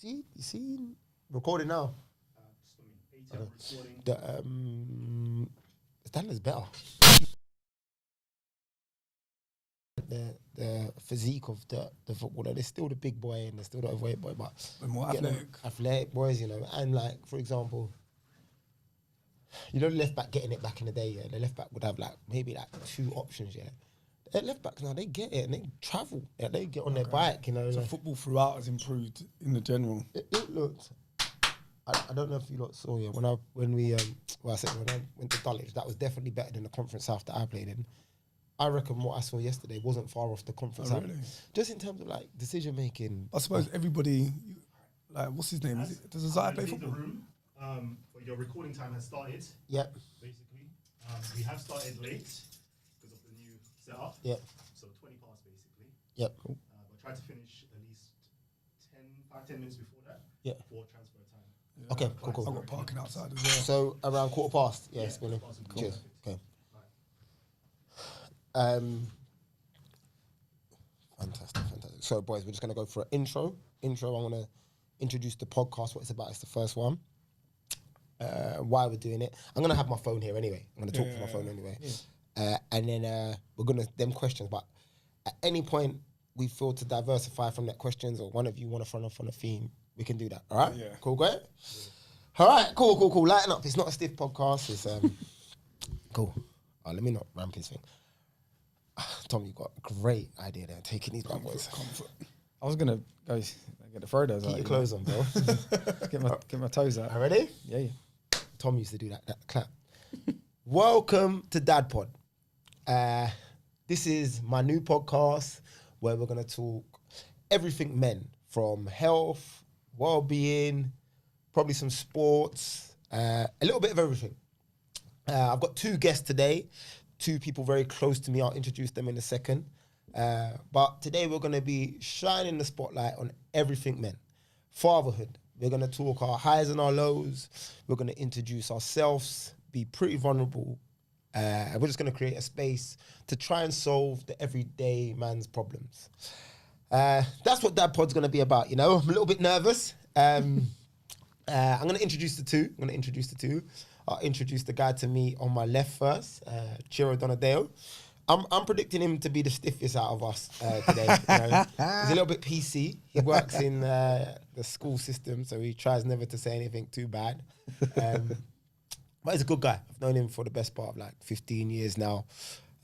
You see, recording now. The standard's better. The physique of the footballer, they're still the big boy and they're still the overweight boy, but they're more athletic boys, you know. And like, for example, you know, the left back getting it back in the day, yeah. The left back would have like maybe like 2 options, yeah. The left backs now, they get it and they travel, yeah. They get on their bike, you know. So like, football throughout has improved in the general. It looked. I don't know if you lot saw, yeah. When I went to Dulwich, that was definitely better than the Conference South that I played in. I reckon what I saw yesterday wasn't far off the Conference South. Really? Just in terms of like decision making. I suppose everybody, like, what's his name? Does Azai play football? The room, your recording time has started. Yep. Basically, we have started late because of the new setup. Yep. So 20 past basically. Yep. Cool. But try to finish at least 5-10 minutes before that. Yeah. For transfer time. Yeah. Okay. Cool. I've got parking outside as well. So around 15:15. Yeah. Cool. Cheers. Okay. Fantastic. So, boys, we're just gonna go for an intro. I want to introduce the podcast. What it's about. It's the first one. Why we're doing it. I'm gonna have my phone here anyway. I'm gonna talk from my phone anyway. Yeah. And then we're gonna them questions. But at any point we feel to diversify from that questions, or one of you want to front off on a theme, we can do that. All right. Yeah. Cool. Great. Yeah. All right. Cool. Lighten up. It's not a stiff podcast. It's cool. Let me not ramp his thing. Tom, you got a great idea there, taking these bad boys. Comfort. I was gonna go get the photos out. Keep your clothes on, bro. get my toes out. Ready? Yeah. Tom used to do that clap. Welcome to Dad Pod. This is my new podcast where we're gonna talk everything men, from health, well-being, probably some sports, a little bit of everything. I've got 2 guests today. 2 people very close to me. I'll introduce them in a second. But today we're going to be shining the spotlight on everything men. Fatherhood. We're going to talk our highs and our lows. We're going to introduce ourselves, be pretty vulnerable. We're just going to create a space to try and solve the everyday man's problems. That's what Dad Pod's going to be about, you know. I'm a little bit nervous. I'm going to introduce the 2. I'll introduce the guy to me on my left first, Chiro Donadeo. I'm predicting him to be the stiffest out of us today. You know? He's a little bit PC. He works in the school system, so he tries never to say anything too bad. But he's a good guy. I've known him for the best part of like 15 years now.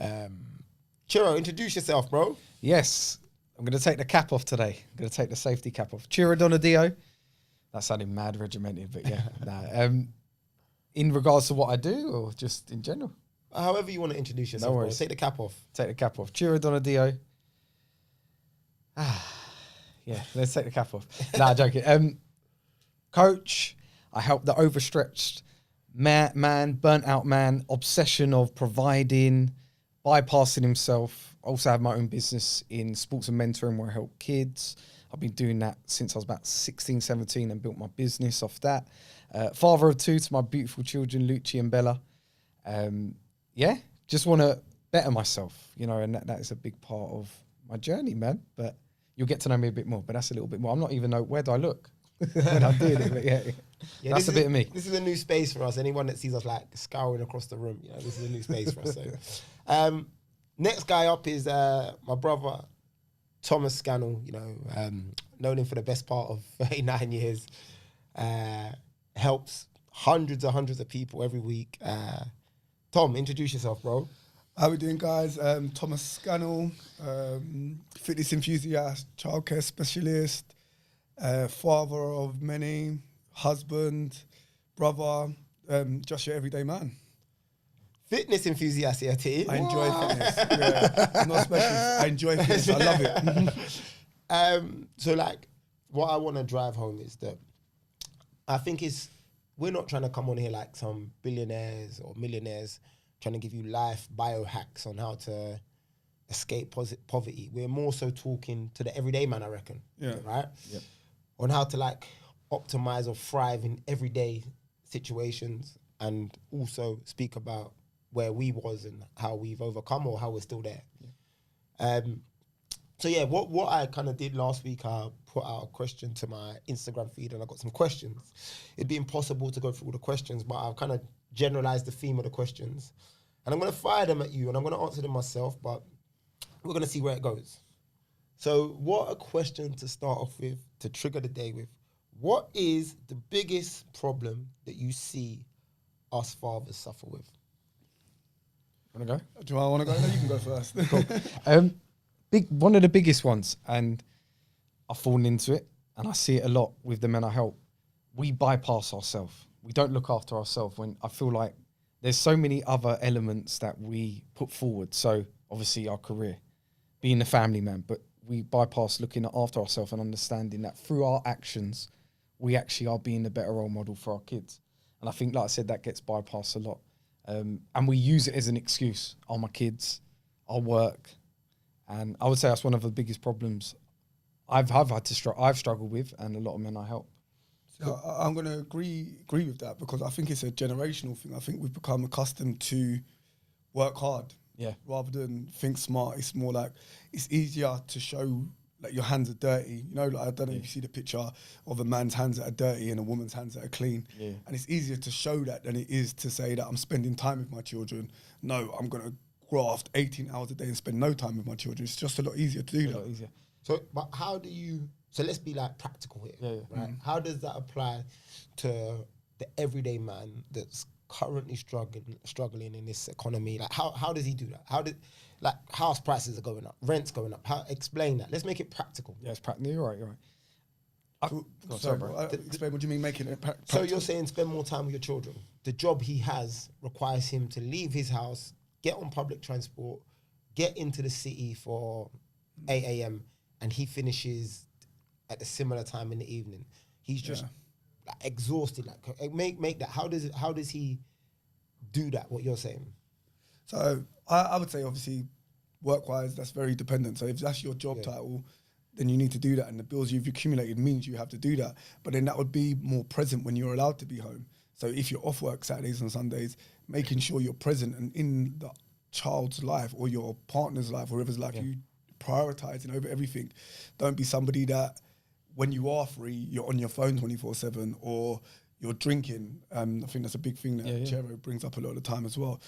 Chiro, introduce yourself, bro. Yes, I'm going to take the cap off today. I'm going to take the safety cap off. Chiro Donadeo. That sounded mad regimented, but yeah. Nah. In regards to what I do, or just in general? However you want to introduce yourself, bro. Take the cap off. Take the cap off. Chiro Donadeo. Yeah, let's take the cap off. Nah, joking. Coach, I help the overstretched man, burnt out man, obsession of providing, bypassing himself. Also have my own business in sports and mentoring where I help kids. I've been doing that since I was about 16, 17 and built my business off that. Father of 2 to my beautiful children, Lucci and Bella. Just want to better myself, you know, and that is a big part of my journey, man. But you'll get to know me a bit more, but that's a little bit more. I'm not even know, where do I look when I'm doing it? But yeah, that's a bit of me. This is a new space for us. Anyone that sees us like scouring across the room, you know, this is a new space for us. So, next guy up is my brother, Thomas Scannell, you know, known him for the best part of 39 years. Helps hundreds of people every week. Tom, introduce yourself, bro. How we doing, guys? Thomas Scannell, fitness enthusiast, childcare specialist, father of many, husband, brother, just your everyday man. Fitness enthusiast here, T. I enjoy fitness. Yeah. I'm not specialist. I enjoy fitness. I love it. So, like, what I want to drive home is that I think we're not trying to come on here like some billionaires or millionaires trying to give you life biohacks on how to escape poverty. We're more so talking to the everyday man, I reckon. Yeah. Right? Yep. On how to like optimize or thrive in everyday situations, and also speak about where we was and how we've overcome or how we're still there. Yeah. So yeah, what I kind of did last week, I put out a question to my Instagram feed, and I got some questions. It'd be impossible to go through all the questions, but I've kind of generalized the theme of the questions, and I'm gonna fire them at you, and I'm gonna answer them myself, but we're gonna see where it goes. So, what a question to start off with, to trigger the day with. What is the biggest problem that you see us fathers suffer with? Want to go? Do I want to go? No, you can go first. One of the biggest ones, and I've fallen into it, and I see it a lot with the men I help. We bypass ourselves. We don't look after ourselves. When I feel like there's so many other elements that we put forward. So obviously our career, being a family man, but we bypass looking after ourselves and understanding that through our actions, we actually are being a better role model for our kids. And I think, like I said, that gets bypassed a lot. And we use it as an excuse. Oh, my kids, our work. And I would say that's one of the biggest problems I've struggled with, and a lot of men I help. So I'm going to agree with that, because I think it's a generational thing. I think we've become accustomed to work hard, rather than think smart. It's more like it's easier to show like your hands are dirty. You know, like, I don't know if you see the picture of a man's hands that are dirty and a woman's hands that are clean. Yeah. And it's easier to show that than it is to say that I'm spending time with my children. No, I'm going to graft 18 hours a day and spend no time with my children. It's just a lot easier to do that. A lot easier. So, but how do you, so let's be like practical here, right? How does that apply to the everyday man that's currently struggling in this economy? Like, how does he do that? Like, house prices are going up, rent's going up. Explain that. Let's make it practical. Yeah, it's practical. You're right. Explain what do you mean making it practical? So you're saying spend more time with your children. The job he has requires him to leave his house, get on public transport, get into the city for 8 a.m. and he finishes at a similar time in the evening. He's just like, exhausted. Like, make that. How does he do that? What you're saying? So I would say, obviously, work-wise, that's very dependent. So if that's your job title, then you need to do that, and the bills you've accumulated means you have to do that. But then that would be more present when you're allowed to be home. So if you're off work Saturdays and Sundays, making sure you're present and in the child's life or your partner's life, whoever's life, you prioritizing over everything. Don't be somebody that when you are free, you're on your phone 24/7 or you're drinking. I think that's a big thing that Chero brings up a lot of the time as well.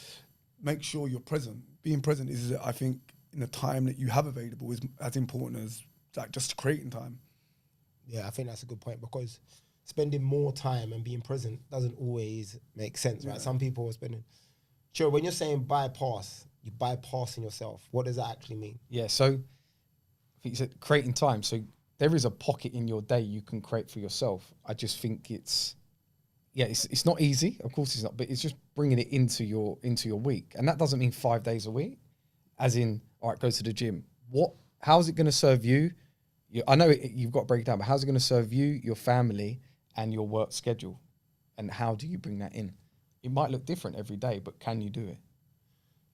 Make sure you're present. Being present is, I think, in the time that you have available is as important as like just creating time. Yeah, I think that's a good point, because spending more time and being present doesn't always make sense, right? Some people are spending... Sure, when you're saying bypass, you're bypassing yourself. What does that actually mean? Yeah, so I think you said creating time. So there is a pocket in your day you can create for yourself. I just think it's not easy. Of course it's not, but it's just bringing it into your week. And that doesn't mean 5 days a week, as in, all right, go to the gym. How's it going to serve you? I know you've got to break it down, but how's it going to serve you, your family, and your work schedule? And how do you bring that in? It might look different every day, but can you do it?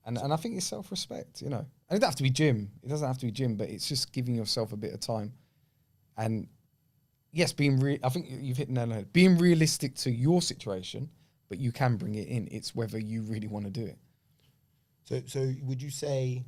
And I think it's self-respect, you know. And it doesn't have to be gym. It doesn't have to be gym, but it's just giving yourself a bit of time. And yes, I think you've hit the nail on the head. Being realistic to your situation, but you can bring it in. It's whether you really want to do it. So would you say,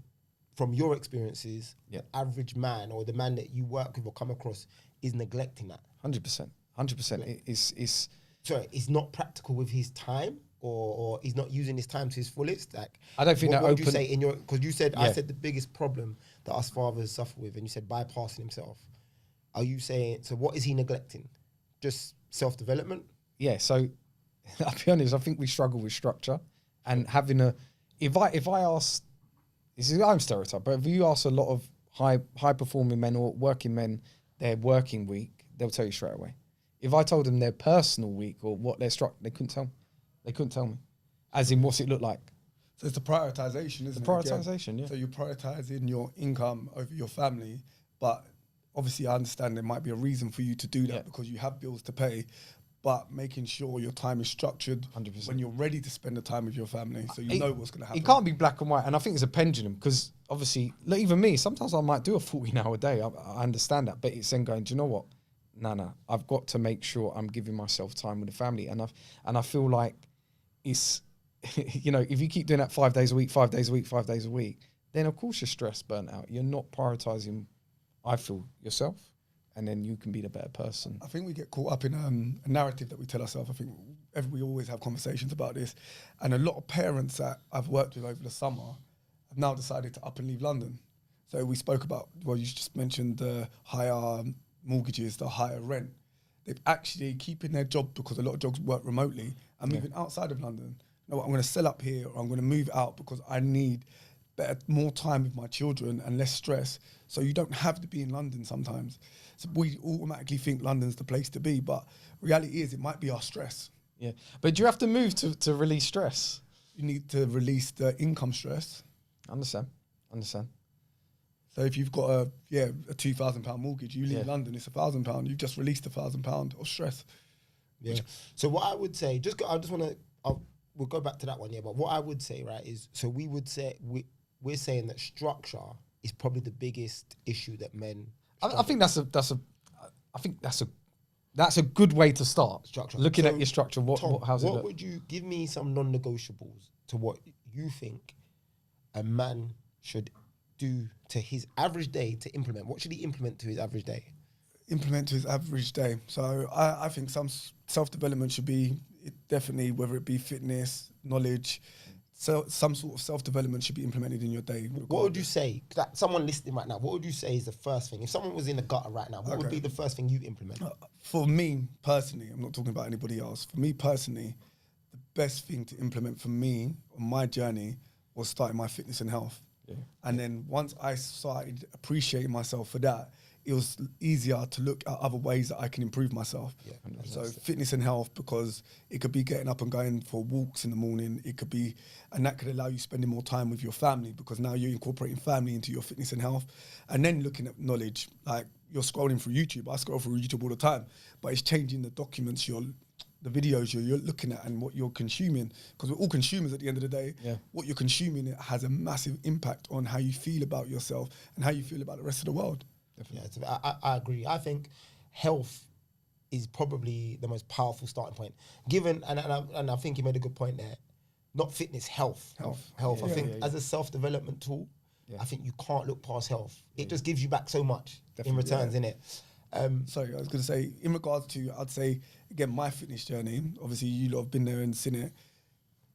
from your experiences, the average man or the man that you work with or come across is neglecting that? 100%. 100%. Sorry, it's not practical with his time, or he's not using his time to his fullest. Like, I don't think what would you say in your? Because you said I said the biggest problem that us fathers suffer with, and you said bypassing himself. Are you saying, so what is he neglecting? Just self-development? Yeah, so I'll be honest, I think we struggle with structure and having if I ask, I'm stereotyped, but if you ask a lot of high performing men or working men their working week, they'll tell you straight away. If I told them their personal week or what their structure, they couldn't tell me. They couldn't tell me. As in, what's it look like? So it's the prioritization, isn't it? The prioritization, yeah. So you're prioritizing your income over your family, but obviously I understand there might be a reason for you to do that because you have bills to pay, but making sure your time is structured 100%. When you're ready to spend the time with your family, so you know what's going to happen. It can't be black and white, and I think it's a pendulum, because obviously, like even me, sometimes I might do a 14-hour day. I understand that, but it's then going, do you know what? No, I've got to make sure I'm giving myself time with the family, and I feel like it's, you know, if you keep doing that 5 days a week, then of course you're stressed, burnt out. You're not prioritizing I feel yourself, and then you can be the better person. I think we get caught up in a narrative that we tell ourselves. I think we always have conversations about this. And a lot of parents that I've worked with over the summer have now decided to up and leave London. So we spoke about, well, you just mentioned the higher mortgages, the higher rent. They've actually keeping their job because a lot of jobs work remotely and moving outside of London. You know what, I'm going to sell up here or I'm going to move out because I need more time with my children and less stress. So you don't have to be in London sometimes. So we automatically think London's the place to be, but reality is it might be our stress. Yeah, but do you have to move to release stress? You need to release the income stress. Understand. So if you've got a £2,000 mortgage, you leave London, it's £1,000. You've just released £1,000 of stress. Yeah. So what I would say, we'll go back to that one, but what I would say, right, is, so we would say, we're saying that structure is probably the biggest issue that men. I think that's a good way to start. Structure. Looking So, at your structure, how's it look? What would you give me some non-negotiables to what you think a man should do to his average day to implement? What should he implement to his average day? Implement to his average day. So I think some self-development should be definitely, whether it be fitness, knowledge, so some sort of self-development should be implemented in your day. What would you say, that someone listening right now, what would you say is the first thing? If someone was in the gutter right now, what would be the first thing you implement? For me personally, I'm not talking about anybody else. For me personally, the best thing to implement for me on my journey was starting my fitness and health. Yeah. And then once I started appreciating myself for that, it was easier to look at other ways that I can improve myself. Yeah, so fitness and health, because it could be getting up and going for walks in the morning. It could be, and that could allow you spending more time with your family, because now you're incorporating family into your fitness and health. And then looking at knowledge, like you're scrolling through YouTube. I scroll through YouTube all the time, but it's changing the documents, the videos you're looking at and what you're consuming, because we're all consumers at the end of the day. Yeah. What you're consuming, it has a massive impact on how you feel about yourself and how you feel about the rest of the world. Yeah, I agree. I think health is probably the most powerful starting point. Given, and I think you made a good point there, not fitness, health. I think as a self-development tool, I think you can't look past health. It just gives you back so much in returns, innit? Sorry, I was going to say, in regards to, I'd say, again, my fitness journey, obviously you lot have been there and seen it,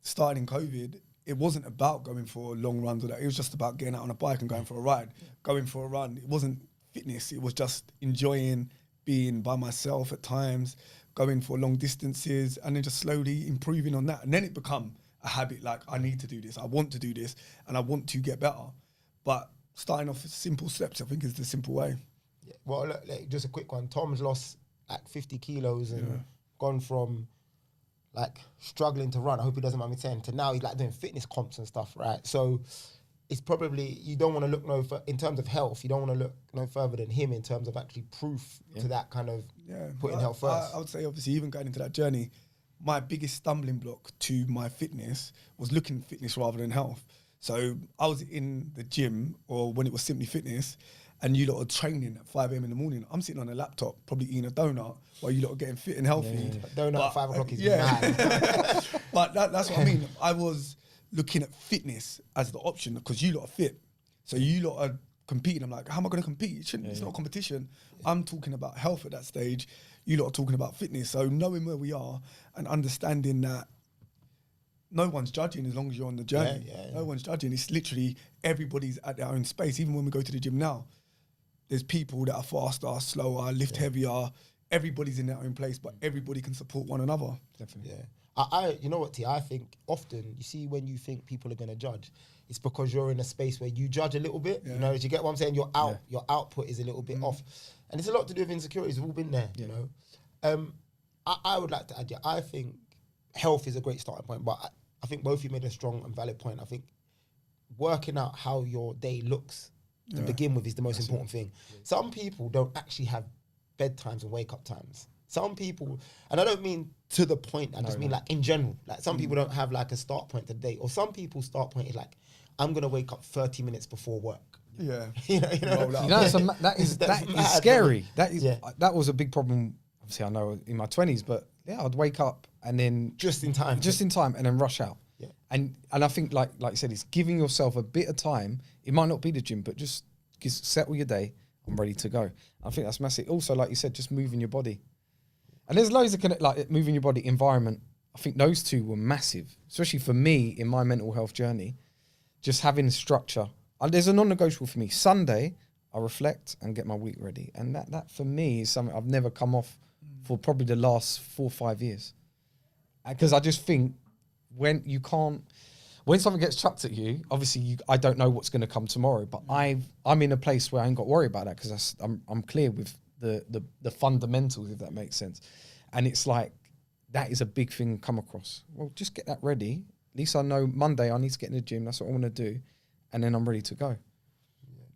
starting in COVID, it wasn't about going for long runs or that. It was just about getting out on a bike and going for a ride. Going for a run, it wasn't fitness, it was just enjoying being by myself at times, going for long distances, and then just slowly improving on that. And then it become a habit, like, I need to do this, I want to do this, and I want to get better. But starting off with simple steps, I think, is the simple way. Yeah. Well, look, like, just a quick one. Tom's lost like 50 kilos and gone from like struggling to run, I hope he doesn't mind me saying, to now he's like doing fitness comps and stuff, right? So it's probably, you don't want to look in terms of health, you don't want to look no further than him in terms of actually proof to that kind of putting health first. I would say, obviously, even going into that journey, my biggest stumbling block to my fitness was looking at fitness rather than health. So I was in the gym, or when it was Simply Fitness, and you lot are training at 5 a.m. in the morning. I'm sitting on a laptop, probably eating a donut, while you lot are getting fit and healthy. Donut at 5 o'clock is mad. But that's what I mean. I was looking at fitness as the option because you lot are fit. So you lot are competing. I'm like, how am I going to compete? It's not a competition. I'm talking about health at that stage. You lot are talking about fitness. So knowing where we are and understanding that no one's judging as long as you're on the journey. No one's judging. It's literally everybody's at their own space. Even when we go to the gym now, there's people that are faster, slower, lift heavier. Everybody's in their own place, but everybody can support one another. Definitely. Yeah. I you know what, T, I think often, you see, when you think people are going to judge, it's because you're in a space where you judge a little bit. You know, do you get what I'm saying? Your output is a little bit off. And it's a lot to do with insecurities. We've all been there, you know. I would like to add, I think health is a great starting point, but I think both of you made a strong and valid point. I think working out how your day looks to begin with is the most important thing. Some people don't actually have bedtimes and wake up times. Some people, and I don't mean to the point, I just mean like in general. Like some people don't have like a start point to the day, or some people's start point is like, I'm gonna wake up 30 minutes before work. Yeah, that is scary. That was a big problem. Obviously, I know in my 20s, but I'd wake up and then just in time, and then rush out. Yeah, and I think like you said, it's giving yourself a bit of time. It might not be the gym, but just settle your day. I'm ready to go. I think that's massive. Also, like you said, just moving your body. And there's loads of like moving your body, environment. I think those two were massive, especially for me in my mental health journey. Just having structure. There's a non-negotiable for me. Sunday, I reflect and get my week ready. And that for me is something I've never come off for probably the last 4 or 5 years. Because I just think when something gets chucked at you, obviously I don't know what's going to come tomorrow, but I'm in a place where I ain't got to worry about that because I'm clear with the fundamentals, if that makes sense. And it's like, that is a big thing to come across. Well, just get that ready. At least I know Monday I need to get in the gym. That's what I want to do. And then I'm ready to go.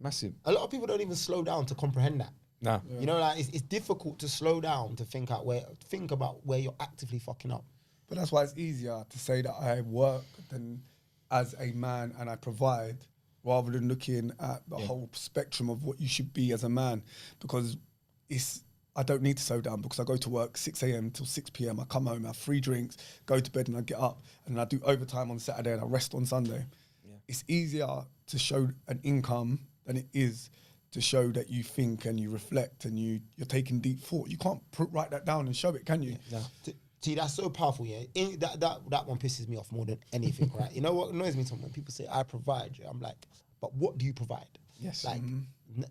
Massive. A lot of people don't even slow down to comprehend that. No. You know, like it's difficult to slow down to think about where you're actively fucking up. But that's why it's easier to say that I work than as a man and I provide, rather than looking at the whole spectrum of what you should be as a man. Because I don't need to slow down because I go to work 6 a.m. till 6 p.m. I come home, I have 3 drinks, go to bed and I get up and then I do overtime on Saturday and I rest on Sunday. Yeah. It's easier to show an income than it is to show that you think and you reflect and you're taking deep thought. You can't write that down and show it, can you? No. See, that's so powerful, yeah. That one pisses me off more than anything, right? You know what annoys me when people say, I provide, yeah? I'm like, but what do you provide? Yes. Like,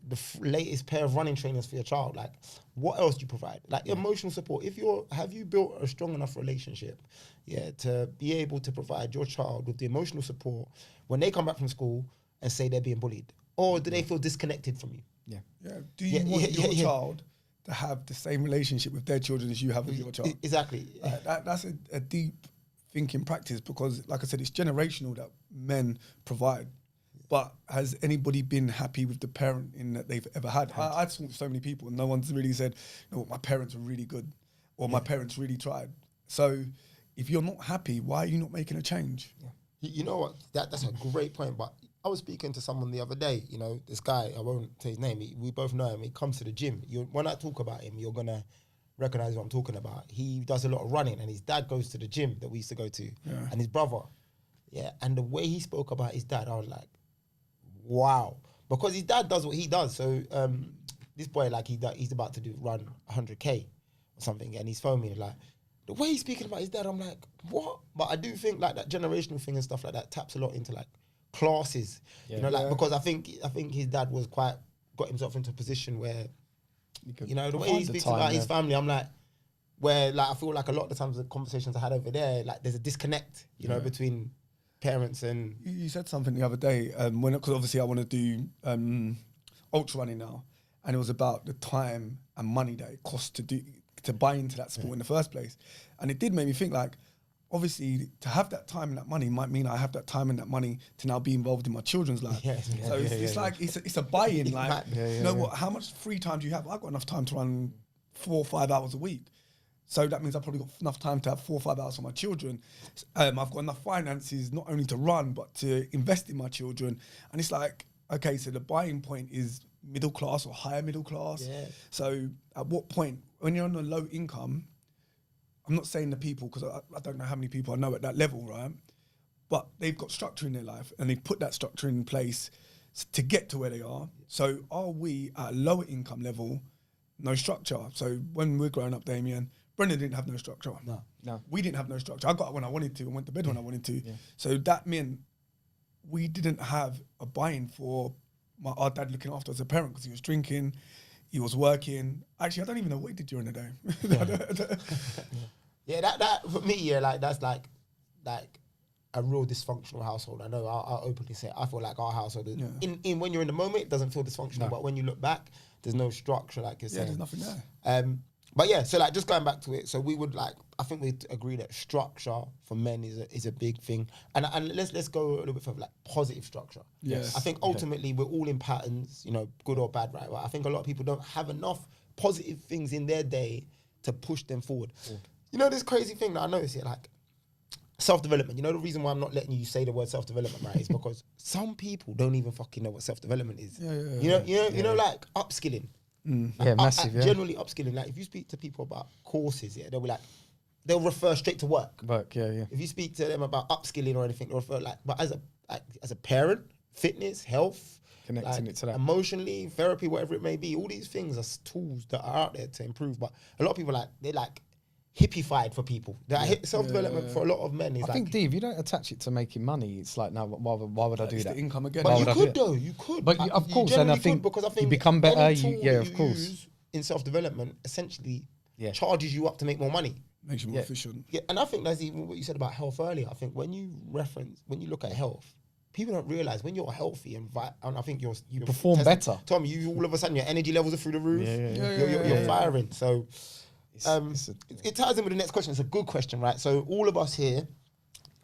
the latest pair of running trainers for your child, like, what else do you provide? Like, emotional support. Have you built a strong enough relationship, to be able to provide your child with the emotional support when they come back from school and say they're being bullied? Or do they feel disconnected from you? Yeah. Do you want your child to have the same relationship with their children as you have with your child? Exactly. That's a deep thinking practice because, like I said, it's generational that men provide. But has anybody been happy with the parenting that they've ever had? I talked to so many people and no one's really said, no, my parents were really good or my parents really tried. So if you're not happy, why are you not making a change? Yeah. You know what? That's a great point. But I was speaking to someone the other day, you know, this guy, I won't say his name, we both know him, he comes to the gym. When I talk about him, you're going to recognize what I'm talking about. He does a lot of running and his dad goes to the gym that we used to go to and his brother. Yeah, and the way he spoke about his dad, I was like, wow. Because his dad does what he does. So this boy, like he's about to run 100K or something and he's phoned me like, the way he's speaking about his dad, I'm like, what? But I do think like that generational thing and stuff like that taps a lot into like classes, you know, like because I think his dad was got himself into a position where, you know, the way he speaks about his family, I'm like, where like I feel like a lot of the times the conversations I had over there, like there's a disconnect, you know, between parents and. You said something the other day because obviously I want to do ultra running now, and it was about the time and money that it costs to buy into that sport in the first place, and it did make me think like. Obviously, to have that time and that money might mean I have that time and that money to now be involved in my children's life. So it's like it's a buy-in. Like, you know what? How much free time do you have? I've got enough time to run 4 or 5 hours a week. So that means I've probably got enough time to have 4 or 5 hours for my children. I've got enough finances not only to run but to invest in my children. And it's like, okay, so the buying point is middle class or higher middle class. Yeah. So at what point, when you're on a low income, I'm not saying the people because I don't know how many people I know at that level, right? But they've got structure in their life and they've put that structure in place to get to where they are. So are we at a lower income level, no structure? So when we're growing up, Damian, Brendan didn't have no structure. No. We didn't have no structure. I got up when I wanted to and went to bed when I wanted to. Yeah. So that meant we didn't have a buy-in for our dad looking after us as a parent because he was drinking, he was working. Actually, I don't even know what he did during the day. Yeah, that for me, like that's like a real dysfunctional household. I know I'll openly say I feel like our household is, in when you're in the moment, it doesn't feel dysfunctional, but when you look back, there's no structure, like you're saying. There's nothing there. But yeah, so like just going back to it, so we would like I think we'd agree that structure for men is a big thing, and let's go a little bit further, like positive structure. Yes. I think ultimately we're all in patterns, you know, good or bad, right? But I think a lot of people don't have enough positive things in their day to push them forward. You know, this crazy thing that I noticed here, like self-development. You know, the reason why I'm not letting you say the word self-development, right, is because some people don't even fucking know what self-development is. You know, like upskilling. Yeah, massive. Generally upskilling. Like if you speak to people about courses, they'll be like, they'll refer straight to work. If you speak to them about upskilling or anything, they'll refer but as a parent, fitness, health, Connecting it to that. Emotionally, therapy, whatever it may be, all these things are tools that are out there to improve. But a lot of people they're like hippified for people. Self-development for a lot of men is I think, Dave, you don't attach it to making money. It's like, no, why would I do It's that? the income again. But Why you would I do could it? though, you could. But of course, and I generally think because I think you become better. any tool Yeah, that of course. use in self-development essentially Yeah. charges you up to make more money. Makes you more efficient. Yeah, and I think that's even what you said about health earlier. I think when you look at health, people don't realize when you're healthy and I think you perform better. Tom, you all of a sudden your energy levels are through the roof. Yeah. You're firing. So It's it ties in with the next question. It's a good question, right? So all of us here,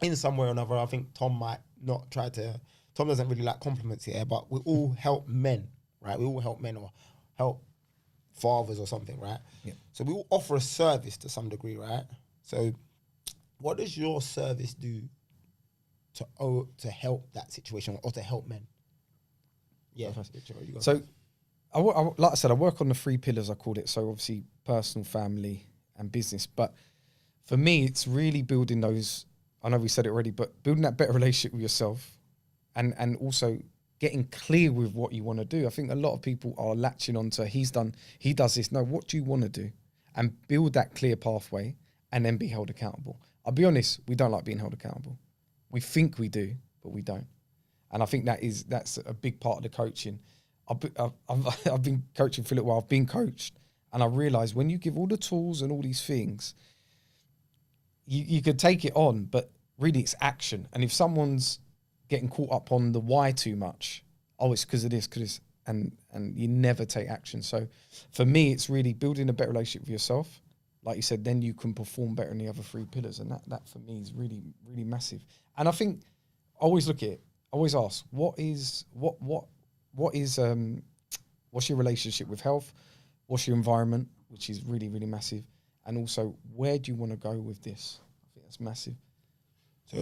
in some way or another, I think Tom might not try to. Tom doesn't really like compliments here, but we all help men, right? We all help men or help fathers or something, right? Yeah. So we all offer a service to some degree, right? So what does your service do to help that situation or to help men? Yeah. You go. So, like I said, I work on the 3 pillars, I called it. So obviously personal, family and business. But for me, it's really building those, I know we said it already, but building that better relationship with yourself and also getting clear with what you want to do. I think a lot of people are latching on to, he does this. No, what do you want to do? And build that clear pathway and then be held accountable. I'll be honest, we don't like being held accountable. We think we do, but we don't. And I think that's a big part of the coaching. I've been coaching for a little while. I've been coached, and I realised when you give all the tools and all these things, you could take it on, but really it's action. And if someone's getting caught up on the why too much, it's because of this, and you never take action. So for me, it's really building a better relationship with yourself. Like you said, then you can perform better in the other 3 pillars, and that for me is really, really massive. And I think I always look at it. I always ask, what's your relationship with health? What's your environment, which is really, really massive, and also where do you want to go with this? I think that's massive.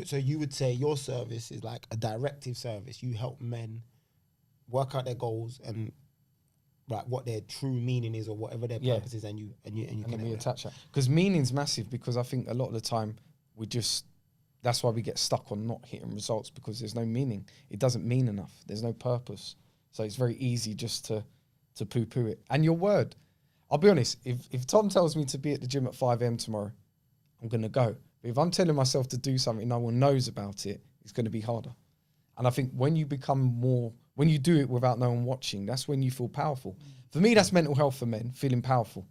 So you would say your service is like a directive service. You help men work out their goals and like what their true meaning is or whatever their purpose is, and you And we attach that because meaning's massive. Because I think a lot of the time that's why we get stuck on not hitting results, because there's no meaning. It doesn't mean enough. There's no purpose. So it's very easy just to poo-poo it. And your word, I'll be honest, if Tom tells me to be at the gym at 5 a.m. tomorrow, I'm going to go. But if I'm telling myself to do something no one knows about it, it's going to be harder. And I think when you do it without no one watching, that's when you feel powerful. For me, that's mental health for men, feeling powerful.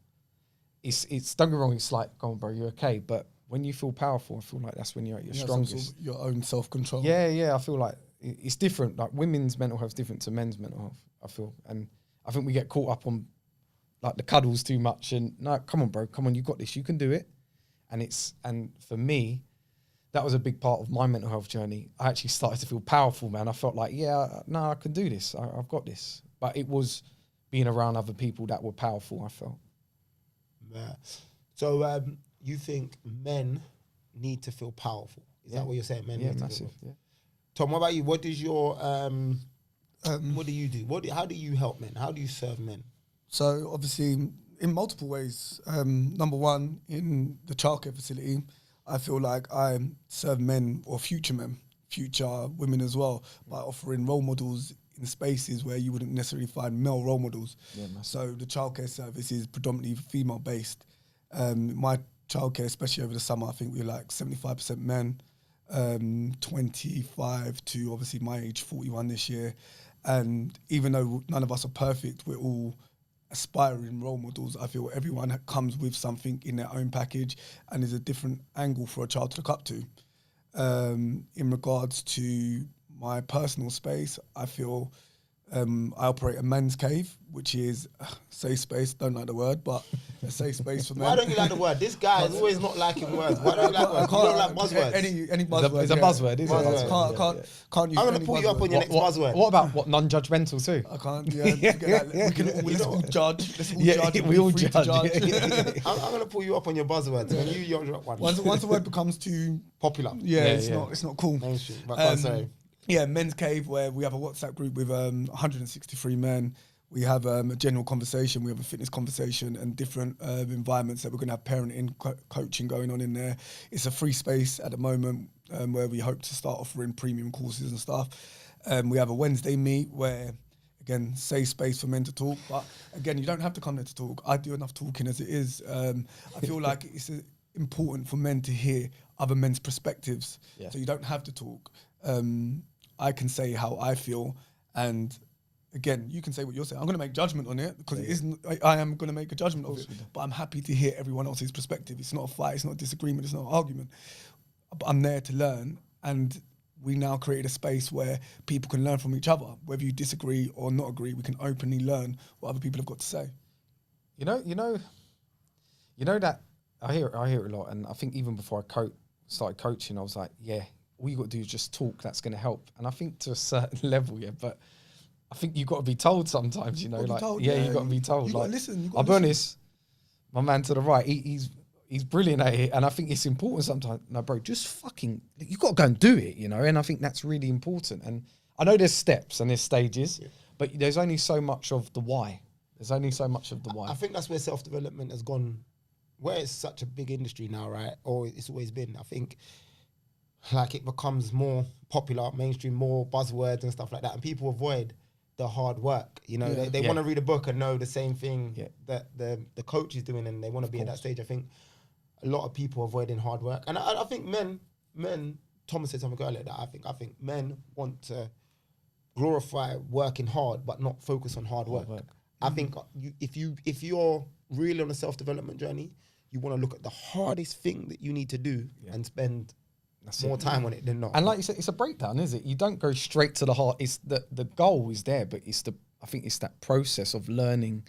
It's don't get me wrong, it's like, go on, bro, you're okay. But when you feel powerful, I feel like that's when you're at your strongest. Sort of your own self-control. Yeah, I feel like it's different. Like women's mental health is different to men's mental health, I feel. And I think we get caught up on like the cuddles too much. And no, come on, bro, come on, you got this, you can do it. And for me, that was a big part of my mental health journey. I actually started to feel powerful, man. I felt like, I can do this. I've got this. But it was being around other people that were powerful, I felt. Yeah. So you think men need to feel powerful? Is that what you're saying? Men need to massive. feel powerful. Yeah. Tom, what about you? What is your what do you do? How do you help men? How do you serve men? So obviously in multiple ways. Number one, in the childcare facility, I feel like I serve men or future men, future women as well, by offering role models in spaces where you wouldn't necessarily find male role models. Yeah, so the childcare service is predominantly female based. My childcare, especially over the summer, I think we're like 75% men, 25 to obviously my age, 41 this year. And even though none of us are perfect, we're all aspiring role models. I feel everyone comes with something in their own package and there's a different angle for a child to look up to. In regards to my personal space, I feel I operate a men's cave, which is a safe space, don't like the word, but a safe space for men. Why don't you like the word? This guy is always not liking words. Why don't you like words? You don't like buzzwords. Any buzzword. It's a buzzword, isn't it? Can't use I'm going to any pull you up buzzword. on your next buzzword. What about non-judgmental too? I can't, we can all, let's all judge. Let's all judge. We all free to judge. I'm going to pull you up on your buzzwords. When you drop one. Once a word becomes too popular. It's not cool. Mainstream. But sorry. Yeah, men's cave, where we have a WhatsApp group with 163 men. We have a general conversation, we have a fitness conversation and different environments that we're going to have parenting, coaching going on in there. It's a free space at the moment where we hope to start offering premium courses and stuff. We have a Wednesday meet where again, safe space for men to talk. But again, you don't have to come there to talk. I do enough talking as it is. I feel like it's important for men to hear other men's perspectives. Yeah. So you don't have to talk. I can say how I feel, and again, you can say what you're saying. I'm going to make judgment on it because it isn't. I am going to make a judgment of it. But I'm happy to hear everyone else's perspective. It's not a fight. It's not a disagreement. It's not an argument. But I'm there to learn, and we now created a space where people can learn from each other. Whether you disagree or not agree, we can openly learn what other people have got to say. You know that I hear it a lot, and I think even before I started coaching, I was like, yeah, all you got to do is just talk. That's going to help. And I think to a certain level, yeah, but I think you got to be told sometimes. You know, like you got to be told. You like, got to listen. I'll be honest, my man to the right, he's brilliant at it, and I think it's important sometimes. No, bro, just fucking, you got to go and do it, you know. And I think that's really important. And I know there's steps and there's stages, but there's only so much of the why. There's only so much of the why. I think that's where self-development has gone, where it's such a big industry now, right? Or it's always been. I think like it becomes more popular, mainstream, more buzzwords and stuff like that, and people avoid the hard work. You know, they want to read a book and know the same thing that the coach is doing, and they want to be at that stage. I think a lot of people avoiding hard work, and I think men. Thomas said something earlier that I think men want to glorify working hard, but not focus on hard work. I think if you're really on a self-development journey, you want to look at the hardest thing that you need to do and spend more time on it than not. And like you said, it's a breakdown, is it? You don't go straight to the heart. It's the goal is there, but I think it's that process of learning.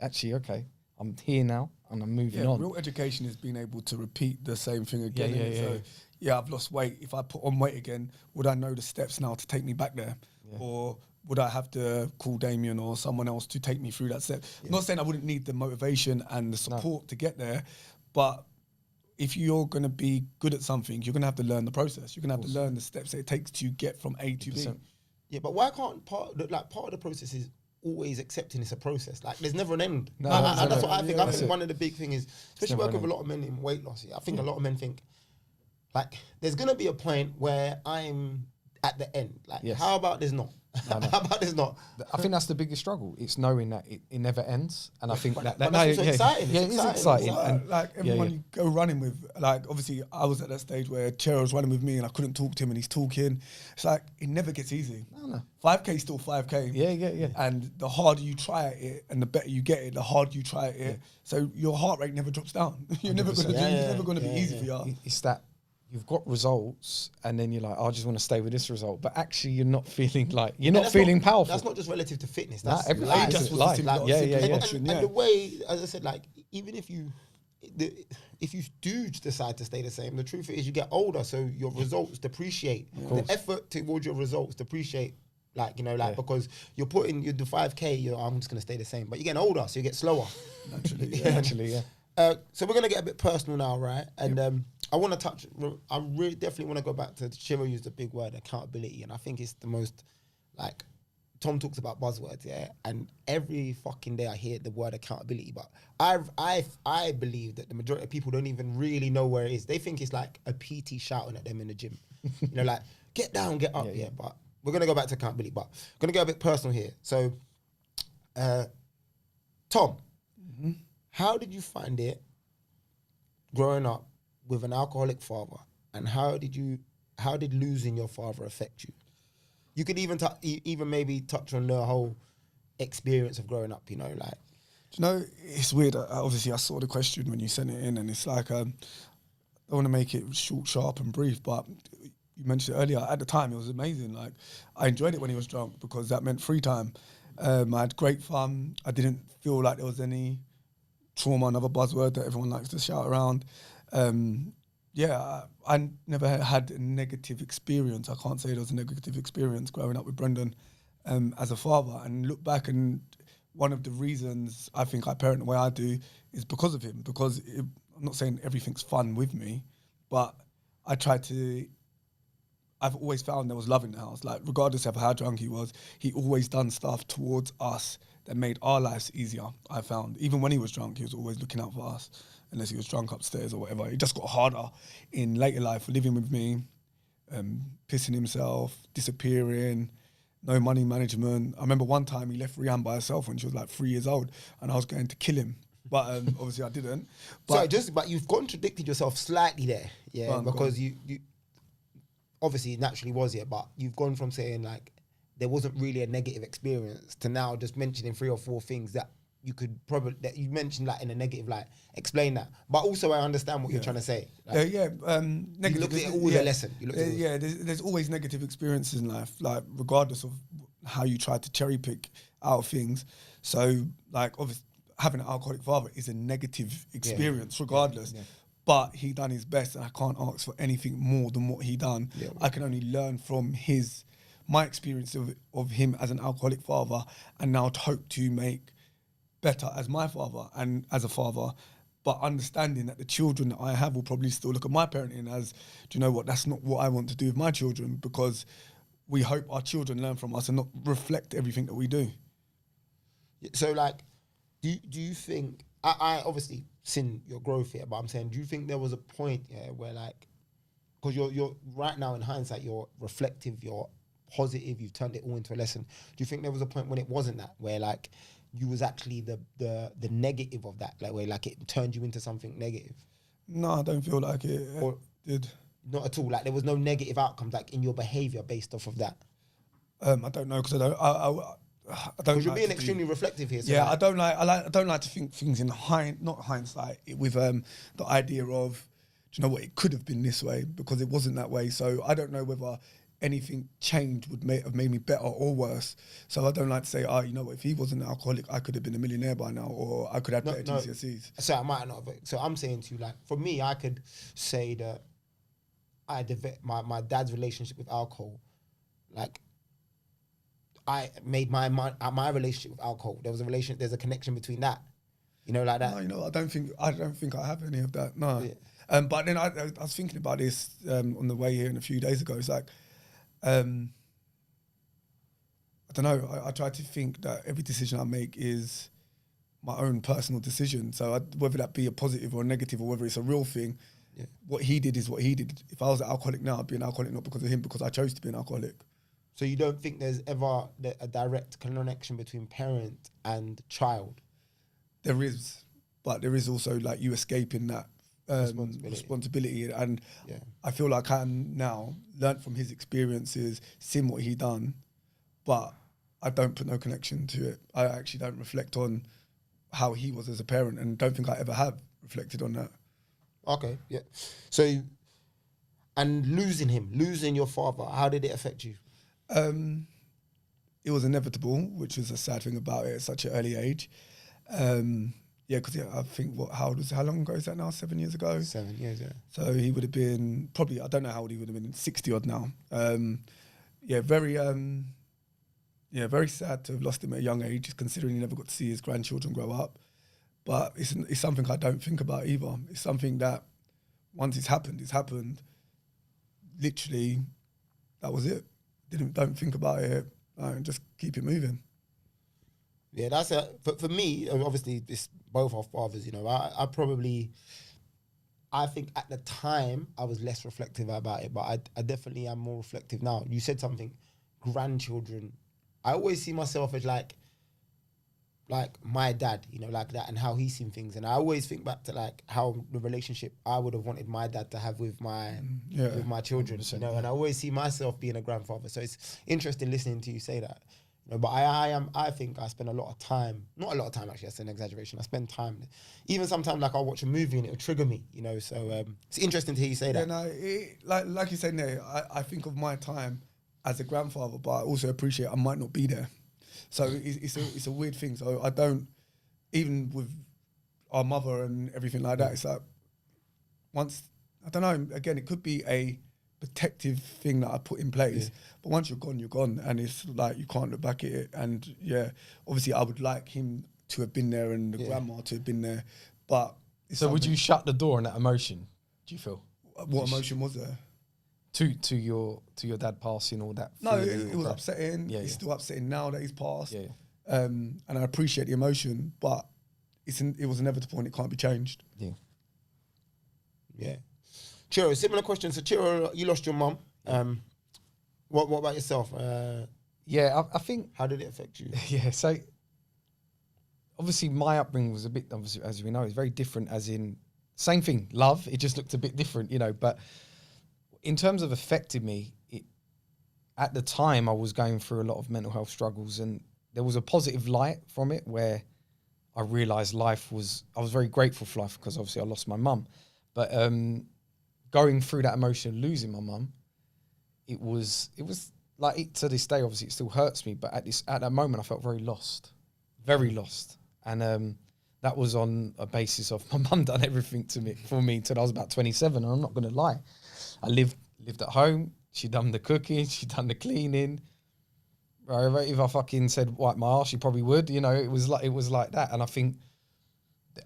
Actually, okay, I'm here now and I'm moving on. Real education is being able to repeat the same thing again. So I've lost weight. If I put on weight again, would I know the steps now to take me back there? Or would I have to call Damian or someone else to take me through that step? I'm not saying I wouldn't need the motivation and the support to get there, but if you're going to be good at something, you're going to have to learn the process. You're going to have to learn the steps that it takes to get from A to B. Yeah, but why can't part of the process is always accepting it's a process? Like there's never an end. No, that's what I think. I think one of the big things is, especially working with a lot of men in weight loss. I think a lot of men think like there's going to be a point where I'm at the end. Like how about there's not? How about there's not? I think that's the biggest struggle. It's knowing that it never ends, and I think that's also exciting. Yeah, it's exciting. And like everyone you go running with, like obviously I was at that stage where Chero was running with me and I couldn't talk to him and he's talking. It's like it never gets easy. No. 5K is still 5K. Yeah. And the harder you try at it, and the better you get it, the harder you try at it. So your heart rate never drops down. You're never going to be easy for you. It's that. You've got results, and then you're like, I just want to stay with this result. But actually, you're not feeling like you're not feeling powerful. That's not just relative to fitness. That's everything. That's life. And the way, as I said, like even if you do decide to stay the same, the truth is you get older, so your results depreciate. The effort towards your results depreciate. Because you're putting you do 5K, I'm just gonna stay the same. But you're getting older, so you get slower. Naturally. So we're gonna get a bit personal now, right? And I want to touch. I really definitely want to go back to Chiro used a big word, accountability, and I think it's the most like Tom talks about buzzwords, and every fucking day I hear the word accountability, but I believe that the majority of people don't even really know where it is. They think it's like a PT shouting at them in the gym, like get down, get up, But we're gonna go back to accountability, but we're gonna get a bit personal here. So, Tom. How did you find it growing up with an alcoholic father, and how did losing your father affect you? You could even maybe touch on the whole experience of growing up. It's weird. Obviously, I saw the question when you sent it in, and it's like I want to make it short, sharp, and brief. But you mentioned it earlier. At the time, it was amazing. Like I enjoyed it when he was drunk because that meant free time. I had great fun. I didn't feel like there was any trauma, another buzzword that everyone likes to shout around. I never had a negative experience. I can't say there was a negative experience growing up with Brendan as a father. And look back, and one of the reasons I think I parent the way I do is because of him. Because I'm not saying everything's fun with me, but I've always found there was love in the house. Like regardless of how drunk he was, he always done stuff towards us that made our lives easier, I found. Even when he was drunk, he was always looking out for us, unless he was drunk upstairs or whatever. It just got harder in later life, living with me, pissing himself, disappearing, no money management. I remember one time he left Rianne by herself when she was like 3 years old, and I was going to kill him, but obviously I didn't. But But you've contradicted yourself slightly there, yeah, Go on, because you obviously it naturally was, yeah, but you've gone from saying like there wasn't really a negative experience to now just mentioning 3 or 4 things that you could probably, that you mentioned like in a negative light. Explain that. But also I understand what you're trying to say. Like, negative. you looked at it all as a lesson. You looked at it all. There's always negative experiences in life, like regardless of how you try to cherry pick out things. So like obviously having an alcoholic father is a negative experience regardless. But he done his best, and I can't ask for anything more than what he done. I can only learn from my experience of him as an alcoholic father, and now to hope to make better as my father and as a father, but understanding that the children that I have will probably still look at my parenting as, do you know what, that's not what I want to do with my children, because we hope our children learn from us and not reflect everything that we do. So like, do you think, I obviously seen your growth here, but I'm saying, do you think there was a point where like, because you're right now in hindsight, you're reflective, you're positive, you've turned it all into a lesson. Do you think there was a point when it wasn't that, where like you was actually the negative of that, like where like it turned you into something negative? No, I don't feel like it did. Not at all. Like there was no negative outcomes like in your behavior based off of that. I don't know, because I don't. Because you're being extremely reflective here. So yeah, like, I don't like to think things in not hindsight, with the idea of, do you know what, it could have been this way, because it wasn't that way. So I don't know whether anything changed would have made me better or worse. So I don't like to say, you know what, if he wasn't an alcoholic, I could have been a millionaire by now, or I could have better GCSEs. So I might not have. So I'm saying to you, like, for me, I could say that my dad's relationship with alcohol, like, I made my relationship with alcohol. There's a connection between that. You know, like that. No, you know, I don't think I have any of that. No. Yeah. But then I was thinking about this on the way here a few days ago. It's like, I don't know. I try to think that every decision I make is my own personal decision. So whether that be a positive or a negative, or whether it's a real thing, what he did is what he did. If I was an alcoholic now, I'd be an alcoholic not because of him, because I chose to be an alcoholic. So you don't think there's ever a direct connection between parent and child? There is, but there is also like you escaping that responsibility. And I feel like I now learned from his experiences, seen what he done, but I don't put no connection to it. I actually don't reflect on how he was as a parent, and don't think I ever have reflected on that. Okay, yeah. So, and losing your father, how did it affect you? It was inevitable, which was a sad thing about it at such an early age. Because I think how long ago is that now? 7 years ago? 7 years, yeah. So he would have been probably, I don't know how old he would have been, 60 odd now. Very sad to have lost him at a young age, considering he never got to see his grandchildren grow up. But it's something I don't think about either. It's something that once it's happened. Literally, that was it. Don't think about it. Just keep it moving. Yeah, that's for me. Obviously, it's both our fathers. You know, I think at the time I was less reflective about it, but I definitely am more reflective now. You said something, grandchildren. I always see myself as like my dad, you know, like that, and how he's seen things. And I always think back to like how the relationship I would have wanted my dad to have with my children, you know. And I always see myself being a grandfather. So it's interesting listening to you say that. You know, but I think I spend a lot of time, not a lot of time actually, that's an exaggeration. I spend time, even sometimes like I'll watch a movie and it'll trigger me, you know. So it's interesting to hear you say that. Like you said there, I think of my time as a grandfather, but I also appreciate I might not be there. So it's a weird thing. So I don't, even with our mother and everything like that, it's like once, I don't know, again, it could be a protective thing that I put in place, but once you're gone, you're gone, and it's like you can't look back at it. And obviously I would like him to have been there and the grandma to have been there, but so would you shut the door on that emotion, do you feel? What emotion was there? To your dad passing, all that? No, it was upsetting. It's still upsetting now that he's passed. And I appreciate the emotion, but it was inevitable and it can't be changed. Yeah. Chiro, similar question. So Chiro, you lost your mum. What about yourself? Yeah, I think How did it affect you? yeah. So obviously my upbringing was a bit, obviously, as we know, it's very different. As in, same thing, love. It just looked a bit different, you know. But in terms of affecting me, at the time I was going through a lot of mental health struggles, and there was a positive light from it where I realised life was. I was very grateful for life because obviously I lost my mum, but going through that emotion of losing my mum, it was like to this day. Obviously, it still hurts me, but at that moment, I felt very lost, and that was on a basis of my mum done everything for me till I was about 27. And I'm not going to lie, I lived at home. She done the cooking, she done the cleaning. Right, if I fucking said wipe my arse, she probably would. You know, it was like that. And I think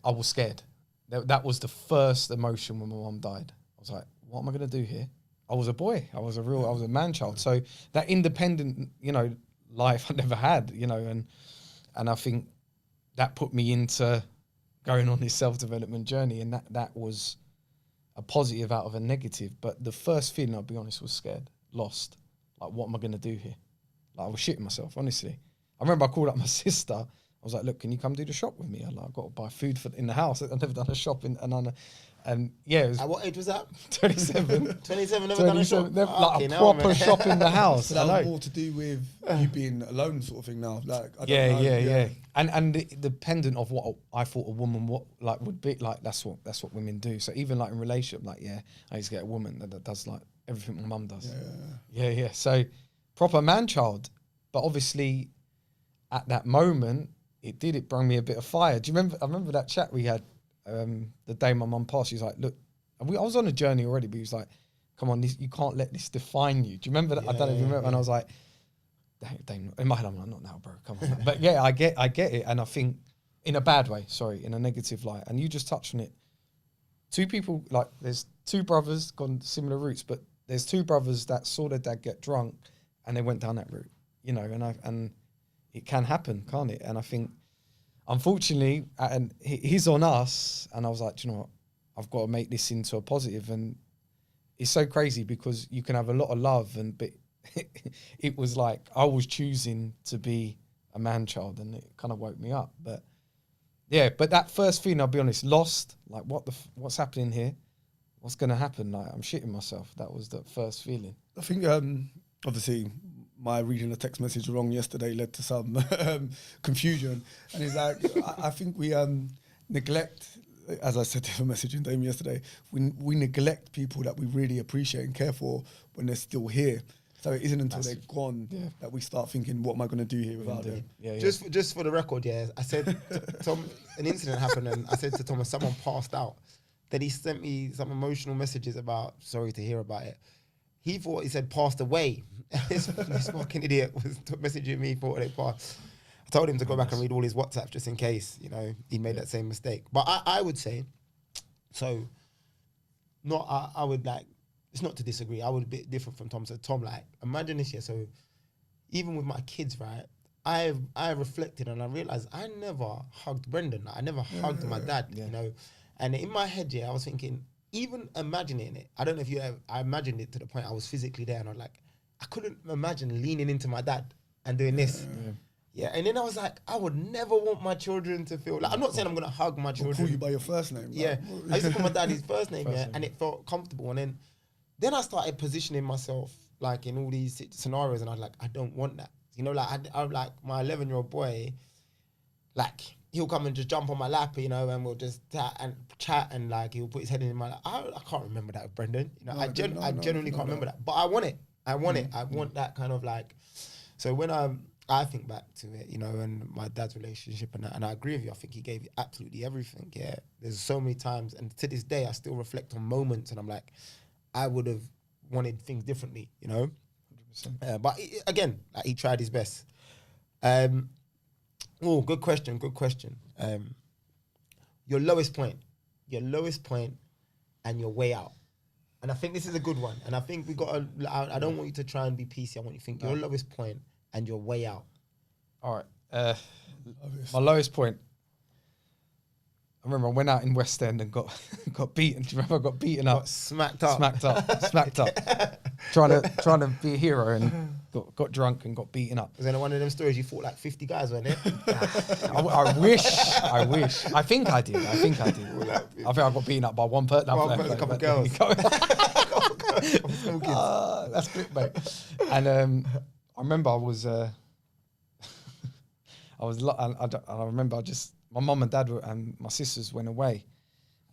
I was scared. That was the first emotion when my mum died. I was like, what am I going to do here? I was a boy. I was a man child. So that independent, you know, life I never had, you know, and I think that put me into going on this self-development journey. And that was a positive out of a negative. But the first feeling, I'll be honest, was scared, lost. Like, what am I going to do here? Like, I was shitting myself, honestly. I remember I called up my sister. I was like, look, can you come do the shop with me? I've got to buy food in the house. I've never done a shop and yeah, it was At what age was that? 27. 27, never done a shop? Like a proper shop in the house. So that was more to do with you being alone, sort of thing. Now, like, I don't know. Yeah. And the dependent of what I thought a woman would be like. That's what women do. So even like in relationship, like I used to get a woman that does like everything my mum does. Yeah. So proper man child, but obviously at that moment it brought me a bit of fire. Do you remember? I remember that chat we had. The day my mum passed, she was like, look, I was on a journey already, but he was like, come on, you can't let this define you. Do you remember that? I don't know if you remember. And I was like, dang, in my head, I'm like, not now, bro, come on. But yeah, I get it. And I think in a bad way, in a negative light. And you just touched on it. Two people, like there's two brothers gone similar routes, but there's two brothers that saw their dad get drunk and they went down that route, you know, and it can happen, can't it? And I think, unfortunately, and he's on us, and I was like, do you know what? I've got to make this into a positive, and it's so crazy because you can have a lot of love, but it was like I was choosing to be a man child, and it kind of woke me up. But yeah, but that first feeling, I'll be honest, lost. Like, what's happening here? What's going to happen? Like, I'm shitting myself. That was the first feeling. I think obviously my reading the text message wrong yesterday led to some confusion. And it's like, I think we neglect, as I said to the message in Damian yesterday, we neglect people that we really appreciate and care for when they're still here. So it isn't until they're gone that we start thinking, what am I going to do here without them? Yeah. Just for the record, I said, Tom, an incident happened, and I said to Thomas, someone passed out. Then he sent me some emotional messages about, sorry to hear about it. He thought he said passed away. this fucking idiot was messaging me, thought they passed. I told him to go back and read all his WhatsApp just in case, you know, he made that same mistake. But I would say, so, I would like, it's not to disagree, I would be different from Tom. So Tom, like, imagine this year. So even with my kids, right, I reflected and I realized I never hugged Brendan. Like, I never hugged my dad, you know. And in my head, I was thinking, even imagining it, I don't know if you ever, I imagined it to the point I was physically there and I couldn't imagine leaning into my dad and doing this. Yeah, and then I was like, I would never want my children to feel like, I'm not saying I'm gonna hug my children. Call you by your first name. Yeah, I used to call my dad his first name, and it felt comfortable. And then I started positioning myself like in all these scenarios, and I was like, I don't want that. You know, like I'm like my 11-year-old boy, like he'll come and just jump on my lap, you know, and we'll just chat and like he'll put his head in my lap. I can't remember that with Brendan. You know, I genuinely can't remember that. But I want it. I want that kind of like. So when I think back to it, you know, and my dad's relationship and I agree with you. I think he gave absolutely everything. Yeah, there's so many times, and to this day, I still reflect on moments, and I'm like, I would have wanted things differently, you know. 100%. But again, like, he tried his best. Oh, good question. Your lowest point, and your way out. And I think this is a good one. And I think we got to, I don't want you to try and be PC. I want you to think your lowest point and your way out. All right. My lowest point. I remember I went out in West End and got beaten. Do you remember I got beaten up? Smacked up. Trying to be a hero. And got drunk and got beaten up. Was there one of them stories you fought like 50 guys, weren't it? I wish. I think I did. I think I got beaten up by one person. A couple of girls. That's clickbait. And I remember I was I remember my mum and dad and my sisters went away,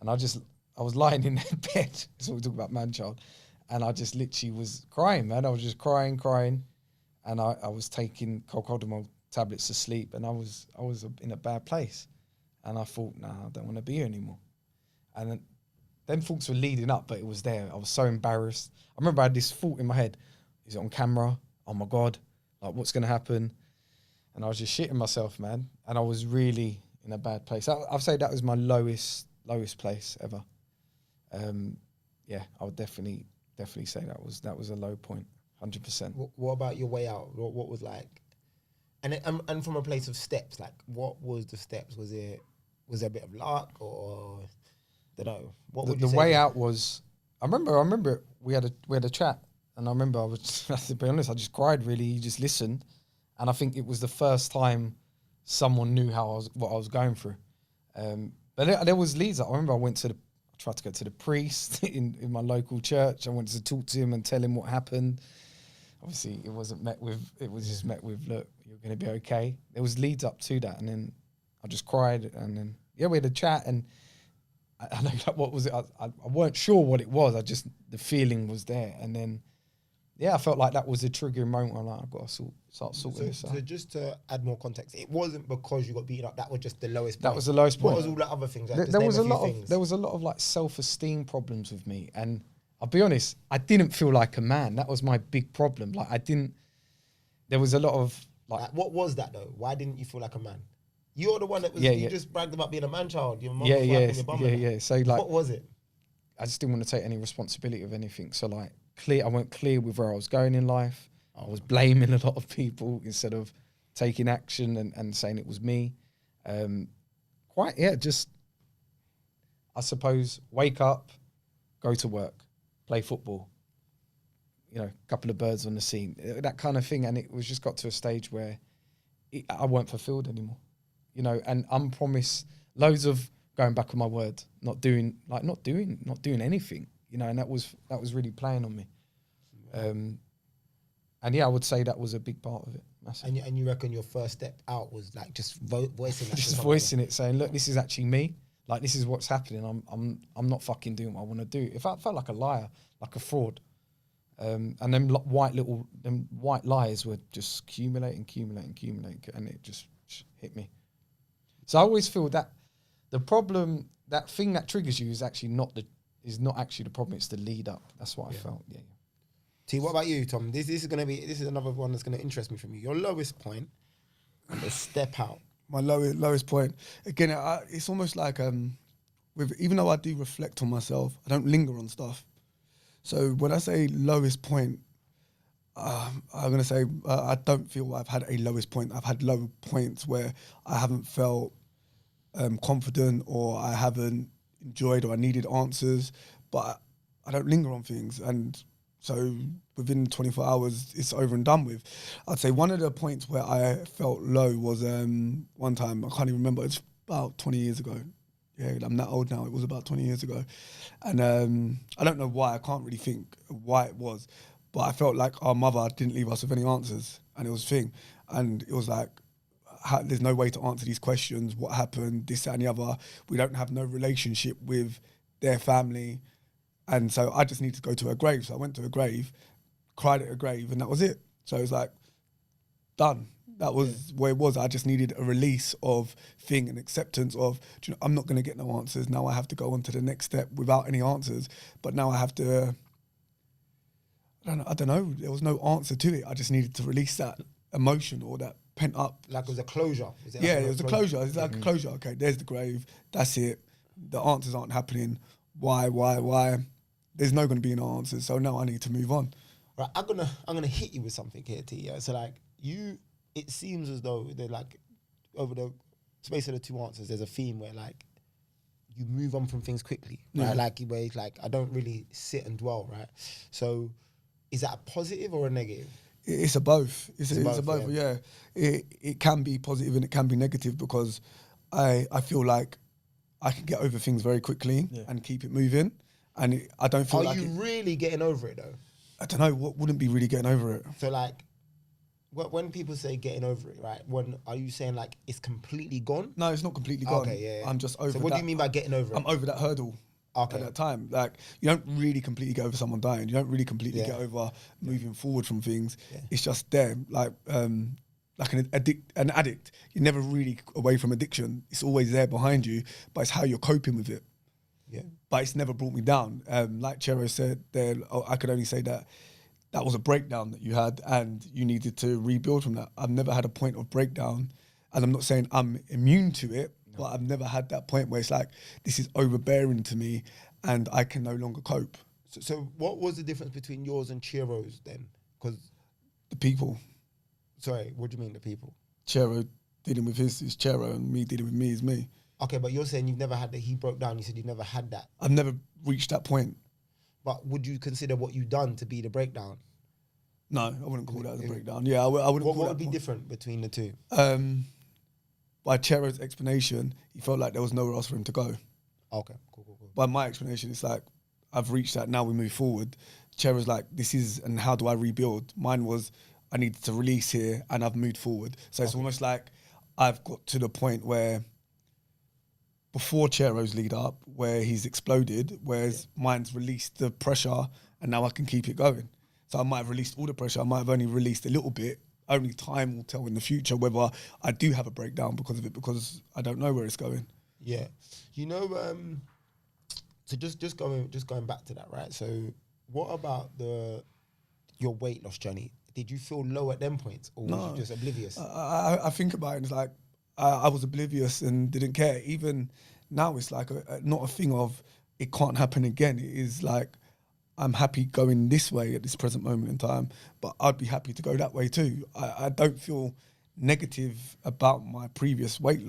and I was lying in their bed. That's what we talk about, man-child. And I just literally was crying, man. I was just crying. And I was taking cocodamol tablets to sleep, and I was in a bad place. And I thought, nah, I don't want to be here anymore. And then them thoughts were leading up, but it was there. I was so embarrassed. I remember I had this thought in my head. Is it on camera? Oh my God. Like, what's going to happen? And I was just shitting myself, man. And I was really in a bad place. I'd say that was my lowest place ever. Yeah, I would definitely say that was a low point, 100%. What about your way out? What was like, and from a place of steps, like what was the steps? Was there a bit of luck or don't know? What would you the say? way out was, I remember we had a chat, and I remember to be honest, I just cried really. You just listened, and I think it was the first time someone knew what I was going through. But there was leads. I remember I tried to go to the priest in my local church. I wanted to talk to him and tell him what happened. Obviously, it was just met with, look, you're going to be okay. There was leads up to that, and then I just cried, and then, yeah, we had a chat, and I know like, what was it? I weren't sure what it was. The feeling was there, and then, yeah, I felt like that was a triggering moment where I've got to start sorting this out. So just to add more context, it wasn't because you got beaten up. That was just the lowest point. That was the lowest point. What was all the other things? Like, There was a lot of like self-esteem problems with me, and I'll be honest, I didn't feel like a man. That was my big problem. Like there was a lot of like what was that though? Why didn't you feel like a man? You're the one that was. You just bragged about being a man-child. Your mum was wiping your bum. Yeah. So like, what was it? I just didn't want to take any responsibility of anything. So like, I went clear with where I was going in life. I was blaming a lot of people instead of taking action and saying it was me. Just, I suppose, wake up, go to work, play football, a couple of birds on the scene, that kind of thing. And it was just got to a stage where I weren't fulfilled anymore, and I'm promised loads of going back on my word, not doing anything, and that was really playing on me. And yeah, I would say that was a big part of it. Massive. And you reckon your first step out was like just voicing that? Just voicing it, saying, look, this is actually me. Like, this is what's happening. I'm not fucking doing what I want to do. If I felt like a liar, like a fraud, and them white lies were just accumulating, and it just hit me. So I always feel that the problem, that thing that triggers you, is not actually the problem. It's the lead up. That's what I felt. Yeah. T, what about you, Tom? This is another one that's going to interest me from you. Your lowest point and the step out. My lowest point. Again, it's almost like even though I do reflect on myself, I don't linger on stuff. So when I say lowest point, I'm going to say I don't feel I've had a lowest point. I've had low points where I haven't felt confident, or I haven't enjoyed, or I needed answers, but I don't linger on things. And so within 24 hours, it's over and done with. I'd say one of the points where I felt low was one time, I can't even remember, it's about 20 years ago. Yeah, I'm that old now. It was about 20 years ago. And I don't know why. I can't really think why it was. But I felt like our mother didn't leave us with any answers. And it was a thing. And it was like, there's no way to answer these questions. What happened? This, that, and the other. We don't have no relationship with their family. And so I just needed to go to her grave. So I went to her grave, cried at her grave, and that was it. So it was like, done. That was where it was. I just needed a release of thing and acceptance of, I'm not going to get no answers. Now I have to go on to the next step without any answers. But now I have to, I don't know. There was no answer to it. I just needed to release that emotion or that pent up. Like it was a closure. It was a closure. It's like a closure. Okay, there's the grave. That's it. The answers aren't happening. Why? There's no going to be an answer. So now I need to move on. Right, I'm gonna hit you with something here, T. Yeah? So like it seems as though they're like, over the space of the two answers, there's a theme where like you move on from things quickly, right? Like where it's like I don't really sit and dwell, right? So is that a positive or a negative? It's a both. It's a both, both. Yeah, it can be positive and it can be negative because I feel like I can get over things very quickly and keep it moving, and I don't feel Are like you really getting over it though? I don't know what wouldn't be really getting over it. So like, when people say getting over it, right? Are you saying like it's completely gone? No, it's not completely gone. Okay, yeah. I'm just over. So what do you mean by getting over it? I'm over that hurdle. Okay. At that time, like you don't really completely get over someone dying. You don't really completely get over moving forward from things. Yeah. It's just there, like an addict. You're never really away from addiction. It's always there behind you, but it's how you're coping with it. Yeah. But it's never brought me down. Like Chero said, I could only say that was a breakdown that you had, and you needed to rebuild from that. I've never had a point of breakdown, and I'm not saying I'm immune to it. But I've never had that point where it's like, this is overbearing to me and I can no longer cope. So what was the difference between yours and Chiro's then? Because The people. sorry, what do you mean the people? Chero dealing with his is Chero and me dealing with me is me. Okay, but you're saying you've never had that. He broke down. You said you've never had that. I've never reached that point. But would you consider what you've done to be the breakdown? No, I wouldn't call that as a breakdown. Yeah, I wouldn't call What that would be point. different between the two? By Chero's explanation, he felt like there was nowhere else for him to go. Okay, cool. By my explanation, it's like, I've reached that, now we move forward. Chero's like, this is, and how do I rebuild? Mine was, I needed to release here and I've moved forward. So it's almost like I've got to the point where before Chero's lead up, where he's exploded, whereas mine's released the pressure and now I can keep it going. So I might have released all the pressure, I might have only released a little bit. Only time will tell in the future whether I do have a breakdown because of it, because I don't know where it's going. Yeah, you know. So just going back to that, right? So what about your weight loss journey? Did you feel low at them points, or was you just oblivious? I think about it and it's like I was oblivious and didn't care. Even now, it's like not a thing of it can't happen again. It is like, I'm happy going this way at this present moment in time, but I'd be happy to go that way too. I don't feel negative about my previous weight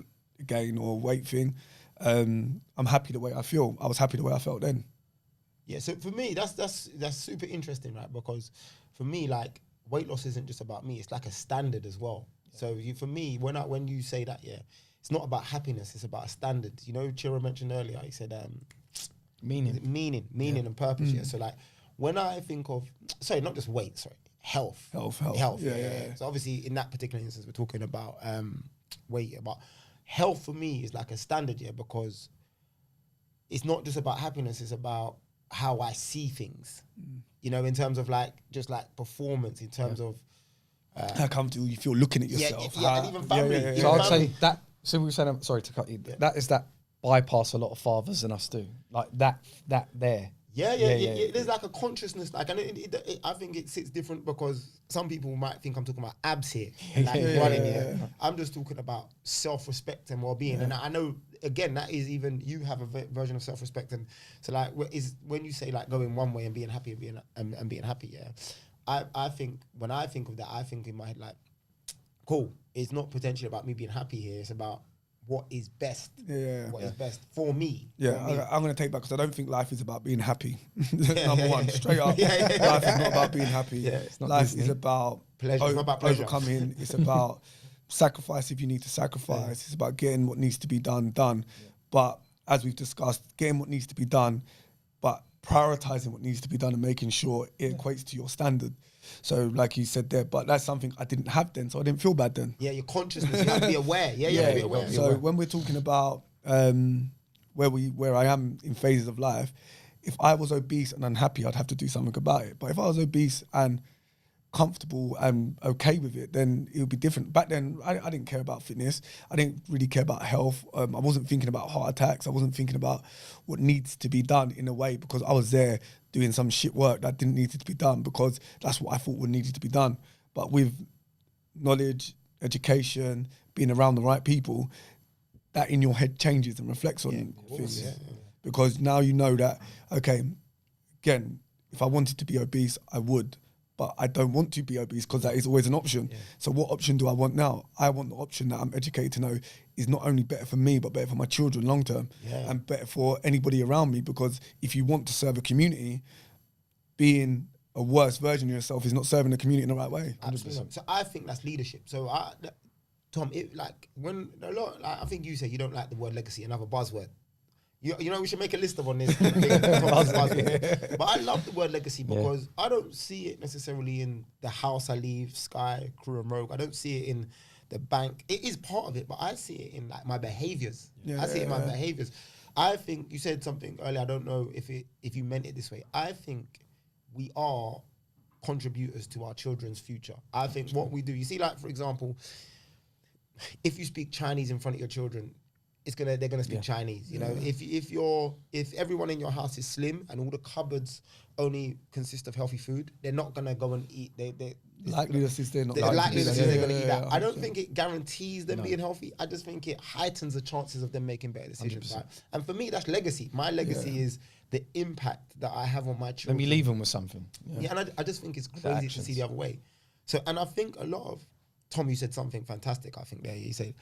gain or weight thing. I'm happy the way I feel. I was happy the way I felt then. Yeah, so for me, that's super interesting, right? Because for me, like, weight loss isn't just about me; it's like a standard as well. Yeah. So for me, when you say that, yeah, it's not about happiness; it's about a standard. You know, Chiro mentioned earlier. He said, meaning and purpose. Yeah. So like, when I think of, sorry, not just weight, sorry, health. Yeah. So obviously, in that particular instance, we're talking about weight, yeah, but health for me is like a standard, yeah, because it's not just about happiness; it's about how I see things. You know, in terms of like just like performance, in terms of how comfortable you feel looking at yourself. Yeah, and even family. Yeah. So I'd say that. So we were saying, I'm sorry to cut you. Yeah. That is that bypass a lot of fathers and us do. Like that there. Yeah. There's like a consciousness, like, and I think it sits different because some people might think I'm talking about abs here, like running here. I'm just talking about self-respect and well-being, and I know again that is even you have a version of self-respect, and so like is when you say like going one way and being happy and being happy, yeah. I think when I think of that, I think in my head like, cool. It's not potentially about me being happy here. It's about what is best. What is best for me. Yeah, for me. I'm going to take back because I don't think life is about being happy. Number one, straight up. Life is not about being happy. It's not life Disney. is about Pleasure. It's not about pleasure. overcoming. It's about sacrifice if you need to sacrifice. It's about getting what needs to be done. But as we've discussed, getting what needs to be done, but prioritizing what needs to be done and making sure it equates to your standard. So like you said there, but that's something I didn't have then, so I didn't feel bad then. Yeah, your consciousness, you have to be aware. Yeah, you have to be aware. So when we're talking about where I am in phases of life, if I was obese and unhappy, I'd have to do something about it. But if I was obese and comfortable and okay with it, then it would be different. Back then, I didn't care about fitness. I didn't really care about health. I wasn't thinking about heart attacks. I wasn't thinking about what needs to be done in a way because I was there doing some shit work that didn't need to be done because that's what I thought would needed to be done. But with knowledge, education, being around the right people, that in your head changes and reflects on things. Yeah. Because now you know that, okay, again, if I wanted to be obese, I would. But I don't want to be obese because that is always an option. Yeah. So what option do I want now? I want the option that I'm educated to know is not only better for me, but better for my children long term and better for anybody around me. Because if you want to serve a community, being a worse version of yourself is not serving the community in the right way. Absolutely. So I think that's leadership. So Tom, when a lot, I think you say you don't like the word legacy, another buzzword. You know, we should make a list of on this. Buzzword. But I love the word legacy because I don't see it necessarily in the house I leave, Sky, Crew and Rogue. I don't see it in the bank. It is part of it, but I see it in like my behaviors. I see it in my behaviors. I think you said something earlier. I don't know if you meant it this way. I think we are contributors to our children's future. I think what we do, you see, like for example, if you speak Chinese in front of your children, they're gonna speak Chinese. You know, if everyone in your house is slim and all the cupboards only consist of healthy food, they're not gonna go and eat. Likeliness is they're not. They're gonna eat that. I don't 100%. think it guarantees them being healthy. I just think it heightens the chances of them making better decisions. Right? And for me, that's legacy. My legacy is the impact that I have on my children. Let me leave them with something. Yeah, and I just think it's crazy to see the other way. So, and I think a lot of Tom, you said something fantastic. I think there you said,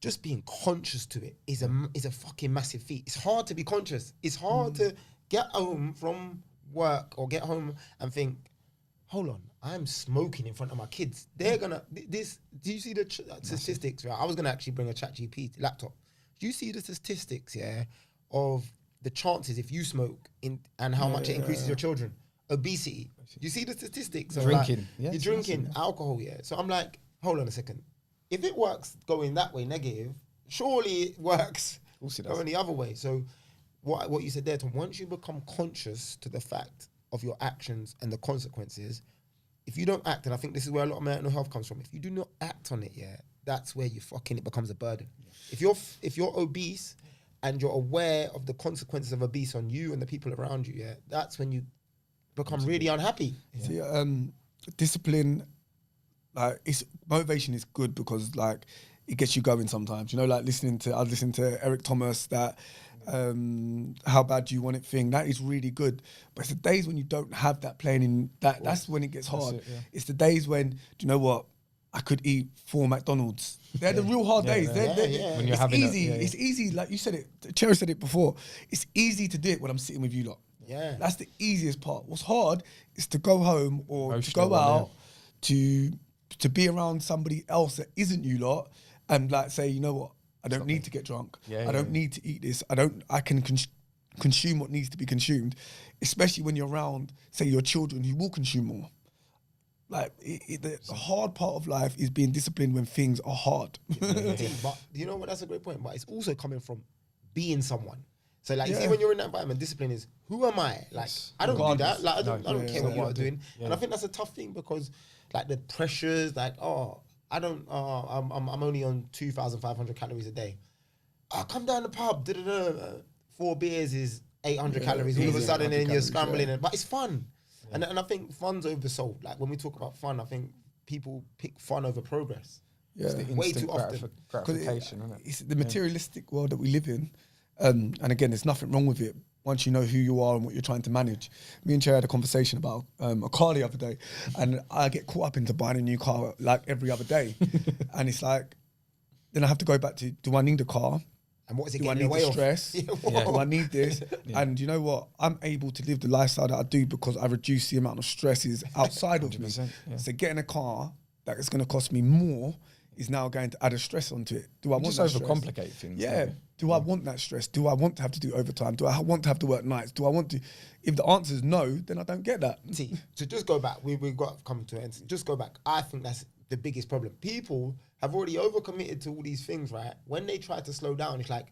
just being conscious to it is a fucking massive feat. It's hard to be conscious. It's hard to get home from work or get home and think, hold on, I'm smoking in front of my kids. They're gonna this. Do you see the statistics? Right, I was gonna actually bring a ChatGPT laptop. Do you see the statistics? Yeah, of the chances if you smoke and how much it increases your children. Obesity. Do you see the statistics? Drinking. You're drinking alcohol. Yeah. So I'm like, hold on a second. If it works going that way negative, surely it works going the other way. So what you said there, Tom, once you become conscious to the fact of your actions and the consequences, if you don't act, and I think this is where a lot of mental health comes from, if you do not act on it, that's where it becomes a burden. If you're obese and you're aware of the consequences of obese on you and the people around you, that's when you become really unhappy. See, discipline, motivation is good because like it gets you going sometimes. You know, like I was listening to Eric Thomas, that how bad do you want it thing. That is really good. But it's the days when you don't have that playing in that's when it gets hard. It's the days when, do you know what? I could eat 4 McDonald's. They're the real hard days. When you're having easy. It's easy. Like you said it, Cherry said it before. It's easy to do it when I'm sitting with you lot. Yeah. That's the easiest part. What's hard is to go home or to go out to be around somebody else that isn't you lot and like say, you know what, I don't need to get drunk. I don't need to eat this. I can consume what needs to be consumed, especially when you're around, say, your children who will consume more. Like the hard part of life is being disciplined when things are hard. But you know what? That's a great point. But it's also coming from being someone. So like you see, when you're in that environment, discipline is who am I? Like I don't do that. Like I don't care what you're doing. And I think that's a tough thing because like the pressures, like I'm only on 2,500 calories a day. Come down the pub. 4 beers is 800 calories. All of a sudden, then you're scrambling. But it's fun. And I think fun's oversold. Like when we talk about fun, I think people pick fun over progress. Yeah. It's the Way instant too often. gratification, isn't it? It's the materialistic world that we live in. And again, there's nothing wrong with it once you know who you are and what you're trying to manage. Me and Cherry had a conversation about a car the other day, and I get caught up into buying a new car like every other day. And it's like, then I have to go back to, do I need a car? And what is it Do I getting need in the the way of? stress? Do I need this? And you know what? I'm able to live the lifestyle that I do because I reduce the amount of stresses outside of me. So getting a car that is going to cost me more is now going to add a stress onto it. Do I want Just that stress? overcomplicate things. Yeah. Do I want that stress? Do I want to have to do overtime? Do I want to have to work nights? Do I want to? If the answer is no, then I don't get that. See, to just go back, we've got to come to an end. Just go back. I think that's the biggest problem. People have already overcommitted to all these things, right? When they try to slow down, it's like,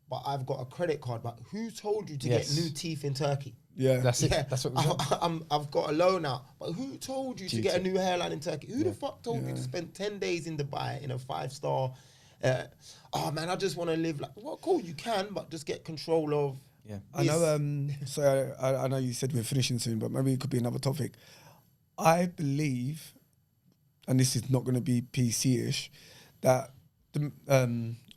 but I've got a credit card. But who told you to get new teeth in Turkey? Yeah. That's it. That's what we've done. I've got a loan out. But who told you to get a new hairline in Turkey? Who the fuck told you to spend 10 days in Dubai in a 5-star? Oh man, I just want to live like, well, cool, you can, but just get control of. Yeah. I know. So I know you said we're finishing soon, but maybe it could be another topic. I believe, and this is not going to be PC-ish, that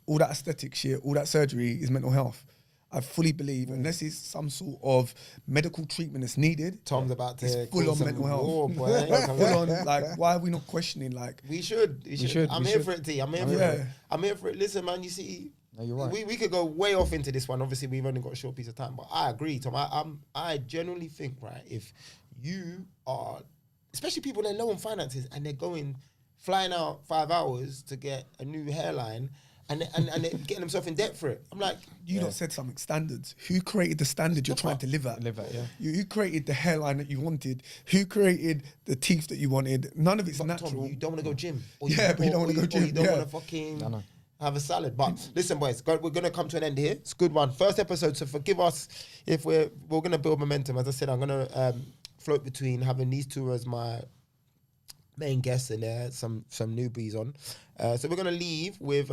all that aesthetic shit, all that surgery is mental health. I fully believe, unless it's some sort of medical treatment that's needed, Tom's about to it's full on mental health. War, boy. Full on, like, why are we not questioning? Like, We should. I'm here for it, T. I'm here for it. I'm here for it. Listen, man, you see, No, you're right. we could go way off into this one. Obviously, we've only got a short piece of time, but I agree, Tom. I genuinely think, right, if you are, especially people that are low on finances and they're flying out 5 hours to get a new hairline and they're getting themselves in debt for it. I'm like, You lot said something, standards. Who created the standard you're trying to live at? Yeah. Who created the hairline that you wanted? Who created the teeth that you wanted? None of it's Tom, natural. you don't want to go gym. Yeah, but you don't wanna go Or gym, you don't yeah. want to fucking have a salad. But listen, boys, we're going to come to an end here. It's a good one. First episode, so forgive us if we're going to build momentum. As I said, I'm going to float between having these two as my main guests and some newbies on. So we're going to leave with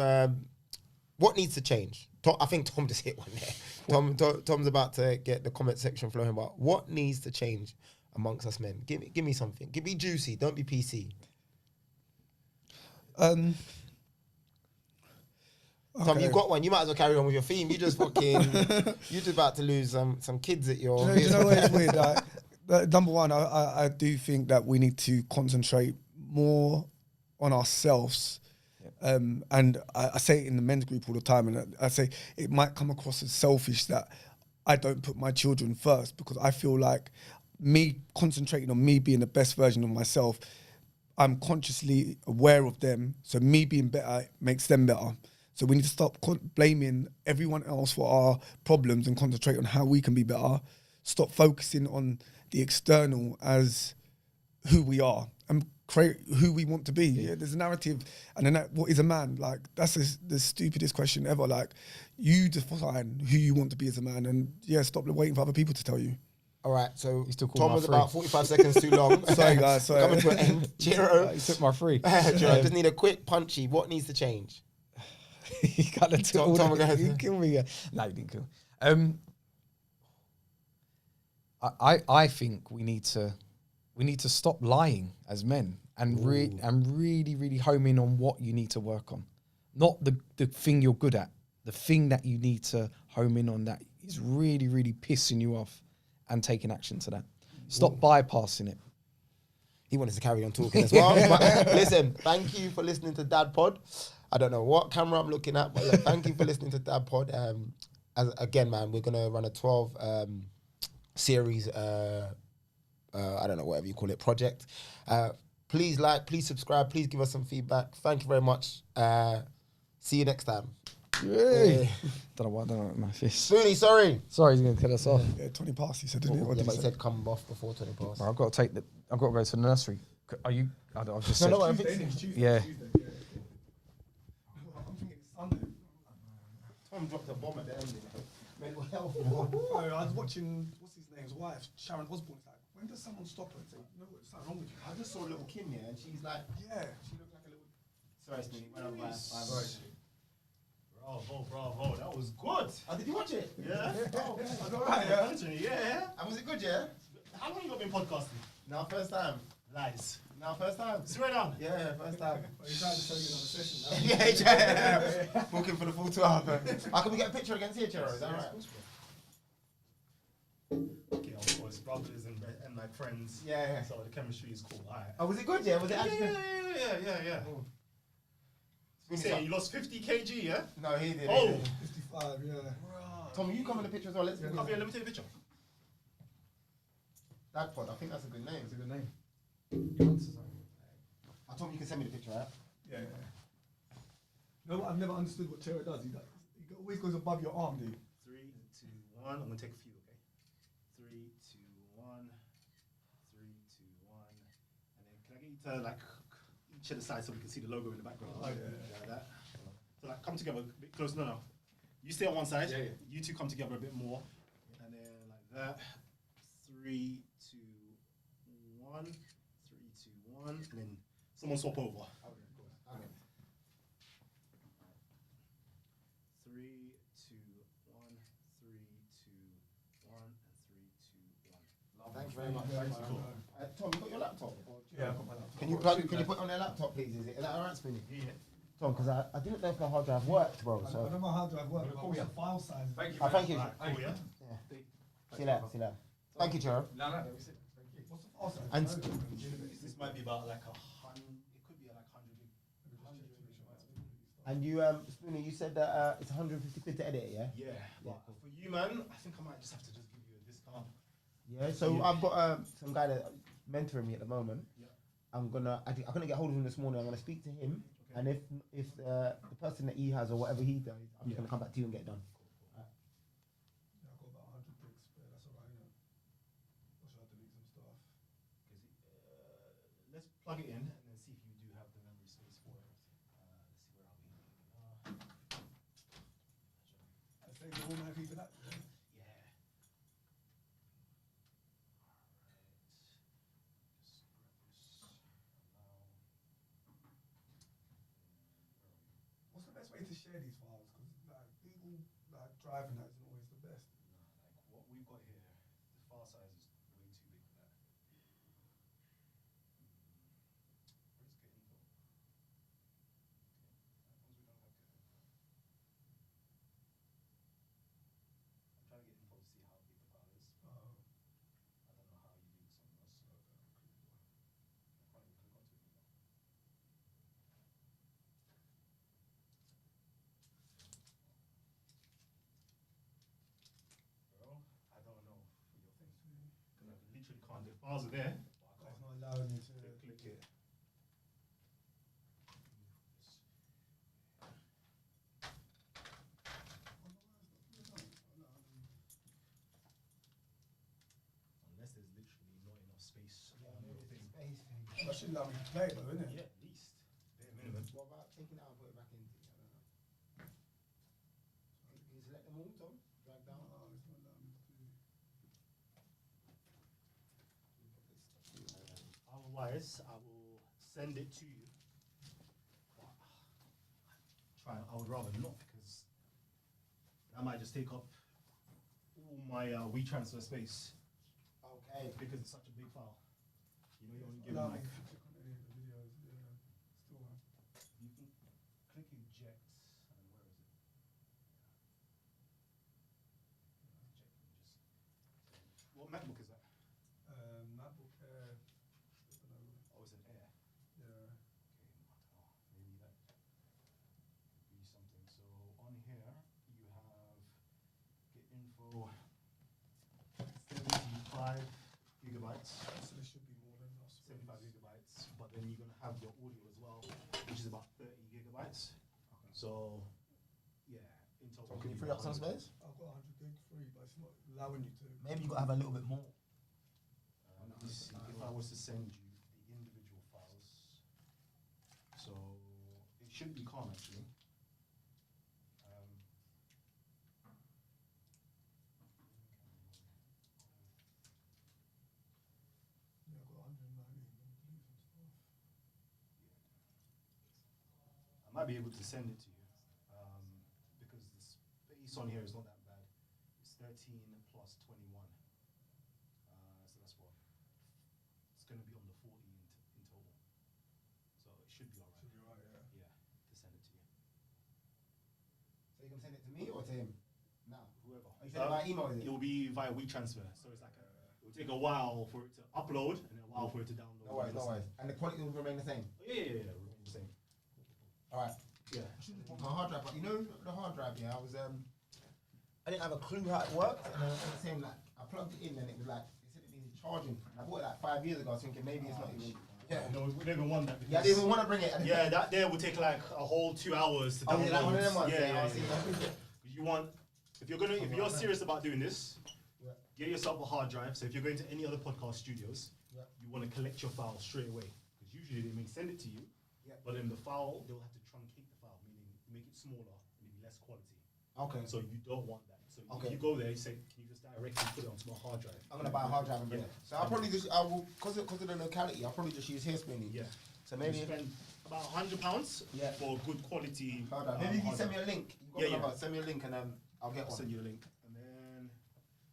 what needs to change. I think Tom just hit one there. Tom's about to get the comment section flowing. But what needs to change amongst us men? Give me something. Be juicy. Don't be PC. Tom, you got one. You might as well carry on with your theme. You just fucking. You're just about to lose some kids at your. Do you know what it's weird? Number one, I do think that we need to concentrate more on ourselves. And I say it in the men's group all the time, and I say it might come across as selfish that I don't put my children first, because I feel like me concentrating on me being the best version of myself, I'm consciously aware of them, so me being better makes them better. So we need to stop blaming everyone else for our problems and concentrate on how we can be better. Stop focusing on the external as who we are and create who we want to be. Yeah, there's a narrative, and then what is a man? Like, that's the stupidest question ever. Like, you define who you want to be as a man, and stop waiting for other people to tell you. All right, so still called Tom my was free. about 45 seconds too long. Sorry, guys. Sorry. Coming to an end. Jiro, He took my free. Jiro, I just need a quick punchy. What needs to change? He kind of took Tom, all go ahead. You killed me. No, you didn't kill me. I think we need to stop lying as men and really home in on what you need to work on, not the thing you're good at, the thing that you need to home in on that is really pissing you off, and taking action to that. Stop bypassing it. He wanted to carry on talking as well. But listen, thank you for listening to Dad Pod. I don't know what camera I'm looking at, but look, thank you for listening to Dad Pod. Again, man, we're gonna run a 12 series. I don't know, whatever you call it, project. Please like, please subscribe, please give us some feedback. Thank you very much. See you next time. Yay. Don't know my fist. Spoonie, sorry. Sorry, he's gonna cut us off. Yeah, 20 past, he said, didn't it? What Yeah, did but he he say? said come off before 20 past. I've got to go to the nursery. Are you? I've just said. No, I'm Tuesday, fixing. next Tuesday. Yeah. I'm thinking it's Sunday. Tom dropped a bomb at the end. Mental health. Sorry, I was watching, what's his name's wife, Sharon Osbourne. It's like, when does someone stop her and say, you know what, there's something wrong with you? I just saw little Kim here, and she's like, Yeah, she looked like a little... sorry, Spoonie. Sorry. Bravo, that was good. Oh, did you watch it? Yeah. Oh, That's all right, yeah. Yeah. and was it good, yeah? How long you got been podcasting? Now, first time. Lies. Now, first time. Swear down. Yeah, first time. Well, you're trying to show you another session now. yeah. Booking for the full 2 hours. Can we get a picture against here, Chero? Is that right? Okay, of course, brothers and like friends. Yeah. So the chemistry is cool. Alright. Oh, was it good, yeah? Was it Yeah, actually yeah. Spoonie's Saying up. you lost 50 kg, yeah? No, he did. Oh. He did. 55, yeah. Tom, you come in the picture as well. Let's Come here, let me take a picture. Dad Pod. I think that's a good name. It's a good name. I told him you can send me the picture, right? Yeah. No, I've never understood what Chero does. He always goes above your arm, dude. 3, 2, 1. I'm gonna take a few, okay? 3, 2, 1. 3, 2, 1. And then can I get you to like each of the sides so we can see the logo in the background? Oh, yeah. Like that. So like come together a bit close. No. You stay on one side. Yeah. You two come together a bit more. And then like that. 3, 2, 1. 3, 2, 1. And then someone swap over. Okay. 3, 2, 1. 3, 2, 1. And 3, 2, 1. Thanks very much. Cool. Tom, you got your laptop? Yeah, I've got my laptop. Can you put it on their laptop, please? Is that alright, Spoonie? Yeah. Tom, because I didn't know if my hard drive worked, bro. I So don't know how drive works, but what's the file size? thank you. Cool, yeah? See you later. Thank you, Chero. What's the file size? And This might be about like 100. It could be like 100. and you, Spoonie, you said that it's 150 quid to edit it, yeah? Yeah. But for you, man, I think I might just have to just give you a discount. Yeah, so I've got some guy that mentoring me at the moment. Yeah. I couldn't get hold of him this morning. I'm gonna speak to him, Okay. and if the person that he has or whatever he does, I'm just gonna come back to you and get it done. Yeah, I've got about 100 gigs spare. That's alright, innit? Or should I delete some stuff? Let's plug it in and then see if you do have the memory space for it. Let's see where are we. I say the all night keeping that. Yeah. Yeah. Alright. Just grab this. Allow. What's the best way to share these files? Because like people like driving that isn't always the best. Like what we've got here, the file size is way too big for that. Where's get info? Okay. As long as we don't have get info. I'm trying to get info to see how big the file is. I don't know how you do this on this. I can't even click onto it anymore. Bro, I don't know for your thing. Because I literally can't. The files are there, but I That's can't not allowing you to. click it. Unless there's literally not enough space on your thing. That should allow me to play though, innit? Yeah, at least. Bare minimum. What about taking it out and put it back into? I don't know. Can you select them all, Tom? Drag down. No, it's not allowing me to do. Otherwise, I will send it to you. But I would rather not because that might just take up all my WeTransfer space Okay. because it's such a big file. You know, you only give Allow it me like to click on any of the videos. Yeah, still one. you can click eject and where is it? Eject and just. What MacBook is that? MacBook Air. I don't know. Oh, it's an Air. Yeah. Okay, I don't know. Maybe that could be something. So on here you have get info 75 gigabytes, So this should be more than enough space. 75 gigabytes, but then you're gonna have your audio as well, which is about 30 gigabytes. So yeah, in total. So can you free up some space? I've got 100 gig free, but it's not allowing you to. Maybe you gotta have a little bit more. Let me see if I was to send you the individual files. So it should be calm actually. Yeah, I've got 190. I'm gonna delete some stuff. I might be able to send it to you because the space on here is not that bad. It's 13 plus 21. So that's what it's going to be on the 40 in total. So it should be alright. Should be right, yeah. Yeah, to send it to you. So you can send it to me or to him? No. Whoever. You send it by email, is it? It will be via WeTransfer. So it's like it will take a while for it to upload and a while for it to download. No worries, no worries. And the quality will remain the same. Yeah, remain the same. All right. Yeah. I should have bought my hard drive, but you know the hard drive, yeah, I didn't have a clue how it worked, and then I was saying like, I plugged it in and it was like, it said it needed charging. And I bought it like 5 years ago, thinking maybe it's not even, yeah. No, we didn't even want that. Yeah, I didn't even want to bring it. Yeah, that there would take like a whole 2 hours to Oh, download. yeah, like one of them ones. Yeah, I see. Because you want, if you're serious about doing this, Yeah. get yourself a hard drive. So if you're going to any other podcast studios, Yeah. you want to collect your file straight away. Because usually they may send it to you, Yeah. but then the file, they'll have to truncate the file, meaning make it smaller and maybe less quality. Okay. So you don't want that. So Okay. if you go there, you say, can you just directly put it onto my hard drive? I'm gonna buy a hard drive and bring it. So I'll probably just, because of the locality, I'll probably just use here spinning. Yeah. So maybe you spend about £100 Yeah. for good quality. hard drive. Maybe you can hard send me drive. a link. You've got Yeah, my yeah. number. Send me a link and I'll get I'll one. send you a link. And then,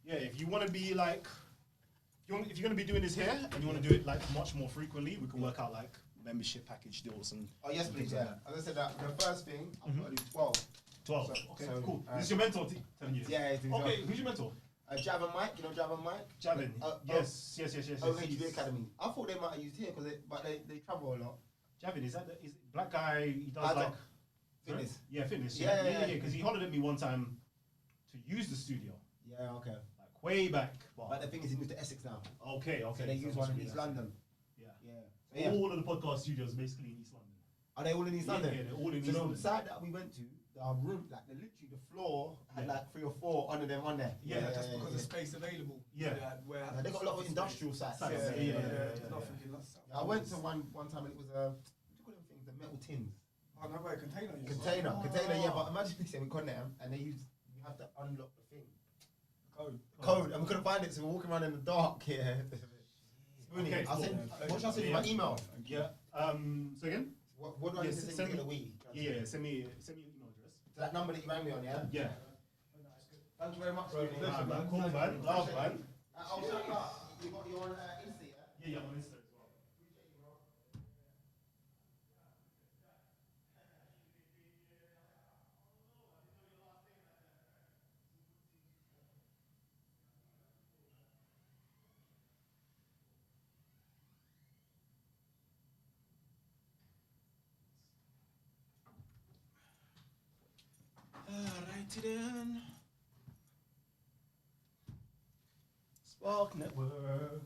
yeah, if you want to be like, if you're going to be doing this here and you want to do it like much more frequently, we can work out like membership package deals and. Oh yes, and please. things like Yeah. that. As I said, the first thing I'm gonna do 12. 12. So- Okay, so, cool. alright. This is your mentor telling you this? Yeah, it's Okay, who's your mentor? Jav and Mike, you know Jav and Mike? Javin. Yes. OHB Academy. I thought they might have used here but they travel a lot. Javin, is it black guy? He does I like don't- Fitness. Yeah, fitness. Yeah. Because he hollered at me one time to use the studio. Yeah, okay. Like Way back. But the thing is, he moved to Essex now. Okay. So they use one in East London. Yeah. Yeah. All of the podcast studios basically in East London. Are they all in East London? Yeah, they're all in so East the London. side that we went to, our room, like literally the floor had like 3 or 4 under them on there. Yeah, Just because of space available. Yeah. Where Yeah, they got a lot of industrial sites. Sites, There's yeah. nothing in that. I went to one time and it was what do you call them things? The metal tins. Oh no way, container. Container. Yeah, but imagine they say we connect them and you have to unlock the thing. Code. And we couldn't find it, so we're walking around in the dark. Yeah. Spoonie. Okay, I'll send. cool. What should I send you? My email. Yeah. So again? What do I need to send you? Yeah, send me your email address. To that number that you rang me on, yeah. Yeah. Thank you very much. Man, cool, man. Love, man. I'll shout you out. You got your Insta, yeah? Yeah, on Insta as well. Alrighty then. Spark Network.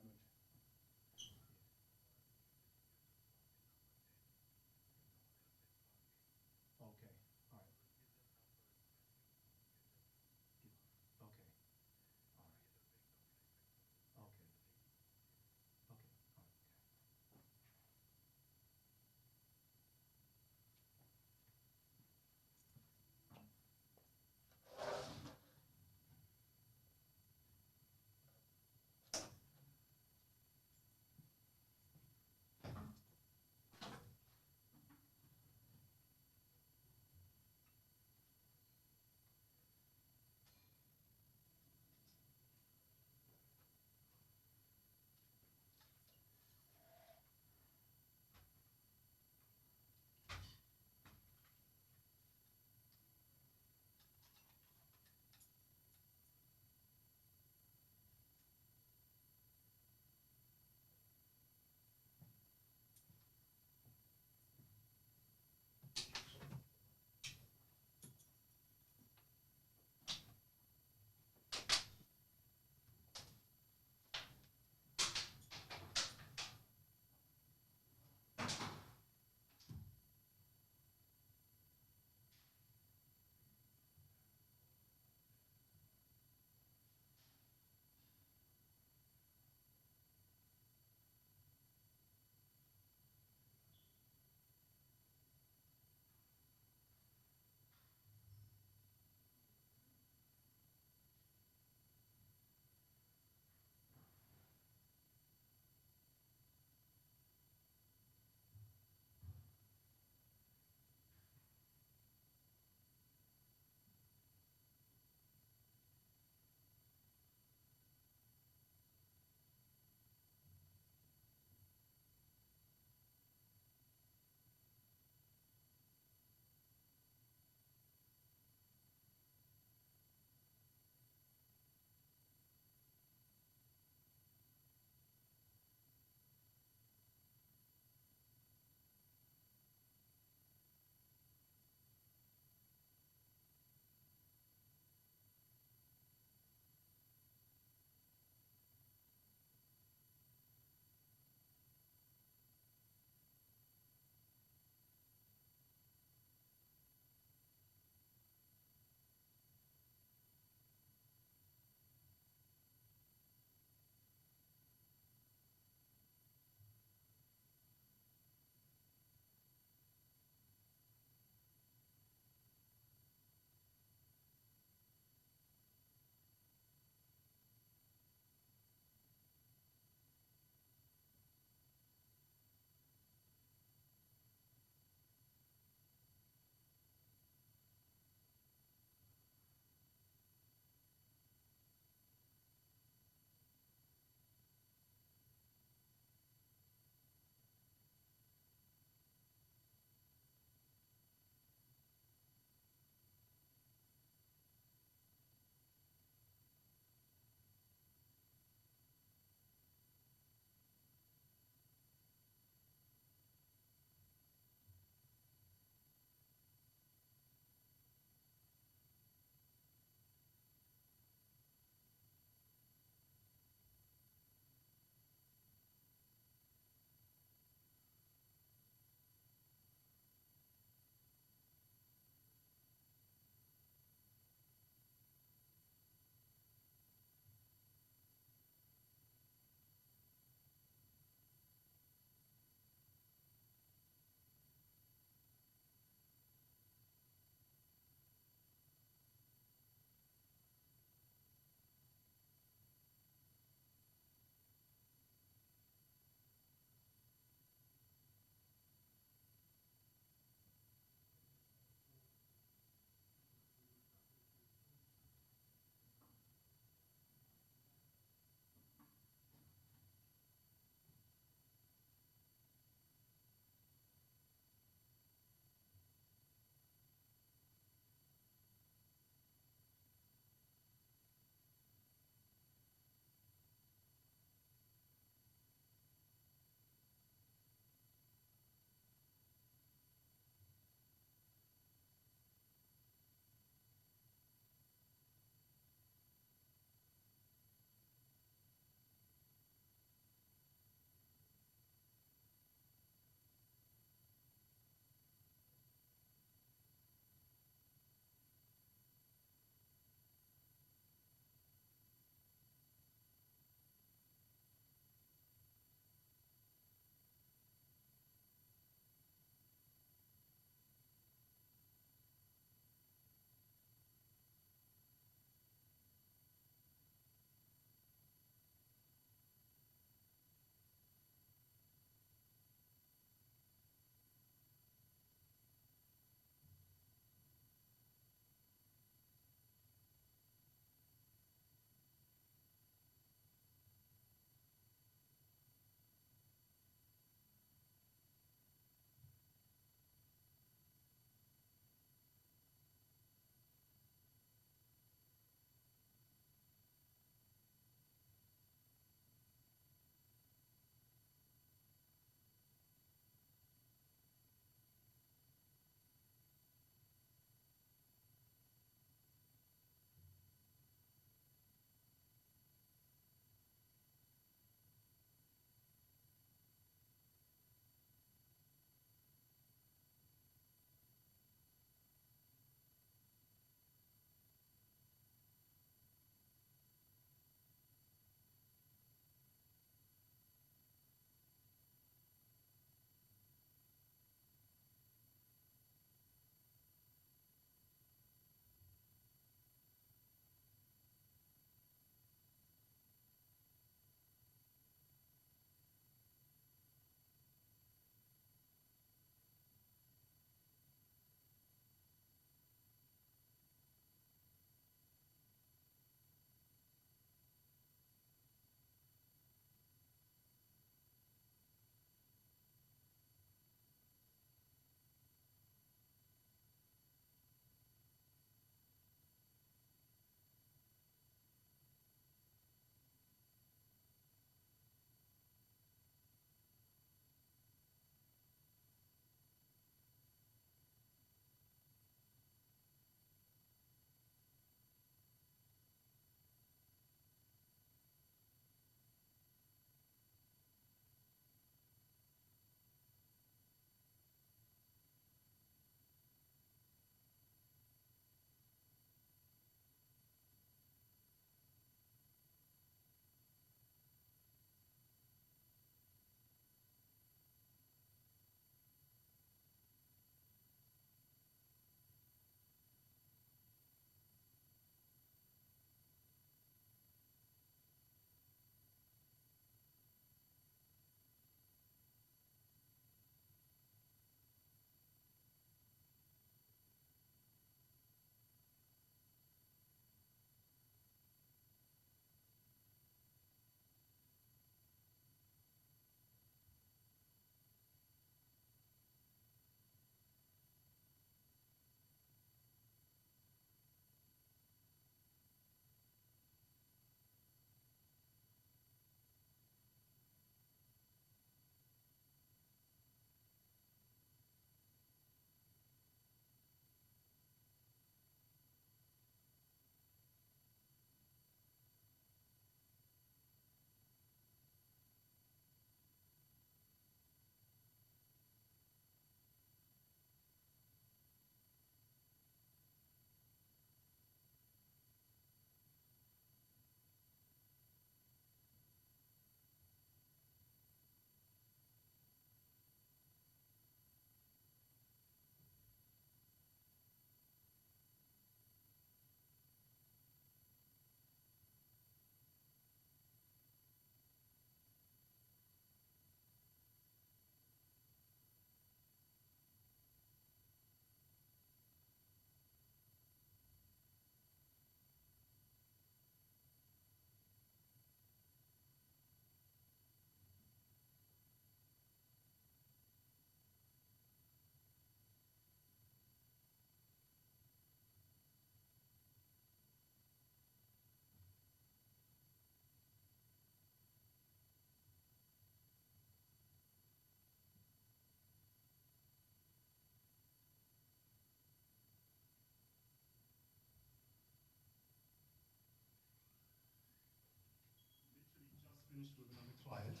finished with another client,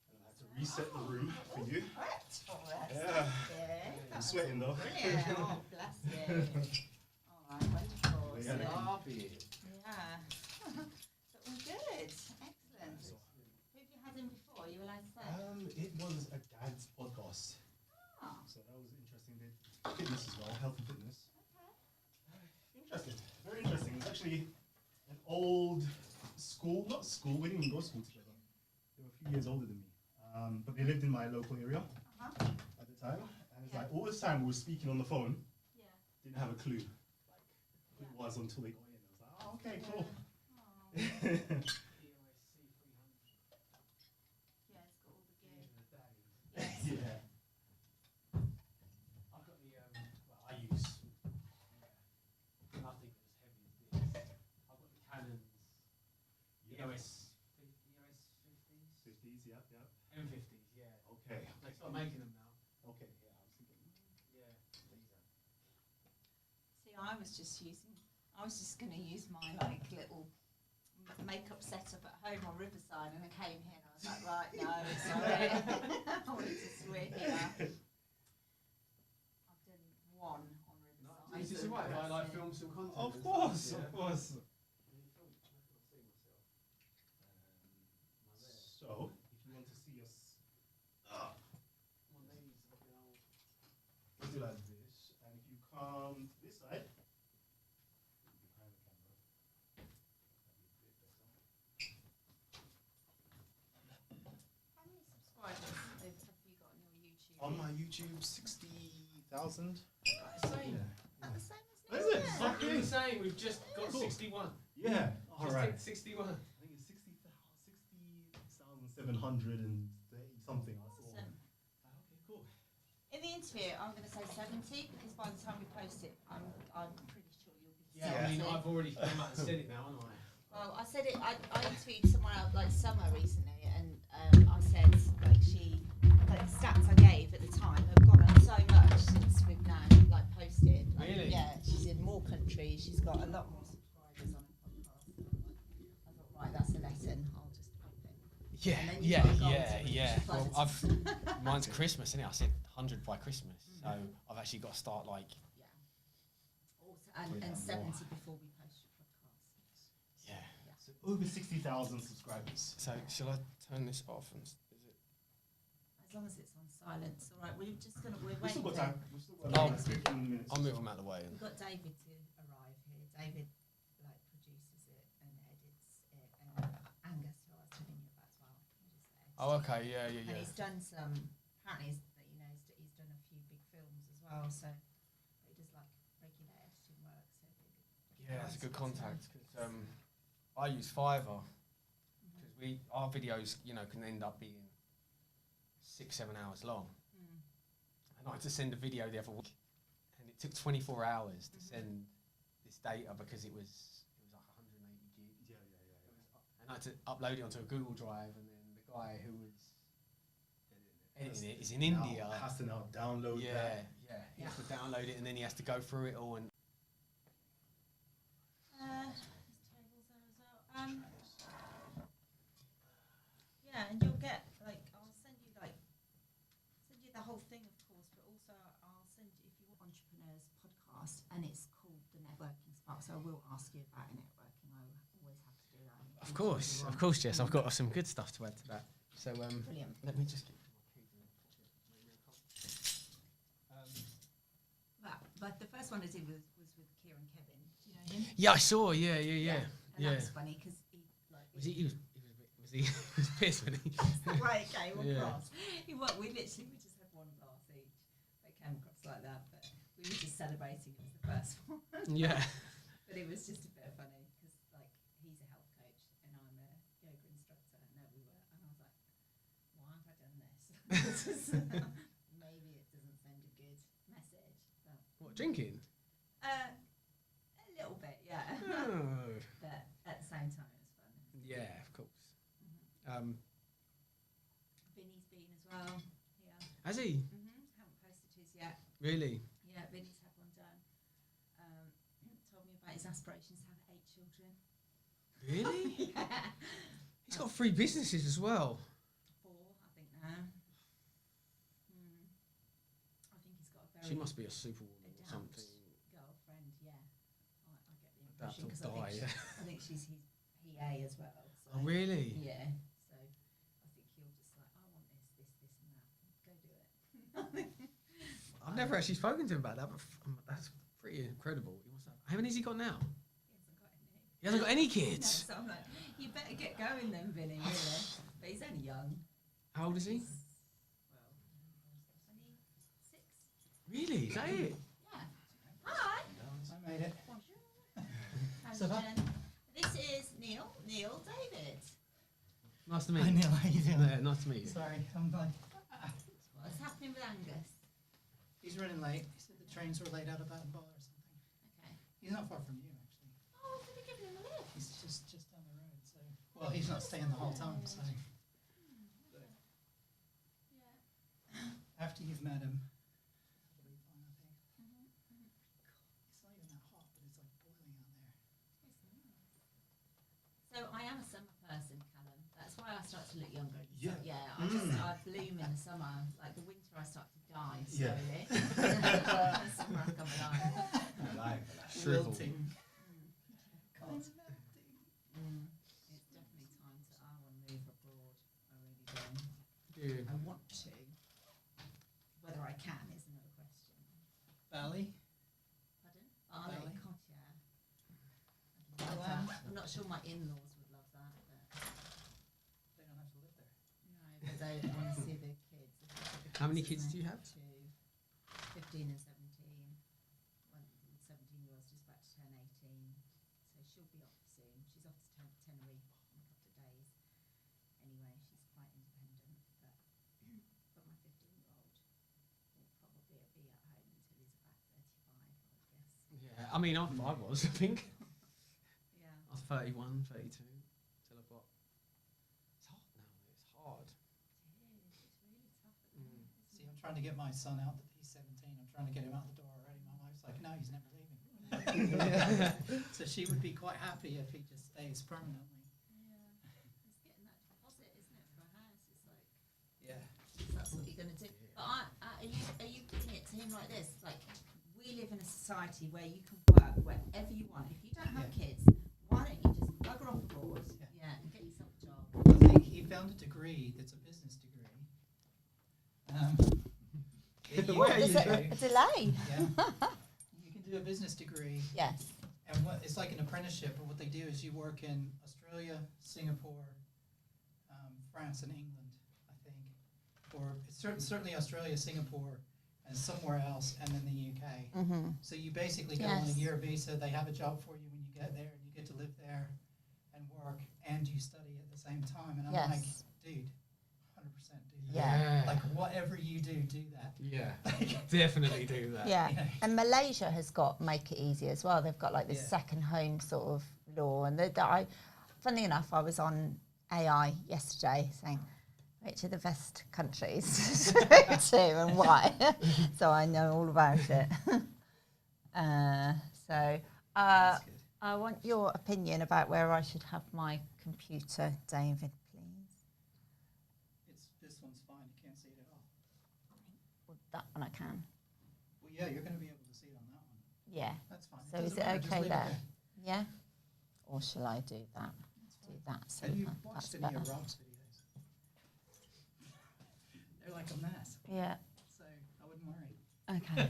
and I had to reset the room for you. Yeah. I'm sweating though. Brilliant. Oh, bless you. All right, wonderful. Yeah. Yeah. So all good. Excellent. Who have you had in before? Are you allowed to say? It was a dad's podcast, Oh, so that was interesting. They did fitness as well, health and fitness. okay. Interesting, very interesting. It's actually an old school, not school. We didn't even go to school together. They were a few years older than me, but they lived in my local area Uh-huh. at the time. And it's Yeah. like all this time we were speaking on the phone, Yeah. didn't have a clue like who Yeah. it was until they got in. I was like, oh, okay, cool. Oh. Yeah, it's got all the gear. Yes. Yeah. I've got the I use nothing as heavy as this. I've got the Canon's EOS 50s, 50s, yeah, yeah. M50s, yeah. Okay. They start making them now. Okay, yeah, I was thinking. Yeah, these are. See, I was just going to use my like little makeup setup at home on Riverside, and I came here and I was like, right, no, sorry, I wanted to swear here. I've done one on Riverside. Is this alright if I like film some content? Of and course, stuff? of course. Can you film? I can't see myself. Am I there? So, if you want to see us, My knees are looking old. we'll do like this, and if you come to this side, behind the camera, that'd be a bit better. How many subscribers have you got on your YouTube? On my YouTube, 60,000. Same. About the same as Is me, it? yeah. Exactly the same. We've just got Cool. 61. Yeah, Just alright. hit 61. I think it's 60,730 something. I saw. Awesome. Okay, cool. In the interview, I'm going to say 70 because by the time we post it, I'm pretty sure you'll be Yeah, 70. I mean, I've already come out and said it now, haven't I? Well, I said it. I interviewed someone else, like Summer, recently, and I said like the stats I gave at the time have gone up so much since we've now like posted. Like, Really? yeah, she's in more countries. She's got a lot more subscribers on her podcast. And I thought, right, that's a lesson. I'll just up it. Yeah, And then you yeah, got gold yeah, to reach yeah. by Well, the mine's Christmas, isn't it? I said 100 by Christmas, so I've actually got to start like, Yeah. Also, and 70 before we post your podcast. yeah. So over 60,000 subscribers. So shall I turn this off? And is it? As long as it's on silence, all right. We're We've waiting. still got time. We've still got I'll- like 15 minutes. I'll move them out of the way. We've got David to arrive here. David like produces it and edits it, and Angus, who I was telling you about as well. He just edits Oh, it. okay, yeah, yeah, And yeah. he's done some. Apparently, he's done a few big films as well. So he does like regular editing work. So it'd be good. Yeah, it's a good contact because I use Fiverr because our videos, can end up being 6-7 hours long. Mm. And I had to send a video the other week, and it took 24 hours to send this data because it was like 180 gigs. Yeah. And I had to upload it onto a Google Drive, and then the guy who was editing it is in India. Has to now download Yeah, that. yeah. He has to download it, and then he has to go through it all. And There's tables there as well. Yeah, and you'll get like I'll send you the whole thing, of course, but also I'll send you if you want Entrepreneurs podcast, and it's called the Networking Spark. So I will ask you about networking. I always have to do that. of course, Jess. I've got some good stuff to add to that. So Brilliant. let me just get But the first one I did was with Kieran Kevin. Do you know him? Yeah, I saw. Yeah. And that was funny because he like Was he was pissed when he. right, okay, well, Yeah. cross. We just had one glass each. They came across like that, but we were just celebrating it was the first one. Yeah. But it was just a bit funny because like he's a health coach and I'm a yoga instructor, and there we were, and I was like, why have I done this? Maybe it doesn't send a good message, but What, drinking? a little bit, yeah. Oh. But at the same time, it was fun. Yeah, of course. Vinny's been as well. Yeah. Has he? Haven't posted his yet. Really? Yeah, Vinny's had one done. Told me about his aspirations to have 8 children. Really? Yeah. He's got 3 businesses as well. 4, I think now. I think he's got a very She must be a superwoman or adept something. girlfriend. Yeah, I get the Adapt impression or because die, yeah. I think she's his PA as well. So Oh, really? Yeah. So I think he'll just like, I want this, and that. Go do it. I've never actually spoken to him about that, but that's pretty incredible. He wants to how many has he got now? He hasn't got He hasn't got any any. No, kids. so I'm like, you better get going then, Vinny. Really, but he's only young. How old is he? Well, 26. Really? Is that it? Yeah. Hi. I made it. Bonjour. How's Ça va? it going? This is Neil. Neil David. Nice to meet Hi you. Neil, how you doing? Yeah, nice to meet you. Sorry, I'm like, What's happening with Angus? he's running late. He said the trains were late out of Baden or something. Okay. He's not far from you, actually. Oh, could have given him a lift. He's just down the road, so. Well, he's not staying the whole time, so. Yeah. After you've met him, it'll be fine, I think. It's not even that hot, but it's like boiling out there. So I am a summer person, Callum. That's why I start to look younger. Yeah. Yeah. I bloom in the summer. Like the winter, I start to die Yeah. slowly. The summer, I come alive. Shrivel. Wilting. God. It's definitely time to. I want to move abroad. I really do. Yeah. I want to. Whether I can is another question. Bali? Pardon? Bali? God, yeah. I'd love Wow. that. I'm not sure my in-laws would love that, but They don't have to live there. no, but they want to see their kids. How many kids do you have? 2, 15 and 17. One 17-year-old's just about to turn 18, so she'll be off soon. She's off to Tenerife in a couple of days. Anyway, she's quite independent, but my 15-year-old will probably be at home until he's about 35, I would guess. Yeah. I mean, I was, I think. Yeah. I was 31, 32, till I got. It's hot now. It's hard. It is. It's really tough at the moment, See, isn't I'm it? trying to get my son out. He's 17. I'm trying to get him out the door already. My wife's like, no, he's never leaving. So she would be quite happy if he just stays permanently. Yeah. It's getting that deposit, isn't it, for a house? It's like, Yeah. that's what you're going to do. But are you putting it to him like this? Like, we live in a society where you can work wherever you want. If you don't have Yeah. kids, why don't you just bugger off abroad? Yeah. Yeah, and get yourself a job. I think he found a degree that's a business degree. That you Where can are you do- going? A delay. Yeah. You can do a business degree, Yes. and what it's like an apprenticeship. But what they do is you work in Australia, Singapore, France, and England, I think, or it's certainly Australia, Singapore, and somewhere else, and then the UK. Mm-hmm. So you basically go on a Yes. year visa. They have a job for you when you get there, and you get to live there and work, and you study at the same time. And I'm Yes. like, dude, 100% do that. Yeah. Like whatever you do that. Yeah. Definitely do that. Yeah, Yeah. and Malaysia has got Make It Easy as well. They've got like this Yeah. second home sort of law. And funnily enough, I was on AI yesterday saying, which are the best countries to move to and why? So I know all about it. That's good. I want your opinion about where I should have my computer, David, please. This one's fine. You can't see it at all. Well, that one I can. Well, yeah, you're going to be able to see it on that one. Yeah. That's fine. So is doesn't it matter, just okay leave there? Yeah? Or shall I do that? That's Do fine. that. So Have you that's watched any better. of Rob's videos? They're like a mess, Yeah. so I wouldn't worry. Okay.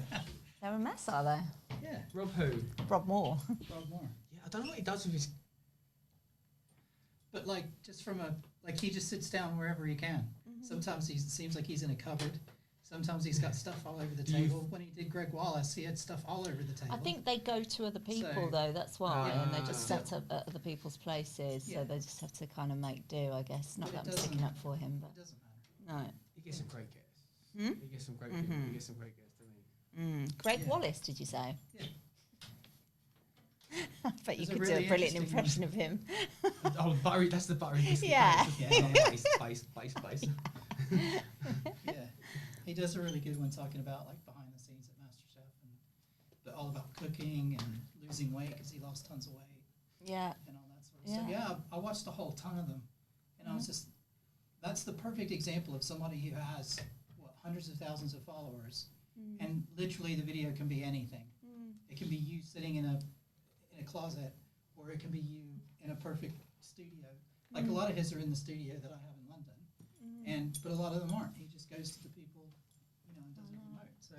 They're a mess, are they? Yeah, Rob who? Rob Moore. Rob Moore. Yeah, I don't know what he does with his. But like, just from he just sits down wherever he can. Sometimes he seems like he's in a cupboard. Sometimes he's got stuff all over the table. When he did Greg Wallace, he had stuff all over the table. I think they go to other people So- though. That's why, and they just Ah. set up at other people's places. Yeah. So they just have to kind of make do, I guess. Not But that it I'm sticking doesn't- up for him, it but doesn't matter. no. He gets some great guests. Hmm? He gets some great people. He gets some great guests, doesn't he? Greg Yeah. Wallace, did you say? Yeah. I bet you There's a could really do a brilliant interesting impression of him. Oh, Barry, that's the Barry. Biscuit Yeah. Bass. Yeah. Bass. Yeah, he does a really good one talking about like behind the scenes at MasterChef and all about cooking and losing weight because he lost tons of weight Yeah. and all that sort of stuff. Yeah. Yeah, I watched a whole ton of them. was just, that's the perfect example of somebody who has hundreds of thousands of followers, and literally the video can be anything. It can be you sitting in a closet, or it can be you in a perfect studio. Like a lot of his are in the studio that I have in London, but a lot of them aren't. He just goes to the people, and does it remote. So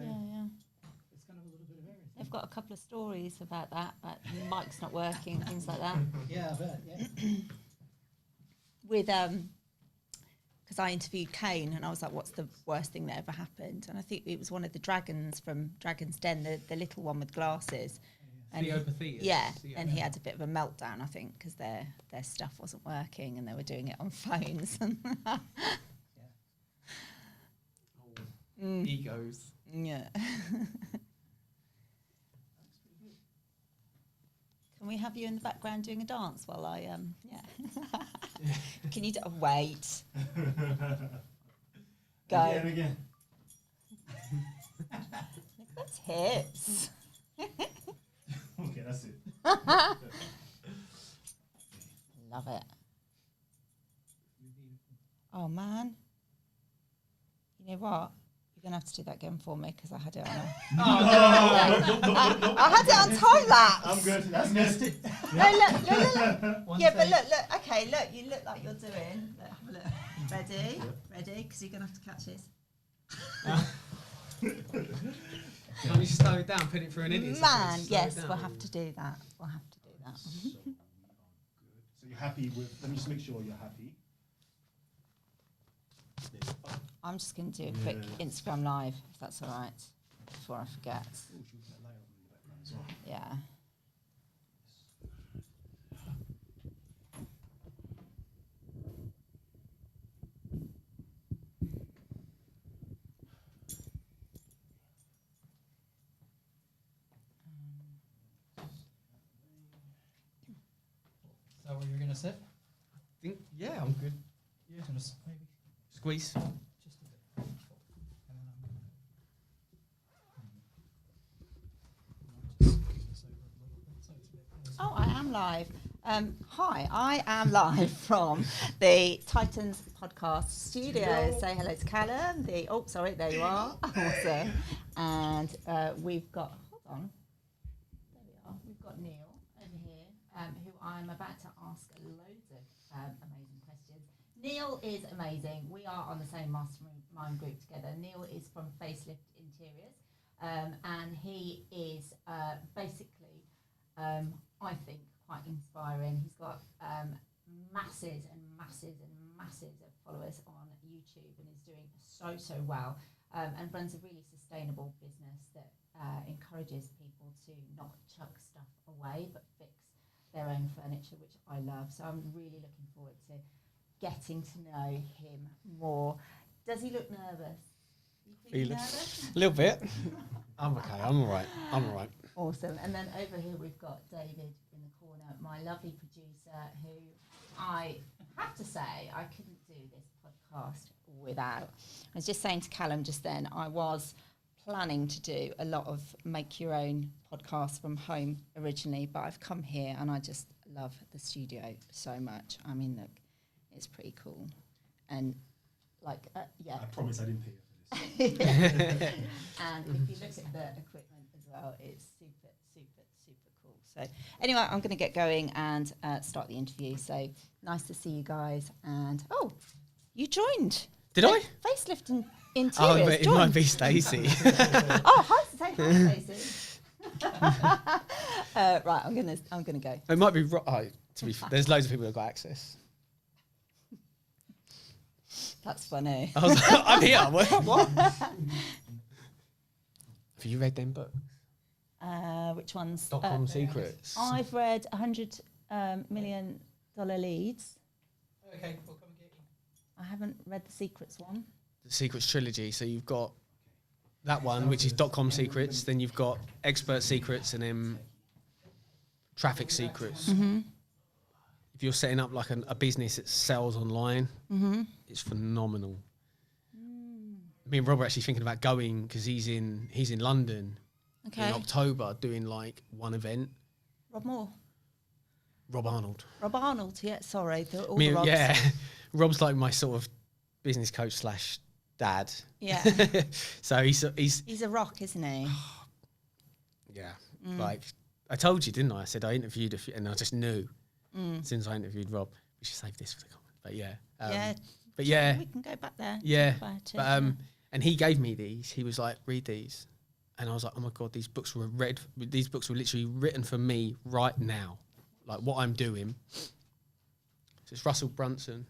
it's kind of a little bit of everything. They've got a couple of stories about that, but the mic's not working, things like that. Yeah, I bet. Yeah. With because I interviewed Kane, and I was like, "What's the worst thing that ever happened?" And I think it was one of the dragons from Dragon's Den, the little one with glasses. And and he had a bit of a meltdown, I think, because their stuff wasn't working and they were doing it on phones. Egos. Yeah. Can we have you in the background doing a dance while I Can you wait? Go. Again. Look at those hips. Okay, that's it. Love it. Oh man. You know what? You're gonna have to do that again for me because I had it on. I had it on time lapse. I'm good. That's good. No, look. Yeah, but look. Okay, look. You look like you're doing. Look, have a look. Ready? Because you're gonna have to catch this. Can't you slow it down, put it through an idiot? Man, yes, we'll have to do that. So you're happy with? Let me just make sure you're happy. I'm just going to do a quick Instagram live, if that's all right, before I forget. Oh, should we put that light on in the background as well? Yeah. Is that where you're gonna sit? Yeah, I'm good. Yeah. Just maybe Squeeze. just a bit. And then I'm gonna just this over a little bit so it's a bit closer. Oh, I am live. Hi, I am live from the Titans podcast studio. Say hello to Callum. There you are. Awesome. And we've got, hold on. There we are. We've got Neil over here, who I'm about to ask loads of amazing questions. Neil is amazing. We are on the same mastermind group together. Neil is from Facelift Interiors, and he is basically, I think, quite inspiring. He's got masses of followers on YouTube and is doing so well, and runs a really sustainable business that encourages people to not chuck stuff away but fix their own furniture, which I love. So I'm really looking forward to getting to know him more. Does he look nervous? You feeling nervous? A little bit. I'm okay. I'm all right. Awesome. And then over here we've got David in the corner, my lovely producer, who I have to say I couldn't do this podcast without. I was just saying to Callum just then, I was planning to do a lot of make your own podcasts from home originally, but I've come here and I just love the studio so much. I mean, look, it's pretty cool. And like, yeah. I promise I didn't pay you for this. And if you look at the equipment as well, it's super cool. So anyway, I'm going to get going and start the interview. So nice to see you guys. And you joined. Did I? Facelift Interiors. Oh, but it might be Stacey. Oh, hi, Stacey. Right, I'm gonna go. It might be. To be fair, there's loads of people that got access. That's funny. I was like, I'm here. What? Have you read them books? Which ones? .com Secrets. I've read $100 Million Leads. Okay, we'll come and get you. I haven't read the Secrets one. The Secrets trilogy. So you've got that one, which is .com Secrets. Then you've got Expert Secrets, and then Traffic Secrets. Mm-hmm. If you're setting up like a business that sells online, it's phenomenal. Me and Rob are actually thinking about going because he's in London in October doing like one event. Rob Moore. Rob Arnold. Rob Arnold, yeah, sorry. Me Rob's like my sort of business coach slash dad. Yeah. So he's He's a rock, isn't he? yeah. Like I told you, didn't I? I said I interviewed a few, and I just knew since I interviewed Rob. We should save this for the comment. But yeah. Yeah. But yeah. We can go back there. Yeah. Talk about it, But and he gave me these. He was like, read these. And I was like, oh my God, these books were literally written for me right now. Like what I'm doing. So it's Russell Brunson.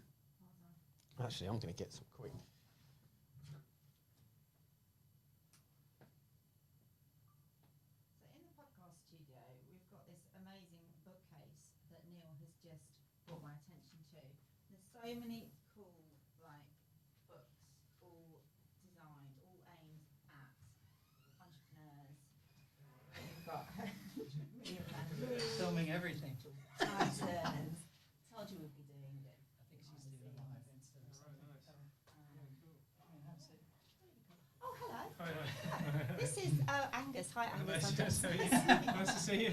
Actually, I'm going to get some quick. So in the podcast studio, we've got this amazing bookcase that Neil has just brought my attention to. There's so many cool, like, books, all designed, all aimed at entrepreneurs. We've got Filming everything. writers. Told you we'd be doing it. I think she's doing it live instead of something. Oh, hello. This is Angus. Hi, Angus. I'm Nice just to see you.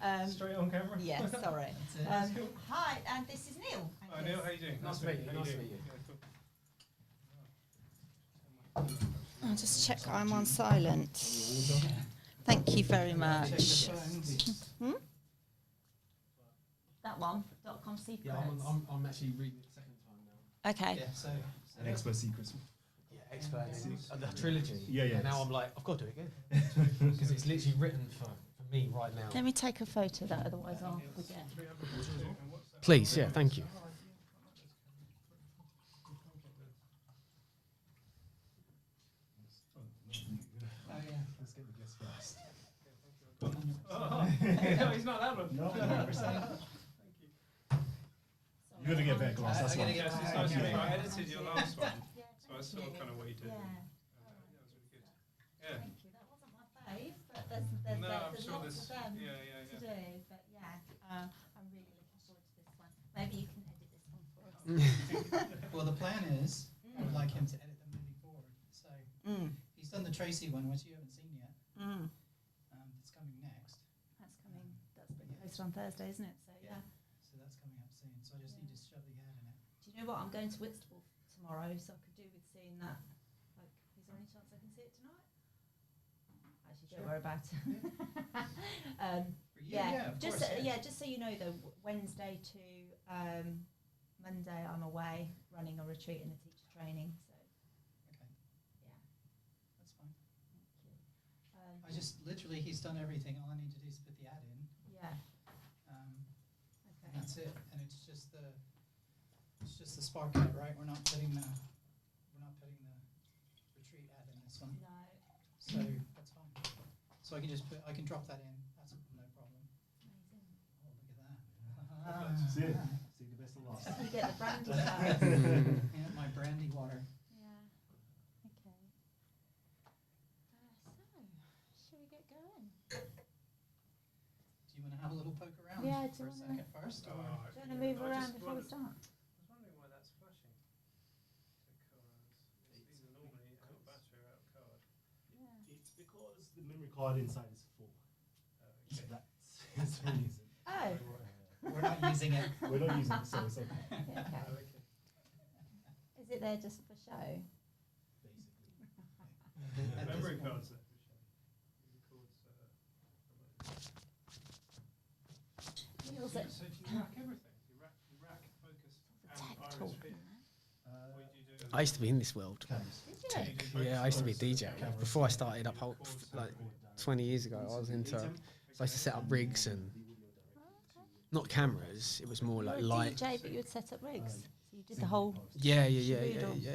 and you. Straight on camera. Yeah, sorry. That's it. Hi, and this is Neil. Hi Neil, how you doing? Nice to meet you. How Nice to doing? meet you. Yeah, cool. I'll just check I'm on silent. Thank you very much. Check the phones. That one, .com secrets. Yeah, I'm actually reading it the second time now. Okay. Yeah, so An expert secrets. Yeah, expert the trilogy. Yeah, yeah. And now I'm like, I've got to do it again because it's literally written for me right now. Let me take a photo of that, otherwise I'll forget. Please, yeah, thank you. oh yeah. Let's get the guest first. No, he's not that one. No, 100%. You're gonna get better glass. That's I gotta why. get Yes, my- it's I nice. gotta I get edited your last one, so I saw kind of what you did. Yeah. That was really good. Yeah. Thank you. That wasn't my fave, but there's No, I'm there's sure lots this. of them Yeah, to yeah, yeah. do. But yeah, I'm really looking forward to this one. Maybe you can edit this one for us. Well, the plan is I would like him to edit them moving forward. So he's done the Tracy one, which you haven't seen yet. It's coming next. That's coming. That's being posted on Thursday, isn't it? So yeah. So that's coming up soon. So I just need to shove the ad in it. Do you know what? I'm going to Whitstable tomorrow, so I could do with seeing that. Like, is there any chance I can see it tonight? Actually, don't worry about it. For you, yeah, of just course, yeah, just so you know, though, Wednesday to Monday, I'm away running a retreat and a teacher training. So Okay, yeah, that's fine. thank you. I just literally he's done everything. All I need to do is put the ad in. Yeah. And Okay. that's it. And it's just the spark ad, right? We're not putting the retreat ad in this one. No. So that's fine. So I can drop that in. That's no problem. Amazing. Oh, look at that. See it. See the best of last. You get the brandy first. Yeah, my brandy water. Yeah. Okay. So, shall we get going? Do you want to have a little poke around Yeah, do for you a wanna- second first? Or? Do you want to move around before we start? I was wondering why that's flashing. These are normally out of battery or out of card. Yeah. It's because the memory card inside is full. That's the reason. Oh. We're not using it. We're not using it, so it's okay. Yeah, okay. Is it there just for show? Basically. At this Memory point. cards there for show. It records Neil's So at do you rack everything? You rack focus the and tech iris talk. fit? Or do you do it I used to be in this world. Did you? Tech. Yeah, I used to be a DJ. Before I started up, like 20 years ago, I was into. So I used to set up rigs and not cameras. It was more like You were a light. DJ, but you would set up rigs. So you did the whole. Yeah. Shaboodle. Yeah.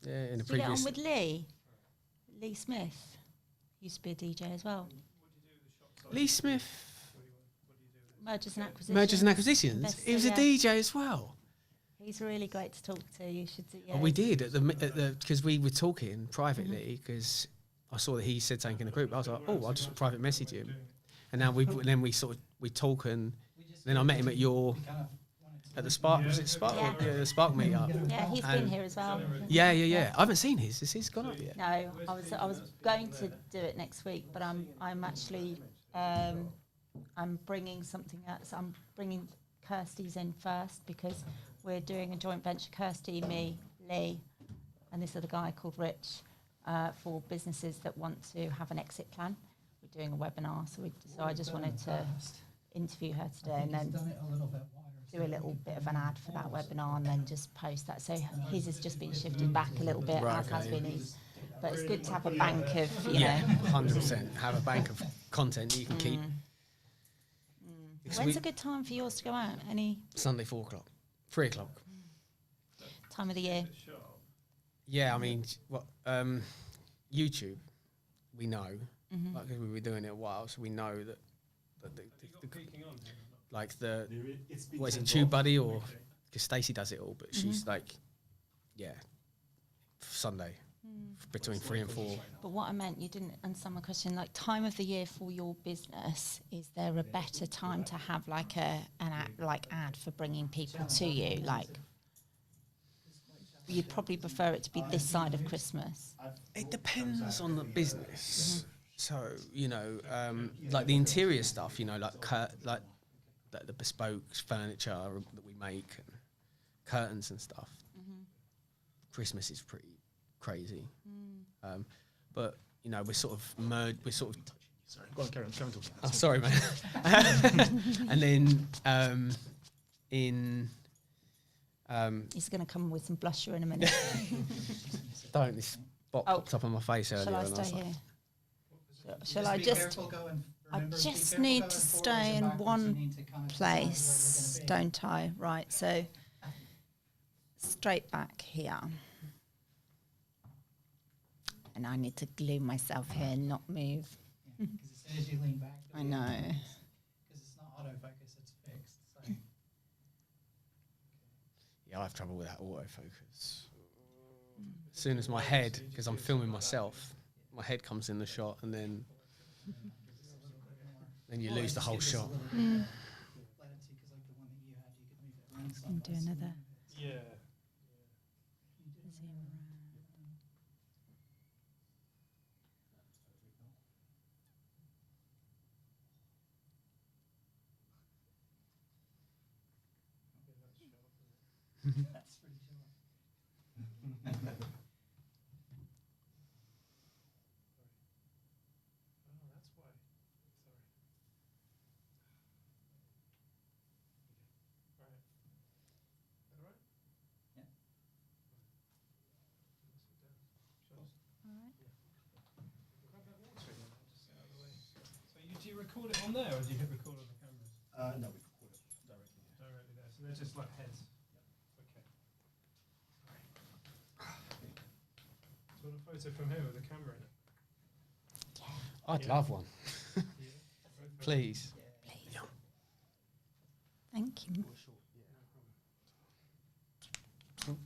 Yeah. In the Did you get on previous. with Lee Smith? Used to be a DJ as well. Lee Smith. Mergers and acquisitions. Mergers and acquisitions. Investor, He was a yeah. DJ as well. He's really great to talk to. You should do. Yeah. Oh, we did at the because we were talking privately because I saw that he said something in the group. I was like, oh, I'll just private message him, and now we talk and We just then I met him at your we kind of wanted to at the Spark. Was it Spark? Yeah. Yeah, the Spark meetup. Yeah, he's been And- here as well. Yeah. I haven't seen his. Has his gone up yet? No, I was going to do it next week, but I'm actually I'm bringing something out. So I'm bringing Kirsty's in first because we're doing a joint venture, Kirsty, me, Lee, and this other guy called Rich, for businesses that want to have an exit plan. We're doing a webinar, so I just wanted to interview her today and then Done it a little bit wider, do so a little bit of an ad for that webinar and then just post that. So his has just been shifted back a little bit, Right, as has okay. been his. But it's good to have a bank of, you Yeah, know. 100%. Have a bank of content you can keep. Because When's we- a good time for yours to go out? Any Sunday 4 o'clock, 3 o'clock. time of the year? Yeah, I mean, what YouTube, we know, like 'cause we've been doing it a while, so we know that like the It's been what is it, turned Tube off. Buddy, or because Stacey does it all, but she's like, yeah, Sunday between 3 and 4. But what I meant, you didn't answer my question. Like time of the year for your business, is there a better time to have like an ad for bringing people to you? Like you'd probably prefer it to be this side of Christmas. It depends on the business. So you know, like the interior stuff, you know, like the bespoke furniture that we make, and curtains and stuff. Christmas is pretty crazy, but you know, we're sort of merged. We're sort of. Sorry, go on, carry on talking. Oh, sorry, man. And then He's going to come with some blusher in a minute. don't this spot Oh. popped up on my face earlier. Shall I and was stay like, here? Shall I be just? careful going- I remember, be just careful need going to forwards stay and in backwards. one You need to kind of decide where you're place, gonna be. don't I? Right, so straight back here. And I need to glue myself here and not move. Because as soon as you lean back, I know. because it's not autofocus, it's fixed. So. yeah, I have trouble with that autofocus. As soon as my head, because I'm filming myself, my head comes in the shot, and then you lose the whole shot. Let it see, because like the one that you had, you could move it around side And do by side. another Yeah. zoom around. That's pretty sure. Oh, that's why. Sorry. Right. All right. Yeah. Grab that water again. I'll just get out of the way. So do you record it on there, or do you hit record on the cameras? No, we record it directly here. Directly there. So they're just like heads. Okay. Do you want a photo from here with a camera in it? I'd Yeah. love one, Yeah. please. Thank you. I usually do a couple anyway. That's nice.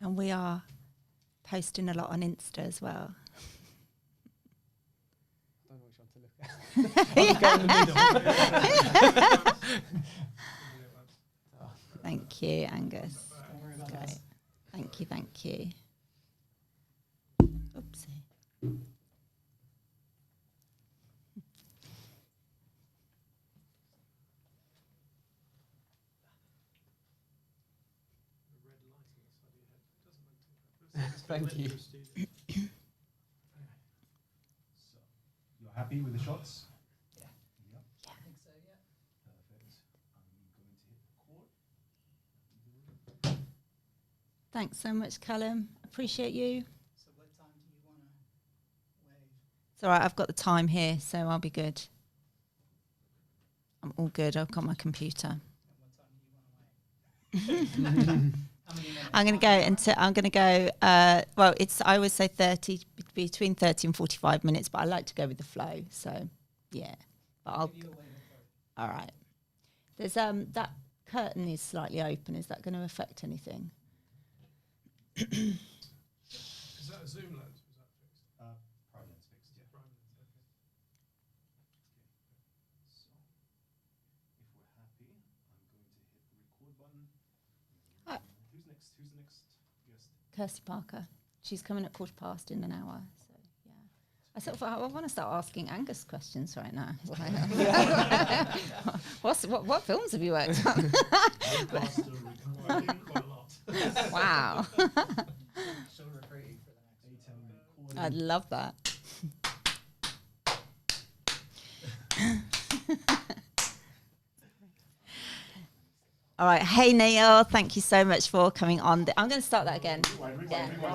And we are posting a lot on Insta as well. I don't know which one to look at. Thank you, Angus. Don't worry about Great. that. Thank you, thank you. Oopsie. The red light on the side of your head. It doesn't look too bad. It's Thank red you. for a studio. So, you're happy with the shots? Yeah. Yep. I think so, yeah. Perfect. I'm going to hit record. Thanks so much, Callum. Appreciate you. So what time do you want to wave? It's all right, I've got the time here, so I'll be good. I'm all good. I've got my computer. And what time do you want to wave? How many minutes? I'm going to go until I'm going to go. Well, it's I always say 30, between 30 and 45 minutes, but I like to go with the flow. So, yeah. But I'll. Give you a wave approach. All right. There's that curtain is slightly open. Is that going to affect anything? Is that a zoom lens? Was that fixed? Prime lens fixed. Yeah. Prime lens. Okay. So, if we're happy, I'm going to hit the record button. Ah. Who's next? Who's the next guest? Kirsty Parker. She's coming at 1:15 in an hour. So yeah, I sort of I want to start asking Angus questions right now. What films have you worked on? Quite a lot. Wow, She'll recruit you for the next one. I'd love that. All right. Hey, Neil. Thank you so much for coming on. I'm going to start that again. Yeah. Wait.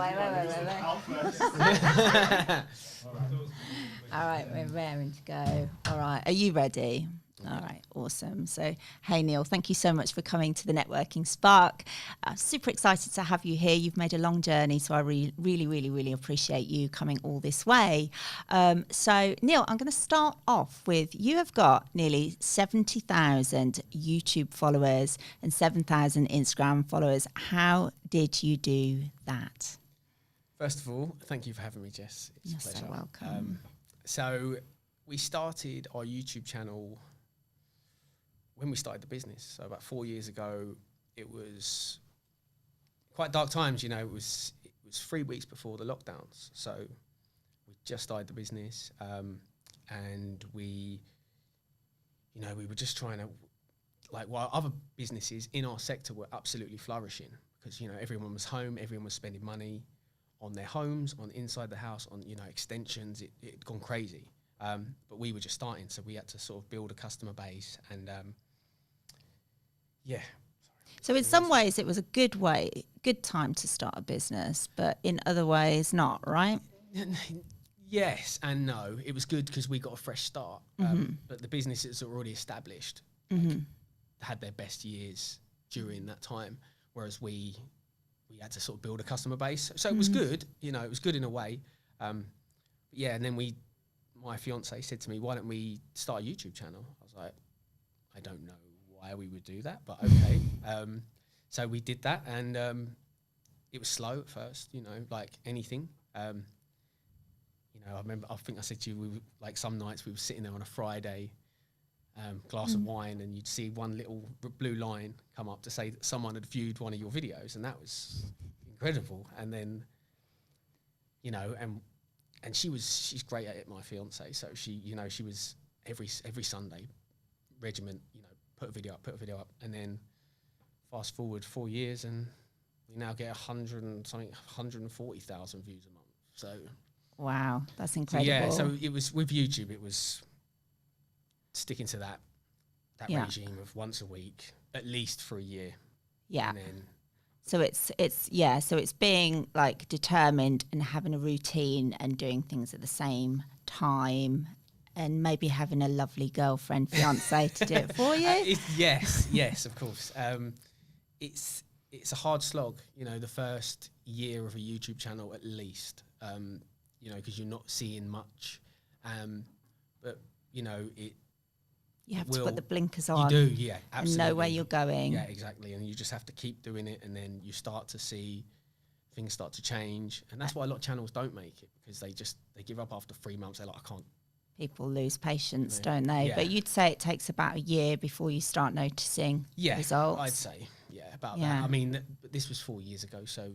All right. We're raring to go. All right. Are you ready? All right. Awesome. So, hey, Neil, thank you so much for coming to the Networking Spark. Super excited to have you here. You've made a long journey, so I really appreciate you coming all this way. So, Neil, I'm going to start off with, you have got nearly 70,000 YouTube followers and 7,000 Instagram followers. How did you do that? First of all, thank you for having me, Jess. It's You're a so pleasure. welcome. So we started our YouTube channel when we started the business. So about 4 years ago. It was quite dark times, you know. It was 3 weeks before the lockdowns. So we just started the business, and we were just trying to, like, while other businesses in our sector were absolutely flourishing, because, you know, everyone was home, everyone was spending money on their homes, on inside the house, on, you know, extensions. It had gone crazy. But we were just starting, so we had to sort of build a customer base, and yeah. So in some ways it was a good time to start a business, but in other ways not, right? Yes and no. It was good because we got a fresh start, but the businesses that were already established had their best years during that time, whereas we had to sort of build a customer base. So it was good, you know, it was good in a way. Yeah, and then my fiance said to me, why don't we start a YouTube channel? I was like, I don't know why we would do that, but okay. So we did that, and it was slow at first, you know, like anything. You know, I think I said to you, like some nights we were sitting there on a Friday, glass of wine, and you'd see one little blue line come up to say that someone had viewed one of your videos, and that was incredible. And then, you know, and she's great at it, my fiance. So she was every Sunday regiment, you know, put a video up, and then fast forward 4 years, and we now get 140,000 views a month. So Wow, that's incredible. yeah, so it was with YouTube. It was sticking to that regime of once a week, at least for a year. Yeah. And then So it's being like determined and having a routine and doing things at the same time, and maybe having a lovely girlfriend, fiance to do it for you. Yes, of course. It's a hard slog, you know, the first year of a YouTube channel at least, you know, because you're not seeing much, but you know You have to put the blinkers on. You do, yeah, absolutely. And know where you're going. Yeah, exactly. And you just have to keep doing it, and then you start to see things start to change. And that's why a lot of channels don't make it, because they give up after 3 months. They're like, I can't. People lose patience, Yeah. don't they? Yeah. But you'd say it takes about a year before you start noticing results. I'd say, about Yeah. that. I mean, but this was 4 years ago, so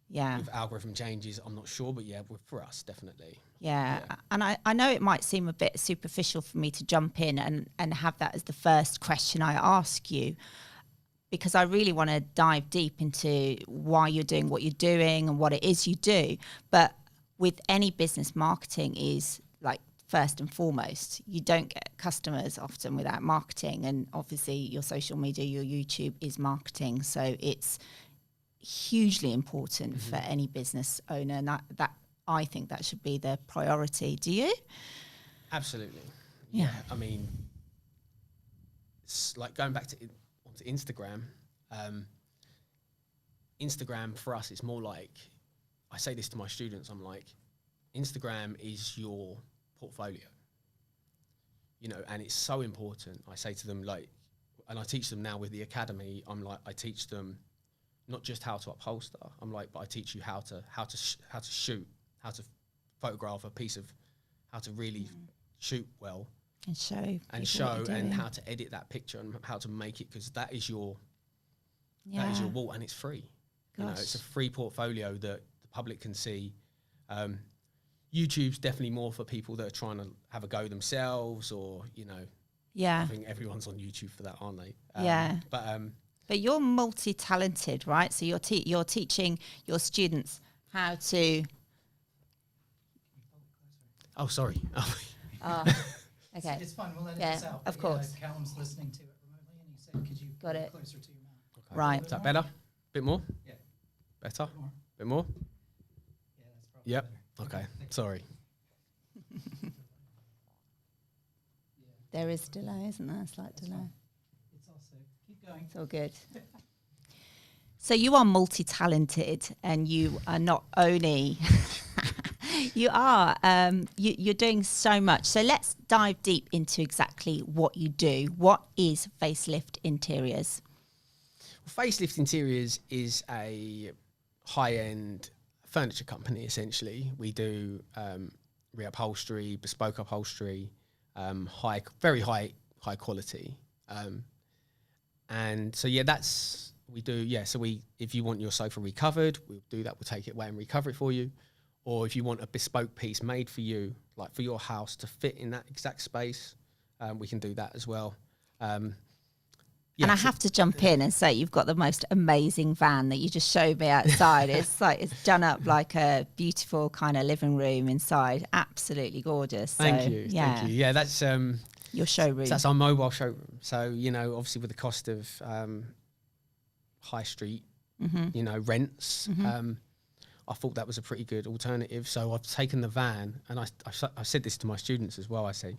Yeah. with algorithm changes, I'm not sure, but yeah, for us, definitely. Yeah. And I know it might seem a bit superficial for me to jump in and have that as the first question I ask you, because I really want to dive deep into why you're doing what you're doing and what it is you do. But with any business, marketing is like first and foremost. You don't get customers often without marketing, and obviously your social media, your YouTube is marketing. So it's hugely important for any business owner, and that I think that should be the priority. Do you? Absolutely. Yeah. I mean, it's like going back onto Instagram. Instagram for us is more like, I say this to my students, I'm like, Instagram is your portfolio, you know, and it's so important. I say to them, like, and I teach them now with the academy, I'm like, I teach them not just how to upholster, I'm like, but I teach you how to shoot, how to photograph a piece of, how to really shoot well, And show. people and what show, you're and doing. how to edit that picture and how to make it, because that is your wall, and it's free. You know, it's a free portfolio that the public can see. YouTube's definitely more for people that are trying to have a go themselves, or you know, Yeah. I think everyone's on YouTube for that, aren't they? Yeah. But you're multi-talented, right? So you're teaching your students how to. oh, sorry. Okay. It's fine. We'll edit Yeah, this out. of but, course. Callum's listening to it remotely, and he said, "Could you Got get it. closer to your mouth?" Right. Is that better? Bit more? Yeah. Better? Bit more. Bit more? Yeah, that's probably Yep. better. Okay. Thank you. Sorry. There is delay, isn't there? A slight delay. It's also keep going. It's all good. So you are multi-talented, and you are not only you're doing so much. So let's dive deep into exactly what you do. What is Facelift Interiors? Facelift Interiors is a high-end furniture company. Essentially, we do reupholstery, bespoke upholstery, very high quality, and so yeah, that's we do. Yeah, so if you want your sofa recovered, we'll do that. We'll take it away and recover it for you, or if you want a bespoke piece made for you, like for your house to fit in that exact space, we can do that as well. And I have to jump in and say you've got the most amazing van that you just showed me outside. It's like it's done up like a beautiful kind of living room inside. Absolutely gorgeous. Thank you. Yeah. Thank you. Yeah, that's Your showroom. so that's our mobile showroom. So, you know, obviously with the cost of high street, you know, rents, I thought that was a pretty good alternative. So I've taken the van, and I said this to my students as well. I say,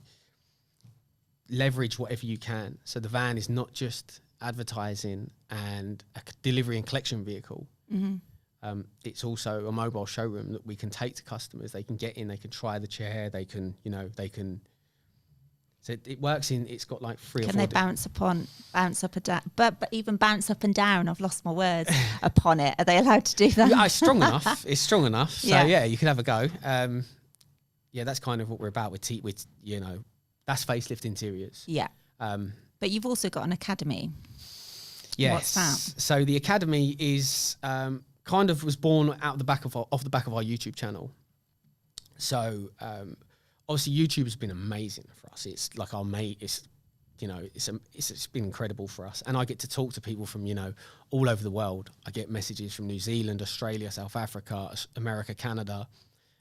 leverage whatever you can. So the van is not just advertising and a delivery and collection vehicle. It's also a mobile showroom that we can take to customers. They can get in, they can try the chair, they can, you know, they can. So it works in. It's got like three or Can four. they bounce up and down? But even bounce up and down. I've lost my words upon it. Are they allowed to do that? Yeah, it's strong enough. It's strong enough. So Yeah. yeah, you can have a go. Yeah, that's kind of what we're about with you know, that's Facelift Interiors. Yeah. But you've also got an academy. Yes. What's that? So the academy is kind of was born off the back of our YouTube channel. So obviously YouTube has been amazing for us. It's like our mate. It's, you know, it's been incredible for us. And I get to talk to people from, you know, all over the world. I get messages from New Zealand, Australia, South Africa, America, Canada.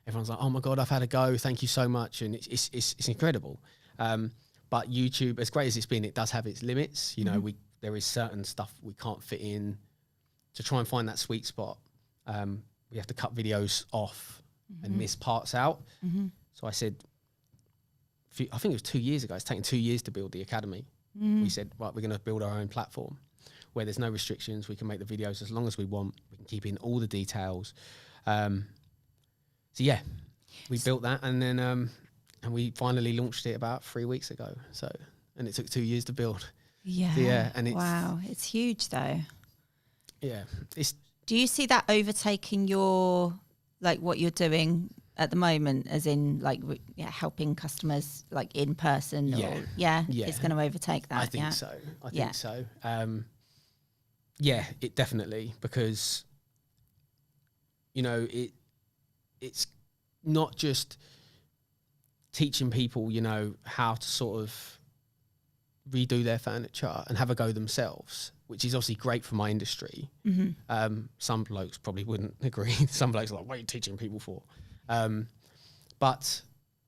Everyone's like, "Oh my God, I've had a go. Thank you so much." And it's incredible. But YouTube, as great as it's been, it does have its limits. You know, there is certain stuff we can't fit in. To try and find that sweet spot, we have to cut videos off and miss parts out. So I said, I think it was 2 years ago, it's taken 2 years to build the academy. We said, right, we're going to build our own platform where there's no restrictions. We can make the videos as long as we want. We can keep in all the details. So yeah, we built that, and then and we finally launched it about 3 weeks ago. So, and it took 2 years to build. Yeah. So, yeah, and wow, it's huge though. Yeah, it's Do you see that overtaking your, like what you're doing at the moment, as in like helping customers like in person? Yeah. Or, yeah, Yeah. it's going to overtake that. I think yeah? so. I Yeah. think so. Yeah, it definitely, because you know it's not just teaching people, you know, how to sort of redo their furniture and have a go themselves, which is obviously great for my industry. Some blokes probably wouldn't agree. Some blokes are like, "What are you teaching people for?" But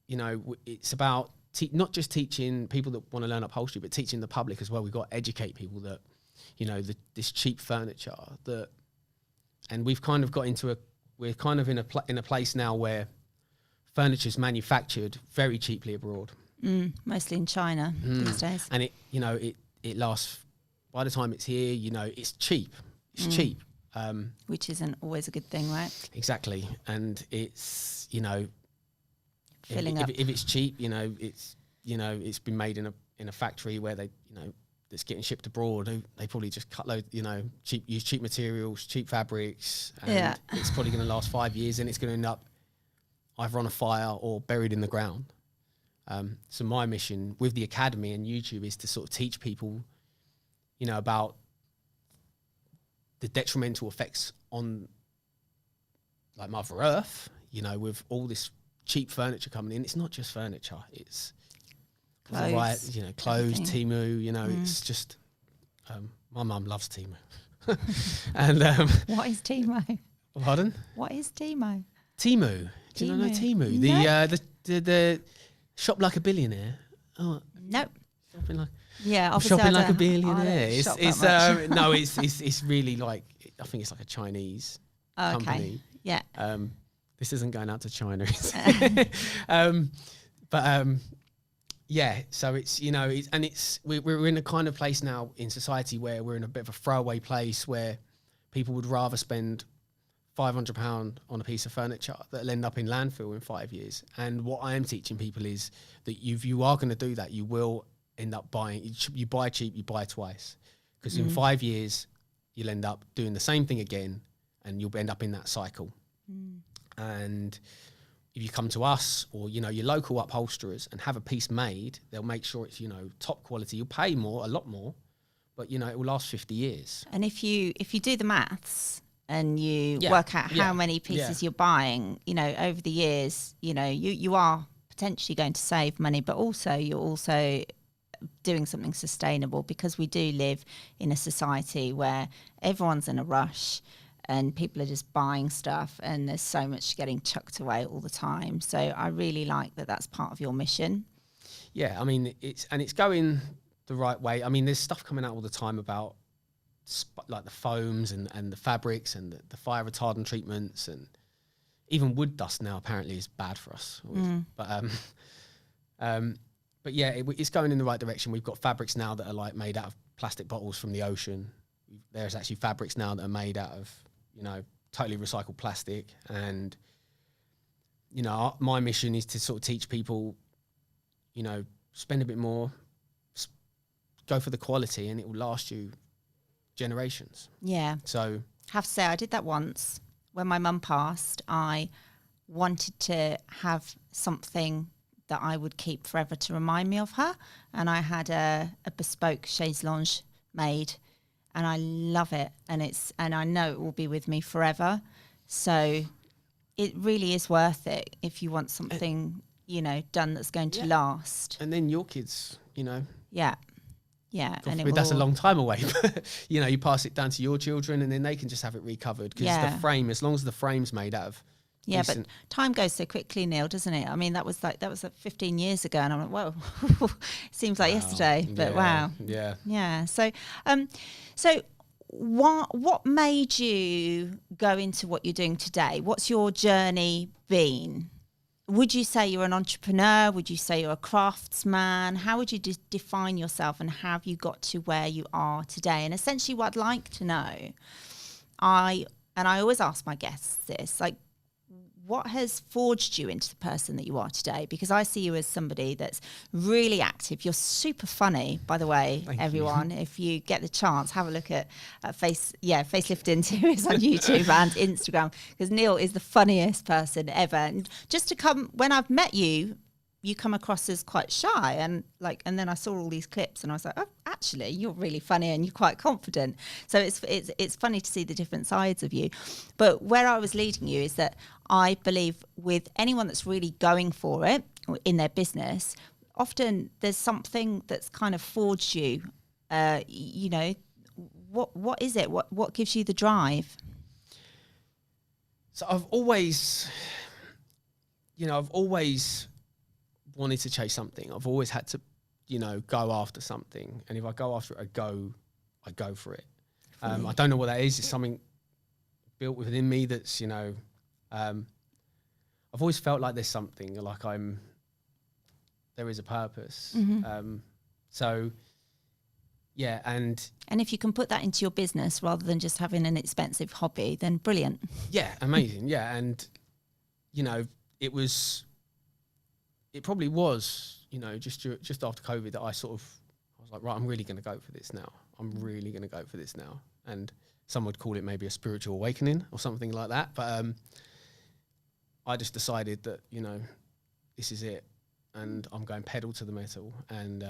you know, it's about not just teaching people that want to learn upholstery, but teaching the public as well. We've got to educate people that, you know, this cheap furniture that, and we've kind of got into we're kind of in a place now where furniture is manufactured very cheaply abroad. Mostly in China these days. And it lasts, by the time it's here, you know, it's cheap. It's cheap. Which isn't always a good thing, right? Exactly. And it's, you know, Filling if, up. if it's cheap, you know, it's been made in a factory where they, you know, that's getting shipped abroad. They probably just use cheap materials, cheap fabrics, and it's probably going to last 5 years, and it's going to end up either on a fire or buried in the ground. So my mission with the academy and YouTube is to sort of teach people, you know, about the detrimental effects on like Mother Earth, you know, with all this cheap furniture coming in. It's not just furniture, it's Clothes, right, you know, clothes, everything. Temu, you know, it's just my mum loves Temu. And What is Timo? pardon? What is Timo? Temu. Do you know Temu? No. The shop like a billionaire. Oh, Nope. shopping like Yeah, obviously shopping I like a don't- I billionaire. don't It's shop it's that much. no, it's really like, I think it's like a Chinese Okay. company. Yeah. This isn't going out to China. Is it? Yeah. So it's, you know, we're in a kind of place now in society where we're in a bit of a throwaway place where people would rather spend £500 on a piece of furniture that'll end up in landfill in 5 years. And what I am teaching people is that if you are going to do that, you will end up buying. You buy cheap, you buy twice, because in 5 years you'll end up doing the same thing again, and you'll end up in that cycle. And if you come to us or, you know, your local upholsterers and have a piece made, they'll make sure it's, you know, top quality. You'll pay more, a lot more, but, you know, it will last 50 years. And if you do the maths and you Yeah, work out yeah, how many pieces yeah. you're buying, you know, over the years, you know, you are potentially going to save money, but also you're also doing something sustainable, because we do live in a society where everyone's in a rush and people are just buying stuff, and there's so much getting chucked away all the time. So I really like that that's part of your mission. Yeah, I mean, it's going the right way. I mean, there's stuff coming out all the time about like the foams and the fabrics and the fire retardant treatments, and even wood dust now apparently is bad for us. But yeah, it's going in the right direction. We've got fabrics now that are like made out of plastic bottles from the ocean. There's actually fabrics now that are made out of, you know, totally recycled plastic. And, you know, my mission is to sort of teach people, you know, spend a bit more, go for the quality, and it will last you generations. Yeah. So Have to say, I did that once. When my mum passed, I wanted to have something that I would keep forever to remind me of her. And I had a bespoke chaise lounge made, and I love it. And I know it will be with me forever. So it really is worth it if you want something, you know, done that's going to last. and then your kids, you know, Yeah. Yeah. God And forbid, that's a long time away, but, you know, you pass it down to your children, and then they can just have it recovered, because Yeah. the frame, as long as the frame's made out of Yeah, decent, but time goes so quickly, Neil, doesn't it? I mean, that was like 15 years ago, and I'm like, whoa, seems like yesterday, but yeah, wow, yeah. yeah. So what made you go into what you're doing today? What's your journey been? Would you say you're an entrepreneur? Would you say you're a craftsman? How would you define yourself, and how have you got to where you are today? And essentially, what I'd like to know, I always ask my guests this, like, what has forged you into the person that you are today? Because I see you as somebody that's really active. You're super funny, by the way, Thank you. everyone. If you get the chance, have a look at Facelifting Series on YouTube and Instagram, because Neil is the funniest person ever. And just to come, when I've met you, you come across as quite shy, and then I saw all these clips, and I was like, oh, actually, you're really funny and you're quite confident. So it's funny to see the different sides of you. But where I was leading you is that I believe with anyone that's really going for it in their business, often there's something that's kind of forged you. You know, what is it? What gives you the drive? So I've always wanted to chase something. I've always had to, you know, go after something. And if I go after it, I go for it. I don't know what that is. It's something built within me that's, you know, I've always felt like there's something, like there is a purpose. So, yeah, and if you can put that into your business rather than just having an expensive hobby, then brilliant. yeah, amazing. Yeah, and, you know, it probably was, you know, just after COVID that I was like, right, I'm really going to go for this now. I'm really going to go for this now. And some would call it maybe a spiritual awakening or something like that. But I just decided that, you know, this is it. And I'm going pedal to the metal. And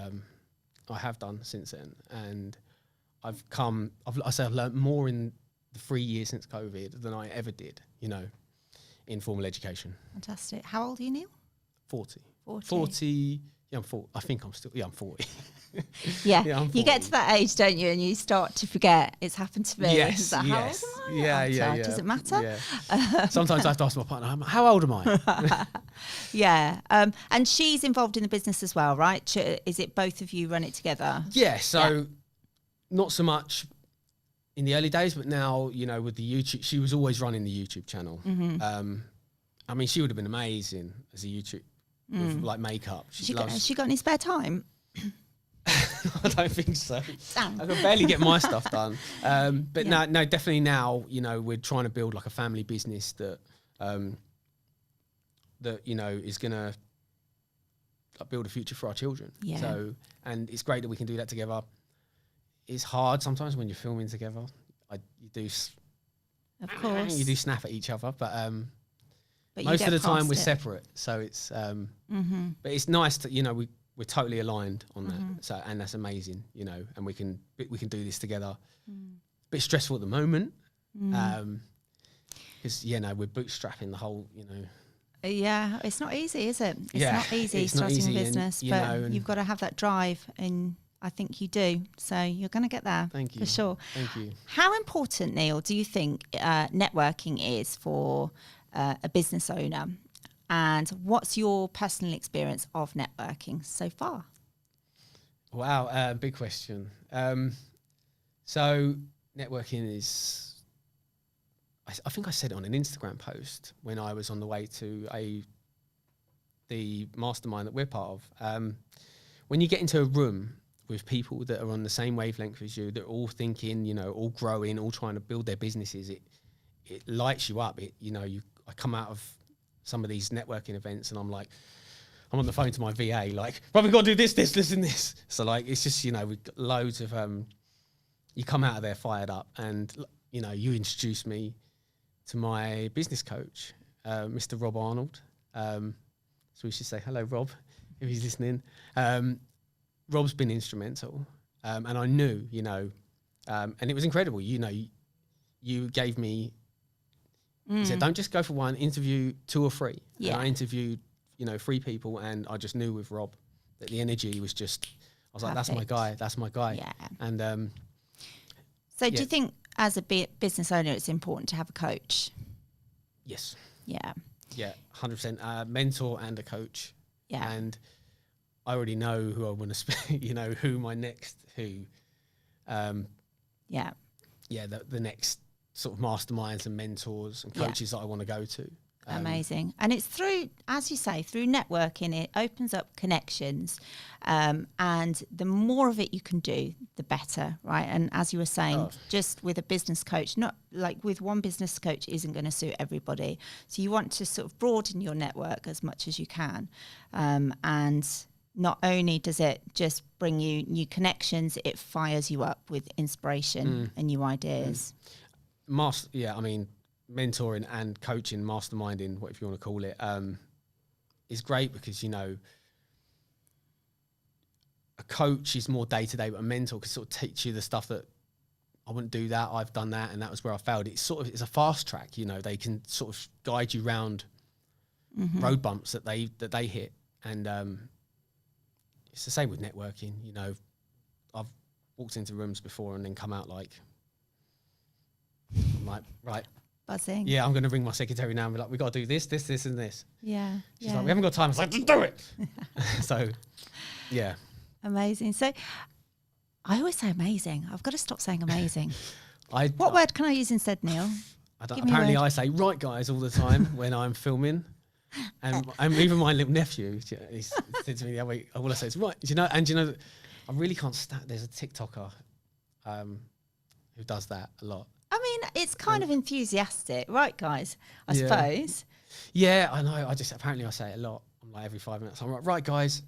I have done since then. And I've learned more in the 3 years since COVID than I ever did, you know, in formal education. Fantastic. How old are you, Neil? 40. 40. 40. Yeah, I'm 40. I think I'm still. Yeah, I'm 40. Yeah, Yeah, I'm you get 40. to that age, don't you, and you start to forget. It's happened to me. Yes, It's like, yes. How old am I? Yeah, yeah, yeah. Does it matter? Yeah. Sometimes I have to ask my partner, how old am I? Yeah. And she's involved in the business as well, right? Is it both of you run it together? Yeah, so not so much in the early days, but now, you know, with the YouTube, she was always running the YouTube channel. I mean, she would have been amazing as a YouTube, with like makeup. Has she got any spare time? I don't think so. Damn. I can barely get my stuff done. But no, definitely now, you know, we're trying to build like a family business that, you know, is going to build a future for our children. Yeah. So, and it's great that we can do that together. It's hard sometimes when you're filming together. Of course. You do snap at each other, but But you most get of the time past we're it. separate. So it's, but it's nice that, you know, we're totally aligned on that. So, and that's amazing, you know, and we can do this together. Bit stressful at the moment. Because, you know, we're bootstrapping the whole, you know. Yeah, it's not easy, is it? It's Yeah, not easy it's not starting easy a and, business, you but know, and- you've got to have that drive, and I think you do. So you're going to get there. Thank you. For sure. Thank you. How important, Neil, do you think networking is for a business owner? And what's your personal experience of networking so far? Wow, big question. So networking is, I think I said it on an Instagram post when I was on the way to the mastermind that we're part of. When you get into a room with people that are on the same wavelength as you, that are all thinking, you know, all growing, all trying to build their businesses, it lights you up. I come out of some of these networking events and I'm on the phone to my VA, like, right, we've got to do this, and this. So like, it's just, you know, we've got loads of, you come out of there fired up, and, you know, you introduced me to my business coach, Mr. Rob Arnold. So we should say hello, Rob, if he's listening. Rob's been instrumental, and I knew, you know, and it was incredible. You know, you gave me, he said, don't just go for one, interview 2 or 3. Yeah. And I interviewed, you know, 3 people, and I just knew with Rob that the energy was just, I was like, that's my guy. Yeah. And So do you think as a business owner, it's important to have a coach? yes, Yeah. yeah, 100%. Mentor and a coach. Yeah. And I already know who I want to you know, who my next, Yeah. the next sort of masterminds and mentors and coaches that I want to go to. Amazing. And it's through, as you say, through networking, it opens up connections. And the more of it you can do, the better, right? And as you were saying, just with a business coach, not like with one business coach isn't going to suit everybody. So you want to sort of broaden your network as much as you can. And not only does it just bring you new connections, it fires you up with inspiration and new ideas. I mean, mentoring and coaching, masterminding, whatever you want to call it, is great because, you know, a coach is more day to day, but a mentor can sort of teach you the stuff that I wouldn't do that, I've done that, and that was where I failed. It's a fast track, you know. They can sort of guide you round road bumps that they hit, and it's the same with networking. You know, I've walked into rooms before and then come out like, I'm like, right. Buzzing. Yeah, I'm going to ring my secretary now and be like, we got to do this, and this. Yeah. She's like, we haven't got time. I was like, just do it. So, yeah. Amazing. So I always say amazing. I've got to stop saying amazing. What What word can I use instead, Neil? Give me a apparently word. I say right guys all the time when I'm filming. And even my little nephew, he said to me the other week, all I say is right. Do you know, I really can't stand, there's a TikToker who does that a lot. I mean, it's kind of enthusiastic, right, guys? I Yeah. suppose. Yeah, I know. Apparently I say it a lot. I'm like every 5 minutes. I'm like, right guys.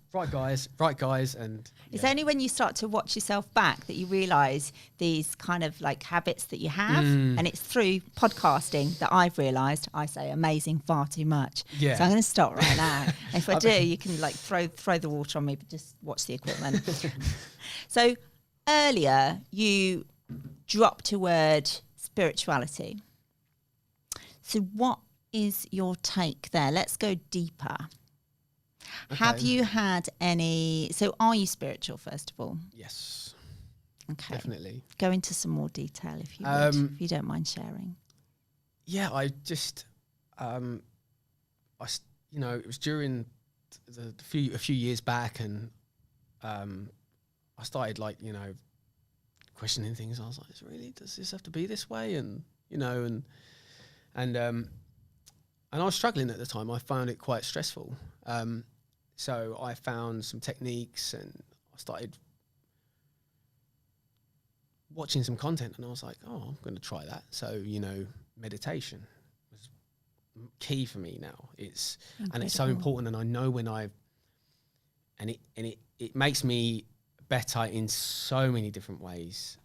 And It's only when you start to watch yourself back that you realise these kind of like habits that you have. And it's through podcasting that I've realised I say amazing far too much. Yeah. So I'm going to stop right now. If I do, you can like throw the water on me, but just watch the equipment. So earlier you dropped a word spirituality. So what is your take there? Let's go deeper. Have Okay. you had any, so are you spiritual first of all? Yes, Okay. definitely. Go into some more detail if you would, if you don't mind sharing. Yeah, I just, you know, it was during a few years back, and I started, like, you know, questioning things. I was like, does this have to be this way? And you know, and I was struggling at the time. I found it quite stressful. So I found some techniques, and I started watching some content, and I was like, oh, I'm going to try that. So, you know, meditation was key for me now. And it's so Incredible. important. And I know it makes me better in so many different ways.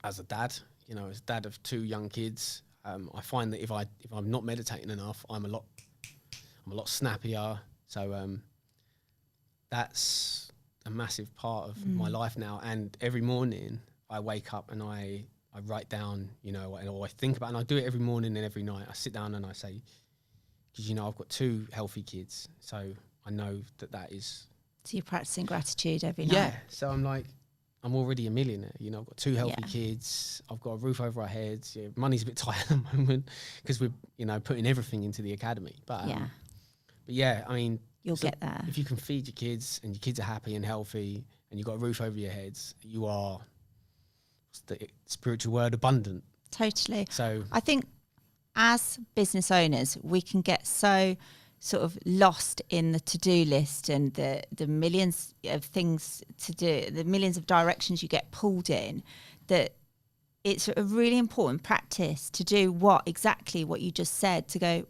As a dad, you know, as dad of 2 young kids, I find that if I'm not meditating enough, I'm a lot snappier. So that's a massive part of my life now. And every morning I wake up and I write down, you know, or I think about, and I do it every morning and every night. I sit down and I say, because, you know, I've got 2 healthy kids, so I know that is. So you're practicing gratitude every Yeah. night. So I'm like, I'm already a millionaire. You know, I've got 2 healthy Yeah. kids. I've got a roof over our heads. Yeah, money's a bit tight at the moment because we're, you know, putting everything into the academy. But yeah, I mean, You'll get there. if you can feed your kids and your kids are happy and healthy and you've got a roof over your heads, you are, what's the spiritual word, abundant. Totally. So I think as business owners, we can get so sort of lost in the to-do list and the millions of things to do, the millions of directions you get pulled in, that it's a really important practice to do exactly what you just said, to go,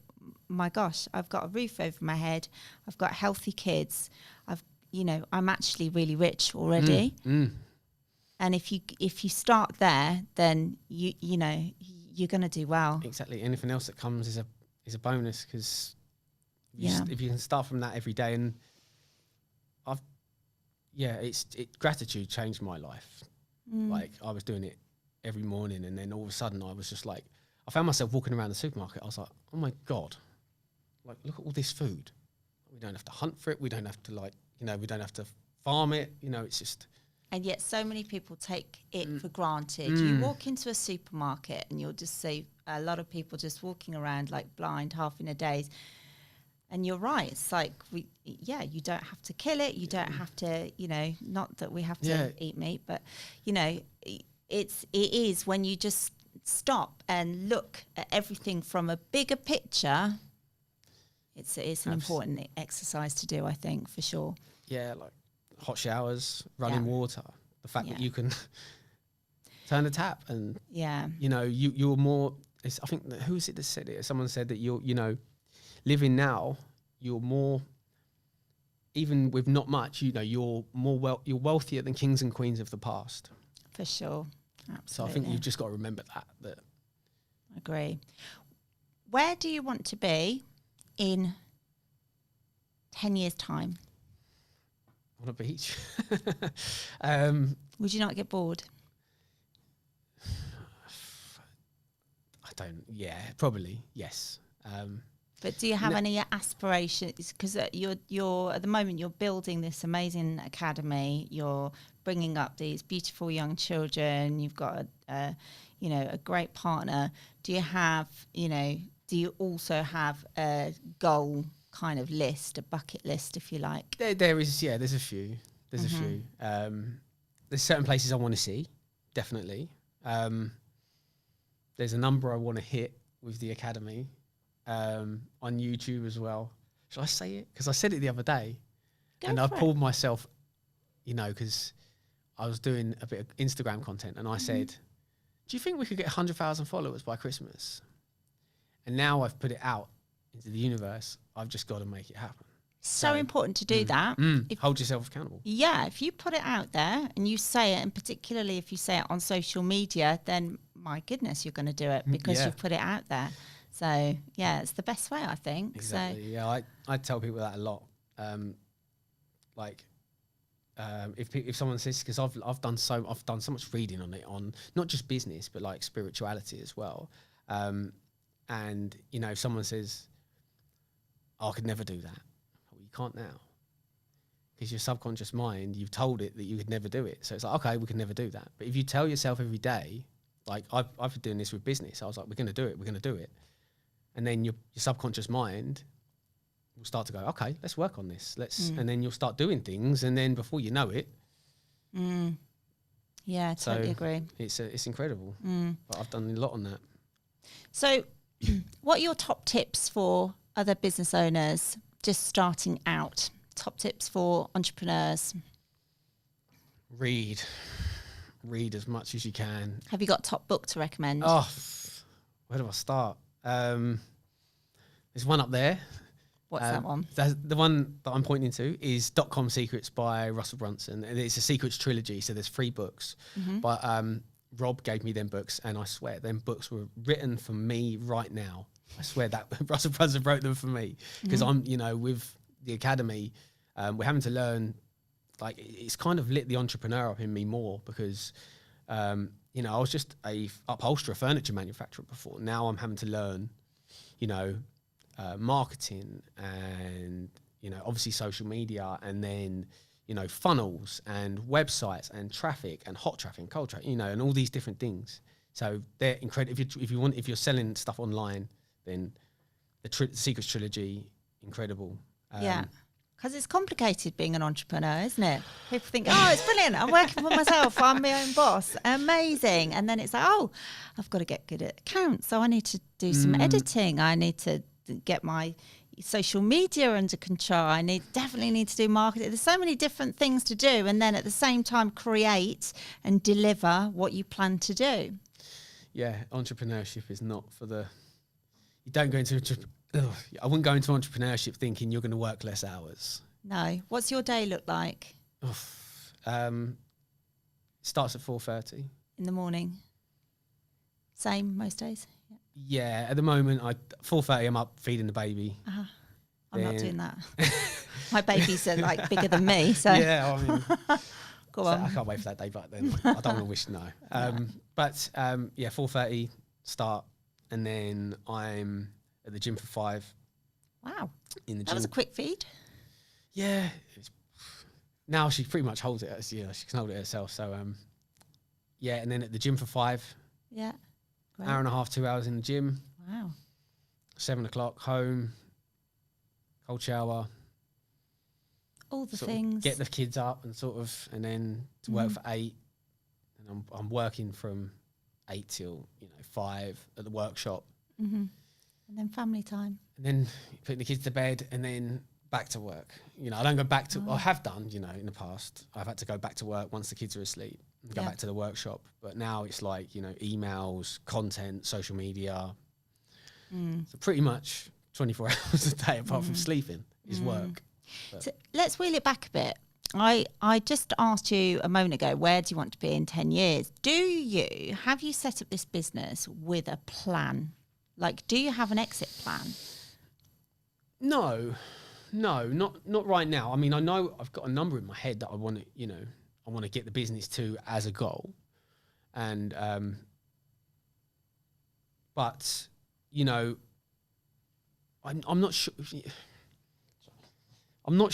my gosh, I've got a roof over my head, I've got healthy kids, I'm actually really rich already. And if you start there, then you know you're going to do well. exactly, anything else that comes is a bonus, because Yeah. if you can start from that every day. And gratitude changed my life. Like, I was doing it every morning, and then all of a sudden I was just like, I found myself walking around the supermarket. I was like, oh my God, like, look at all this food. We don't have to hunt for it. We don't have to, like, you know, we don't have to farm it. You know, it's just. And yet so many people take it for granted. You walk into a supermarket and you'll just see a lot of people just walking around like blind, half in a daze. And you're right. It's like, you don't have to kill it. You don't have to, you know, not that we have to eat meat, but, you know, it is when you just stop and look at everything from a bigger picture. It's an important exercise to do, I think, for sure. Yeah, like hot showers, running Yeah. water, the fact that Yeah. you can turn the tap, and Yeah. you know, you're more. I think who is it that said it? Someone said that you're, you know, living now, you're more. Even with not much, you know, you're you're wealthier than kings and queens of the past. For sure. Absolutely. So I think you've just got to remember that. Agree. Where do you want to be in 10 years' time? On a beach. Would you not get bored? I don't. Yeah, probably yes. But do you have No. any aspirations? Because you're at the moment you're building this amazing academy. You're bringing up these beautiful young children. You've got a great partner. Do you also have a goal kind of list, a bucket list, if you like? There is. Yeah, there's a few. There's a few. There's certain places I want to see. Definitely. There's a number I want to hit with the academy. On YouTube as well. Should I say it? Because I said it the other day, and I pulled myself, you know, because I was doing a bit of Instagram content, and I said, "Do you think we could get 100,000 followers by Christmas?" And now I've put it out into the universe. I've just got to make it happen. So important to do that. Hold yourself accountable. Yeah, if you put it out there and you say it, and particularly if you say it on social media, then my goodness, you're going to do it because you've put it out there. So yeah, it's the best way, I think. Exactly. So Yeah, I tell people that a lot. Like, if someone says, because I've done so much reading on it, on not just business but like spirituality as well, and you know, if someone says, oh, I could never do that, well, you can't now, because your subconscious mind, you've told it that you could never do it. So it's like, okay, we can never do that. But if you tell yourself every day, like I've been doing this with business, I was like, we're going to do it, and then your subconscious mind will start to go, okay, let's work on this, and then you'll start doing things, and then before you know it, yeah, I totally agree. It's incredible. But I've done a lot on that. So, what are your top tips for other business owners just starting out? Top tips for entrepreneurs? Read as much as you can. Have you got a top book to recommend? Oh, where do I start? There's one up there. What's that one? The one that I'm pointing to is .com Secrets by Russell Brunson, and it's a secrets trilogy. So there's 3 books, but Rob gave me them books, and I swear them books were written for me right now. I swear that Russell Brunson wrote them for me, because I'm, you know, with the academy, we're having to learn. Like, it's kind of lit the entrepreneur up in me more, because you know, I was just a upholsterer, furniture manufacturer before. Now I'm having to learn, you know, marketing, and, you know, obviously social media, and then, you know, funnels and websites and traffic and hot traffic and cold traffic, you know, and all these different things. So they're incredible. If you're selling stuff online, then the Secrets trilogy, incredible. Yeah. Because it's complicated being an entrepreneur, isn't it? People think, oh, it's brilliant, I'm working for myself, I'm my own boss, amazing. And then it's like, oh, I've got to get good at accounts, so I need to do some editing, I need to get my social media under control, I definitely need to do marketing. There's so many different things to do, and then at the same time create and deliver what you plan to do. Yeah, entrepreneurship is not for the... You don't go into... I wouldn't go into entrepreneurship thinking you're going to work less hours. No. What's your day look like? Starts at 4:30 in the morning. Same most days. Yeah, at the moment, 4:30 I'm up feeding the baby. I'm not doing that. My babies are like bigger than me, so yeah. I mean, go on. I can't wait for that day, but then I don't want to wish no. But yeah, 4:30 start, and then I'm at the gym for 5. Wow. In the gym. That was a quick feed. Yeah. Now she pretty much holds it. She can hold it herself. So yeah, and then at the gym for 5. Yeah. Great. Hour and a half, 2 hours in the gym. Wow. 7 o'clock home. Cold shower. All the things. Get the kids up and and then to work for 8. And I'm working from 8 till 5 at the workshop. And then family time. And then putting the kids to bed, and then back to work. I don't go back to... I have done, in the past. I've had to go back to work once the kids are asleep and go back to the workshop. But now it's like, emails, content, social media. So pretty much 24 hours a day, apart from sleeping, is work. So let's wheel it back a bit. I just asked you a moment ago, where do you want to be in 10 years? Have you set up this business with a plan? Like, do you have an exit plan? No, not right now. I mean, I know I've got a number in my head that I want to, I want to get the business to as a goal. And, but, I'm not sure. I'm not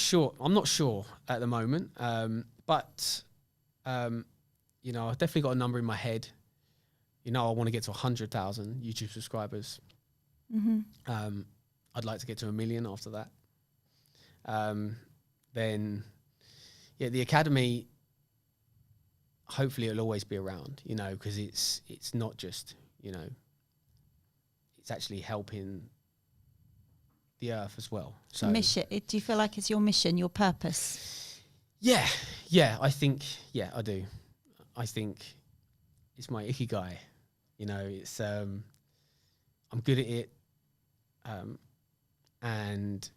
sure at the moment. But, I've definitely got a number in my head. I want to get to 100,000 YouTube subscribers. I'd like to get to 1 million after that. Then, the academy, hopefully it'll always be around, because it's not just, it's actually helping the earth as well. So mission. Do you feel like it's your mission, your purpose? Yeah, I think, I do. I think it's my ikigai. It's I'm good at it, and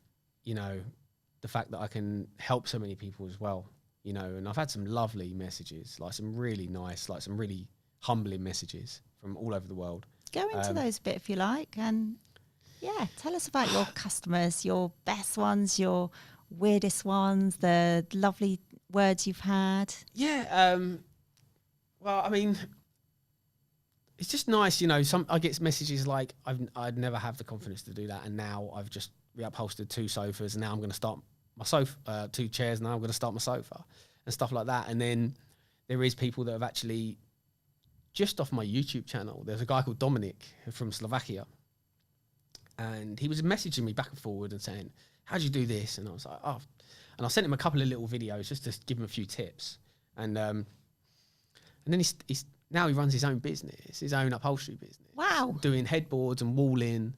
the fact that I can help so many people as well. And I've had some lovely messages, like some really nice, like some really humbling messages from all over the world. Go into those a bit if you like, and tell us about your customers, your best ones, your weirdest ones, the lovely words you've had? Yeah. Well, I mean, it's just nice, you know. I get messages like I'd never have the confidence to do that, and now I've just reupholstered 2 sofas, and now I'm going to start my sofa, 2 chairs. Now I'm going to start my sofa, and stuff like that. And then there is people that have actually just off my YouTube channel. There's a guy called Dominic from Slovakia, and he was messaging me back and forward and saying, "How'd you do this?" And I was like, "Oh," and I sent him a couple of little videos just to give him a few tips, and then he's now he runs his own business, his own upholstery business. Wow. Doing headboards and walling.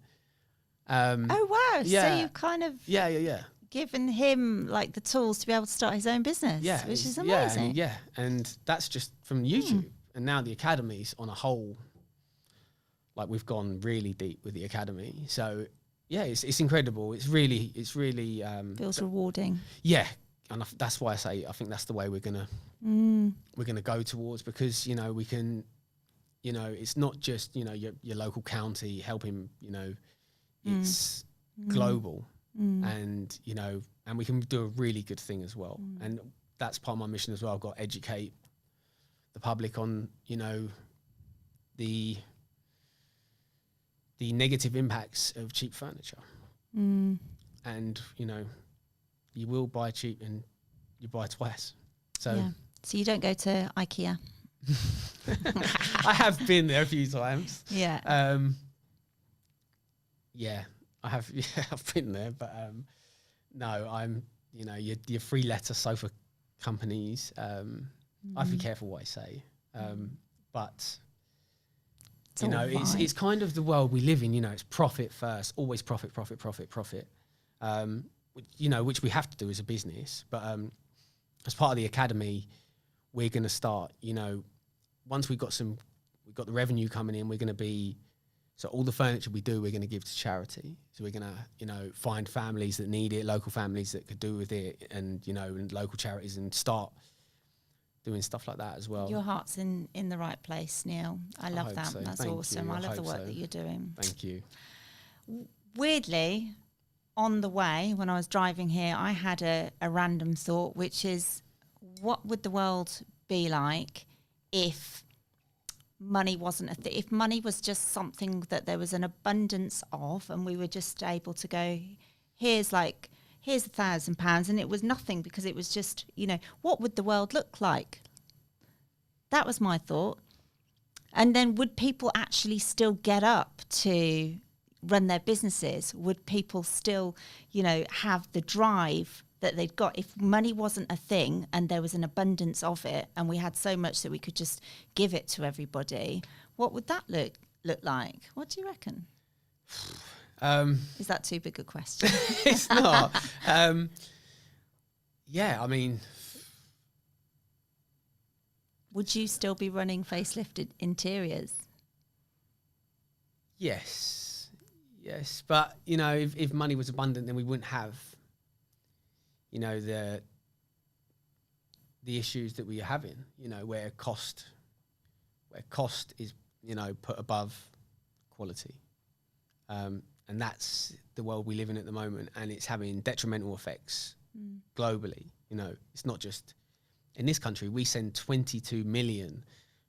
Oh wow! Yeah. So you've kind of Yeah. given him like the tools to be able to start his own business, Yeah, which is yeah, amazing. and that's just from YouTube. And now the academy's on a whole, like we've gone really deep with the academy. So yeah, it's incredible. It's really Feels rewarding. yeah, and that's why I say I think that's the way we're gonna go towards, because you know we can, you know, it's not just, you know, your local county helping, you know, it's global, and you know, and we can do a really good thing as well, and that's part of my mission as well. I've got to educate the public on, you know, the negative impacts of cheap furniture, and you know, you will buy cheap and you buy twice. So Yeah. So you don't go to IKEA. I have been there a few times. Yeah. Yeah, I have. Yeah, I've been there, but no, I'm. You know, your free letter sofa companies. I have to be careful what I say, but you know, it's kind of the world we live in. You know, it's profit first, always profit. You know, which we have to do as a business. But as part of the academy, we're going to start. You know, once we've got the revenue coming in, we're going to be. So all the furniture we do, we're going to give to charity. So we're going to, you know, find families that need it, local families that could do with it, and you know, and local charities, and start doing stuff like that as well. Your heart's in the right place, Neil. I love that. So. That's Thank awesome. you. I love the hope work so. that you're doing. Thank you. Weirdly, on the way when I was driving here, I had a random thought, which is, what would the world be like if money wasn't if money was just something that there was an abundance of, and we were just able to go, here's £1,000, and it was nothing because it was just, you know, what would the world look like? That was my thought. And then would people actually still get up to run their businesses? Would people still, you know, have the drive that they'd got if money wasn't a thing and there was an abundance of it, and we had so much that we could just give it to everybody? What would that look like? What do you reckon? Is that too big a question? It's not. Yeah, I mean, Would you still be running facelifted interiors? yes, but you know, if money was abundant, then we wouldn't have, you know, the issues that we are having. You know, where cost is, you know, put above quality, and that's the world we live in at the moment, and it's having detrimental effects globally. You know, it's not just in this country. We send 22 million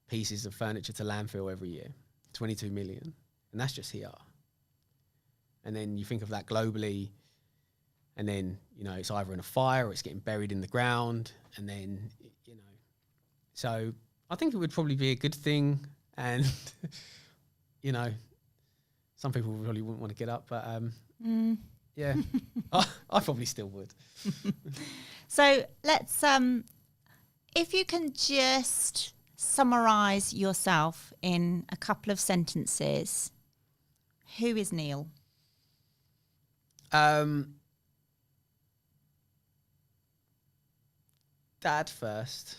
pieces of furniture to landfill every year, 22 million, and that's just here. And then you think of that globally, and then, you know, it's either in a fire or it's getting buried in the ground, and then, you know, so I think it would probably be a good thing, and you know, some people probably wouldn't want to get up, but yeah, I probably still would. So let's, if you can just summarize yourself in a couple of sentences, who is Neil? Dad first,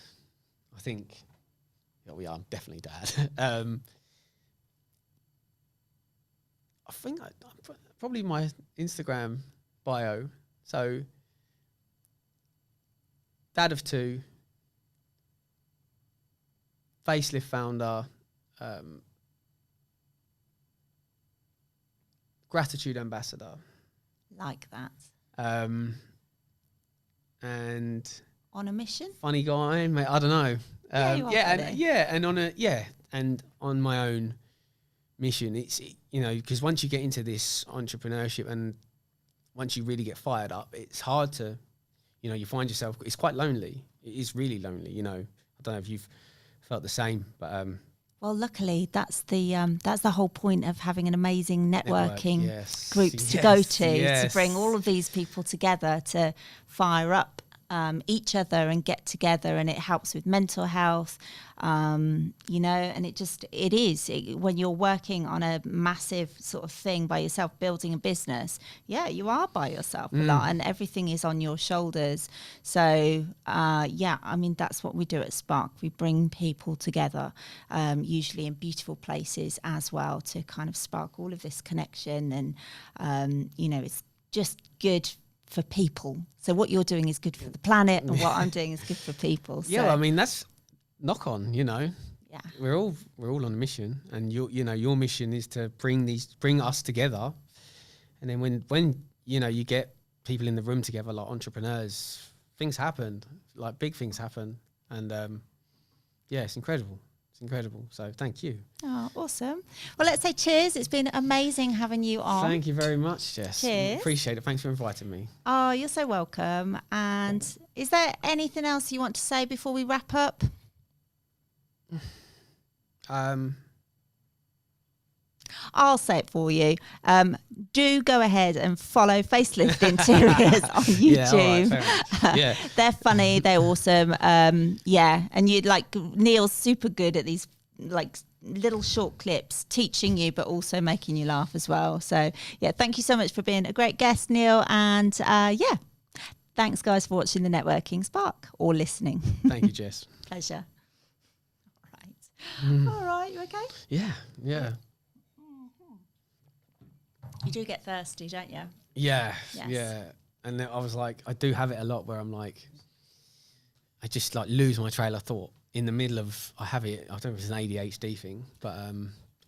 I think. Yeah, we are definitely dad. I think probably my Instagram bio. So, dad of 2, facelift founder, gratitude ambassador. Like that. And On a mission? funny guy, mate. I don't know. Yeah, you are funny. And on my own mission, it's because once you get into this entrepreneurship and once you really get fired up, it's hard to, you find yourself. It's quite lonely. It is really lonely. I don't know if you've felt the same, but Well, luckily, that's the whole point of having an amazing networking yes, groups to go to yes. bring all of these people together to fire up each other and get together, and it helps with mental health, and when you're working on a massive sort of thing by yourself, building a business, you are by yourself a lot, and everything is on your shoulders. So that's what we do at Spark. We bring people together, usually in beautiful places as well, to kind of spark all of this connection, and it's just good for people. So what you're doing is good for the planet, and what I'm doing is good for people. So, yeah, I mean that's knock on. yeah, We're all on a mission, and your mission is to bring us together, and then when you get people in the room together like entrepreneurs, things happen, like big things happen, and it's incredible. It's incredible. So thank you. Oh, awesome. Well, let's say cheers. It's been amazing having you on. Thank you very much, Jess. Cheers. Appreciate it. Thanks for inviting me. Oh, you're so welcome. And is there anything else you want to say before we wrap up? I'll say it for you. Do go ahead and follow Facelift Interiors on YouTube. Yeah. They're funny. They're awesome. And you'd like Neil's super good at these like little short clips teaching you, but also making you laugh as well. So thank you so much for being a great guest, Neil. And thanks guys for watching the Networking Spark or listening. Thank you, Jess. Pleasure. All right. You okay? Yeah. You do get thirsty, don't you? Yeah, Yes. yeah. And then I was like, I do have it a lot where I'm like, I just like lose my trail of thought in the middle of, I don't know if it's an ADHD thing, but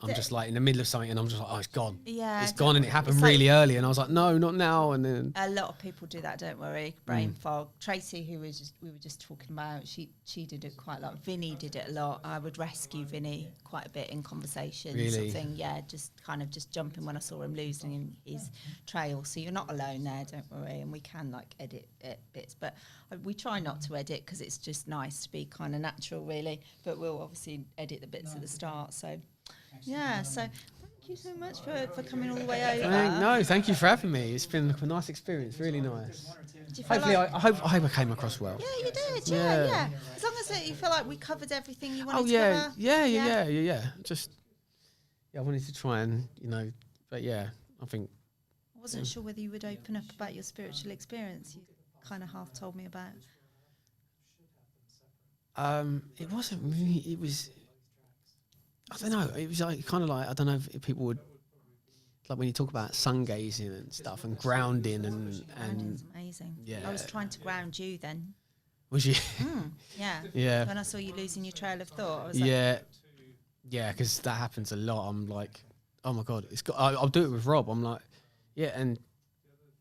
I'm just like in the middle of something and I'm just like, oh, it's gone. Yeah. It's gone, and it happened It's like- really early. And I was like, no, not now. And then, A lot of people do that, don't worry. Brain fog. Tracy, we were just talking about, she did it quite a lot. Vinny did it a lot. I would rescue Vinny quite a bit in conversations. Really? Sort of thing. Yeah, just jumping when I saw him losing his trail. So you're not alone there, don't worry. And we can like edit bits, but we try not to edit because it's just nice to be kind of natural, really. But we'll obviously edit the bits at the start. So yeah, so thank you so much for coming all the way over. thank you for having me. It's been a nice experience, really nice. Do you feel Hopefully, like- I hope I came across well. Yeah, you did. Yeah. Yeah. As long as you feel like we covered everything you wanted Oh to yeah, cover. yeah. Just I wanted to try and but I think I wasn't sure whether you would open up about your spiritual experience. You kind of half told me about. it wasn't really. It was. I don't know. It was like kind of like I don't know if people would like when you talk about sun gazing and stuff and grounding and Grounding's amazing. yeah. I was trying to ground you then. was you? Yeah. Yeah. When I saw you losing your trail of thought, I was like, Yeah, because that happens a lot. I'm like, oh my god, it's got. I'll do it with Rob. I'm like, and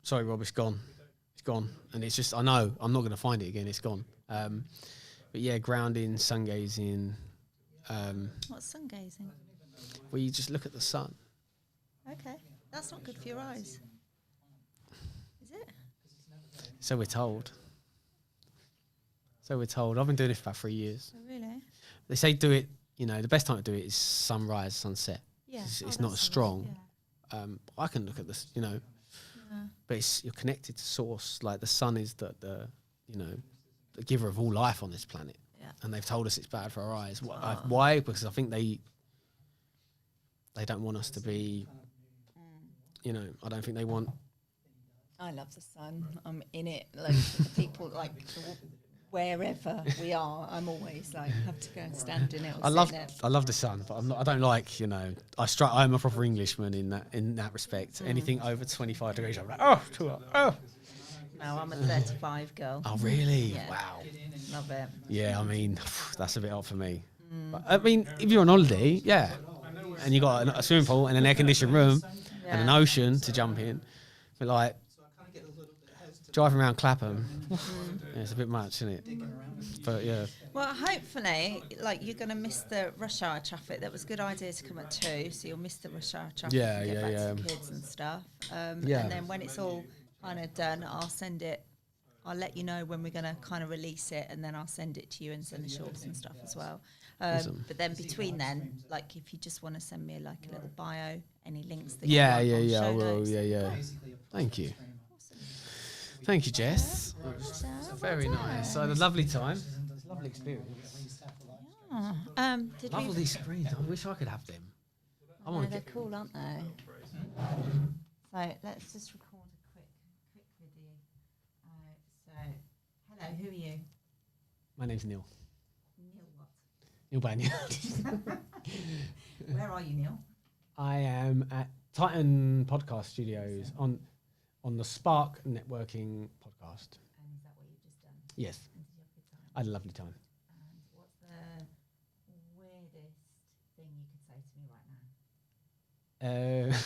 sorry, Rob, it's gone, and it's just I know I'm not going to find it again. It's gone. But yeah, grounding, sun gazing. what's sun gazing? Where you just look at the sun. Okay, that's not good for your eyes. Is it? So we're told. I've been doing this for about 3 years. Oh, really? They say do it. The best time to do it is sunrise, sunset. Yeah. It's Oh, not that's as strong. Yeah. I can look at this, but you're connected to source. Like the sun is the giver of all life on this planet. Yeah. And they've told us it's bad for our eyes. Why? Because I think they don't want us to be. I don't think they want. I love the sun. I'm in it. Like people, like wherever we are, I'm always like have to go and stand in it. Or I love sit in it. I love the sun, but I don't like I'm a proper Englishman in that respect. Anything over 25 degrees, I'm like too hot. No, I'm a 35 girl. Oh really? Yeah. Wow. Love it. Yeah, I mean that's a bit hot for me. But, I mean, if you're on holiday, and you got a swimming pool and an air conditioned room and an ocean to jump in, but like driving around Clapham. Yeah, it's a bit much, isn't it? But yeah. Well, hopefully, like you're going to miss the rush hour traffic. That was a good idea to come at 2, so you'll miss the rush hour traffic. Yeah, and get yeah, back yeah. to the kids and stuff. Yeah. And then when it's all kind of done, I'll send it. I'll let you know when we're going to kind of release it, and then I'll send it to you and send the shorts and stuff as well. Awesome. But then between then, like if you just want to send me like a little bio, any links that Yeah, you yeah, want on yeah, I show will. notes. Yeah, yeah. Thank you. Thank you, Jess. Very nice. I had a lovely time. Lovely experience. Did Love all we? these screens. I wish I could have them. I No, want to they're get. cool, aren't they? So let's just record a quick video. So, hello, who are you? My name's Neil. Neil what? Neil Banyan. Where are you, Neil? I am at Titan Podcast Studios on the Spark Networking podcast. And is that what you've just done? Yes, And did you have a good time? I had a lovely time. And what's the weirdest thing you could say to me right now?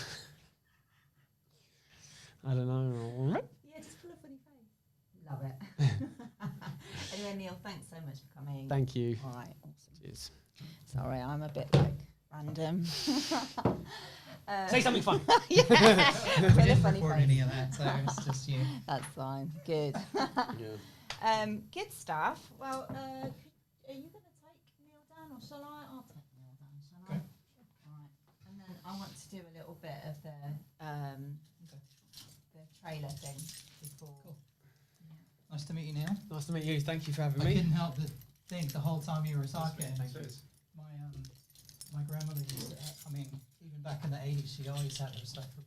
I don't know. Yeah, just pull a funny face. Love it. Anyway, Neil, thanks so much for coming. Thank you. All right, awesome. Cheers. Sorry, I'm a bit like random. Say something fun. Yeah, We with a didn't funny record face. any of that, so it's just you. That's fine. Good. Good stuff. Well, are you going to take Neil down, or shall I? I'll take Neil down, shall I? Right. And then I want to do a little bit of the trailer thing before. Cool. Nice to meet you, Neil. Nice to meet you. Thank you for having I me. couldn't help but think the whole time you were talking. My grandmother used to, I mean, even back in the 80s, she always had respect for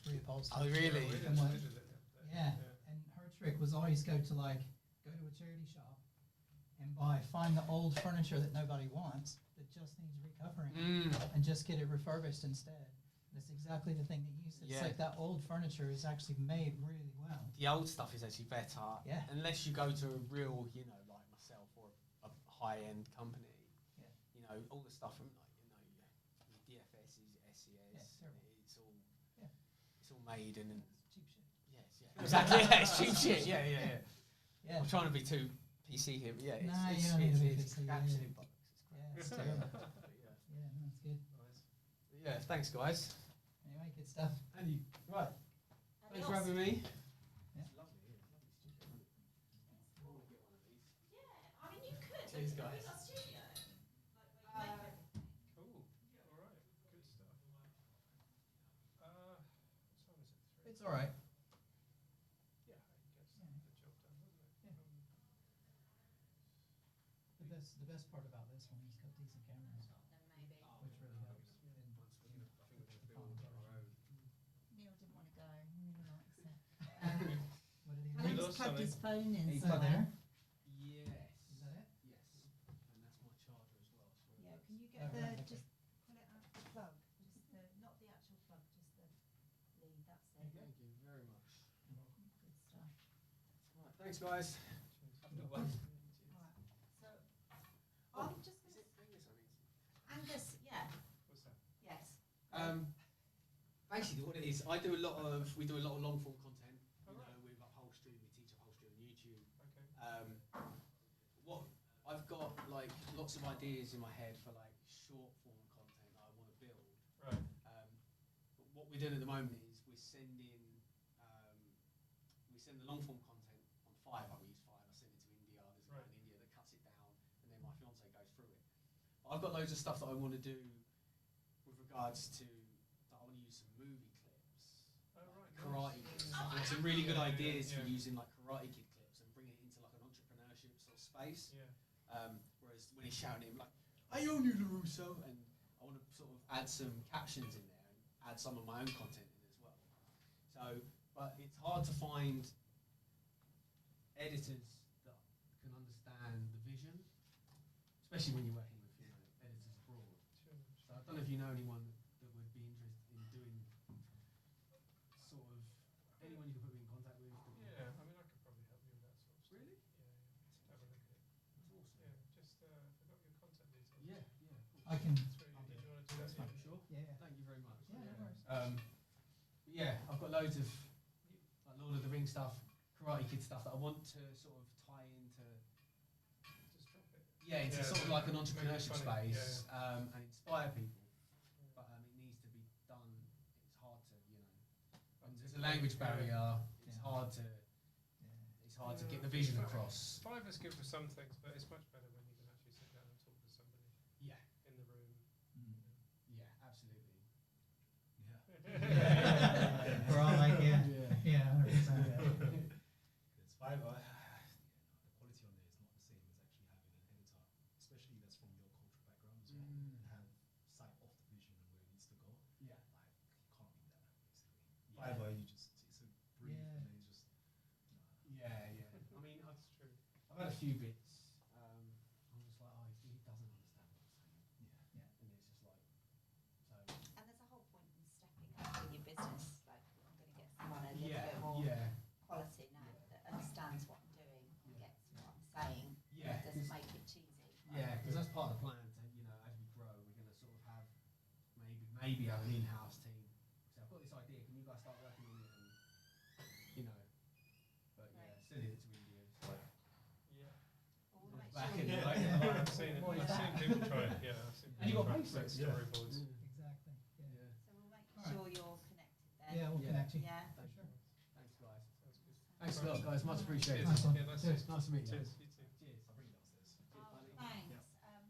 reupholstery. Oh, really? And yeah, and her trick was always go to a charity shop and find the old furniture that nobody wants, that just needs recovering, and just get it refurbished instead. That's exactly the thing that you said. It's Yeah. like that old furniture is actually made really well. The old stuff is actually better. Yeah. Unless you go to a real, like myself or a high-end company. Yeah. All the stuff from your DFSs, SES. Yeah, it's terrible. It's all. Yeah. It's all made and. Cheap shit. Yes. Yeah. Exactly. Yeah. It's cheap shit. Yeah. Yeah. I'm trying to be too PC here, but yeah. It's, Nah, it's, you don't need to be it's PC, absolute yeah. bollocks. It's Yeah, it's crap. terrible. Yeah. Yeah, no, it's good. Yeah. Thanks, guys. Anyway, good stuff. And you. Right. Thanks for having me. Yeah. I mean, you could. Cheers, guys. We've got a studio. Cool. All right. Good stuff. What time is it? 3? It's all right. Yeah, I guess the job done, wasn't it? Yeah. The best part about this one is got decent cameras, which really helps. Neil didn't want to go. He really likes it. What did he I do? think lost he's plugged his phone in He plugged somewhere. there? Yes. Is that it? Yes. And that's my charger as well. So Yeah, can you get Oh, right, okay. just pull it out the plug, just not the actual plug, just the lead. That's it. Thank you very much. Good stuff. Right, thanks, guys. Right. So I'm just going to Angus. Yeah. What's that? Yes. Basically, what it is, we do a lot of long form content. With upholstery, we teach upholstery on YouTube. Okay. What I've got lots of ideas in my head for short form content that I want to build. Right. But what we're doing at the moment is we send the long form content on Fiverr. We use Fiverr. I send it to India. There's a guy in India that cuts it down, and then my fiance goes through it. But I've got loads of stuff that I want to do with regards to that. I want to use some movie clips, Oh, right. karate Nice. clips. I've got some really good Yeah, ideas yeah. for using Karate Kid clips and bring it into an entrepreneurship sort of space. Yeah. Whereas when he's shouting at him I own you, LaRusso, and I want to sort of add some captions in there and add some of my own content in as well. So, but it's hard to find editors that can understand the vision, especially when you're working with editors abroad. Sure. So I don't know if you know anyone that would be interested in doing sort of anyone you could put me in contact with. Yeah, I mean, I could probably help you with that sort of stuff. Really? Yeah. Have a look at it. That's awesome. Yeah, just I got your contact details. Yeah. I can. That's where I'll did do you it. want to do that? That's fine. Sure. Yeah. Thank you very much. Yeah, no worries. Yeah, I've got loads of Lord of the Rings stuff, Karate Kid stuff that I want to sort of tie into. Just drop it. Yeah, into Yeah, sort of so like an make it entrepreneurship funny. space and inspire people. But it needs to be done. It's hard to, when there's a language barrier. It's hard to. It's hard to get the vision across. Five is good for some things, but it's much better when you can actually sit down and talk to somebody Yeah, in the room. yeah, absolutely. We're all like, yeah, 100%. It's five. The quality on there is not the same as actually having an editor, especially that's from your cultural background as well, and have sight off the vision and where it needs to go. Yeah. Like you can't beat that basically. Fiverr, you just it's a brief and then it's just. Yeah, yeah. I mean, That's true. I've had a few bits. I'm just like, oh, he doesn't understand what I'm saying. Yeah. And it's just like, so. And there's a whole point in stepping up in your business. Like, I'm going to get someone a little Yeah, bit more yeah, quality now that understands what I'm doing and Yeah. gets what I'm saying. yeah. Doesn't make it cheesy. Yeah, because that's part of the plan. To, as we grow, we're going to sort of have maybe have an in-house team. So I've got this idea. Can you guys start working on it? And but yeah, sending it to India. It's like, Yeah. But we'll make back sure in you- like, I've seen it. What is I've seen that? people try it. Yeah. I've seen And you got people paid for try it, make yeah. storyboards. Exactly. Yeah. So we'll make Alright. sure you're connected then. Yeah, we'll Yeah. connect you. Yeah. Thanks, Sure. thanks, guys. Sounds good. Thanks a lot, guys. Much appreciated. Cheers. Nice one. Yeah, that's Cheers. it. Nice to meet you. Cheers. You too. Cheers. I'll bring it downstairs. Oh, thanks.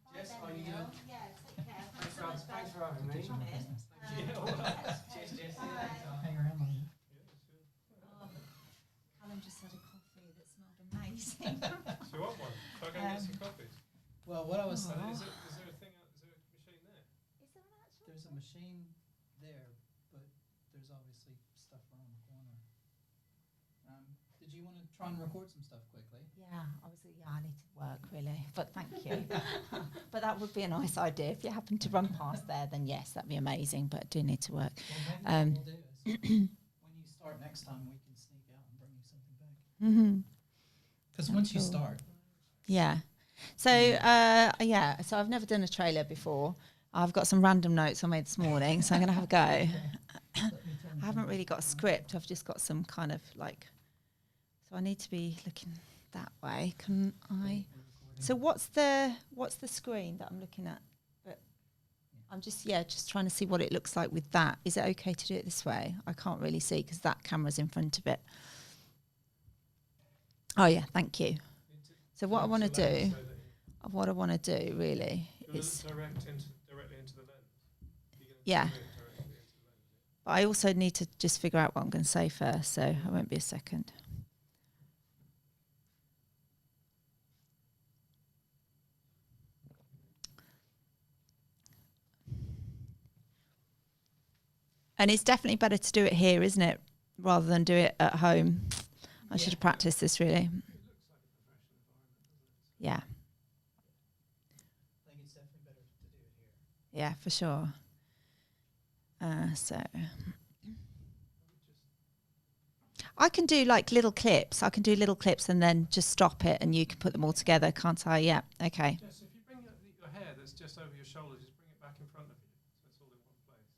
Bye Jess, then, how are you Neil. doing? Yeah, take care. Thanks, so much thanks for having me. coming. Yeah, all right. Cheers, Jess. Bye. I'll hang around on you. Yeah, sure. Callum just had a coffee that smelled amazing. So you want one? So I go and get some coffees. Well, what I was, Is there a thing? Is there a machine there? Is there an actual? there's a machine there, but there's obviously stuff around the corner. Did you want to try and record some stuff quickly? Yeah, obviously, I need to work really, but thank you. But that would be a nice idea. If you happen to run past there, then yes, that'd be amazing, but I do need to work. Well, maybe what we'll do is, when you start next time, we can sneak out and bring you something back. Mm-hmm. Because once you Cool. start, Yeah. So, so I've never done a trailer before. I've got some random notes I made this morning, so I'm going to have a go. let me turn I haven't really got a script. I've just got some kind of like, so I need to be looking that way. Can I? So what's the screen that I'm looking at? But I'm just trying to see what it looks like with that. Is it okay to do it this way? I can't really see because that camera's in front of it. Oh yeah, thank you. So what I want to do, really is, directly into the lens. Yeah. but I also need to just figure out what I'm going to say first. So I won't be a second. And it's definitely better to do it here, isn't it? Rather than do it at home. I should have practiced this really. Yeah. I think it's definitely better to do it here. Yeah, for sure. So I can do like little clips. I can do little clips and then just stop it and you can put them all together, can't I? Yeah, okay. Jess, if you bring your hair that's just over your shoulders, just bring it back in front of you, so it's all in one place.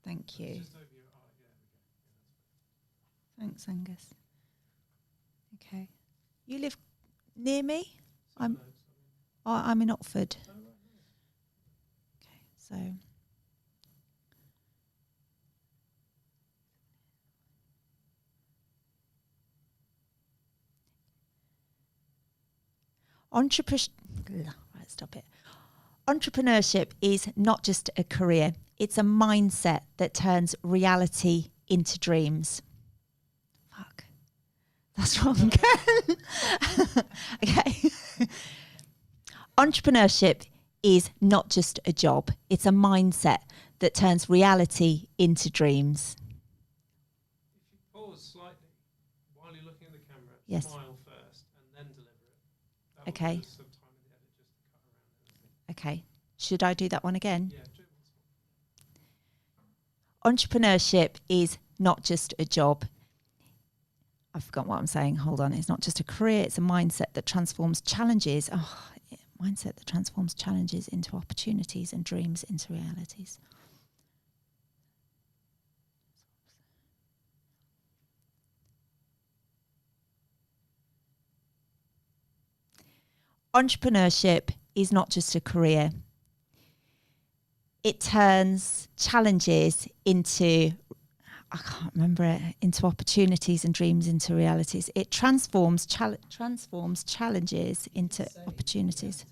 There we go. Thank So you. it's just over your eye. Yeah, there we go. Yeah, that's Thanks, Angus. Okay. You live near me? better. I'm I'm in Oxford. Oh, right, nice. Okay, so right, stop it. Entrepreneurship is not just a career, it's a mindset that turns reality into dreams. Fuck. That's wrong. Okay. Entrepreneurship is not just a job, it's a mindset that turns reality into dreams. If you pause slightly while you're looking at the camera, Yes. smile first and then deliver it. That will Okay. give us some time in the edit just to cut around everything. Okay. Should I do that one again? Yeah, do it once more. Entrepreneurship is not just a job. I've forgotten what I'm saying. Hold on. It's not just a career, it's a mindset that transforms challenges. Mindset that transforms challenges into opportunities and dreams into realities. Entrepreneurship is not just a career. It turns challenges into, I can't remember it, into opportunities and dreams into realities. It transforms challenges into opportunities.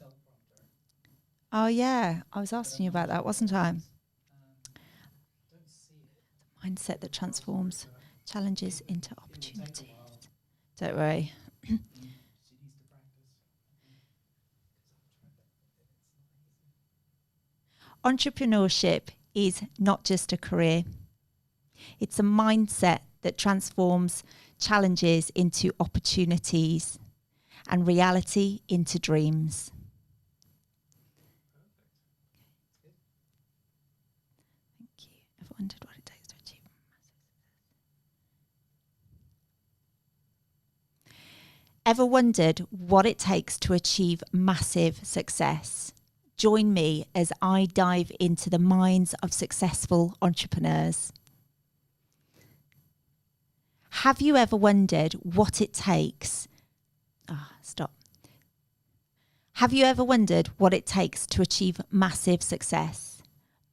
Oh yeah, I was asking you about that, wasn't I? Mindset that transforms challenges into opportunities. Don't worry. Entrepreneurship is not just a career. It's a mindset that transforms challenges into opportunities and reality into dreams. Thank you. I've wondered what it takes to achieve massive. Ever wondered what it takes to achieve massive success? Join me as I dive into the minds of successful entrepreneurs. Have you ever wondered what it takes? Have you ever wondered what it takes to achieve massive success?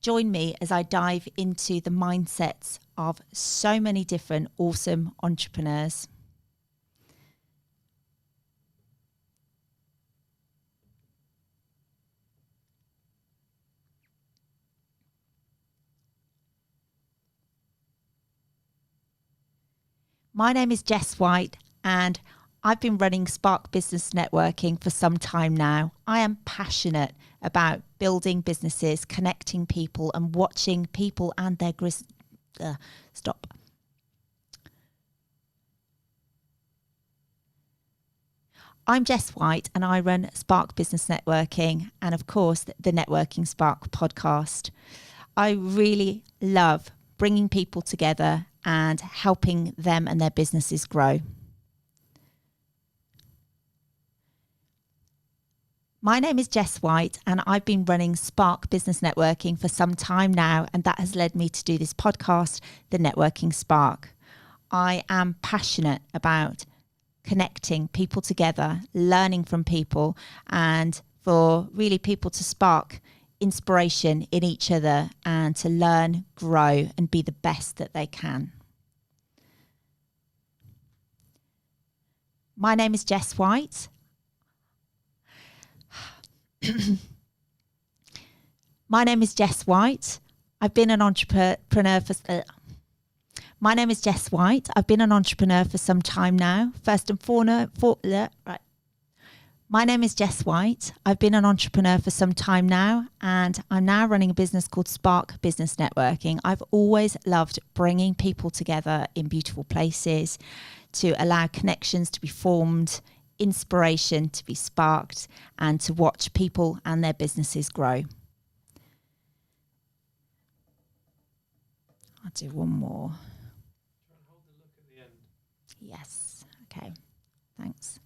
Join me as I dive into the mindsets of so many different awesome entrepreneurs. My name is Jess White and I've been running Spark Business Networking for some time now. I am passionate about building businesses, connecting people and watching people and their I'm Jess White and I run Spark Business Networking and of course the Networking Spark podcast. I really love bringing people together and helping them and their businesses grow. My name is Jess White and I've been running Spark Business Networking for some time now, and that has led me to do this podcast, The Networking Spark. I am passionate about connecting people together, learning from people, and for really people to spark inspiration in each other and to learn, grow, and be the best that they can. My name is Jess White. My name is Jess White. I've been an entrepreneur for My name is Jess White. I've been an entrepreneur for some time now. My name is Jess White. I've been an entrepreneur for some time now, and I'm now running a business called Spark Business Networking. I've always loved bringing people together in beautiful places to allow connections to be formed, inspiration to be sparked, and to watch people and their businesses grow. I'll do one more. Try and hold the look at the end. Yes. Okay. Thanks.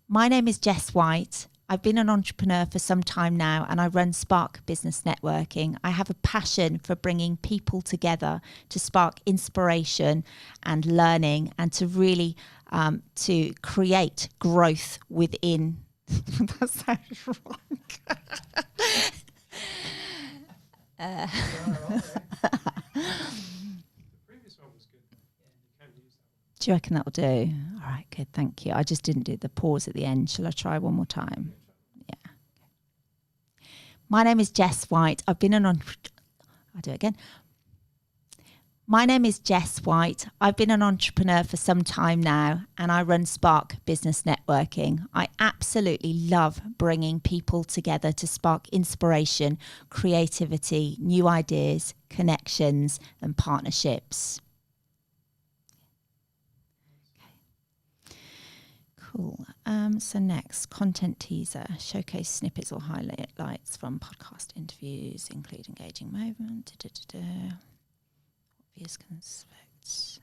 My name is Jess White. I've been an entrepreneur for some time now and I run Spark Business Networking. I have a passion for bringing people together to spark inspiration and learning and to really to create growth within. That sounds wrong. The previous one was good. You can use that one. Do you reckon that'll do? All right, good, thank you. I just didn't do the pause at the end. Shall I try one more time? Yeah. My name is Jess White. I've been an entrepreneur. I'll do it again. My name is Jess White. I've been an entrepreneur for some time now and I run Spark Business Networking. I absolutely love bringing people together to spark inspiration, creativity, new ideas, connections and partnerships. Cool. So next, content teaser. Showcase snippets or highlights from podcast interviews, include engaging moment. Obvious concepts.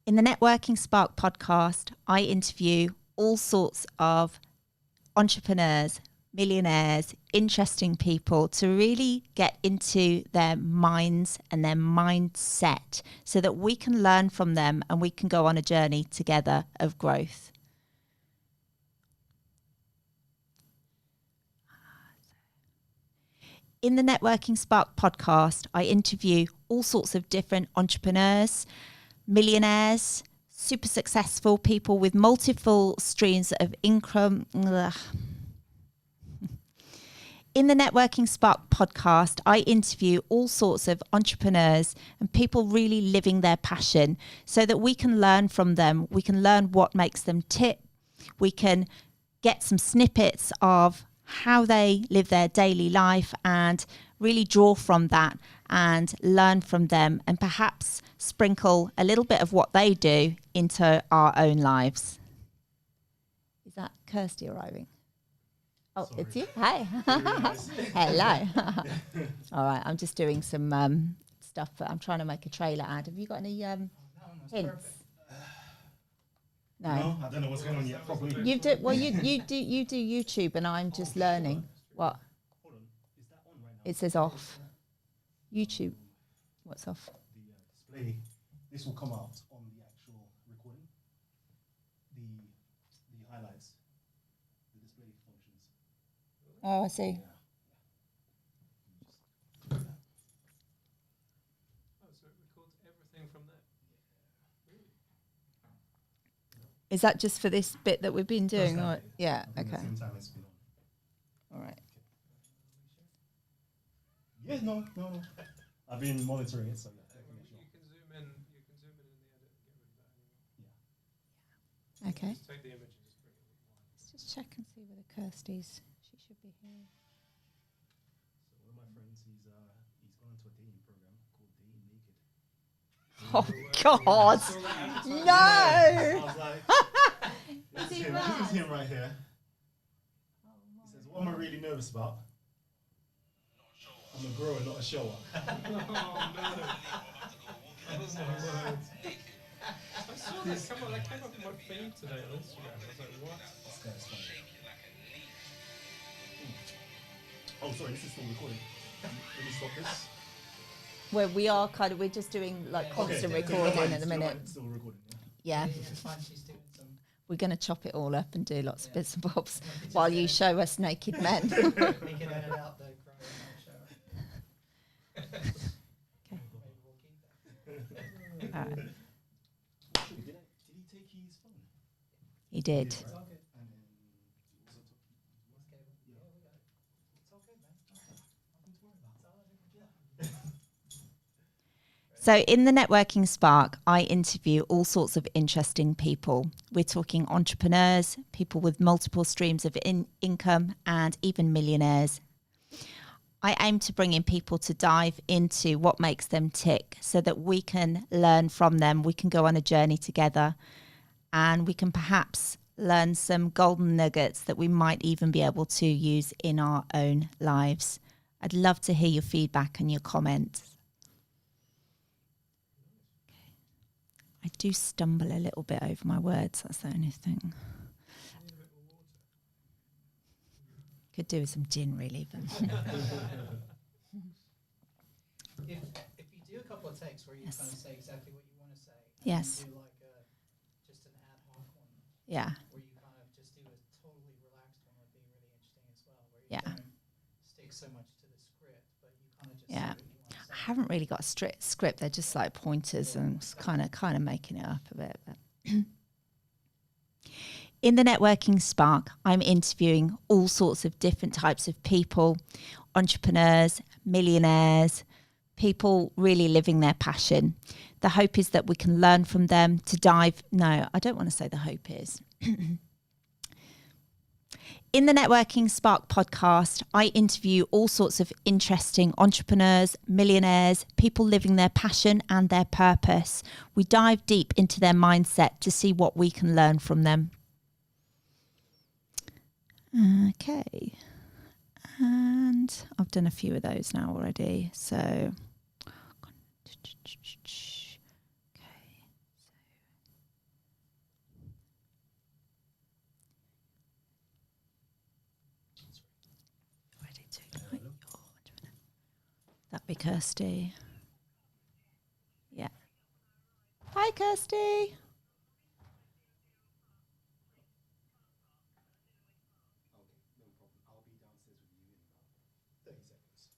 In the Networking Spark podcast, I interview all sorts of entrepreneurs, millionaires, interesting people to really get into their minds and their mindset so that we can learn from them and we can go on a journey together of growth. In the Networking Spark podcast, I interview all sorts of different entrepreneurs, millionaires, super successful people with multiple streams of income. In the Networking Spark podcast, I interview all sorts of entrepreneurs and people really living their passion so that we can learn from them. We can learn what makes them tick. We can get some snippets of how they live their daily life and really draw from that and learn from them and perhaps sprinkle a little bit of what they do into our own lives. Is that Kirsty arriving? Oh, Sorry. it's you? Hi. Didn't realise. Hello. All right, I'm just doing some stuff, but I'm trying to make a trailer ad. Have you got any That one was hints? perfect. No. I don't know what's going on yet properly. You do well. You do YouTube, and I'm just learning. What? Hold on. Is that on right now? It says off. YouTube. What's off? The display. This will come out on the actual recording. The highlights. The display functions. Oh, I see. Oh, so it records everything from there. Is that just for this bit that we've been doing? Or? Yeah. I think Okay. at the same time it's been on. All right. Yeah, no. I've been monitoring it, so yeah. You can zoom in. You can zoom in the edit and get rid of that anyway. Okay. Just take the image and just bring it wide. Let's just check and see whether Kirsty's. She should be here. So one of my friends, he's gone into a dating program called Dating Naked. Oh God! I No! was like, Is he this mad? is him right here. He says, what am I really nervous about? I'm a grower, not a shower. Oh no! Oh my word! I saw that come on. That came up on my feed today on Instagram. I was like, what? This guy's funny. Oh, sorry, this is still recording. Let me stop this. Where we are we're just doing like constant Okay, recording at the minute. Still recording, yeah. Yeah. It's fine, she's doing some. We're going to chop it all up and do lots of bits and bobs while you show us naked men. We can edit out the growing show. Maybe we'll keep that. All right. Did he take his phone? He did. It's all good. And then he also took It's okay. Yeah, we got it. It's all good, man. Nothing to worry about. It's all good. Yeah. So in the Networking Spark, I interview all sorts of interesting people. We're talking entrepreneurs, people with multiple streams of income, and even millionaires. I aim to bring in people to dive into what makes them tick so that we can learn from them. We can go on a journey together and we can perhaps learn some golden nuggets that we might even be able to use in our own lives. I'd love to hear your feedback and your comments. I do stumble a little bit over my words. That's the only thing. Could do with some gin, really. But If you do a couple of takes where you Yes. kind of say exactly what you want to say, and Yes. then do like just an ad hoc one yeah, where you kind of just do a totally relaxed one would be really interesting as well, where you Yeah. don't stick so much to the script, but you kind of just Yeah. say what you want to I say. haven't really got a script. They're just like pointers and kind of making it up a bit. But in the Networking Spark, I'm interviewing all sorts of different types of people, entrepreneurs, millionaires, people really living their passion. The hope is that we can learn from them to dive. No, I don't want to say the hope is. In the Networking Spark podcast, I interview all sorts of interesting entrepreneurs, millionaires, people living their passion and their purpose. We dive deep into their mindset to see what we can learn from them. Okay. And I've done a few of those now already. So, okay. that be Kirsty? Yeah. Hi, Kirsty.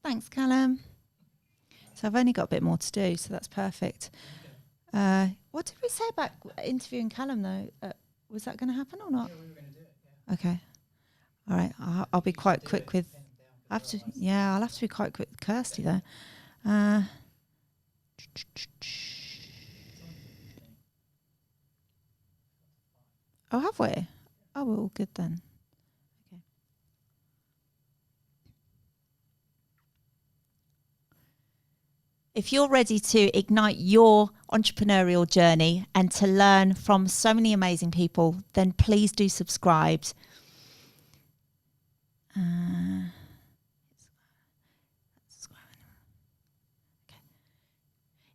Thanks, Callum. So I've only got a bit more to do, so that's perfect. What did we say about interviewing Callum, though? Was that going to happen or not? Yeah, we were going to do it. Yeah. Okay. All right. I'll be quite quick with. I'll have to be quite quick with Kirsty though. Oh, have we? Oh, we're all good then. Okay. If you're ready to ignite your entrepreneurial journey and to learn from so many amazing people, then please do subscribe.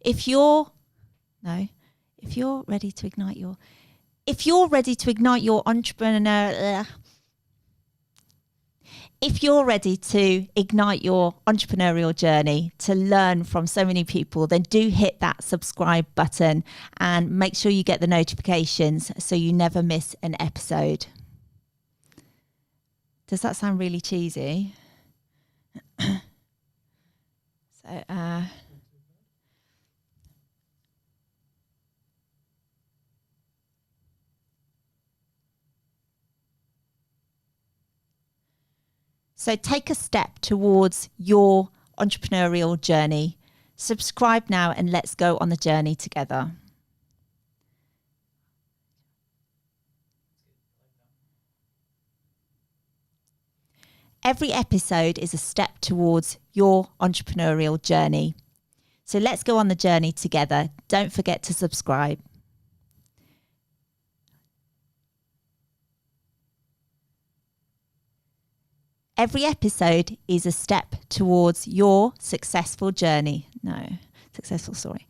If you're ready to ignite your entrepreneur, if you're ready to ignite your entrepreneurial journey, to learn from so many people, then do hit that subscribe button and make sure you get the notifications so you never miss an episode. Does that sound really cheesy? So take a step towards your entrepreneurial journey. Subscribe now and let's go on the journey together. Every episode is a step towards your entrepreneurial journey. So let's go on the journey together. Don't forget to subscribe. Every episode is a step towards your successful journey. No, successful story.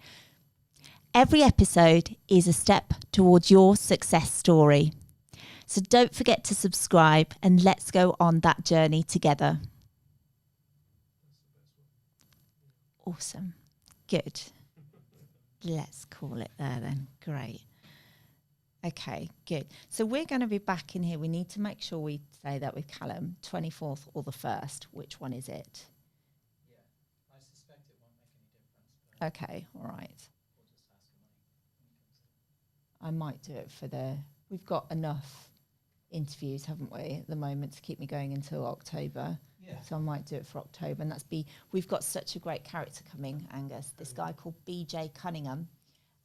Every episode is a step towards your success story. So don't forget to subscribe and let's go on that journey together. Awesome. Good. Let's call it there then. Great. Okay, good. So we're going to be back in here. We need to make sure we say that with Callum, 24th or the 1st. Which one is it? Yeah, I suspect it won't make any difference. But Okay, all right. we'll just ask him when he comes in. I might do it for we've got enough interviews, haven't we, at the moment to keep me going until October. Yeah. So I might do it for October. And we've got such a great character coming, Angus, this guy called BJ Cunningham.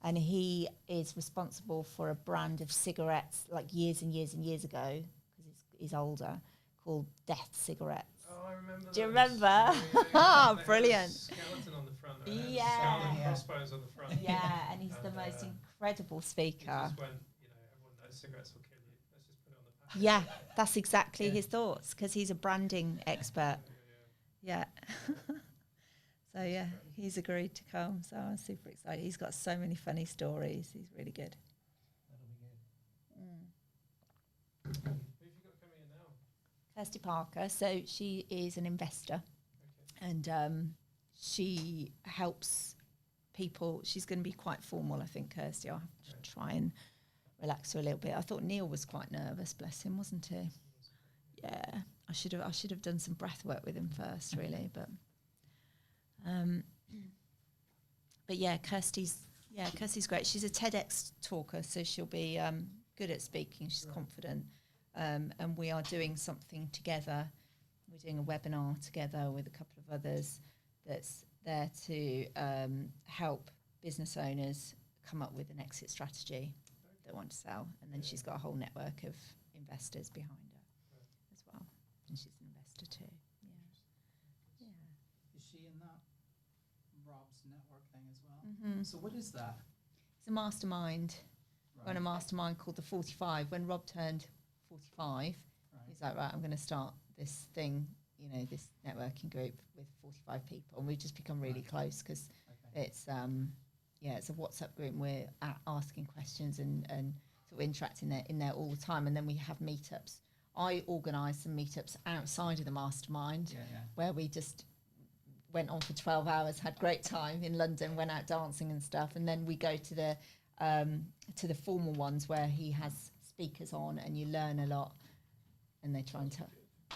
And he is responsible for a brand of cigarettes like years and years and years ago, because he's older, called Death Cigarettes. Oh, I remember. Do you those. remember? Yeah, yeah, Ah, They had a brilliant. skeleton on the front. Right? Yeah. Skull and Yeah. crossbones on the front. Yeah, and he's the And, most he incredible speaker. just went, everyone knows cigarettes will kill you. Let's just put it on the package. Yeah, that's exactly Yeah. his thoughts, because he's a branding expert. Yeah. So yeah, he's agreed to come. So I'm super excited. He's got so many funny stories. He's really good. That'll be good. Who have you got coming in now? Kirsty Parker. So she is an investor, and she helps people. She's going to be quite formal, I think, Kirsty. I'll have to try and relax her a little bit. I thought Neil was quite nervous, bless him, wasn't he? Yeah, I should have done some breath work with him first, really, but yeah, Kirsty's great. She's a TEDx talker, so she'll be good at speaking. She's confident, and we are doing something together. We're doing a webinar together with a couple of others that's there to help business owners come up with an exit strategy that want to sell, and then she's got a whole network of investors behind her as well, and she's an investor too. Yeah. Is she in that Rob's network thing as well? Mm-hmm. So what is that? It's a mastermind. Run a mastermind called the 45. When Rob turned 45, he's like, right, I'm going to start this thing, this networking group with 45 people, and we've just become really close because it's it's a WhatsApp group, and we're asking questions and sort of interacting in there all the time, and then we have meetups. I organise some meetups outside of the mastermind where we just went on for 12 hours, had great time in London, went out dancing and stuff, and then we go to the formal ones where he has speakers on and you learn a lot, and they try and tell.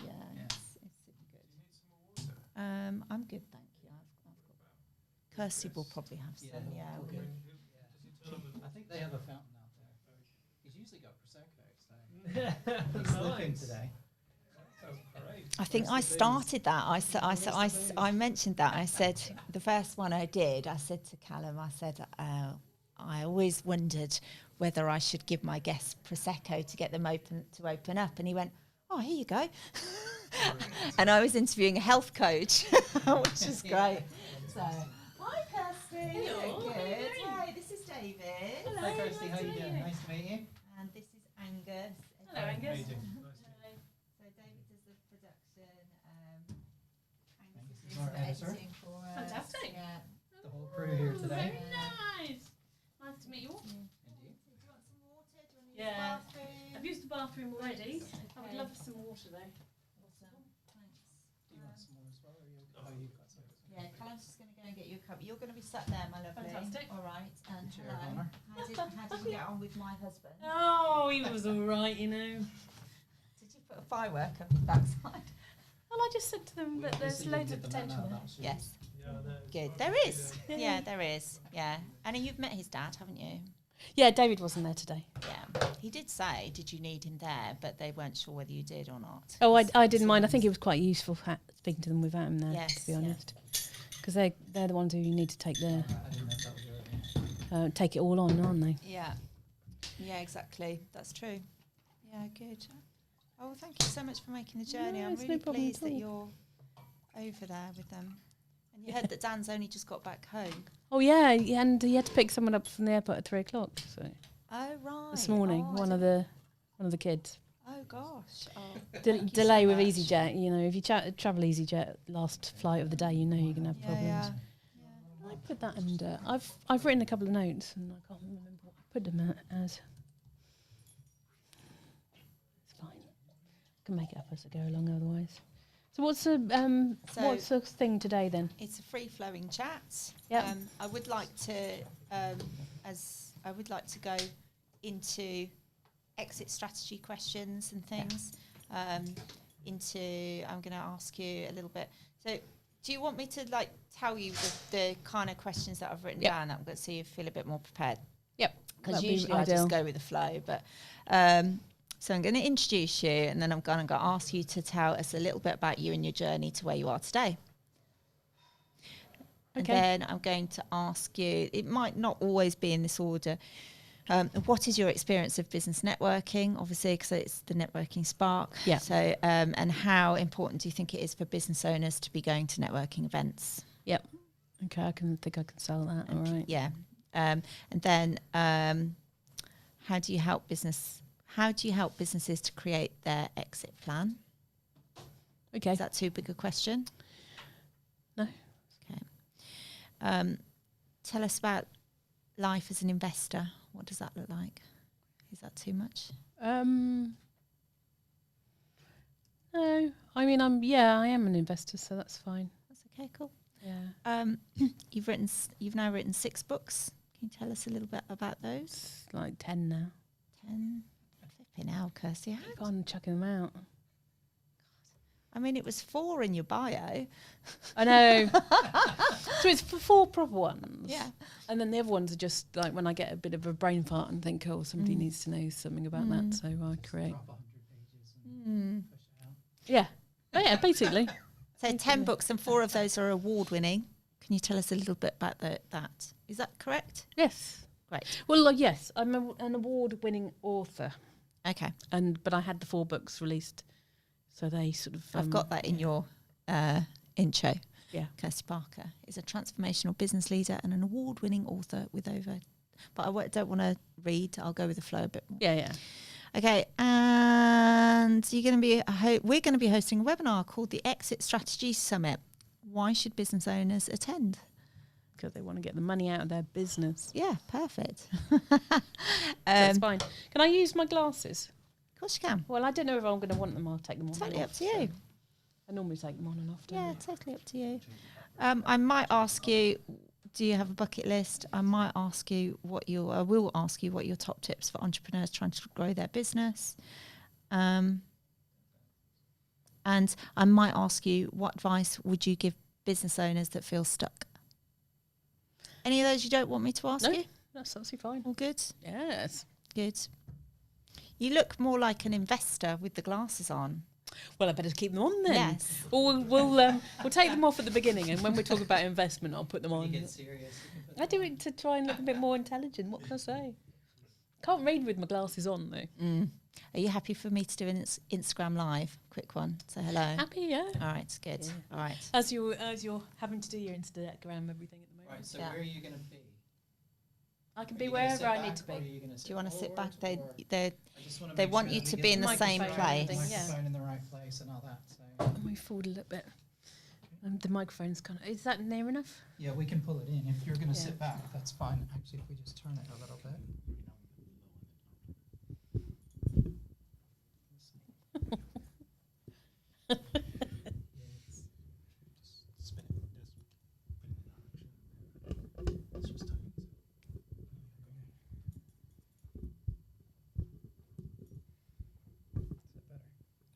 Yeah, it's super good. I'm good, thank you. I've got Kirsty will probably have some. Yeah, we'll we'll- I think they have a fountain out there. He's usually got prosecco, so he's slipping today. I think I started that. I mentioned that. I said the first one I did. I said to Callum, I said, I always wondered whether I should give my guests prosecco to get them open up, and he went, "Oh, here you go." And I was interviewing a health coach, which is great. So, hi, Kirsty. Hello. Good. Hi. Hi, this is David. Hello. Hi, Kirsty. How nice you to doing? meet you. Nice to meet you. And this is Angus. Hello, Angus. So David does the production. Angus Angus is is our the editor. editing for us. Fantastic. Yeah. The whole crew here Oh, today. very nice. Nice to meet you all. Indeed. Do you want some water? Do you want to use Yeah. the bathroom? I've used the bathroom already. I would Okay. love some water though. Awesome. Thanks. Do you want some more as well? Or you've got some? Yeah, Callum's just going to go and get you a cup. You're going to be sat there, my lovely. Fantastic. All right. And Chair hello. Connor. How did you get on with my husband? Oh, he was all right, you know. Did you put a firework up his backside? Well, I just said to them that there's Obviously, loads you of did the man potential out, there. that was Yes. Yeah, no, it's Good. not There bad, is. yeah. Yeah, there is. Yeah. And you've met his dad, haven't you? Yeah, David wasn't there today. Yeah. He did say, did you need him there? But they weren't sure whether you did or not. Oh, I didn't mind. I think it was quite useful speaking to them without him there, Yes, to be yeah. honest. Because they're the ones who need to take I didn't know if that was your idea. take it all on, aren't they? Yeah. Yeah, exactly. That's true. Yeah, good. Oh, well, thank you so much for making the journey. No, I'm it's no really problem pleased at that all. you're over there with them. And you heard that Dan's only just got back home. Oh yeah, and he had to pick someone up from the airport at 3:00. So Oh, right. this morning, Oh, I one of the kids. Oh, gosh. Oh, thank you Delay so with much. EasyJet. You know, if you travel EasyJet last flight of the day, you know you're gonna have problems. Yeah. I put that under. I've written a couple of notes and I can't remember what I put them as. It's fine. I can make it up as I go along otherwise. So what's the thing today then? It's a free-flowing chat. Yep. I would like to go into exit strategy questions and things. I'm going to ask you a little bit. So, do you want me to tell you the kind of questions that I've written Yep. down, so you feel a bit more prepared? Yep. Because That'd be usually I ideal. just go with the flow, but. So I'm going to introduce you, and then I'm going to ask you to tell us a little bit about you and your journey to where you are today. And Okay. then I'm going to ask you, it might not always be in this order, what is your experience of business networking? Obviously, because it's the networking spark. Yeah. So, and how important do you think it is for business owners to be going to networking events? Yep. Okay, I think I can sell that. All right. Yeah. And then, how do you help businesses to create their exit plan? Okay. Is that too big a question? No. Okay. Tell us about life as an investor. What does that look like? Is that too much? No. I mean, I am an investor, so that's fine. That's okay. Cool. Yeah. You've now written 6 books. Can you tell us a little bit about those? It's like 10 now. 10. Flipping hell, Kirsty. Keep on chucking them out. I mean, it was 4 in your bio. I know. So it's for 4 proper ones. Yeah. And then the other ones are just like when I get a bit of a brain fart and think, oh, somebody needs to know something about that, so I create. Drop 100 pages and push it out. Yeah. Oh, yeah, basically. So 10 books, and 4 of those are award-winning. Can you tell us a little bit about that? Is that correct? Yes. Great. Well, yes, I'm an award-winning author, Okay. but I had the 4 books released, so they sort of. I've got that in your intro. Yeah. Kirsty Parker is a transformational business leader and an award-winning author with over. But I don't want to read. I'll go with the flow a bit more. Yeah, yeah. Okay, and we're going to be hosting a webinar called the Exit Strategy Summit. Why should business owners attend? Because they want to get the money out of their business. Yeah, perfect. That's fine. Can I use my glasses? Of course you can. Well, I don't know if I'm going to want them. I'll take them on. and Totally off, up to you. so I normally take them on and off. Don't Yeah, I? totally up to you. I might ask you, do you have a bucket list? I might ask you I will ask you what your top tips for entrepreneurs trying to grow their business. And I might ask you, what advice would you give business owners that feel stuck? Any of those you don't want me to ask No, you? that's absolutely fine. All good? Yes. Good. You look more like an investor with the glasses on. Well, I better keep them on then. Yes. Or we'll take them off at the beginning, and when we talk about investment, I'll put them When on. you get serious. you can put I do them it to try and look a bit more intelligent. What can I say? Can't read with my glasses on though. Are you happy for me to do an Instagram live? Quick one. Say hello. Happy, yeah. All right, good. Yeah. All right. As you're having to do your Instagram everything at the moment. on. Right, so Yeah. where are you going to be? I can Are be you gonna wherever sit I back need to or are be. you gonna Do you want to sit back? forward, or- They I just wanna they make want sure you that to we be get in the same microphone and place. everything, yeah. microphone in the right place and all that. So I'll move forward a little bit. The microphone's kind of. Is that near enough? yeah, we can pull it in. If you're going to Yeah. sit back, that's fine. Actually, if we just turn it a little bit.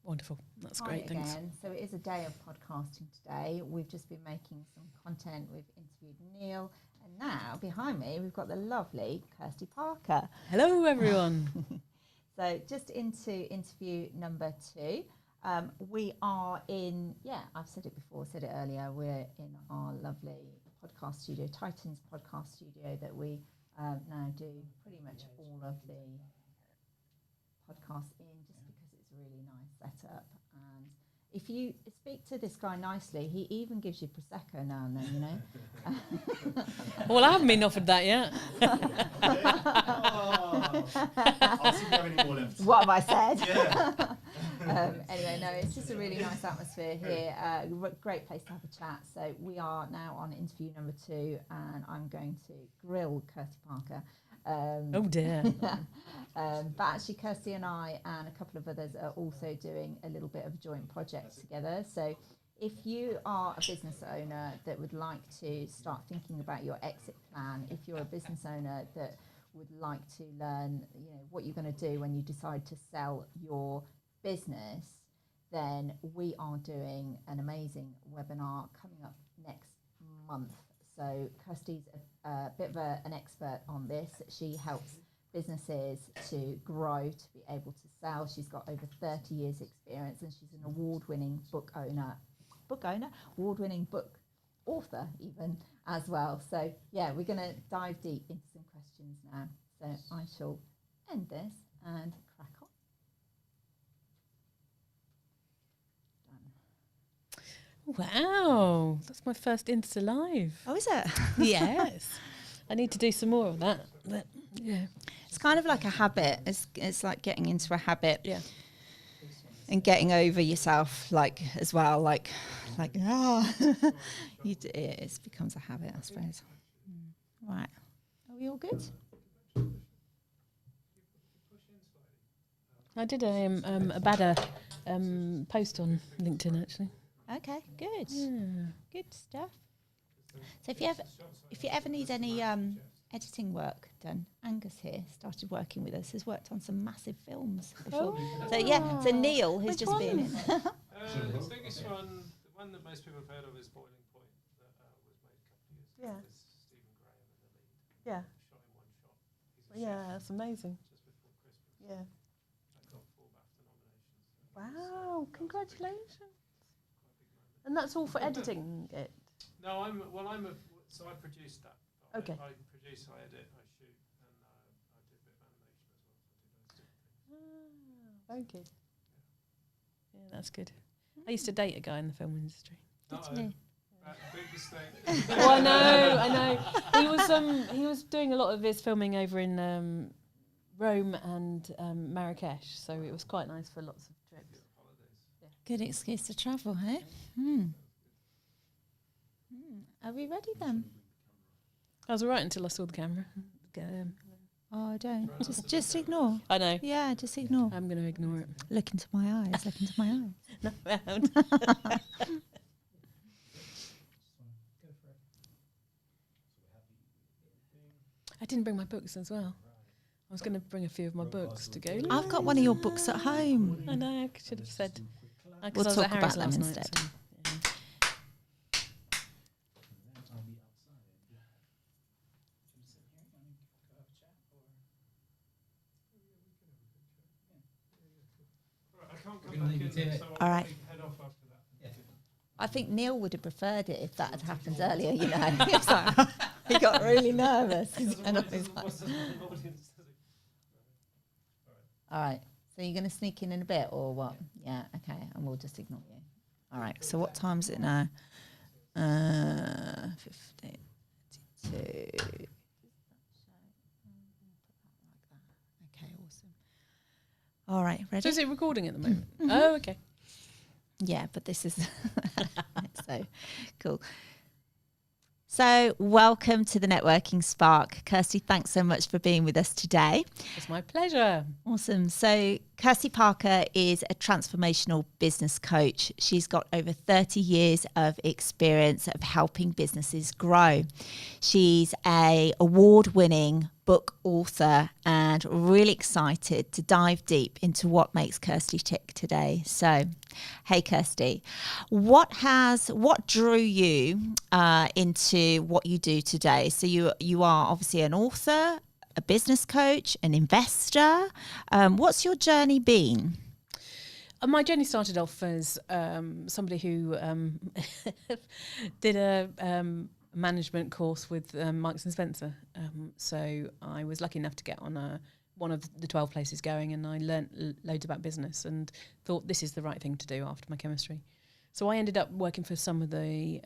Wonderful. That's Hi great. Thanks. again. So it is a day of podcasting today. We've just been making some content. We've interviewed Neil, and now behind me we've got the lovely Kirsty Parker. Hello, everyone. So just into interview number 2. We are in, I've said it before, said it earlier, we're in our lovely podcast studio, Titans podcast studio, that we now do pretty much all of the podcasts in, just because it's a really nice setup. And if you speak to this guy nicely, he even gives you Prosecco now and then, you know. Well, I haven't been offered that yet. I'll see if you have any more left. What have I said? Yeah. Anyway, no, it's just a really nice atmosphere here. Great place to have a chat. So we are now on interview number 2, and I'm going to grill Kirsty Parker. Oh dear. But actually, Kirsty and I and a couple of others are also doing a little bit of a joint project together. So if you are a business owner that would like to start thinking about your exit plan, if you're a business owner that would like to learn, you know, what you're going to do when you decide to sell your business, then we are doing an amazing webinar coming up next month. So Kirsty's a bit of an expert on this. She helps businesses to grow, to be able to sell. She's got over 30 years experience, and she's an award-winning award-winning book author even as well. So yeah, we're going to dive deep into some questions now. So I shall end this and crack on. Wow, that's my first Insta Live. Oh, is it? Yes. I need to do some more of that. But, yeah. It's kind of like a habit. It's like getting into a habit. Yeah. And getting over yourself, like as well, like it becomes a habit, I suppose. Right, are we all good? I did a badder post on LinkedIn actually. Okay, good, Yeah. good stuff. So if you ever need any editing work done, Angus here started working with us. Has worked on some massive films before. So yeah, so Neil has Which just been in. The biggest one, the one that most people have heard of is Boiling Point, that was made a couple of years ago Yeah. with Stephen Graham in the lead. Yeah. Shot in one shot. He's a Yeah, chef that's amazing. just before Christmas. Yeah. That got 4 BAFTA nominations. Wow, congratulations. Quite a big moment. And that's all for editing it. No, so I produced that. Okay. I produce, I edit, I shoot, and I do a bit of animation as well. So I do those different things. Very good. Yeah, that's good. I used to date a guy in the film industry. Uh-oh. Biggest thing. Oh, I know. He was doing a lot of his filming over in Rome and Marrakesh, so it was quite nice for lots of trips. Good excuse to travel, hey? Are we ready then? I was alright until I saw the camera. Oh, don't. Just ignore. I know. Yeah, just ignore. I'm going to ignore it. Look into my eyes. Look into my eyes. Not round. I didn't bring my books as well. I was going to bring a few of my books to go. I've got one of your books at home. I know, I should have said. We'll I was talk at Harry's about them last night, instead. so, yeah. Right, I can't We're come gonna back leave in, you to so it. I'll All right. head off after that. I think Neil would have preferred it if that had happened earlier, you know. It's like, he got really nervous. And I was like, all right, so you're going to sneak in a bit or what? Yeah, okay, and we'll just ignore you. All right, so what time is it now? 15:32. Okay, awesome. All right, ready? So is it recording at the moment? Oh, okay. Yeah, but this is so cool. So welcome to the Networking Spark. Kirsty, thanks so much for being with us today. It's my pleasure. Awesome. So Kirsty Parker is a transformational business coach. She's got over 30 years of experience of helping businesses grow. She's an award-winning book author and really excited to dive deep into what makes Kirsty tick today. So, hey Kirsty, what drew you into what you do today? So you are obviously an author, a business coach, an investor. What's your journey been? My journey started off as somebody who did a management course with Marks and Spencer. So I was lucky enough to get on one of the 12 places going, and I learnt loads about business and thought this is the right thing to do after my chemistry. So I ended up working for some of the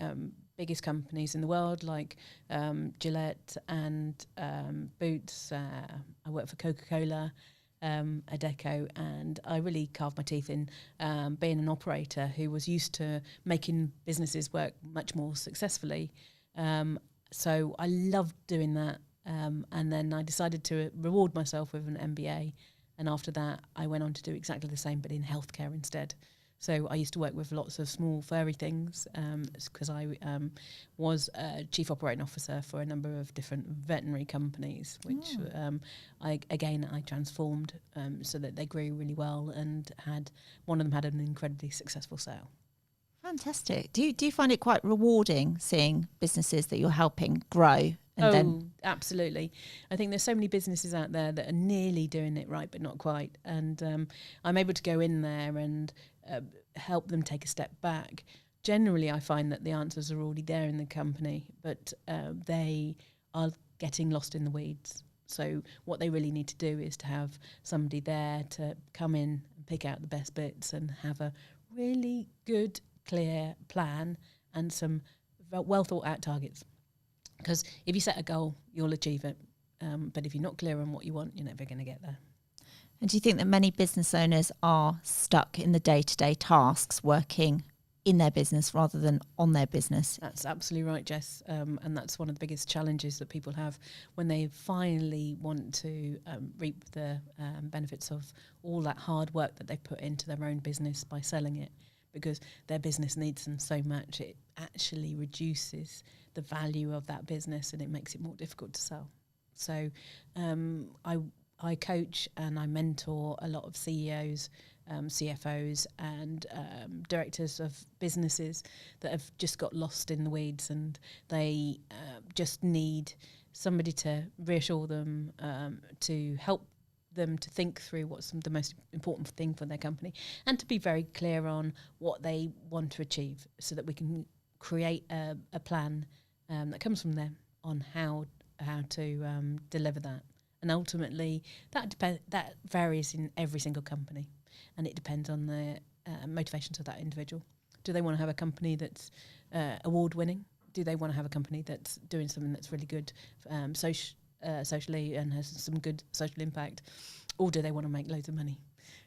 biggest companies in the world, like Gillette and Boots. I worked for Coca-Cola, Adecco, and I really carved my teeth in being an operator who was used to making businesses work much more successfully. So I loved doing that. And then I decided to reward myself with an MBA. And after that, I went on to do exactly the same, but in healthcare instead. So I used to work with lots of small furry things because I was a chief operating officer for a number of different veterinary companies, which I transformed so that they grew really well, and one of them had an incredibly successful sale. Fantastic. Do you find it quite rewarding seeing businesses that you're helping grow? Absolutely. I think there's so many businesses out there that are nearly doing it right, but not quite. And I'm able to go in there and help them take a step back. Generally, I find that the answers are already there in the company, but they are getting lost in the weeds. So what they really need to do is to have somebody there to come in and pick out the best bits and have a really good, clear plan and some well thought out targets. Because if you set a goal, you'll achieve it. But if you're not clear on what you want, you're never going to get there. And do you think that many business owners are stuck in the day-to-day tasks, working in their business rather than on their business? That's absolutely right, Jess. And that's one of the biggest challenges that people have when they finally want to reap the benefits of all that hard work that they've put into their own business by selling it. Because their business needs them so much, it actually reduces the value of that business and it makes it more difficult to sell. So I coach and I mentor a lot of CEOs, CFOs and directors of businesses that have just got lost in the weeds, and they just need somebody to reassure them, to help them to think through what's the most important thing for their company, and to be very clear on what they want to achieve, so that we can create a plan that comes from them on how to deliver that. And ultimately, that varies in every single company, and it depends on the motivations of that individual. Do they want to have a company that's award-winning? Do they want to have a company that's doing something that's really good socially and has some good social impact? Or do they want to make loads of money?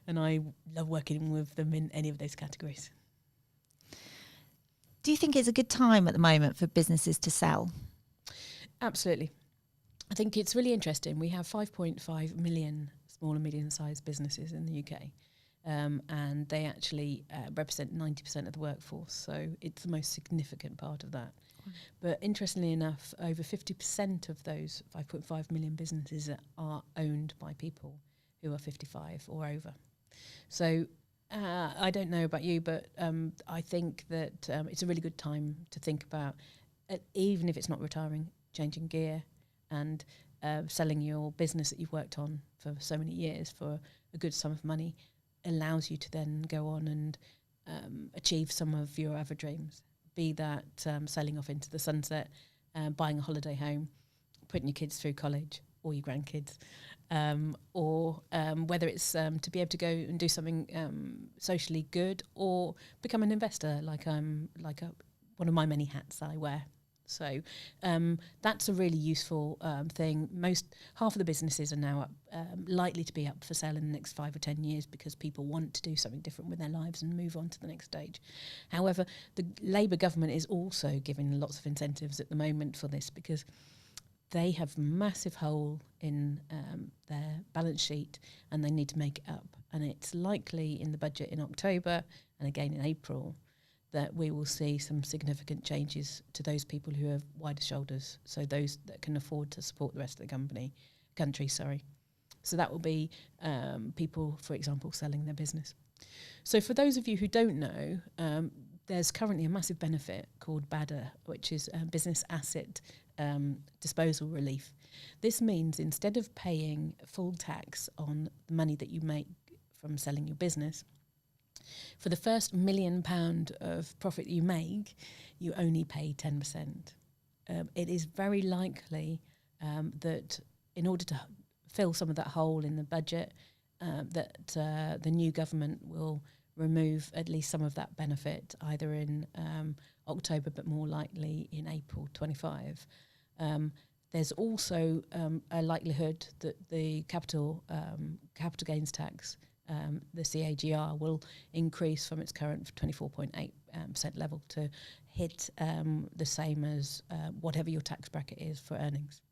And I love working with them in any of those categories. Do you think it's a good time at the moment for businesses to sell? Absolutely. I think it's really interesting. We have 5.5 million small and medium-sized businesses in the UK, and they actually represent 90% of the workforce. So it's the most significant part of that. But interestingly enough, over 50% of those 5.5 million businesses are owned by people who are 55 or over. So I don't know about you, but I think that it's a really good time to think about, even if it's not retiring, changing gear and selling your business that you've worked on for so many years for a good sum of money allows you to then go on and achieve some of your other dreams, be that sailing off into the sunset, buying a holiday home, putting your kids through college or your grandkids, or whether it's to be able to go and do something socially good or become an investor, like one of my many hats I wear. So that's a really useful thing. Half of the businesses are now likely to be up for sale in the next 5 or 10 years because people want to do something different with their lives and move on to the next stage. However, the Labour government is also giving lots of incentives at the moment for this because they have a massive hole in their balance sheet and they need to make it up. And it's likely in the budget in October and again in April that we will see some significant changes to those people who have wider shoulders, so those that can afford to support the rest of the country. So that will be people, for example, selling their business. So for those of you who don't know, there's currently a massive benefit called BADA, which is Business Asset Disposal Relief. This means instead of paying full tax on the money that you make from selling your business, for the first £1 million of profit you make, you only pay 10%. It is very likely that in order to fill some of that hole in the budget, that the new government will remove at least some of that benefit, either in October, but more likely in April 25. There's also a likelihood that the capital gains tax, the CAGR, will increase from its current 24.8% level to hit the same as whatever your tax bracket is for earnings.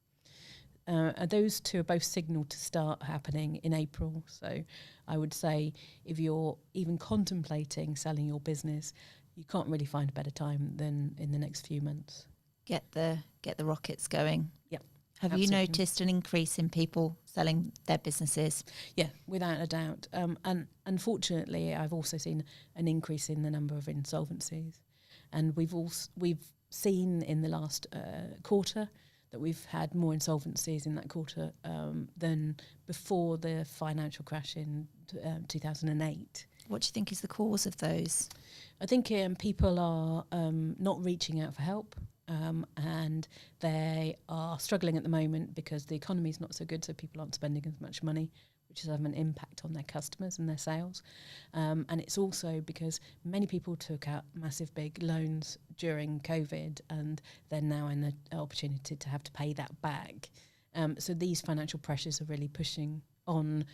Those two are both signalled to start happening in April. So I would say if you're even contemplating selling your business, you can't really find a better time than in the next few months. Get the rockets going. Yep. Have Absolutely. you noticed an increase in people selling their businesses? Yeah, without a doubt. And unfortunately, I've also seen an increase in the number of insolvencies. And we've seen in the last quarter that we've had more insolvencies in that quarter than before the financial crash in 2008. What do you think is the cause of those? I think people are not reaching out for help. And they are struggling at the moment because the economy is not so good, so people aren't spending as much money, which is having an impact on their customers and their sales. And it's also because many people took out massive big loans during COVID and they're now in the opportunity to have to pay that back. So these financial pressures are really pushing on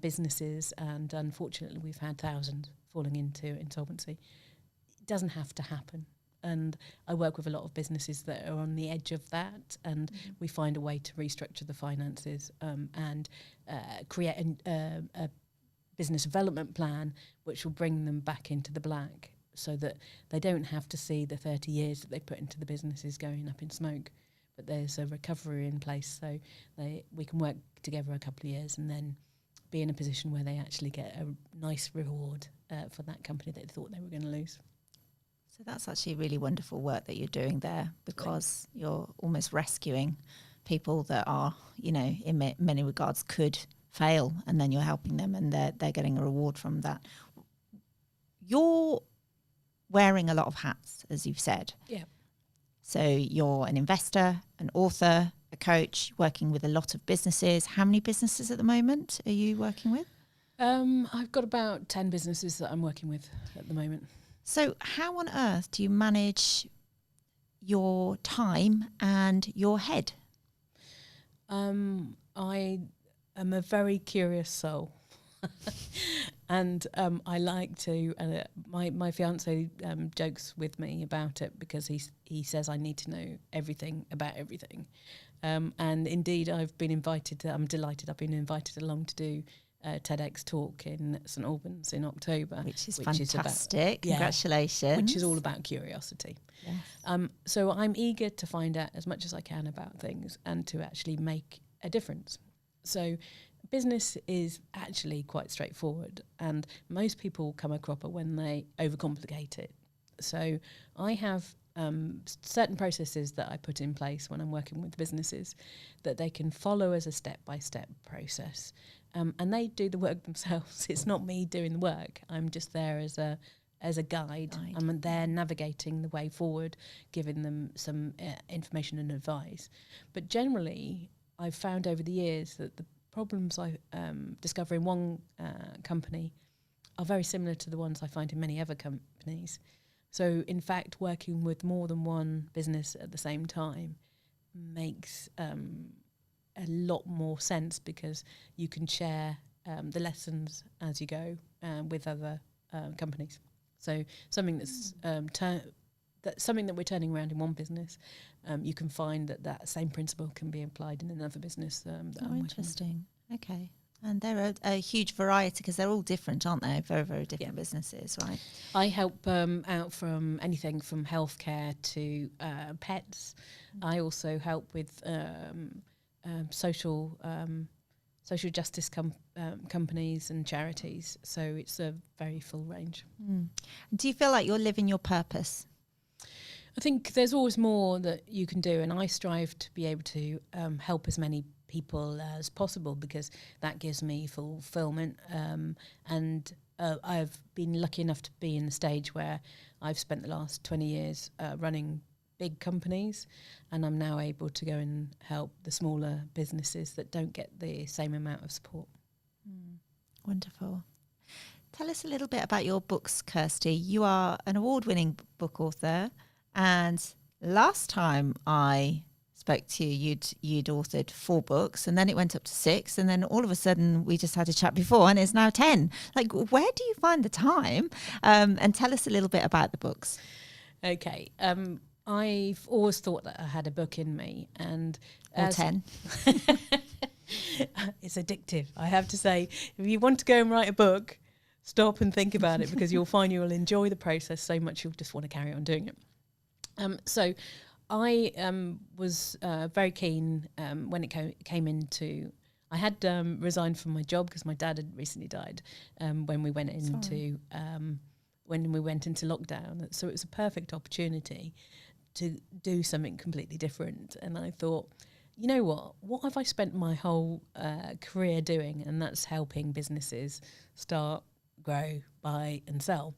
businesses, and unfortunately we've had thousands falling into insolvency. It doesn't have to happen. And I work with a lot of businesses that are on the edge of that, and we find a way to restructure the finances and create a business development plan which will bring them back into the black so that they don't have to see the 30 years that they put into the businesses going up in smoke. But there's a recovery in place, so we can work together a couple of years and then be in a position where they actually get a nice reward for that company that they thought they were going to lose. So that's actually really wonderful work that you're doing there, because you're almost rescuing people that are, in many regards could fail, and then you're helping them and they're getting a reward from that. You're wearing a lot of hats, as you've said. Yeah. So you're an investor, an author, a coach, working with a lot of businesses. How many businesses at the moment are you working with? I've got about 10 businesses that I'm working with at the moment. So how on earth do you manage your time and your head? I am a very curious soul. And I like to, my fiance jokes with me about it because he says I need to know everything about everything. And indeed, I'm delighted I've been invited along to do TEDx talk in St Albans in October, Which is about- fantastic. yeah, Congratulations. which is all about curiosity. Yes. So I'm eager to find out as much as I can about things and to actually make a difference. So business is actually quite straightforward, and most people come a cropper when they overcomplicate it. So I have certain processes that I put in place when I'm working with businesses that they can follow as a step-by-step process. And they do the work themselves. It's not me doing the work. I'm just there as a guide. I'm there navigating the way forward, giving them some information and advice. But generally, I've found over the years that the problems I discover in one company are very similar to the ones I find in many other companies. So, in fact, working with more than one business at the same time makes a lot more sense, because you can share the lessons as you go with other companies. So, something that's something that we're turning around in one business, you can find that same principle can be applied in another business. That I'm working with. Interesting. Okay. And they're a huge variety, because they're all different, aren't they? Very, very different businesses, right? I help out from anything from healthcare to pets. I also help with social justice companies and charities. So it's a very full range. Do you feel like you're living your purpose? I think there's always more that you can do, and I strive to be able to help as many people as possible, because that gives me fulfillment. And I've been lucky enough to be in the stage where I've spent the last 20 years running big companies, and I'm now able to go and help the smaller businesses that don't get the same amount of support. Wonderful. Tell us a little bit about your books, Kirsty. You are an award-winning book author, and last time I spoke to you, you'd authored 4 books, and then it went up to 6, and then all of a sudden we just had a chat before and it's now 10. Like, where do you find the time? And tell us a little bit about the books. Okay. I've always thought that I had a book in me, and Or 10. It's addictive, I have to say. If you want to go and write a book, stop and think about it, because you'll find you'll enjoy the process so much you'll just want to carry on doing it. So I was very keen when it came into. I had resigned from my job because my dad had recently died when we went into lockdown. So it was a perfect opportunity to do something completely different. And I thought, you know what have I spent my whole career doing? And that's helping businesses start, grow, buy and sell.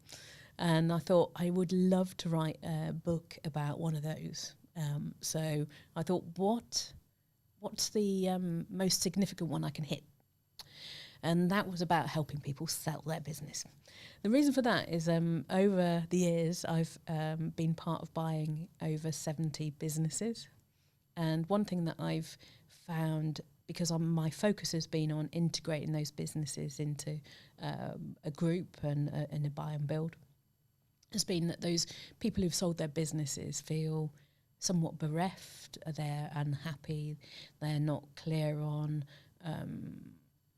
And I thought I would love to write a book about one of those. So I thought, what's the most significant one I can hit? And that was about helping people sell their business. The reason for that is over the years, I've been part of buying over 70 businesses. And one thing that I've found, because my focus has been on integrating those businesses into a group and a buy and build, has been that those people who've sold their businesses feel somewhat bereft, they're unhappy, they're not clear on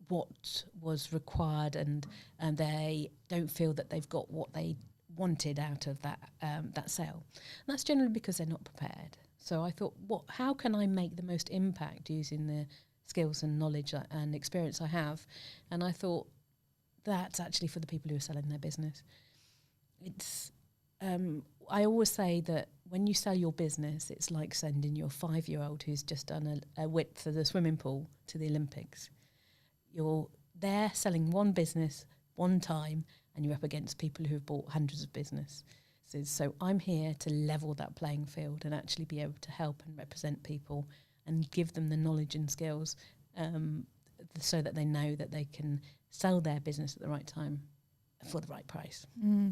what was required, and they don't feel that they've got what they wanted out of that sale. And that's generally because they're not prepared. So I thought, how can I make the most impact using the skills and knowledge and experience I have? And I thought, that's actually for the people who are selling their business. It's I always say that when you sell your business, it's like sending your 5-year-old who's just done a width of the swimming pool to the Olympics. You're there selling one business one time, and you're up against people who have bought hundreds of businesses. So I'm here to level that playing field and actually be able to help and represent people and give them the knowledge and skills so that they know that they can sell their business at the right time for the right price.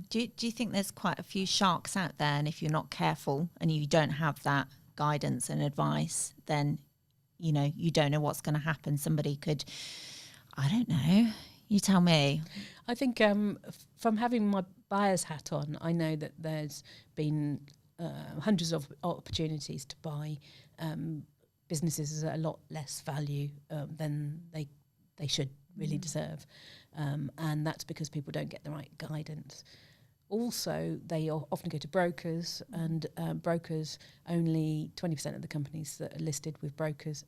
Do you think there's quite a few sharks out there, and if you're not careful and you don't have that guidance and advice, then you don't know what's going to happen? Somebody could, I don't know, you tell me. I think from having my buyer's hat on, I know that there's been hundreds of opportunities to buy businesses at a lot less value than they should really deserve. And that's because people don't get the right guidance. Also, they often go to brokers, and brokers, only 20% of the companies that are listed with brokers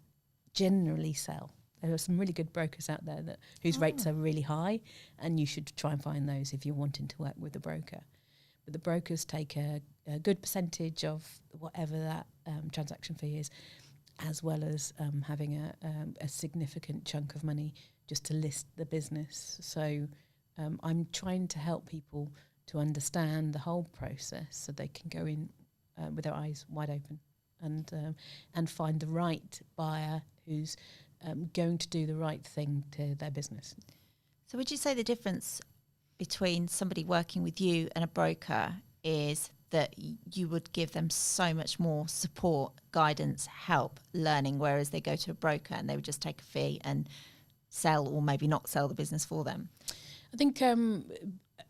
generally sell. There are some really good brokers out there whose rates are really high, and you should try and find those if you're wanting to work with a broker. But the brokers take a good percentage of whatever that transaction fee is, as well as having a significant chunk of money just to list the business. So I'm trying to help people to understand the whole process so they can go in with their eyes wide open and find the right buyer who's going to do the right thing to their business. So would you say the difference between somebody working with you and a broker is that you would give them so much more support, guidance, help, learning, whereas they go to a broker and they would just take a fee and sell or maybe not sell the business for them? I think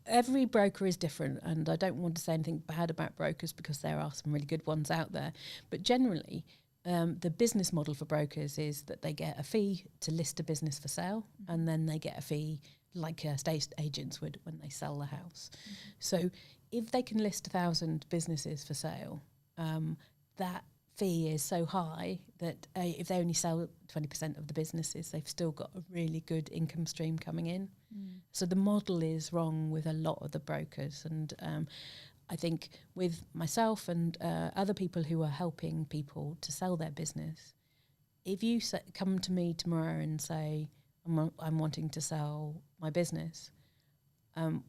every broker is different, and I don't want to say anything bad about brokers because there are some really good ones out there. But generally, the business model for brokers is that they get a fee to list a business for sale, and then they get a fee like estate agents would when they sell the house. So if they can list 1,000 businesses for sale, that fee is so high that if they only sell 20% of the businesses, they've still got a really good income stream coming in. So the model is wrong with a lot of the brokers. And I think with myself and other people who are helping people to sell their business, if you come to me tomorrow and say, I'm wanting to sell my business,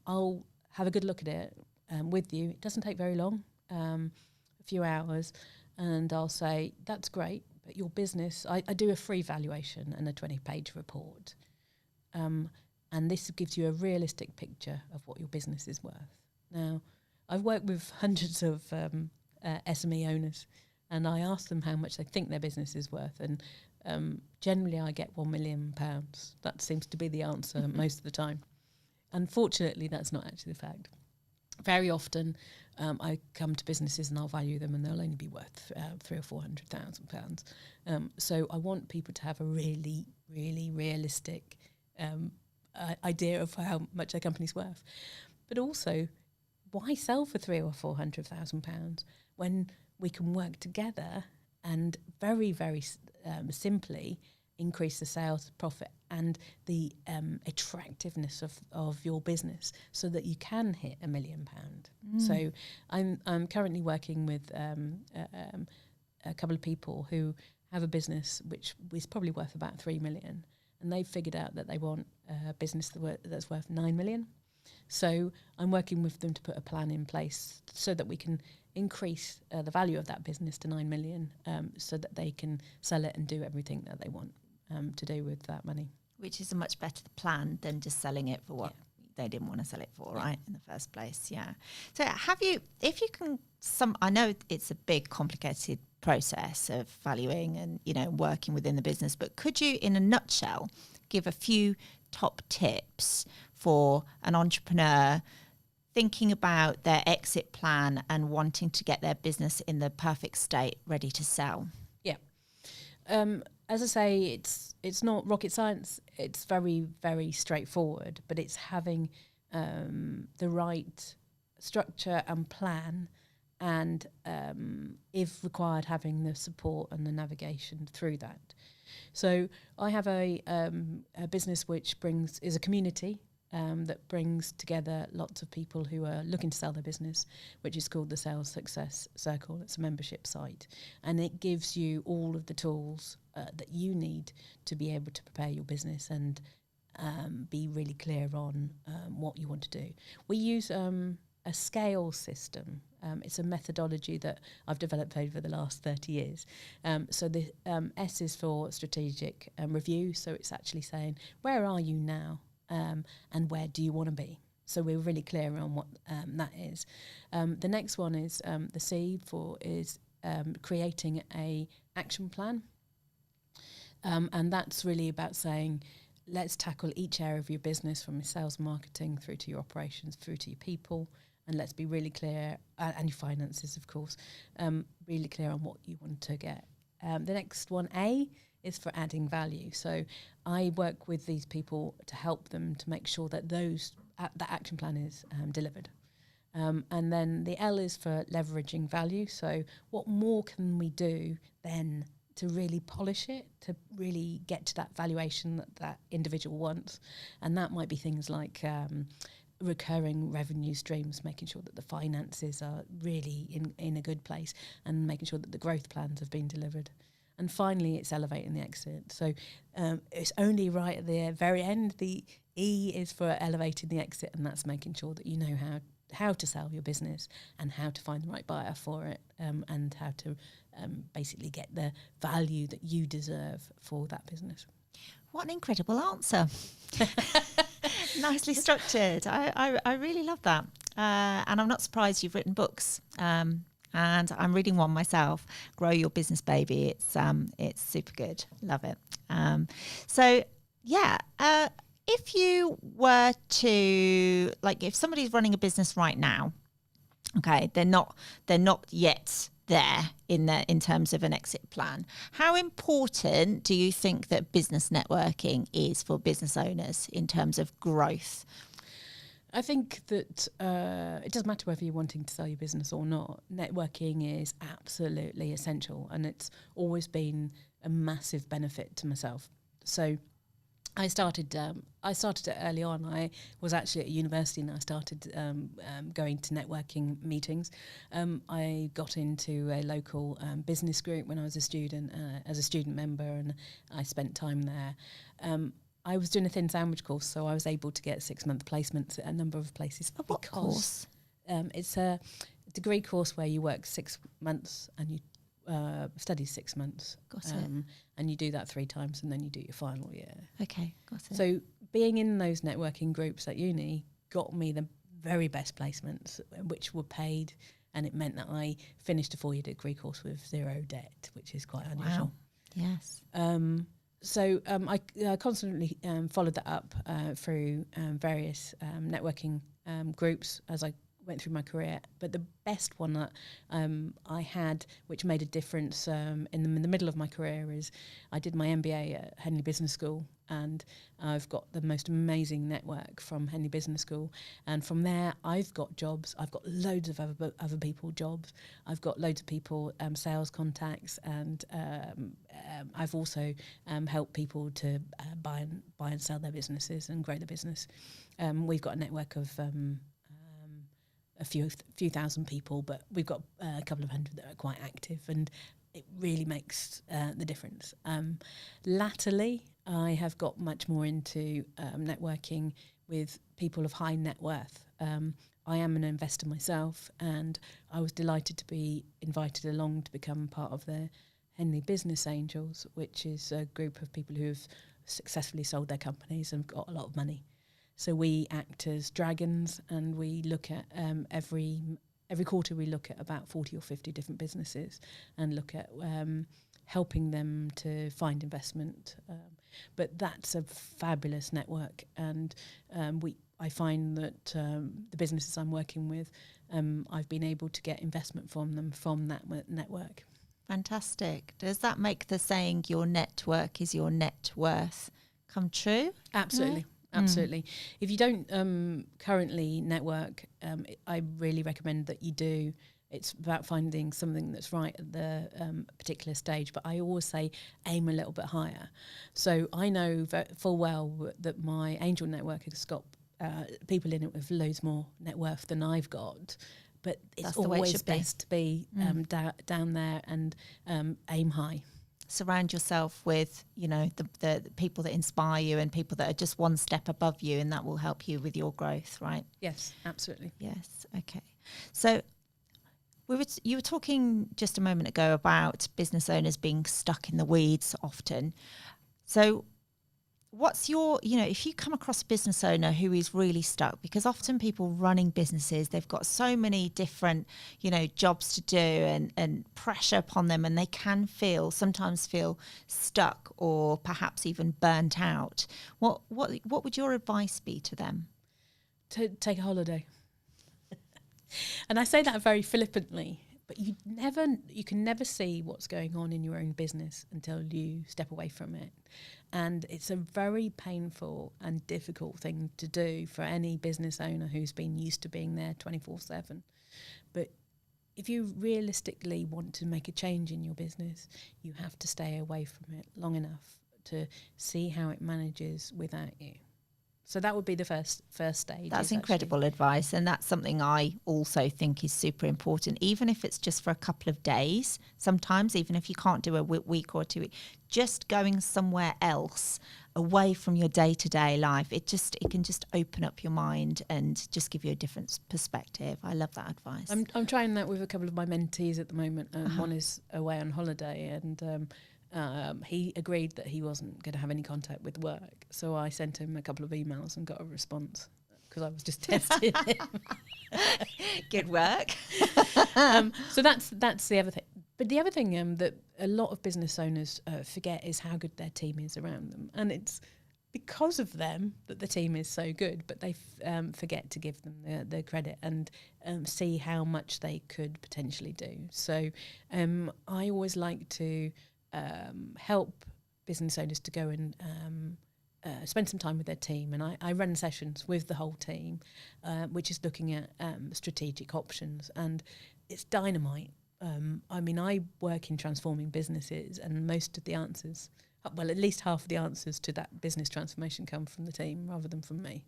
I'll have a good look at it with you. It doesn't take very long, a few hours, and I'll say, that's great, but your business, I do a free valuation and a 20-page report. And this gives you a realistic picture of what your business is worth. Now, I've worked with hundreds of SME owners, and I ask them how much they think their business is worth, and generally I get £1 million. That seems to be the answer most of the time. Unfortunately, that's not actually the fact. Very often, I come to businesses and I'll value them, and they'll only be worth £300,000 or £400,000. So I want people to have a really, really realistic idea of how much their company's worth. But also, why sell for £300,000 or £400,000 when we can work together and very, very simply increase the sales profit and the attractiveness of your business so that you can hit £1 million. So I'm currently working with a couple of people who have a business which is probably worth about 3 million, and they've figured out that they want a business that's worth 9 million. So I'm working with them to put a plan in place so that we can increase the value of that business to 9 million, so that they can sell it and do everything that they want to do with that money. Which is a much better plan than just selling it for what they didn't want to sell it for, right, in the first place. Yeah. So if you can, I know it's a big, complicated process of valuing and, working within the business, but could you, in a nutshell, give a few top tips for an entrepreneur thinking about their exit plan and wanting to get their business in the perfect state, ready to sell? Yeah. As I say, it's not rocket science. It's very, very straightforward, but it's having the right structure and plan, and if required, having the support and the navigation through that. So I have a business which is a community that brings together lots of people who are looking to sell their business, which is called the Sales Success Circle. It's a membership site, and it gives you all of the tools that you need to be able to prepare your business and be really clear on what you want to do. We use a scale system. It's a methodology that I've developed over the last 30 years. So the S is for strategic review. So it's actually saying, where are you now? And where do you want to be? So we're really clear on what that is. The next one is the C is creating a action plan. And that's really about saying, let's tackle each area of your business, from your sales, marketing, through to your operations, through to your people, and let's be really clear, and your finances, of course, really clear on what you want to get. The next one, A, is for adding value. So I work with these people to help them to make sure that that action plan is delivered. And then the L is for leveraging value. So what more can we do then to really polish it, to really get to that valuation that that individual wants? And that might be things like recurring revenue streams, making sure that the finances are really in a good place, and making sure that the growth plans have been delivered. And finally, it's elevating the exit. So it's only right at the very end. The E is for elevating the exit, and that's making sure that you know how to sell your business and how to find the right buyer for it, and how to basically get the value that you deserve for that business. What an incredible answer. Nicely structured. I really love that. And I'm not surprised you've written books. And I'm reading one myself, Grow Your Business Baby. It's super good. Love it. If you were to, like, if somebody's running a business right now, okay, they're not yet there in terms of an exit plan. How important do you think that business networking is for business owners in terms of growth? I think that it doesn't matter whether you're wanting to sell your business or not. Networking is absolutely essential, and it's always been a massive benefit to myself. So I started it early on. I was actually at university and I started going to networking meetings. I got into a local business group when I was a student, as a student member, and I spent time there. I was doing a thin sandwich course, so I was able to get 6-month placements at a number of places. What course? It's a degree course where you work 6 months and you study 6 months. Got it. And you do that 3 times and then you do your final year. Okay, got it. So being in those networking groups at uni got me the very best placements, which were paid, and it meant that I finished a 4-year degree course with 0 debt, which is quite unusual. Wow. Yes. So I constantly followed that up through various networking groups as I went through my career. But the best one that I had, which made a difference in the middle of my career, is I did my MBA at Henley Business School, and I've got the most amazing network from Henley Business School. And from there, I've got jobs. I've got loads of other people jobs. I've got loads of people sales contacts, and I've also helped people to buy and sell their businesses and grow their business. We've got a network of a few thousand people, but we've got a couple of hundred that are quite active, and it really makes the difference. Latterly, I have got much more into networking with people of high net worth. I am an investor myself, and I was delighted to be invited along to become part of the Henley Business Angels, which is a group of people who have successfully sold their companies and got a lot of money. So we act as dragons, and we look at every quarter we look at about 40 or 50 different businesses and look at helping them to find investment. But that's a fabulous network, and I find that the businesses I'm working with, I've been able to get investment from them from that network. Fantastic. Does that make the saying "your network is your net worth" come true? Absolutely. Yeah. Absolutely. If you don't currently network, I really recommend that you do. It's about finding something that's right at the particular stage. But I always say aim a little bit higher. So I know full well that my angel network has got people in it with loads more net worth than I've got. But it's always best to be down there and aim high. Surround yourself with, the people that inspire you and people that are just one step above you, and that will help you with your growth, right? Yes, absolutely. Yes. Okay. So you were talking just a moment ago about business owners being stuck in the weeds often. So what's your, if you come across a business owner who is really stuck, because often people running businesses, they've got so many different, jobs to do and pressure upon them, and they can sometimes feel stuck or perhaps even burnt out. What would your advice be to them? To take a holiday. And I say that very flippantly, but you can never see what's going on in your own business until you step away from it. And it's a very painful and difficult thing to do for any business owner who's been used to being there 24/7. But if you realistically want to make a change in your business, you have to stay away from it long enough to see how it manages without you. So that would be the first stage. That's incredible advice, and that's something I also think is super important, even if it's just for a couple of days. Sometimes, even if you can't do a week or 2 weeks, just going somewhere else away from your day-to-day life, it can just open up your mind and just give you a different perspective. I love that advice. I'm trying that with a couple of my mentees at the moment. One is away on holiday, and he agreed that he wasn't going to have any contact with work. So I sent him a couple of emails and got a response because I was just testing him. Good work. So that's the other thing. But the other thing that a lot of business owners forget is how good their team is around them. And it's because of them that the team is so good, but they forget to give them the credit and see how much they could potentially do. So I always like to help business owners to go and spend some time with their team, and I run sessions with the whole team, which is looking at strategic options, and it's dynamite. I work in transforming businesses, and most of the answers, well, at least half of the answers to that business transformation come from the team rather than from me.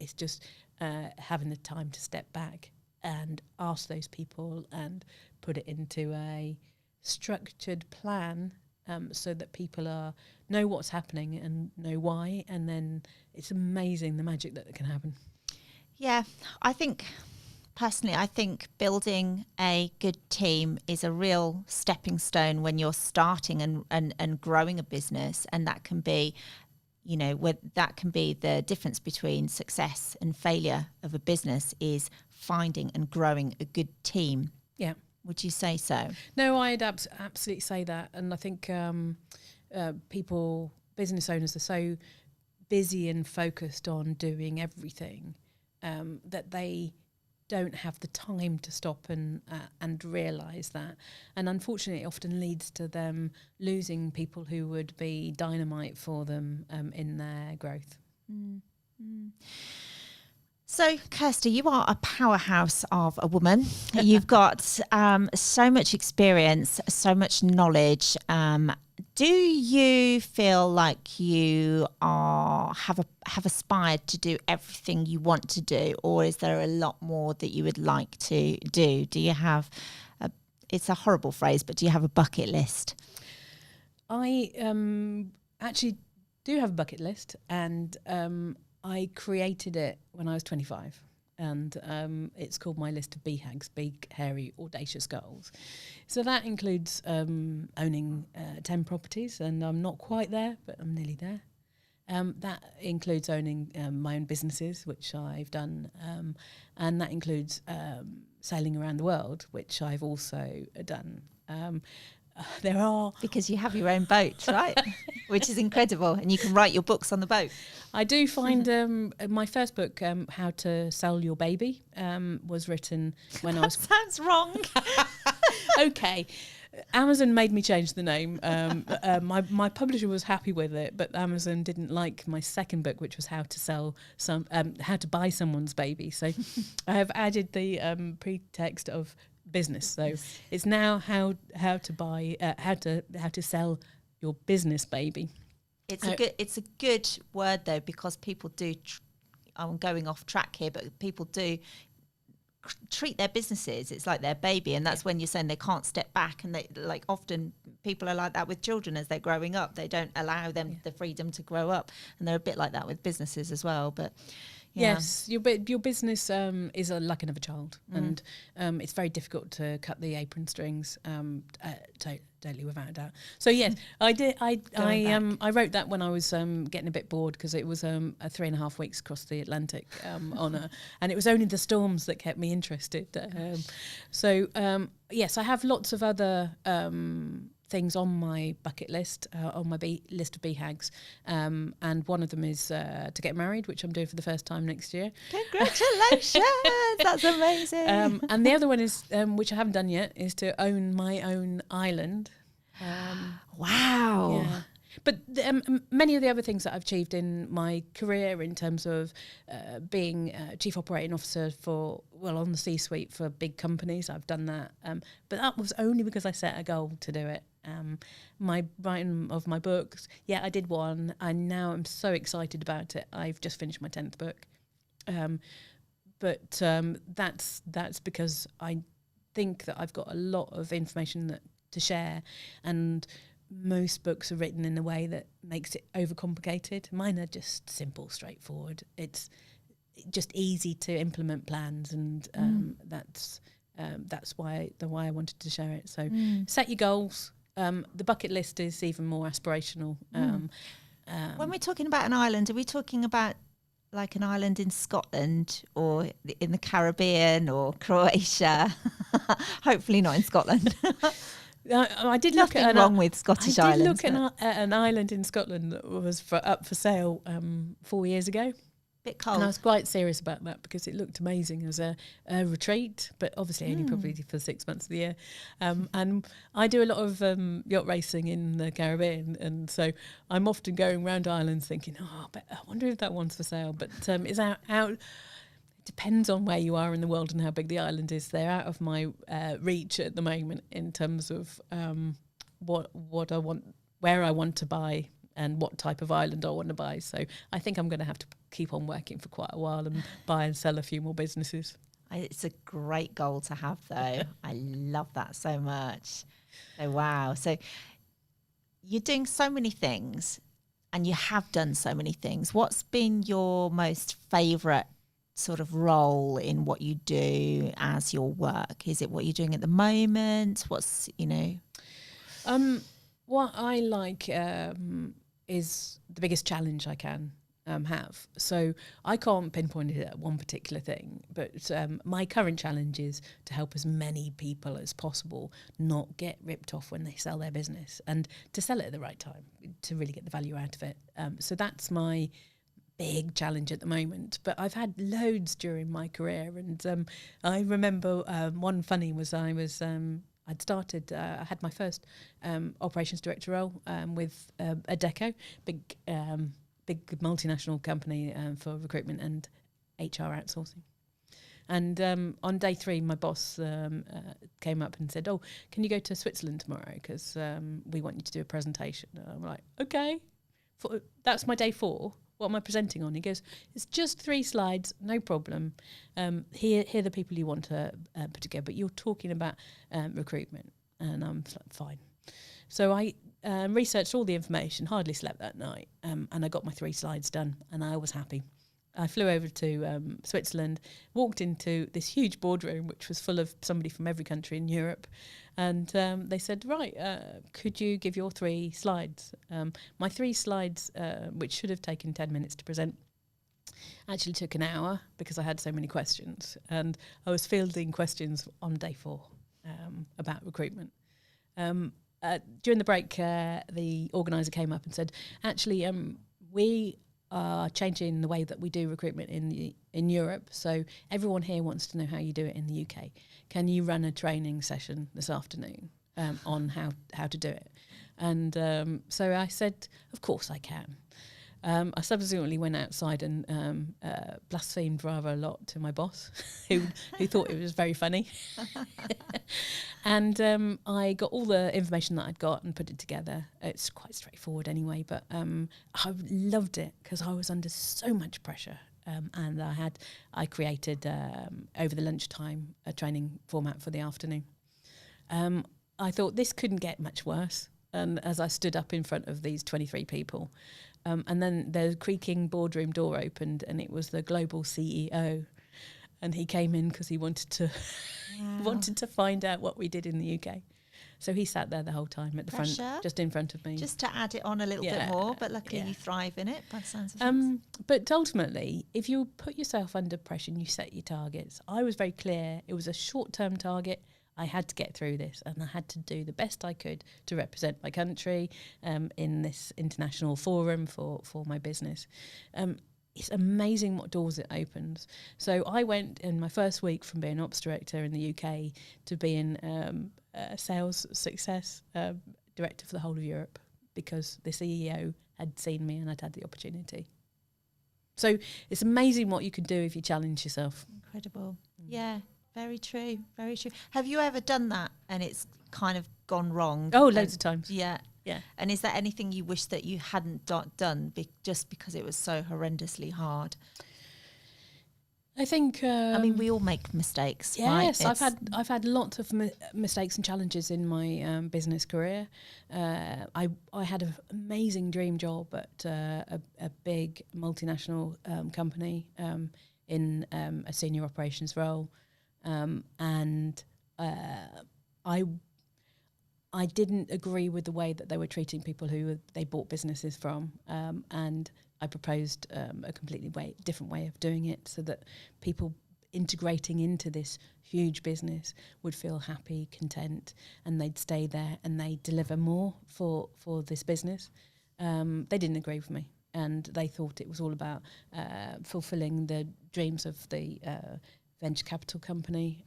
It's just having the time to step back and ask those people and put it into a structured plan, so that people know what's happening and know why, and then it's amazing the magic that can happen. Yeah, I think building a good team is a real stepping stone when you're starting and growing a business, and that can be, that can be the difference between success and failure of a business, is finding and growing a good team. Yeah. Would you say so? No, I'd absolutely say that. And I think business owners are so busy and focused on doing everything that they don't have the time to stop and realise that. And unfortunately, it often leads to them losing people who would be dynamite for them in their growth. Mm. Mm. So, Kirsty, you are a powerhouse of a woman. You've got so much experience, so much knowledge. Do you feel like you have aspired to do everything you want to do, or is there a lot more that you would like to do? Do you have it's a horrible phrase, but do you have a bucket list? I actually do have a bucket list, and I created it when I was 25, and it's called my list of BHAGs, big, hairy, audacious goals. So that includes owning 10 properties, and I'm not quite there, but I'm nearly there. That includes owning my own businesses, which I've done, and that includes sailing around the world, which I've also done. There are... Because you have your own boat, right? Which is incredible. And you can write your books on the boat. I do find my first book, How to Sell Your Baby, was written when I was... Sounds wrong. Okay. Amazon made me change the name. My publisher was happy with it, but Amazon didn't like my second book, which was how to buy someone's baby. So I have added the pretext of business. So it's now how to sell your business baby. It's a good word though, because people do. I'm going off track here, but people do treat their businesses. It's like their baby, and that's when you're saying they can't step back. And they often people are like that with children as they're growing up. They don't allow them the freedom to grow up, and they're a bit like that with businesses as well. But yes, your business is like another child, and it's very difficult to cut the apron strings. Totally, without a doubt. So yes, I did. I wrote that when I was getting a bit bored, because it was a 3.5 weeks across the Atlantic and it was only the storms that kept me interested. Yes, I have lots of other things on my bucket list, on my list of BHAGs, and one of them is to get married, which I'm doing for the first time next year. Congratulations! That's amazing. And the other one is, which I haven't done yet, is to own my own island. Wow. Yeah. But many of the other things that I've achieved in my career in terms of being chief operating officer on the C-suite for big companies, I've done that. But that was only because I set a goal to do it. My writing of my books, I did one, and now I'm so excited about it. I've just finished my 10th book. But that's because I think that I've got a lot of information to share, and most books are written in a way that makes it overcomplicated. Mine are just simple, straightforward. It's just easy to implement plans, and that's why I wanted to share it. So set your goals. The bucket list is even more aspirational. When we're talking about an island, are we talking about like an island in Scotland or in the Caribbean or Croatia? Hopefully not in Scotland. I did look at wrong with Scottish islands. I did look at an island in Scotland that was up for sale 4 years ago. Bit cold. And I was quite serious about that because it looked amazing as a retreat, but obviously only probably for 6 months of the year. And I do a lot of yacht racing in the Caribbean, and so I'm often going around islands thinking, I wonder if that one's for sale. But it's out. It depends on where you are in the world and how big the island is. They're out of my reach at the moment in terms of what I want, where I want to buy, and what type of island I want to buy. So I think I'm going to have to keep on working for quite a while and buy and sell a few more businesses. It's a great goal to have, though. I love that so much. Oh, wow. So you're doing so many things, and you have done so many things. What's been your most favourite sort of role in what you do as your work? Is it what you're doing at the moment? What's, What I like is the biggest challenge I can have. So I can't pinpoint it at one particular thing, but my current challenge is to help as many people as possible not get ripped off when they sell their business, and to sell it at the right time to really get the value out of it. So that's my big challenge at the moment. But I've had loads during my career, and I remember one funny was I'd started, I had my first operations director role with Adecco, big multinational company for recruitment and HR outsourcing. And on day 3, my boss came up and said, can you go to Switzerland tomorrow? Because we want you to do a presentation. And I'm like, okay. That's my day 4. What am I presenting on? He goes, it's just 3 slides, no problem. Here are the people you want to put together, but you're talking about recruitment. And I'm like, fine. So I researched all the information, hardly slept that night, and I got my 3 slides done, and I was happy. I flew over to Switzerland, walked into this huge boardroom, which was full of somebody from every country in Europe. And they said, could you give your 3 slides? My 3 slides, which should have taken 10 minutes to present, actually took an hour because I had so many questions. And I was fielding questions on day 4 about recruitment. During the break, the organiser came up and said, actually, we are changing the way that we do recruitment in Europe. So everyone here wants to know how you do it in the UK. Can you run a training session this afternoon on how to do it? And so I said, of course I can. I subsequently went outside and blasphemed rather a lot to my boss, who thought it was very funny. And I got all the information that I'd got and put it together. It's quite straightforward anyway, but I loved it because I was under so much pressure. And I created over the lunchtime a training format for the afternoon. I thought this couldn't get much worse. And as I stood up in front of these 23 people, and then the creaking boardroom door opened, and it was the global CEO, and he came in because he wanted to find out what we did in the UK. So he sat there the whole time at the front, just in front of me. Just to add it on a little bit more, but luckily you thrive in it by the sounds of things. But ultimately, if you put yourself under pressure and you set your targets, I was very clear. It was a short-term target. I had to get through this, and I had to do the best I could to represent my country in this international forum for my business. It's amazing what doors it opens. So I went in my first week from being ops director in the UK to being a sales success director for the whole of Europe, because the CEO had seen me and I'd had the opportunity. So it's amazing what you can do if you challenge yourself. Incredible. Yeah, very true. Very true. Have you ever done that and it's kind of gone wrong? Oh, loads of times. Yeah. Yeah. And is there anything you wish that you hadn't done just because it was so horrendously hard? I think. I mean, we all make mistakes. Yes, right? I've had lots of mistakes and challenges in my business career. I had an amazing dream job at a big multinational company in a senior operations role, and I didn't agree with the way that they were treating people who they bought businesses from, and I proposed a completely different way of doing it, so that people integrating into this huge business would feel happy, content, and they'd stay there and they'd deliver more for this business. They didn't agree with me, and they thought it was all about fulfilling the dreams of the venture capital company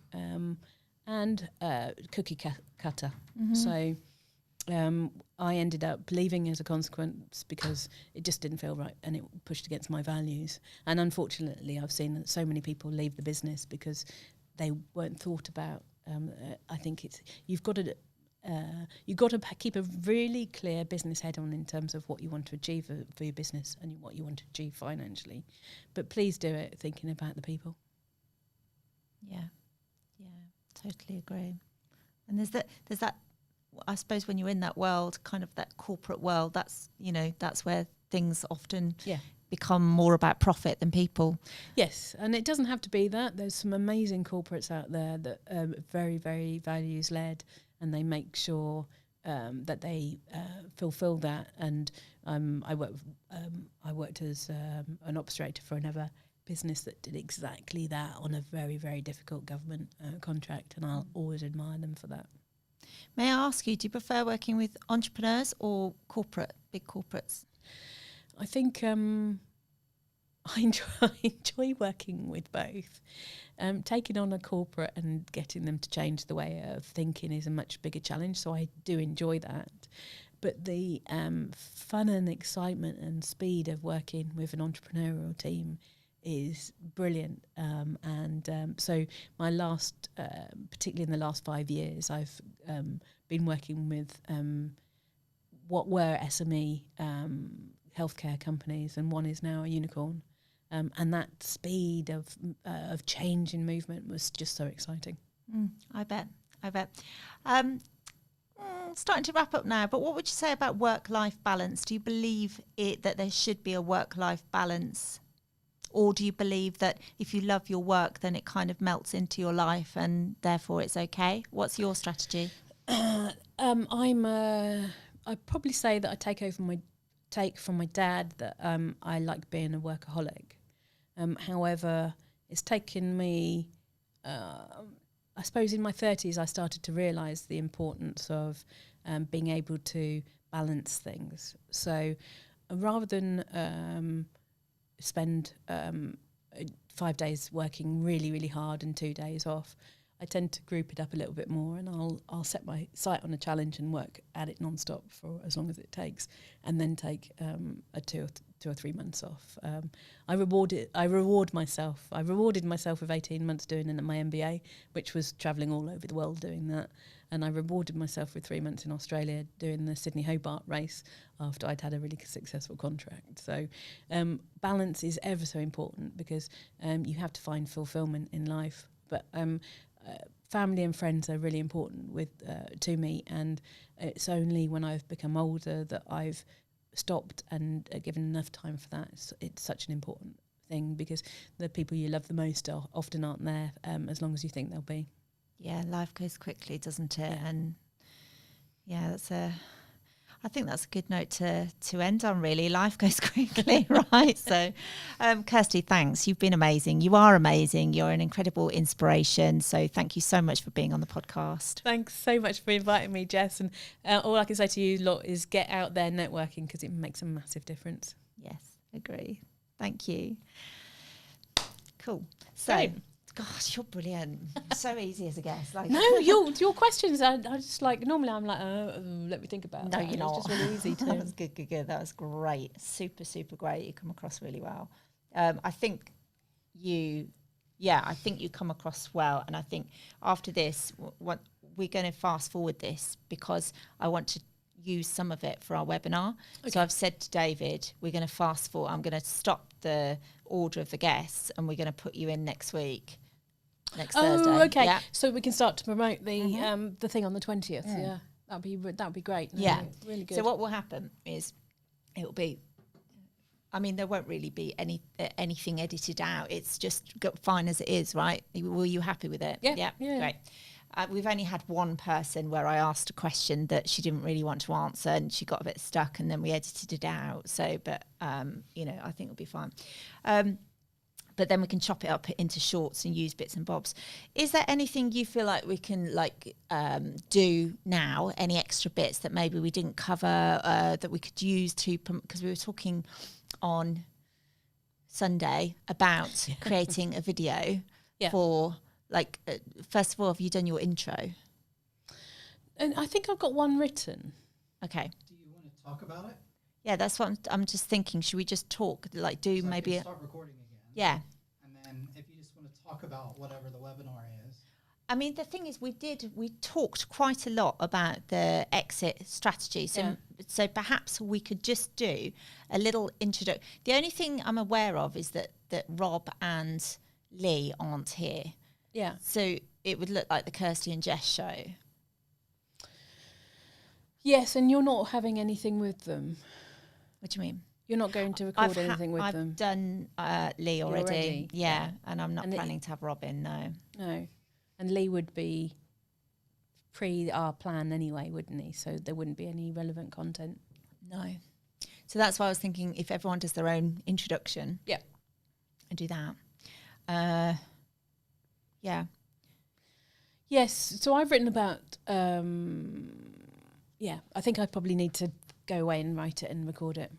and cookie cutter. Mm-hmm. So I ended up leaving as a consequence, because it just didn't feel right and it pushed against my values. And unfortunately, I've seen that so many people leave the business because they weren't thought about. I think you've got to keep a really clear business head on in terms of what you want to achieve for your business and what you want to achieve financially. But please do it thinking about the people. Yeah, totally agree. And there's that. I suppose when you're in that world, kind of that corporate world, that's where things often become more about profit than people. Yes, and it doesn't have to be that. There's some amazing corporates out there that are very, very values led, and they make sure that they fulfil that. And I worked as an ops director for another business that did exactly that on a very, very difficult government contract, and I'll always admire them for that. May I ask you, do you prefer working with entrepreneurs or big corporates? I think I enjoy working with both. Taking on a corporate and getting them to change the way of thinking is a much bigger challenge, so I do enjoy that. But the fun and excitement and speed of working with an entrepreneurial team is brilliant. So my last, particularly in the last 5 years, I've been working with what were SME healthcare companies, and one is now a unicorn. And that speed of change and movement was just so exciting. I bet. Starting to wrap up now, but what would you say about work-life balance? Do you believe that there should be a work-life balance? Or do you believe that if you love your work, then it kind of melts into your life and therefore it's okay? What's your strategy? I'd probably say that I take from my dad that I like being a workaholic. However, it's taken me, I suppose in my 30s, I started to realise the importance of being able to balance things. So rather than spend 5 days working really, really hard and 2 days off, I tend to group it up a little bit more, and I'll set my sight on a challenge and work at it non-stop for as long as it takes, and then take a 2 or 3 months off. I reward myself. I rewarded myself with 18 months doing my MBA, which was travelling all over the world doing that. And I rewarded myself with 3 months in Australia doing the Sydney Hobart race after I'd had a really successful contract. So balance is ever so important, because you have to find fulfillment in life. But family and friends are really important to me, and it's only when I've become older that I've stopped and given enough time for that. It's such an important thing, because the people you love the most often aren't there as long as you think they'll be. Yeah, life goes quickly, doesn't it? Yeah. And yeah, I think that's a good note to end on, really. Life goes quickly, right? So, Kirsty, thanks. You've been amazing. You are amazing. You're an incredible inspiration. So thank you so much for being on the podcast. Thanks so much for inviting me, Jess. And all I can say to you lot is get out there networking, because it makes a massive difference. Yes, agree. Thank you. Cool. So, Great. gosh, you're brilliant. So easy as a guest. Like, No, your questions are just like, normally I'm like, let me think about no, that. you're And not. It's just really easy That to. was good. That was great. Super great. You come across really well. I think you come across well. And I think after this, what we're going to fast forward this, because I want to use some of it for our webinar. Okay. So I've said to David, we're going to fast forward. I'm going to stop the order of the guests, and we're going to put you in next week. Next Thursday. Okay. Yeah. So we can start to promote the thing on the 20th. Yeah. That'd be great. No, Yeah. Really good. So what will happen is it'll be, I mean, there won't really be anything edited out. It's just fine as it is, right? Were you happy with it? Yeah. Great. We've only had one person where I asked a question that she didn't really want to answer, and she got a bit stuck, and then we edited it out. So, but I think it'll be fine. But then we can chop it up into shorts and use bits and bobs. Is there anything you feel like we can do now? Any extra bits that maybe we didn't cover that we could use to? Because we were talking on Sunday about creating a video for first of all, have you done your intro? And I think I've got one written. Okay. Do you want to talk about it? Yeah, that's what I'm just thinking. Should we just talk? So Maybe I can start recording again. Yeah. And then if you just want to talk about whatever the webinar is. I mean, the thing is, we talked quite a lot about the exit strategy. So perhaps we could just do a little introduction. The only thing I'm aware of is that Rob and Lee aren't here. Yeah. So it would look like the Kirsty and Jess show. Yes, and you're not having anything with them. What do you mean? You're not going to record anything with them. I've done Lee already. Yeah, and I'm not And planning to have Robin, no. No. And Lee would be pre our plan anyway, wouldn't he? So there wouldn't be any relevant content. No. So that's why I was thinking if everyone does their own introduction. Yeah. And do that. Yeah. Yes. So I've written about, I think I probably need to go away and write it and record it.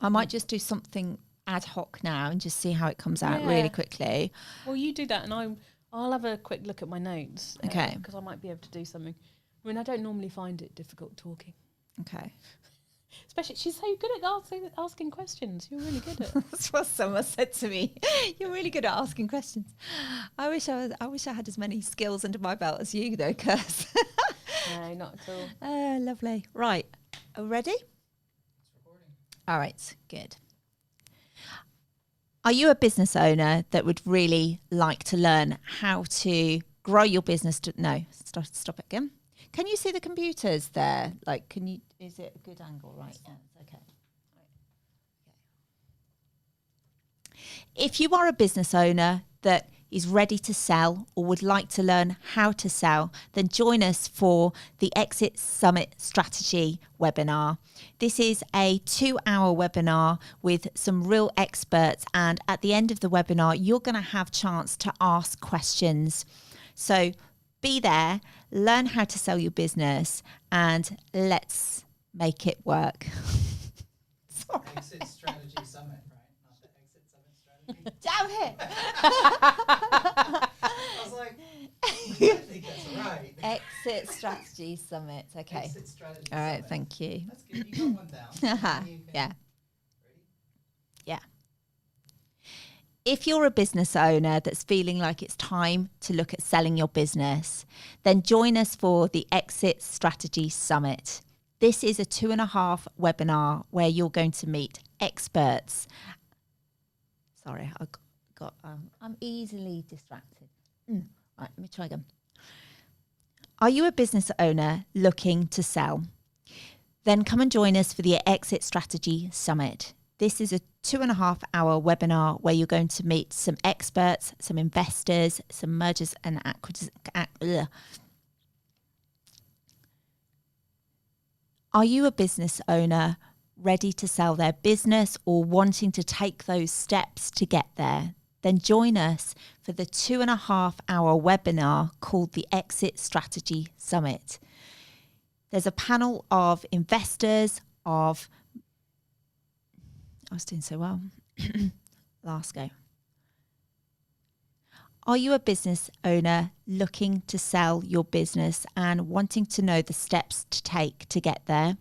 I might just do something ad hoc now and just see how it comes out really quickly. Well, you do that, and I'll have a quick look at my notes. Okay. Because I might be able to do something. I mean, I don't normally find it difficult talking. Okay. Especially, she's so good at asking questions. You're really good at. That's what someone said to me. You're really good at asking questions. I wish I had as many skills under my belt as you, though, Kurs. No, not at all. Lovely. Right. Are we ready? It's recording. All right. Good. Are you a business owner that would really like to learn how to grow your business? Stop it again. Can you see the computers there? Is it a good angle? Right. Yeah, it's okay. If you are a business owner that is ready to sell or would like to learn how to sell, then join us for the Exit Summit Strategy webinar. This is a 2-hour webinar with some real experts, and at the end of the webinar, you're going to have a chance to ask questions. So be there, learn how to sell your business, and let's make it work. Sorry. Exit Strategy Summit, right? Not the Exit Summit Strategy. Damn it! I was like, I think that's right. Exit Strategy Summit. Okay. Exit Strategy All right. Summit. Thank you. That's good. You got one down. Yeah. Ready? Yeah. If you're a business owner that's feeling like it's time to look at selling your business, then join us for the Exit Strategy Summit. This is a 2.5 webinar where you're going to meet experts. Sorry, I'm easily distracted. Right, let me try again. Are you a business owner looking to sell? Then come and join us for the Exit Strategy Summit. This is a 2.5-hour webinar where you're going to meet some experts, some investors, some mergers and acquisitions. Are you a business owner ready to sell their business or wanting to take those steps to get there? Then join us for the 2.5-hour webinar called the Exit Strategy Summit. There's a panel of investors, I was doing so well. Last go. Are you a business owner looking to sell your business and wanting to know the steps to take to get there?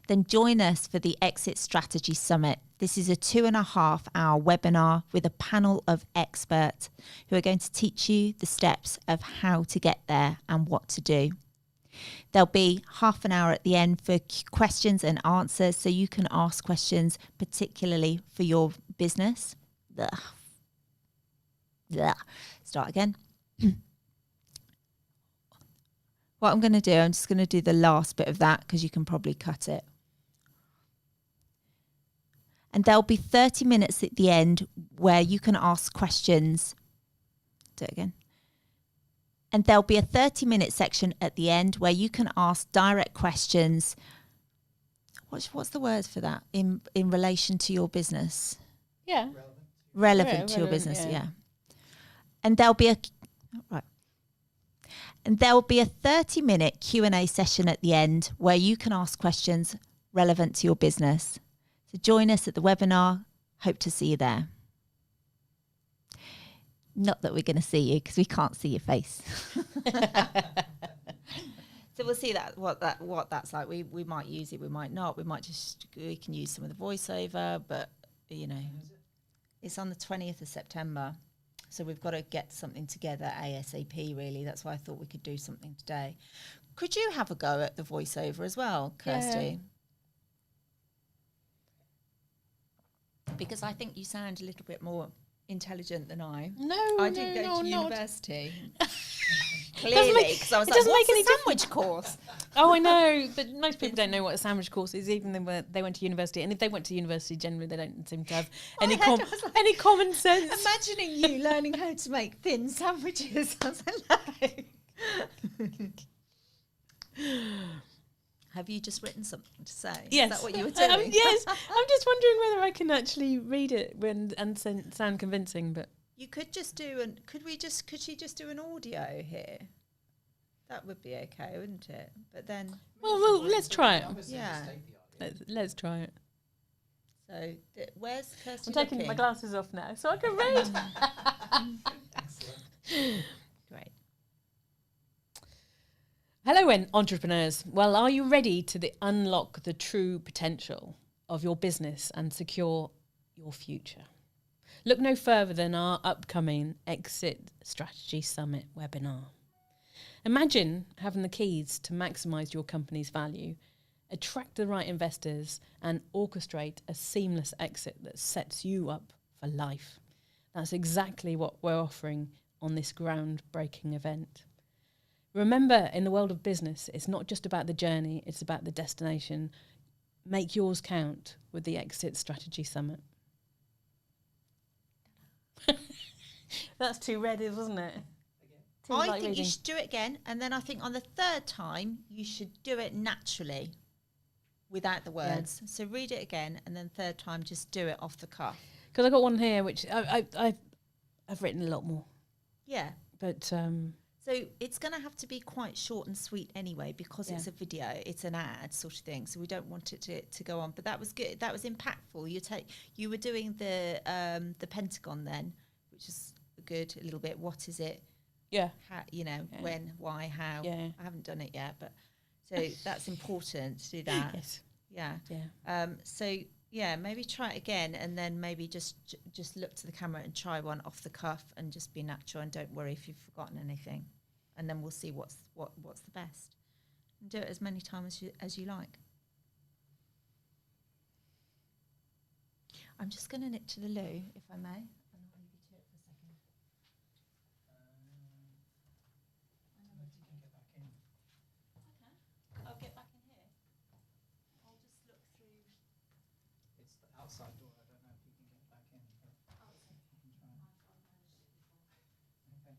Then join us for the Exit Strategy Summit. This is a 2.5-hour webinar with a panel of experts who are going to teach you the steps of how to get there and what to do. There'll be half an hour at the end for questions and answers, so you can ask questions particularly for your business. Ugh. Start again. What I'm going to do, I'm just going to do the last bit of that because you can probably cut it. And there'll be 30 minutes at the end where you can ask questions. Do it again. And there'll be a 30-minute section at the end where you can ask direct questions. What's the word for that in relation to your business? Yeah. Relevant to your business, yeah. And there'll be a 30-minute Q&A session at the end where you can ask questions relevant to your business. So join us at the webinar. Hope to see you there. Not that we're going to see you because we can't see your face. So we'll see what that's like. We might use it, we might not. We can use some of the voiceover, but it's on the 20th of September. So we've got to get something together ASAP, really. That's why I thought we could do something today. Could you have a go at the voiceover as well, Kirsty? Yeah. Because I think you sound a little bit more intelligent than I. I did go to university. Clearly, because I was like, what's a sandwich course? Oh, I know, but most people don't know what a sandwich course is, even when they went to university. And if they went to university, generally they don't seem to have any common sense. Imagining you learning how to make thin sandwiches. I was like, have you just written something to say? Yes. Is that what you were doing? Yes. I'm just wondering whether I can actually read it and sound convincing, but... You could just do could she just do an audio here? That would be okay, wouldn't it? But then well let's try it. Yeah. Let's try it. So where's Kirsty? I'm taking my glasses off now so I can read. Great. Hello, entrepreneurs. Well, are you ready to unlock the true potential of your business and secure your future? Look no further than our upcoming Exit Strategy Summit webinar. Imagine having the keys to maximise your company's value, attract the right investors, and orchestrate a seamless exit that sets you up for life. That's exactly what we're offering on this groundbreaking event. Remember, in the world of business, it's not just about the journey, it's about the destination. Make yours count with the Exit Strategy Summit. That's too red, isn't it? I think you should do it again, and then I think on the third time you should do it naturally, without the words. Yeah. So read it again, and then third time just do it off the cuff. Because I got one here which I've written a lot more. Yeah, but so it's going to have to be quite short and sweet anyway, because it's a video, it's an ad sort of thing. So we don't want it to go on. But that was good. That was impactful. You were doing the Pentagon then, which is good. A little bit. What is it? Yeah. How, when, why, how. Yeah. I haven't done it yet, but so that's important to do that. Yes. Yeah. Yeah. So yeah, maybe try it again, and then maybe just look to the camera and try one off the cuff, and just be natural, and don't worry if you've forgotten anything, and then we'll see what's the best. And do it as many times as you like. I'm just going to nip to the loo, if I may. I'll get back in here. I'll just look through. It's the outside door. I don't know if you can get back in. But you can try. Okay.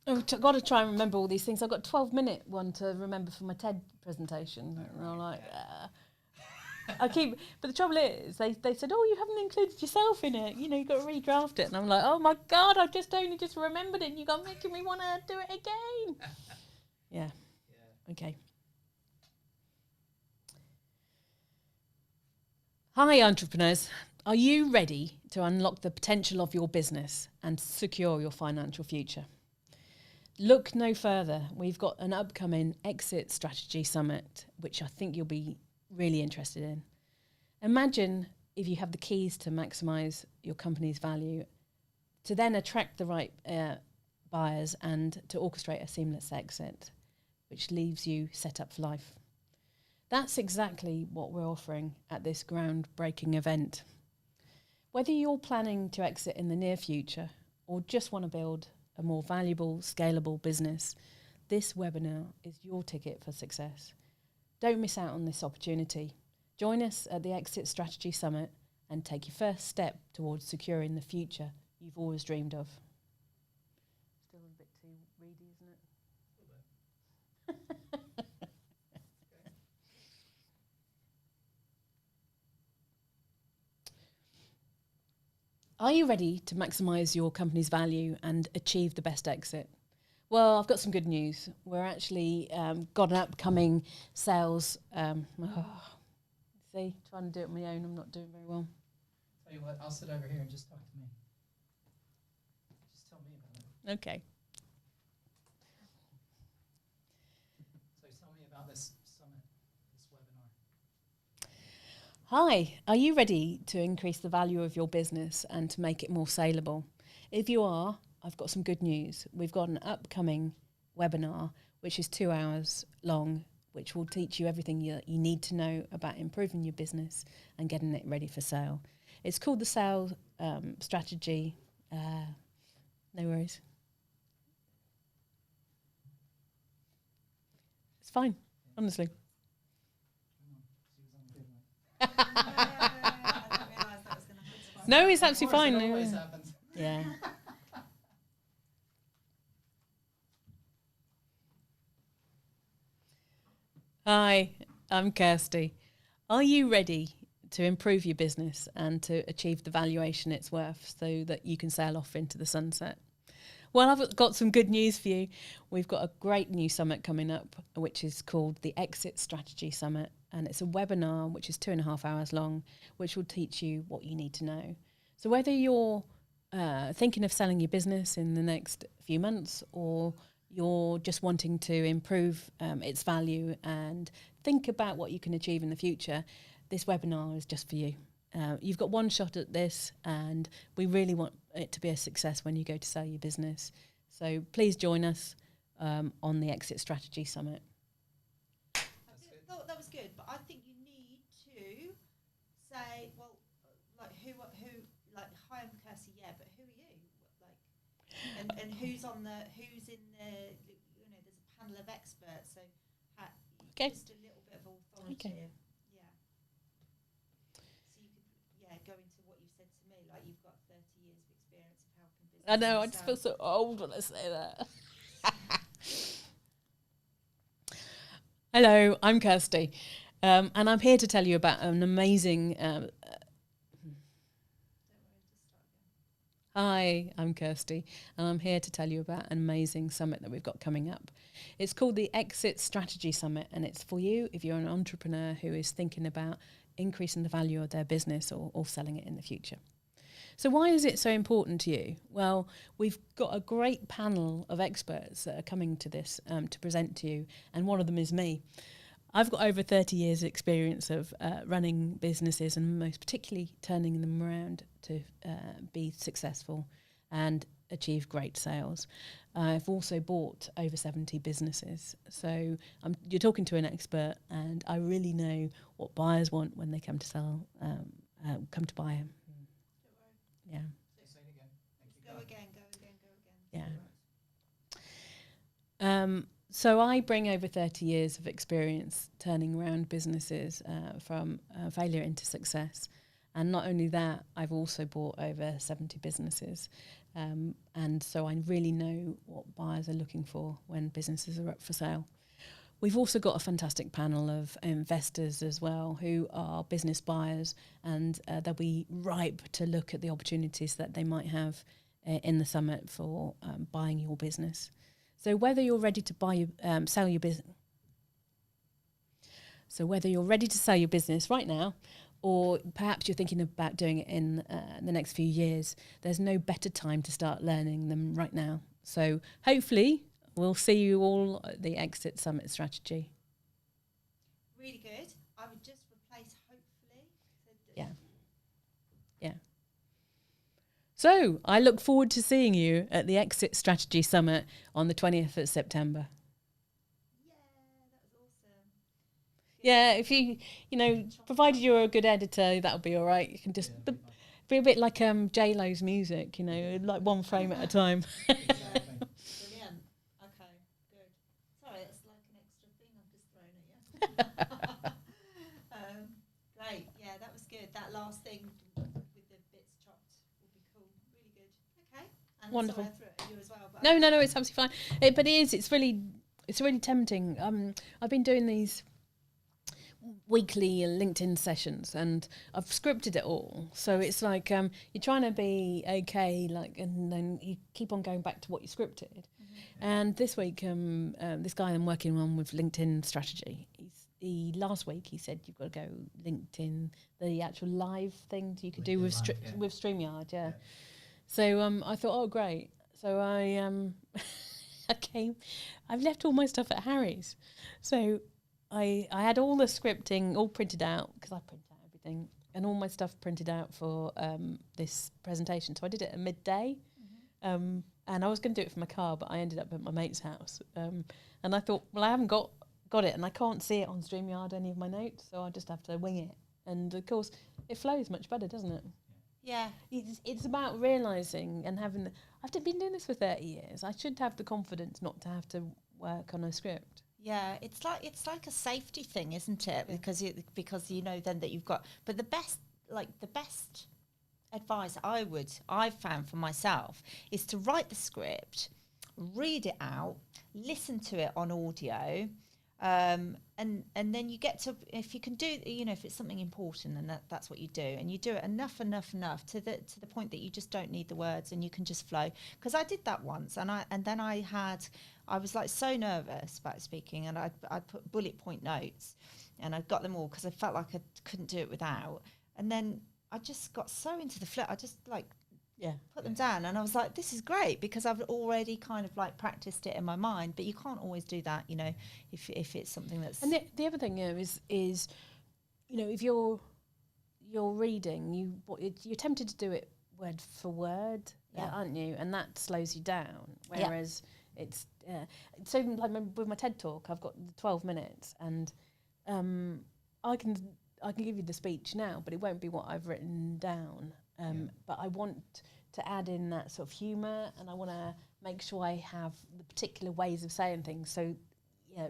Got to try and remember all these things. I've got a 12-minute one to remember for my TED presentation. And I'm like, but the trouble is, they said, oh, you haven't included yourself in it. You know, you've got to redraft it. And I'm like, oh my God, I only just remembered it. And you got making me want to do it again. Yeah. Okay. Hi, entrepreneurs. Are you ready to unlock the potential of your business and secure your financial future? Look no further. We've got an upcoming Exit Strategy Summit, which I think you'll be really interested in. Imagine if you have the keys to maximise your company's value, to then attract the right buyers and to orchestrate a seamless exit, which leaves you set up for life. That's exactly what we're offering at this groundbreaking event. Whether you're planning to exit in the near future or just want to build a more valuable, scalable business, this webinar is your ticket for success. Don't miss out on this opportunity. Join us at the Exit Strategy Summit and take your first step towards securing the future you've always dreamed of. Still a bit too reedy, isn't it? Are you ready to maximise your company's value and achieve the best exit? Well, I've got some good news. We're actually got an upcoming sales. See, trying to do it on my own, I'm not doing very well. Tell you what, I'll sit over here and just talk to me. Just tell me about it. Okay. So tell me about this summit, this webinar. Hi, are you ready to increase the value of your business and to make it more saleable? If you are, I've got some good news. We've got an upcoming webinar, which is 2 hours long, which will teach you everything you need to know about improving your business and getting it ready for sale. It's called the Sales Strategy. No worries. It's fine, honestly. No, it's absolutely fine. It always happens. Yeah. Hi, I'm Kirsty. Are you ready to improve your business and to achieve the valuation it's worth so that you can sail off into the sunset? Well, I've got some good news for you. We've got a great new summit coming up, which is called the Exit Strategy Summit. And it's a webinar which is 2.5 hours long, which will teach you what you need to know. So whether you're thinking of selling your business in the next few months, or you're just wanting to improve its value and think about what you can achieve in the future, this webinar is just for you. You've got one shot at this, and we really want it to be a success when you go to sell your business. So please join us on the Exit Strategy Summit. I thought that was good, but I think you need to say, well, like who, like, hi, I'm Kirsty, yeah, but who are you? Like, and who's in the, you know, there's a panel of experts, so Okay. just a little bit of authority. Okay. Yeah. So you could, go into what you said to me, like you've got 30 years of experience of helping businesses. I know, I just feel so old when I say that. Hello, I'm Kirsty, and I'm here to tell you about an amazing... Hi, I'm Kirsty, and I'm here to tell you about an amazing summit that we've got coming up. It's called the Exit Strategy Summit, and it's for you if you're an entrepreneur who is thinking about increasing the value of their business or selling it in the future. So why is it so important to you? Well, we've got a great panel of experts that are coming to this to present to you, and one of them is me. I've got over 30 years' experience of running businesses, and most particularly turning them around to be successful and achieve great sales. I've also bought over 70 businesses. So you're talking to an expert, and I really know what buyers want when they come to sell, come to buy them. Yeah. Say it again. Go again. Yeah. So I bring over 30 years of experience turning around businesses from failure into success. And not only that, I've also bought over 70 businesses. And so I really know what buyers are looking for when businesses are up for sale. We've also got a fantastic panel of investors as well who are business buyers, and they'll be ripe to look at the opportunities that they might have in the summit for buying your business. So whether you're ready to sell your business, right now, or perhaps you're thinking about doing it in the next few years, there's no better time to start learning them right now. So hopefully we'll see you all at the Exit Summit Strategy. Really good. I would just replace hopefully. Yeah. Yeah. So I look forward to seeing you at the Exit Strategy Summit on the 20th of September. Yeah, that was awesome. Yeah, if provided you're a good editor, that'll be all right. You can just be a bit like J-Lo's music, like one frame at a time. Brilliant. Okay, good. Sorry, it's like an extra thing I've just thrown at you. Great. Yeah, that was good. That last thing with the bits chopped will be cool. Really good. Okay. And Wonderful. Sorry, I threw it at you as well. But No, it's absolutely fine. But it is. It's really tempting. I've been doing these weekly LinkedIn sessions, and I've scripted it all. So it's like you're trying to be okay, and then you keep on going back to what you scripted. Mm-hmm. And this week, this guy I'm working on with LinkedIn strategy, last week he said you've got to go LinkedIn, the actual live thing you could do with with StreamYard. Yeah. So I thought, oh great. So I I've left all my stuff at Harry's. So I had all the scripting all printed out, because I print out everything, and all my stuff printed out for this presentation. So I did it at midday, and I was going to do it from my car, but I ended up at my mate's house. And I thought, well, I haven't got it, and I can't see it on StreamYard, any of my notes, so I just have to wing it. And of course, it flows much better, doesn't it? yeah. It's about realising and having. I've been doing this for 30 years. I should have the confidence not to have to work on a script. Yeah, it's like a safety thing, isn't it? Yeah. Because you know then that you've got. But the best advice I've found for myself is to write the script, read it out, listen to it on audio, and then you get to, if you can do, if it's something important, and that's what you do, and you do it enough to the point that you just don't need the words and you can just flow. Because I did that once, and then I was like so nervous about speaking, and I put bullet point notes, and I got them all because I felt like I couldn't do it without. And then I just got so into the flow. I just put them down, and I was like, this is great, because I've already kind of like practiced it in my mind. But you can't always do that, if it's something that's. And the other thing is if you're reading, you're tempted to do it word for word, aren't you? And that slows you down. Whereas it's so like with my TED talk, I've got 12 minutes, and I can give you the speech now, but it won't be what I've written down. But I want to add in that sort of humour, and I want to make sure I have the particular ways of saying things. So,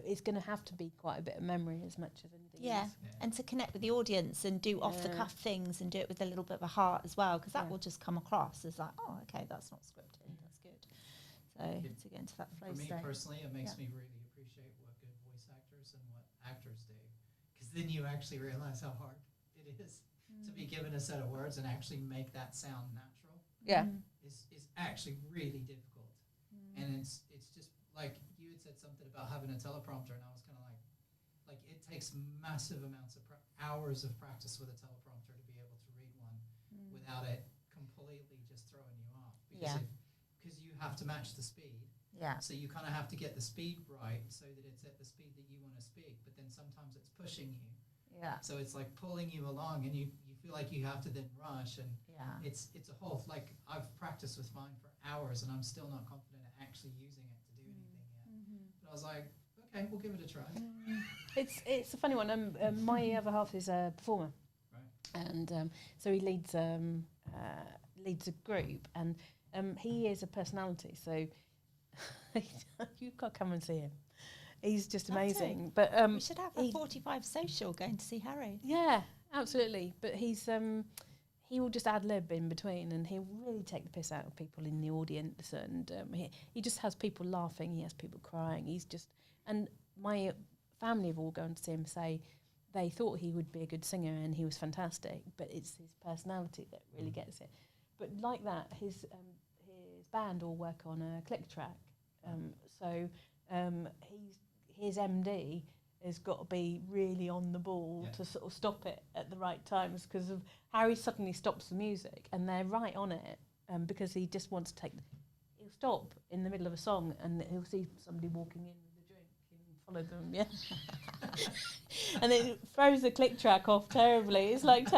it's going to have to be quite a bit of memory as much as anything else. And to connect with the audience and do off-the-cuff things, and do it with a little bit of a heart as well, because that will just come across as like, oh, okay, that's not scripted, that's good. So to get into that flow For me state. personally, it makes me really appreciate what good voice actors and what actors do, because then you actually realize how hard it is to be given a set of words and actually make that sound natural. Is actually really difficult. And it's just like you had said something about having a teleprompter, and I was kind of like it takes massive amounts of hours of practice with a teleprompter to be able to read one without it completely just throwing you off, because you have to match the speed. So you kind of have to get the speed right so that it's at the speed that you want to speak, but then sometimes it's pushing you. So it's like pulling you along, and you feel like you have to then rush, and it's a whole, like, I've practiced with mine for hours, and I'm still not confident at actually using it to do anything yet. But I was like, okay, we'll give it a try. It's a funny one. My other half is a performer, and so he leads a group, and he is a personality. So you've got to come and see him. He's just amazing. But we should have a 45 social going to see Harry. Yeah, absolutely. But he he will just ad lib in between, and he'll really take the piss out of people in the audience, and he just has people laughing, he has people crying. He's just, and my family have all gone to see him say they thought he would be a good singer and he was fantastic, but it's his personality that really gets it. But like that, his band all work on a click track, so his MD has got to be really on the ball to sort of stop it at the right times, because of how he suddenly stops the music, and they're right on it, because he just wants to he'll stop in the middle of a song and he'll see somebody walking in with a drink and follow them, and then it throws the click track off terribly. It's like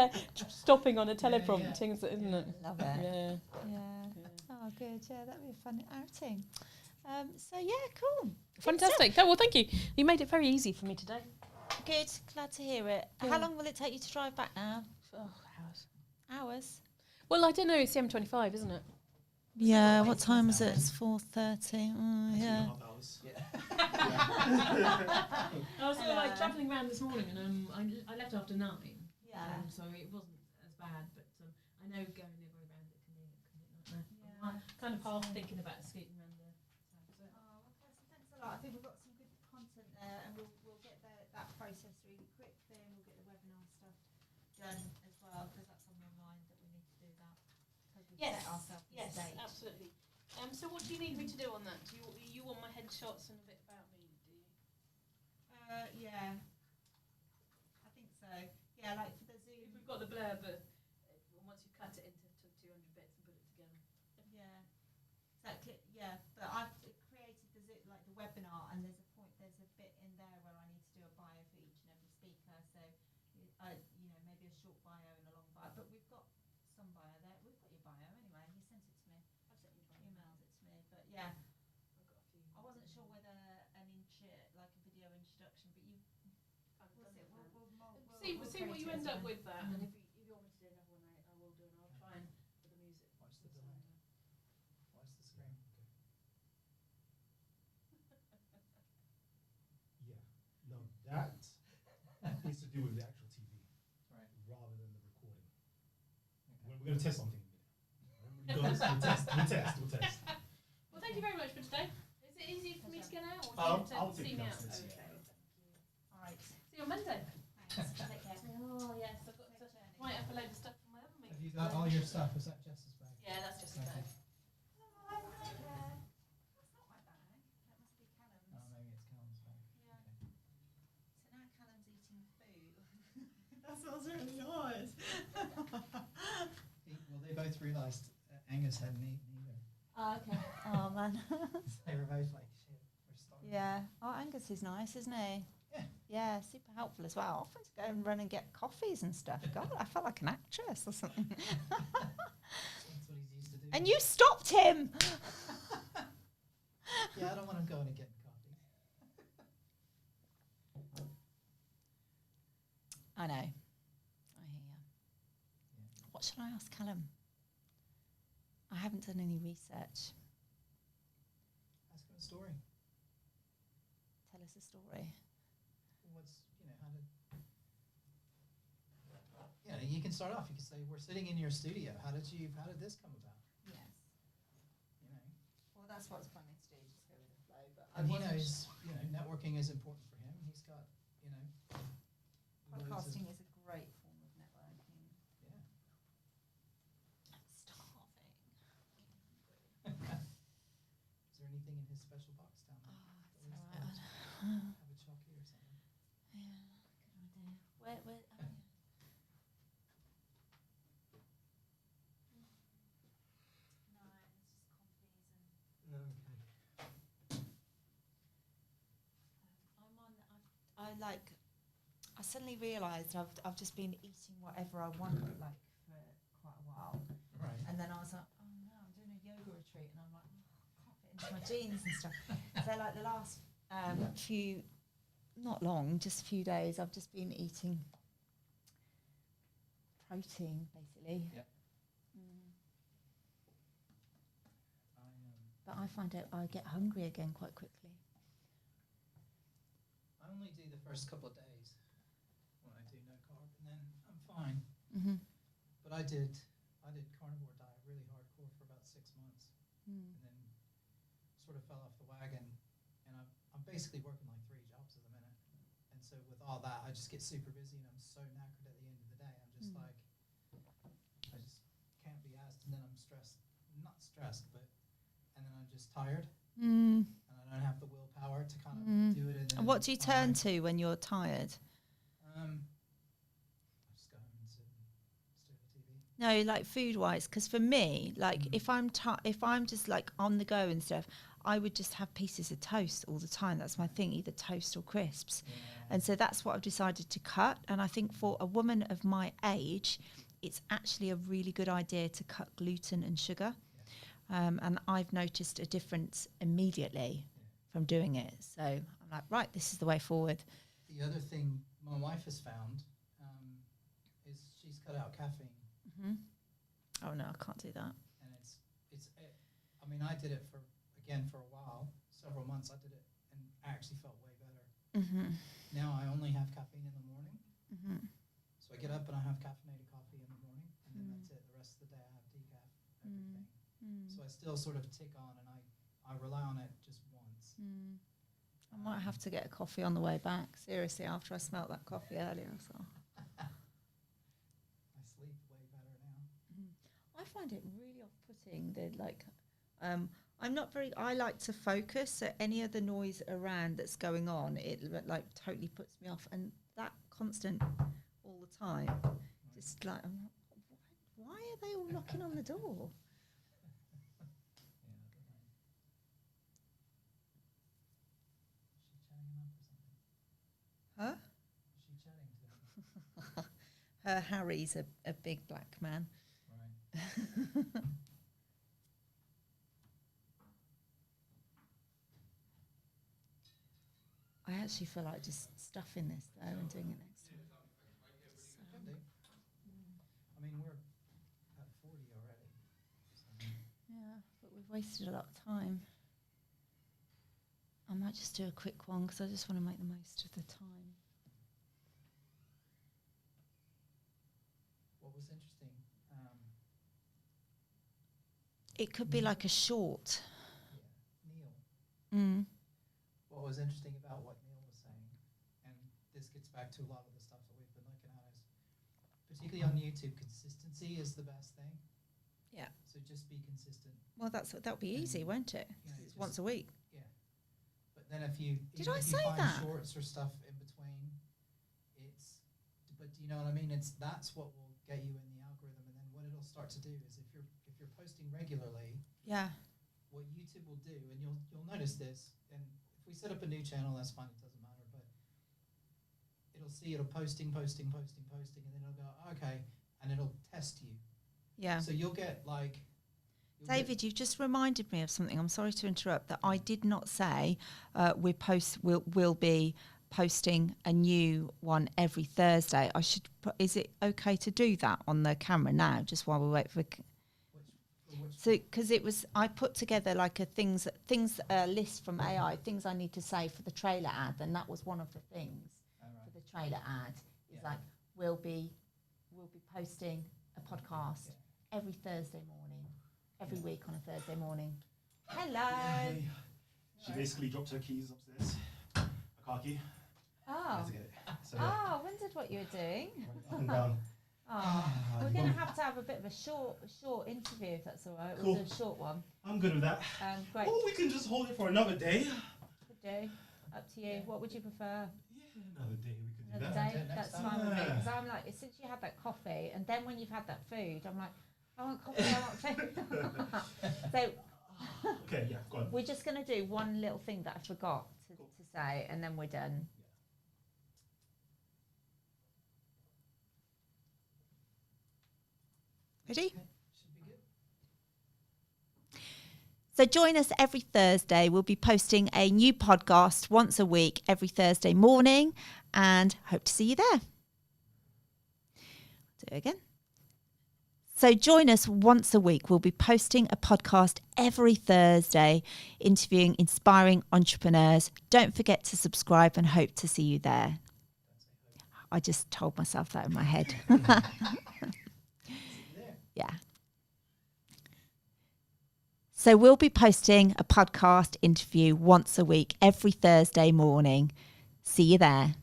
stopping on a teleprompter, isn't it? Love it. Yeah. Oh, good. Yeah, that'd be a fun outing. So yeah, cool. Fantastic. Oh, well, thank you. You made it very easy for me today. Good. Glad to hear it. Yeah. How long will it take you to drive back now? Oh, hours. Hours? Well, I don't know. It's the M25, isn't it? Yeah. What time is it? It's 4:30. Yeah. 2.5 hours. I was like travelling around this morning, and I left after 9. Yeah. So it wasn't as bad, but I know going the other way around it can be a nightmare. I'm kind of half thinking about escaping around the south. Oh, okay, so thanks a lot. I think we've got some good content there, and we'll get that process really quick. Then we'll get the webinar stuff done as well, because that's on my mind that we need to do that. Because we've set ourselves a date. Absolutely. So what do you need me to do on that? Do you want my headshots and a bit about me? Do you? Yeah. I think so. Yeah, like for the Zoom. If we've got the blurb, but once you cut it into 200 bits and put it together. Yeah. Exactly. Yeah, but I've created the webinar, and there's a bit in there where I need to do a bio for each and every speaker. So, maybe a short bio and a long bio. But we've got some bio there. We've got your bio anyway. You sent it to me. I've sent you Emailed it to me. But yeah, I've got a few. I wasn't sure whether like a video introduction, but you. We'll See what you end up with that, and if you want me to do another one, I will do, and I'll try and put the music. Watch the delay. Watch the screen. Yeah. No, that is to do with the actual TV, Right. rather than the recording. Okay. We're going to test something in a minute. We'll test. Well, thank you very much for today. Is it easy for me to get out, or do I'll you have to take see you me out? downstairs, Okay, yeah. thank you. All right. See you on Monday. Thanks. Take care. Oh yes, I've got to write up a load of stuff for my other meeting. Have you got all your stuff? Is that Jess's bag? Yeah, that's just Okay. okay. That's not my bag. That must be Callum's. Oh, maybe it's Callum's bag. Yeah. Okay. So now Callum's eating food. That sounds really nice. Well, they both realised Angus hadn't eaten either. Oh, okay. Oh man. So they were both like, shit, we're starving. Yeah. Oh, Angus is nice, isn't he? Yeah. Yeah, super helpful as well. Often to go and run and get coffees and stuff. God, I felt like an actress or something. That's what he's used to do. And you stopped him. Yeah, I don't want him going and getting coffee. I know. I hear you. Yeah. What should I ask Callum? I haven't done any research. Ask him a story. Tell us a story. What's, how did, you can start off. You can say, we're sitting in your studio. How did this come about? Yes. You know, Well, that's what I was planning to do. Just go with the flow. But and he knows, networking is important for him. He's got, loads of- podcasting is a great form of networking. Yeah. I'm starving. Is there anything in his special box down there? Oh, it's all right. Have a chocolate or something. Yeah, good idea. Where? Oh, yeah. No, it's just coffees and. Okay. I suddenly realised I've just been eating whatever I want for quite a while, Right. and then I was like, oh no, I'm doing a yoga retreat, and I'm like, I can't fit into my jeans and stuff. So like the last few, not long, just a few days, I've just been eating protein basically. Yep. But I find out I get hungry again quite quickly. I only do the first couple of days when I do no carb, and then I'm fine. Mm-hmm. But I did did carnivore diet really hardcore for about 6 months, and then sort of fell off the wagon. And I'm basically working like 3 jobs at the minute. And so with all that, I just get super busy, and I'm so knackered at the end of the day. I'm just like, I just can't be asked, and then I'm stressed. Not stressed, but and then I'm just tired, and I don't have the willpower to kind of do it. And what do you turn to when you're tired? I just go home and sit and stare at the TV. No, like food wise, because for me, like if I'm just like on the go and stuff, I would just have pieces of toast all the time. That's my thing, either toast or crisps. And so that's what I've decided to cut. And I think for a woman of my age, it's actually a really good idea to cut gluten and sugar. And I've noticed a difference immediately from doing it. So I'm like, right, this is the way forward. The other thing my wife has found is she's cut out caffeine. Oh no, I can't do that. And I mean, I did it for a while, several months. I did it and I actually felt way better. Now I only have caffeine in the morning. So I get up and I have caffeinated coffee in the morning, and then that's it. The rest of the day I have decaf, everything. So I still sort of tick on, and I rely on it just once. I might have to get a coffee on the way back. Seriously, after I smelt that coffee earlier, so I sleep way better now. I find it really off-putting. I like to focus, so any of the noise around that's going on, it like totally puts me off. And that constant all the time, just like, why are they all knocking on the door? Huh? Is she chatting to him? Her Harry's a big black man. Right. I actually feel like just stuffing this though and doing it next time. Can do. I mean, we're at 40 already. So. Yeah, but we've wasted a lot of time. I might just do a quick one because I just want to make the most of the time. What was interesting? It could be like a short. Neil. What was interesting about what Neil was saying, and this gets back to a lot of the stuff that we've been looking at, is particularly on YouTube, consistency is the best thing. Yeah. So just be consistent. Well, that'll be easy, won't it? You know, It's once a week. Yeah. But then if you Did even I if you say find that? shorts or stuff in between, but do you know what I mean? That's what will get you in the algorithm, and then what it'll start to do is if you're posting regularly, Yeah. what YouTube will do, and you'll notice this, and if we set up a new channel, that's fine, it doesn't matter, but it'll posting, and then it'll go, okay, and it'll test you. Yeah. So you'll get like... David, you've just reminded me of something. I'm sorry to interrupt. That I did not say we'll be posting a new one every Thursday. Is it okay to do that on the camera now, just while we wait for... So, because I put together like a list from AI, things I need to say for the trailer ad, and that was one of the things for the trailer ad. Is like we'll be posting a podcast every Thursday morning, every week on a Thursday morning. Hello. Yay. She basically dropped her keys upstairs. A car key. Oh. Had to get it. So, Oh, wondered what you were doing. went up and down. Oh, we're going to have a bit of a short interview, if that's all right. Cool. We'll do a short one. I'm good with that. Great. Or we can just hold it for another day. Could do. Up to you. What would you prefer? Yeah, another day we could do Another that. day? next That's time. fine with me. Yeah. Because I'm like, since you had that coffee, and then when you've had that food, I'm like, I want coffee, I want food. So Okay, yeah, go on. we're just going to do one little thing that I forgot to say, and then we're done. Ready? Should be good. So join us every Thursday. We'll be posting a new podcast once a week, every Thursday morning, and hope to see you there. Do it again. So join us once a week. We'll be posting a podcast every Thursday, interviewing inspiring entrepreneurs. Don't forget to subscribe and hope to see you there. I just told myself that in my head. Yeah. So we'll be posting a podcast interview once a week, every Thursday morning. See you there.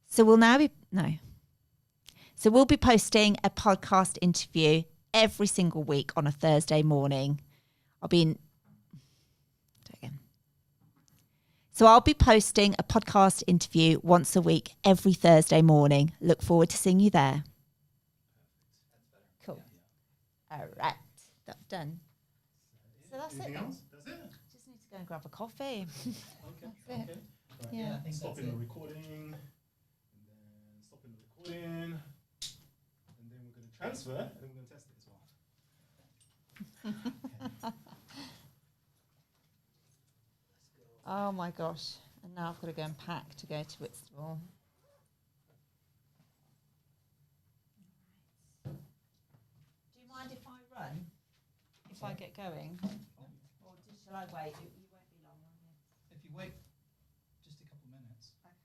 So we'll be posting a podcast interview every single week on a Thursday morning. I'll be posting a podcast interview once a week every Thursday morning. Look forward to seeing you there. Cool. All right, that's done. So that's Anything it. else? That's it. Just need to go and grab a coffee. Okay. That's it. Okay. Right. Yeah. I think Stopping that's the it. recording, and then stopping the recording, and then we're going to transfer, and then we're going to test it as well. Oh my gosh. And now I've got to go and pack to go to Whitstable. Do you mind if I run? If I get going? Or shall I wait? You won't be long, will you? If you wait just a couple minutes Okay.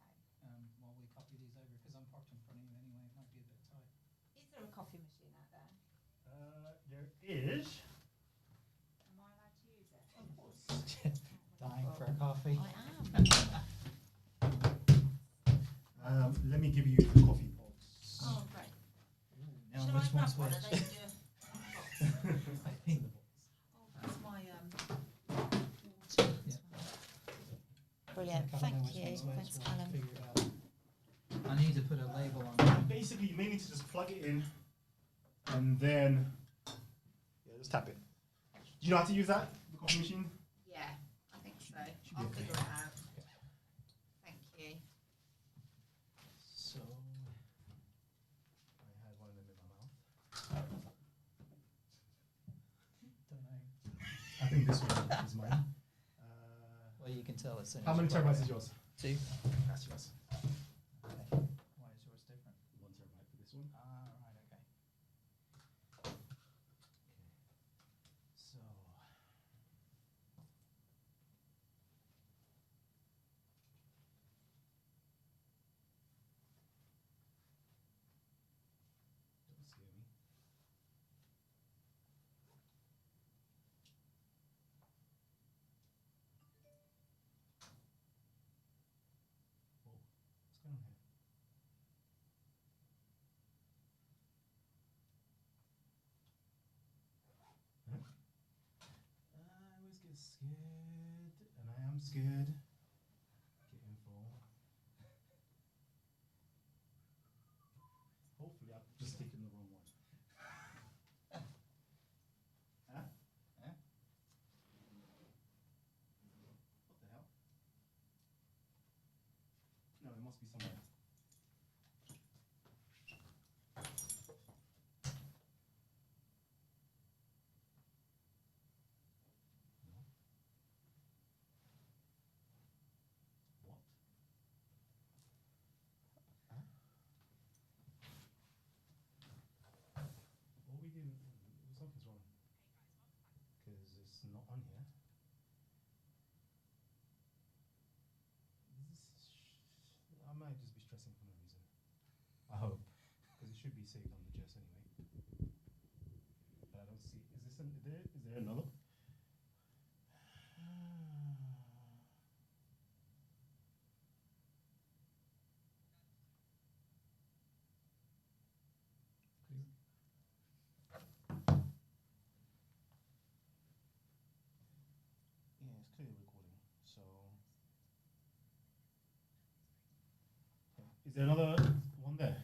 while we copy these over, because I'm parked in front of you anyway, it might be a bit tight. Is there a coffee machine out there? There is. Am I allowed to use it? Of course. Dying for a coffee. I am. Let me give you the coffee pods. Oh, great. Now Shall I which grab one's one? which? Are they box? I think the Oh, that's my water. Brilliant. Thank you. Thanks, Callum. Figure it out. I need to put a label on it. Basically, you may need to just plug it in, and then just tap it. Do you know how to use that, the coffee machine? Yeah, I think so. I'll figure it out. Thank you. So, I had one of them in my mouth. Don't know. I think this one is mine. Well, you can tell as soon How as many you plug terabytes it is in. yours? 2. That's yours. Okay. Why is yours different? 1 terabyte for this one. Ah, right, okay. So, don't scare me. Whoa, what's going on here? I always get scared, and I am scared. Get info. Hopefully, I've just taken the wrong one. Huh? Huh? What the hell? No, it must be somewhere. What? Huh? What we didn't. Something's wrong. Because it's not on here. I might just be stressing for no reason. I hope. Because it should be saved on the Jess anyway. But I don't see. Is this there? Is there another? Yeah, it's clearly recording. So, is there another one there?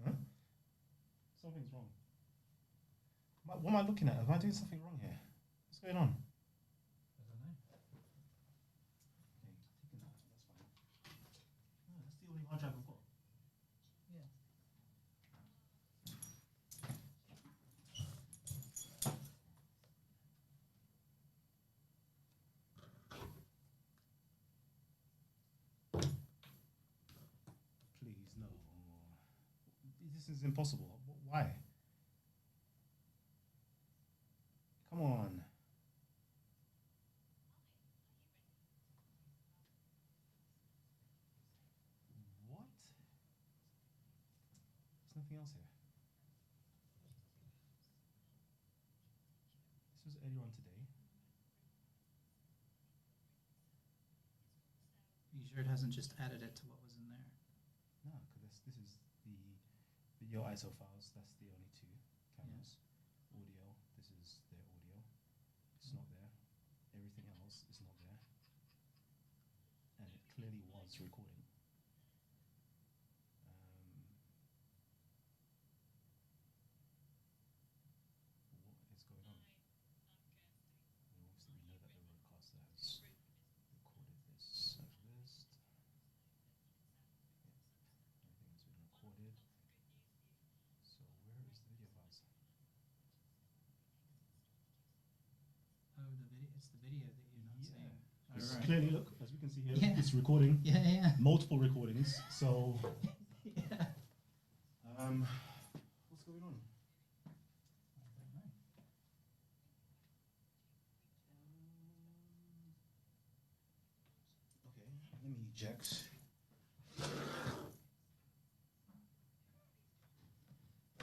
Huh? Something's wrong. What am I looking at? Am I doing something wrong here? What's going on? I don't know. Okay, taking that. That's fine. No, that's the only hard drive I've got. Yeah. This is impossible. Why? Come on. What? There's nothing else here. This was earlier on today. You sure it hasn't just added it to what was in there? No, because this is the video ISO files. That's the only two cameras. Audio. This is their audio. It's not there. Everything else is not there. And it clearly was recording. What is going on? And obviously we know that the broadcaster has recorded this as list. Everything has been recorded. So where is the video files? Oh, the video. It's the video that you're not seeing. It's All right. clearly, look, as we can see here, Yeah. it's recording. Yeah. Multiple recordings. So, Yeah. what's going on? Okay, let me eject.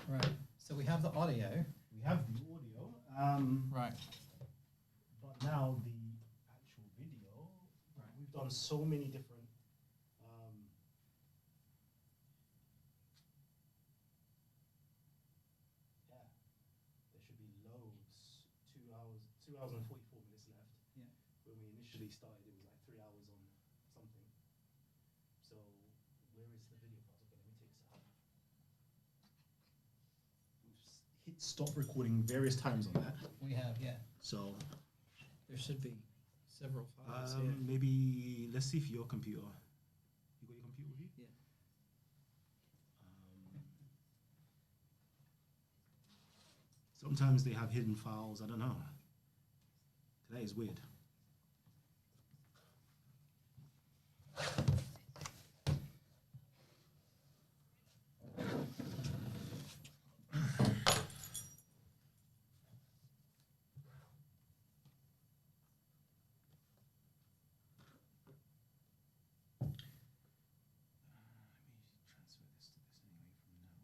Right. So we have the audio. We have the audio. Right. But now the actual video. Right. We've done so many different. Yeah, there should be loads. 2 hours and 44 minutes left. Yeah. When we initially started, it was like 3 hours on something. So where is the video files? Okay, let me take this out. We've hit stop recording various times on that. We have. Yeah. So There should be several files here. maybe let's see if your computer. You got your computer with you? Yeah. Sometimes they have hidden files. I don't know. That is weird. Let me transfer this to this anyway from now.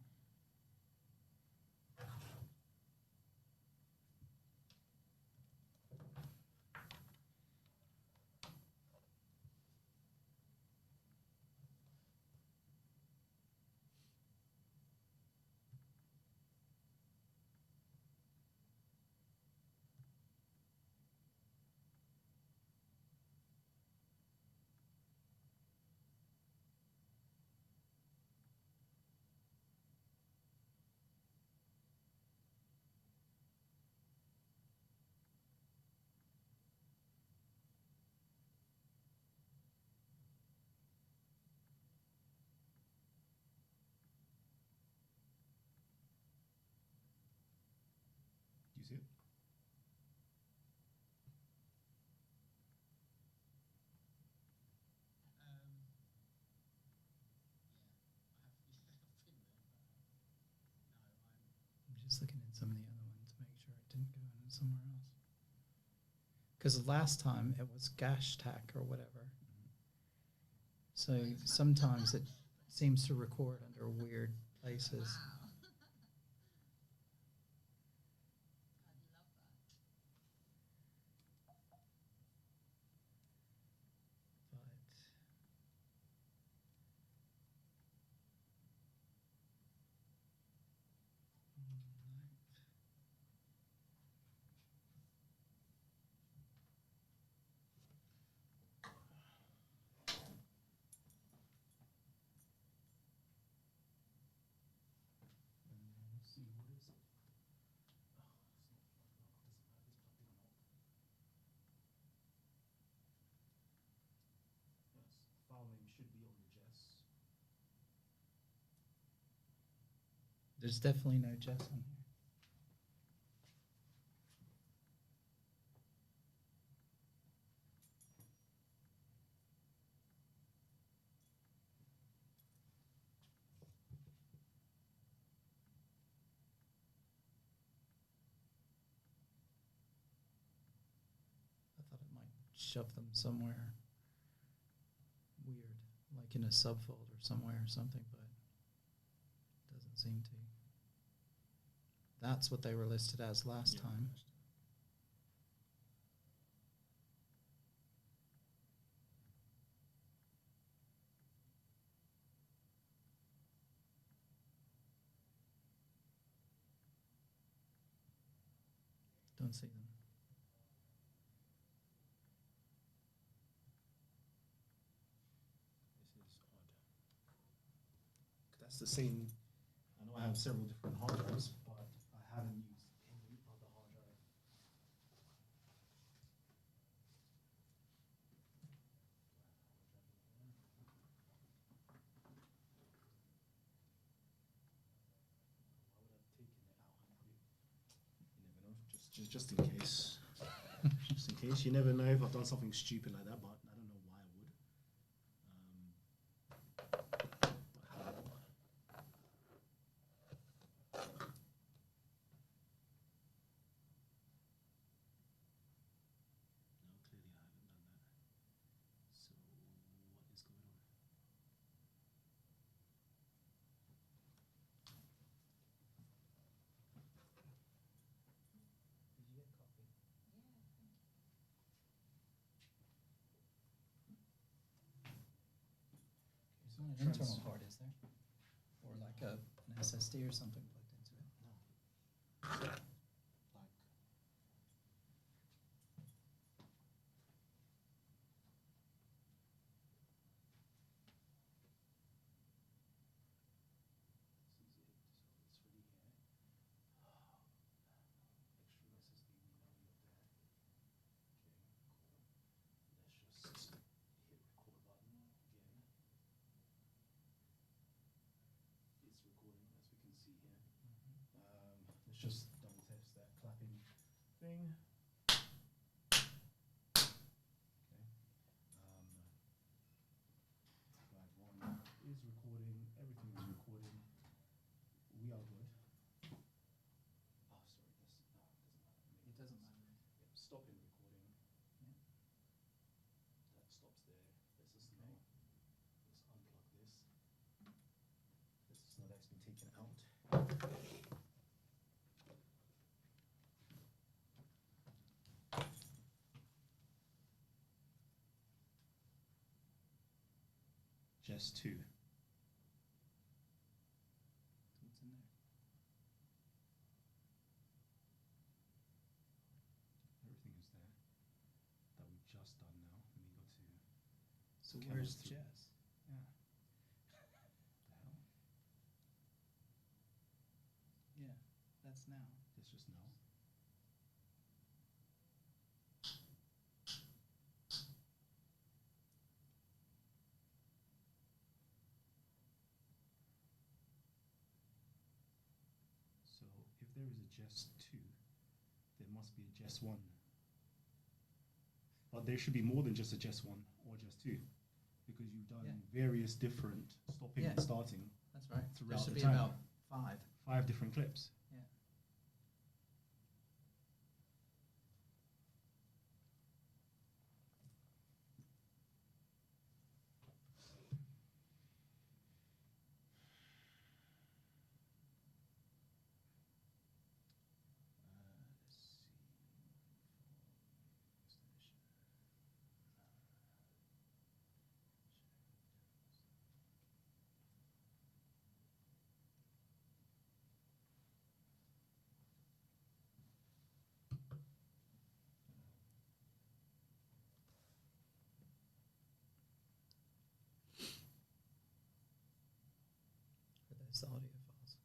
Do you see it? I'm just looking at some of the other ones to make sure it didn't go in somewhere else. Because last time it was gash tack or whatever. So sometimes it seems to record under weird places. But Let's see, what is it? Oh, it's not plugged up. Doesn't matter. It's plugged in or not. Yes, file name should be on the Jess. there's definitely no Jess on here. shove them somewhere weird, like in a subfolder somewhere or something, but it doesn't seem to. That's what they were listed as last time. Don't see them. This is odd. That's the same. I know I have several different hard drives, but I haven't used any other hard drive. Why would I have taken it out and put it? You never know. Just in case. Just in case. You never know if I've done something stupid like that, but I don't know why I would. But how? No, clearly I haven't done that. So what is going on? Did you get a copy? There's not an internal card, is there? Or like an SSD or something plugged into it? Like this is it. So it's really here. Extra SSD, we know you're there. Okay, cool. Let's just hit record button again. It's recording, as we can see here. Let's just double test that clapping thing. Okay. Drive one is recording. Everything is recording. We are good. Oh, sorry. Doesn't matter. It doesn't matter. Yep, stopping recording. Yeah. That stops there. Let's just know. Let's unplug this. Let's just know that's been taken out. Just two. What's in there? Everything is there that we've just done now. Let me go to So Camera where's three. Jess? the hell. Yeah, that's now. That's just now. So if there is a Jess 2, there must be a Jess 1. But there should be more than just a Jess 1 or Jess 2, because you've done various different stopping and Yeah. starting That's right. There throughout should the be time. about 5. 5 different clips. Yeah. Let's see. For those audio files.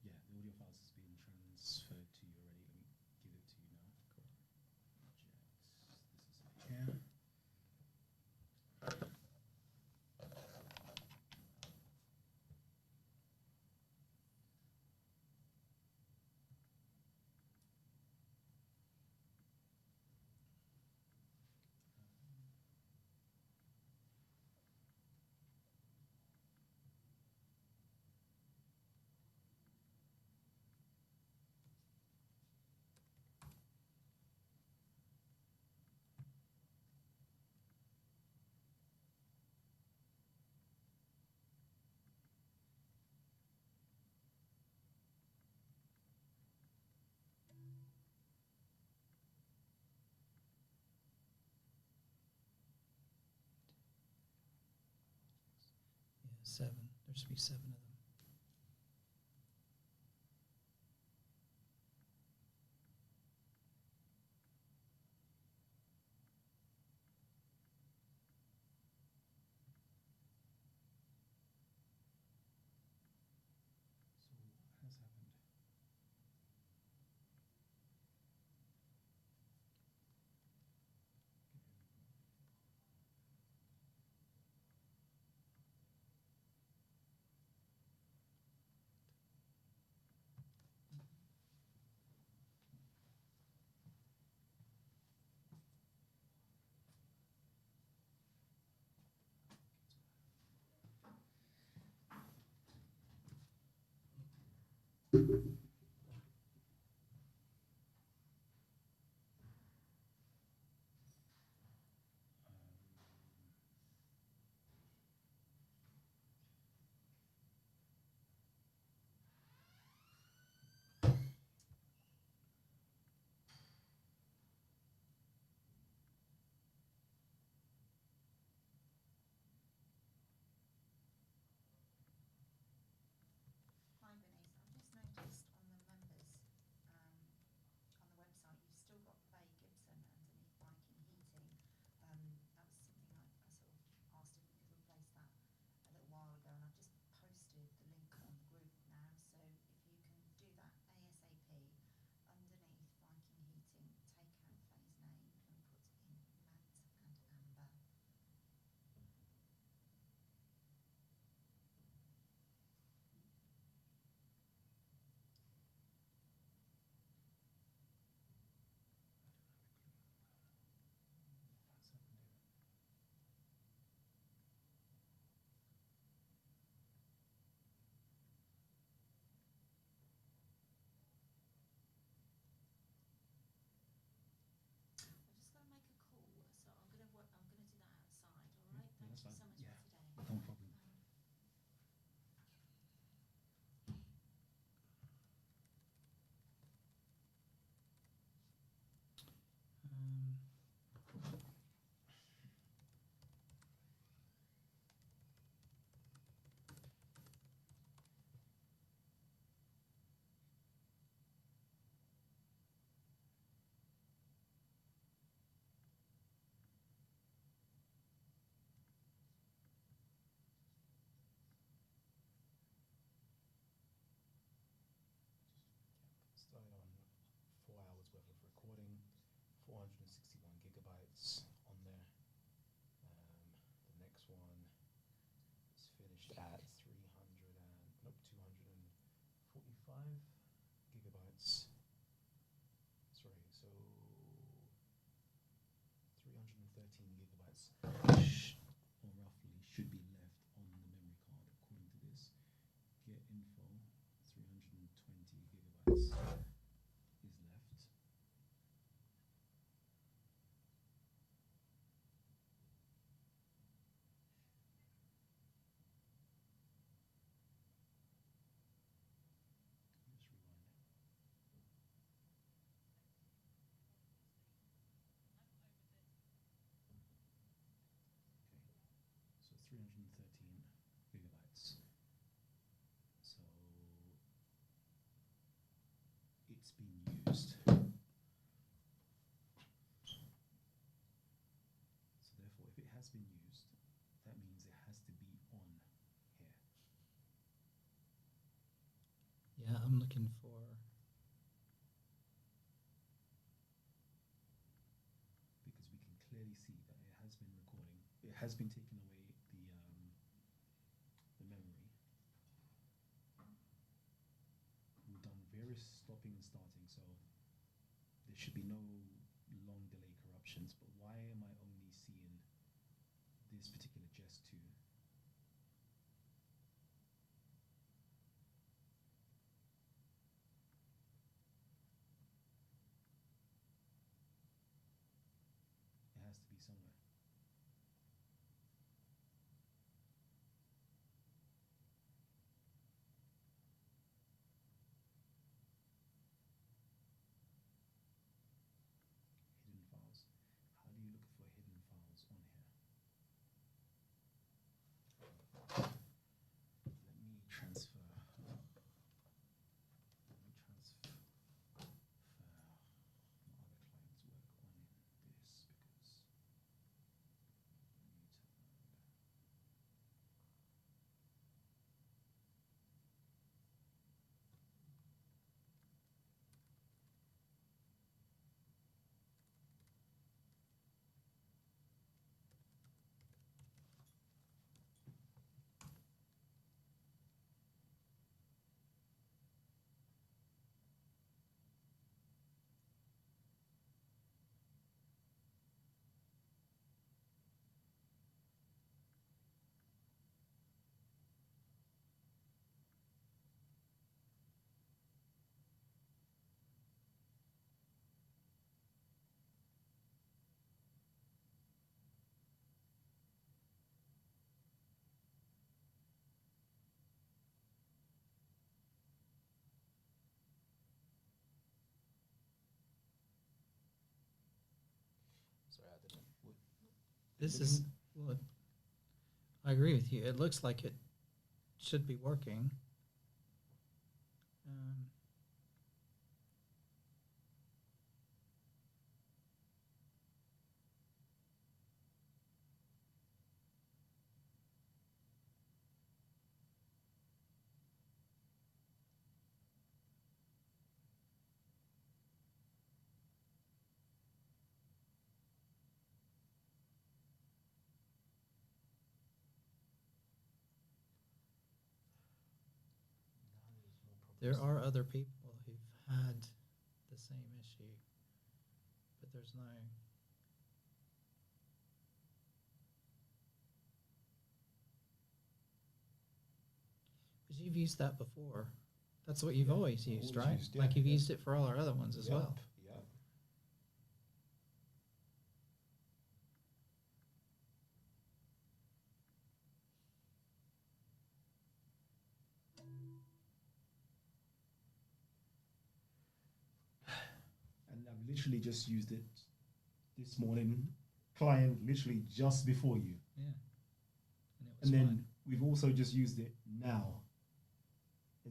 Yeah, the audio files has been transferred to you already. Let me give it to you now. Cool. This is it here. 7. There should be 7 of them. So what has happened? Hi, Bernice. I've just noticed on the members on the website you've still got Faye Gibson underneath Viking Heating. That was something I sort of asked if we could replace that a little while ago, and I've just posted the link on the group now. So if you can do that ASAP, underneath Viking Heating, take out Faye's name and put in Matt and Amber. What's happened here? I've just got to make a call, so I'm going to do that outside. All right. Yeah, Thank that's you so fine. much Yeah. for today. No problem. Um, started on 4 hours worth of recording, 461 gigabytes on there. The next one is finished at 245 gigabytes. Sorry, so 313 gigabytes, or roughly, should be left on the memory card according to this. Get info, 320 gigabytes is left. Just rewind. Okay, so 313 gigabytes. So it's been used. So therefore, if it has been used, that means it has to be on here. Yeah, I'm looking for. Because we can clearly see that it has been recording. It has been taking away the memory. We've done various stopping and starting, so there should be no long delay corruptions. But why am I only seeing this particular Jest 2? It has to be somewhere. This is, well, I agree with you. It looks like it should be working. There are other people who've had the same issue, but there's no. Because you've used that before. That's what you've always used, always right? used, Like yeah, you've yeah. used it for all our other ones as well. Yep. And I've literally just used it this morning. Client literally just before you. Yeah. And it was And then fine. we've also just used it now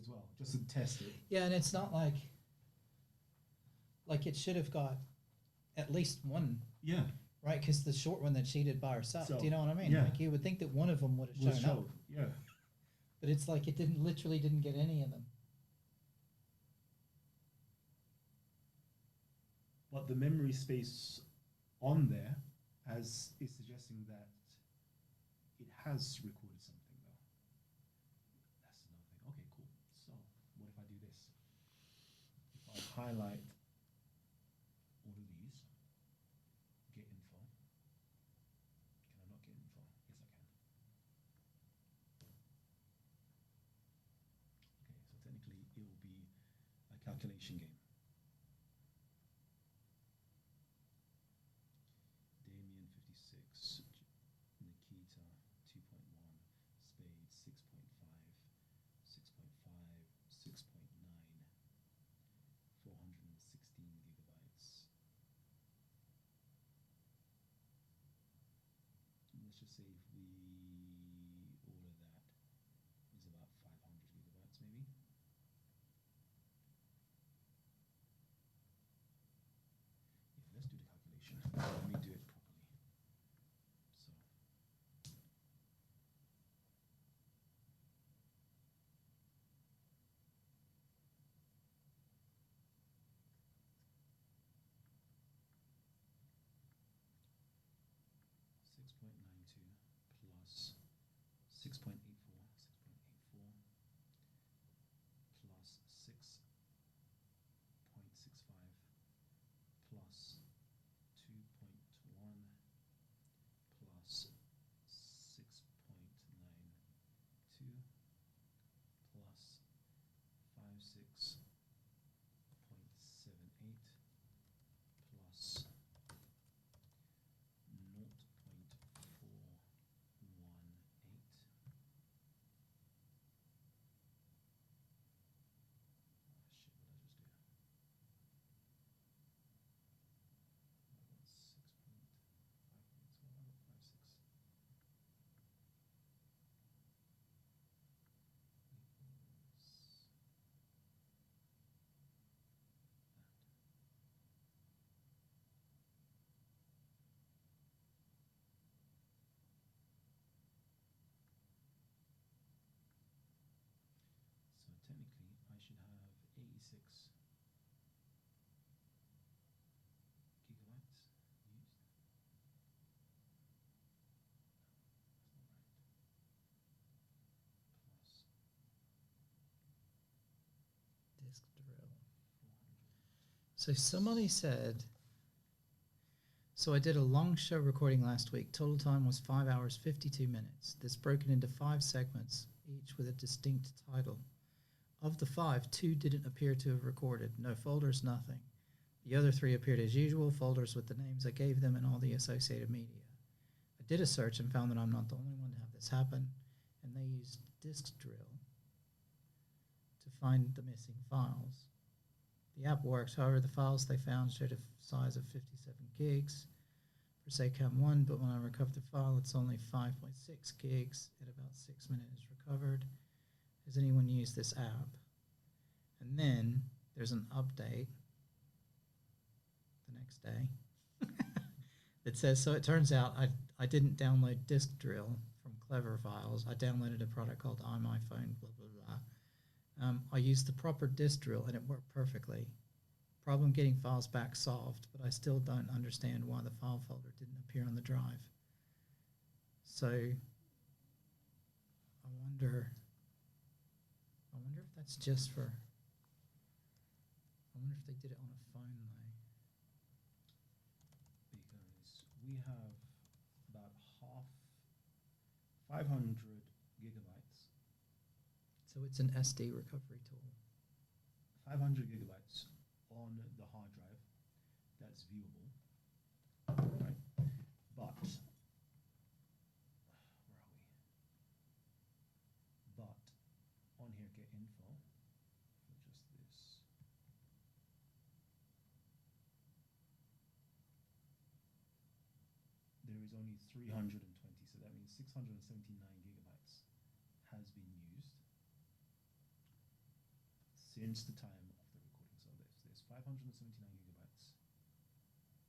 as well, just to test it. Yeah, and it's not like it should have got at least one, Yeah. right? Because the short one that she did by herself. So, Do you know what I mean? yeah. Like you would think that one of them would have Will shown show. up, Yeah. but it's like it didn't get any of them. But the memory space on there is suggesting that it has recorded something though. That's another thing. Okay, cool. So what if I do this? If I highlight all of these, get info. Can I not get info? Yes, I can. Okay, so technically it will be a calculation game. Damian 56, Nikita 2.1, Spade 6.5, 6.5, 6.9, 416 gigabytes. Let's just say if all of that is about 500 gigabytes maybe. Yeah, let's do the calculation. Let me do it properly. So. Six point 92 plus 6.84 plus 6.65 plus 2.1 plus 6.92 plus 56.78 plus 0.418. Shit, what did I just do? I got 6.5 minutes. What have I got? 56 equals that. So technically, I should have 86 gigabytes used. That's not right. Plus Disk drill. 400. So somebody said. So I did a long show recording last week. Total time was 5 hours 52 minutes. This broken into 5 segments, each with a distinct title. Of the 5, 2 didn't appear to have recorded. No folders, nothing. The other 3 appeared as usual, folders with the names I gave them and all the associated media. I did a search and found that I'm not the only one to have this happen, and they used disk drill to find the missing files. The app works, however, the files they found showed a size of 57 gigs. for SACAM1, but when I recover the file, it's only 5.6 gigs at about 6 minutes recovered. Has anyone used this app? And then there's an update the next day that says, so it turns out I didn't download Disk Drill from Clever Files. I downloaded a product called iMyFone, blah, blah, blah. I used the proper disk drill and it worked perfectly. Problem getting files back solved, but I still don't understand why the file folder didn't appear on the drive. So I wonder if that's just for, I wonder if they did it on a phone though. Because we have about 500 gigabytes. So it's an SD recovery tool. 500 gigabytes on the hard drive that's viewable, right? But where are we? But on here, get info for just this. There is only 320, so that means 679 gigabytes has been used since the time of the recording. So there's 579 gigabytes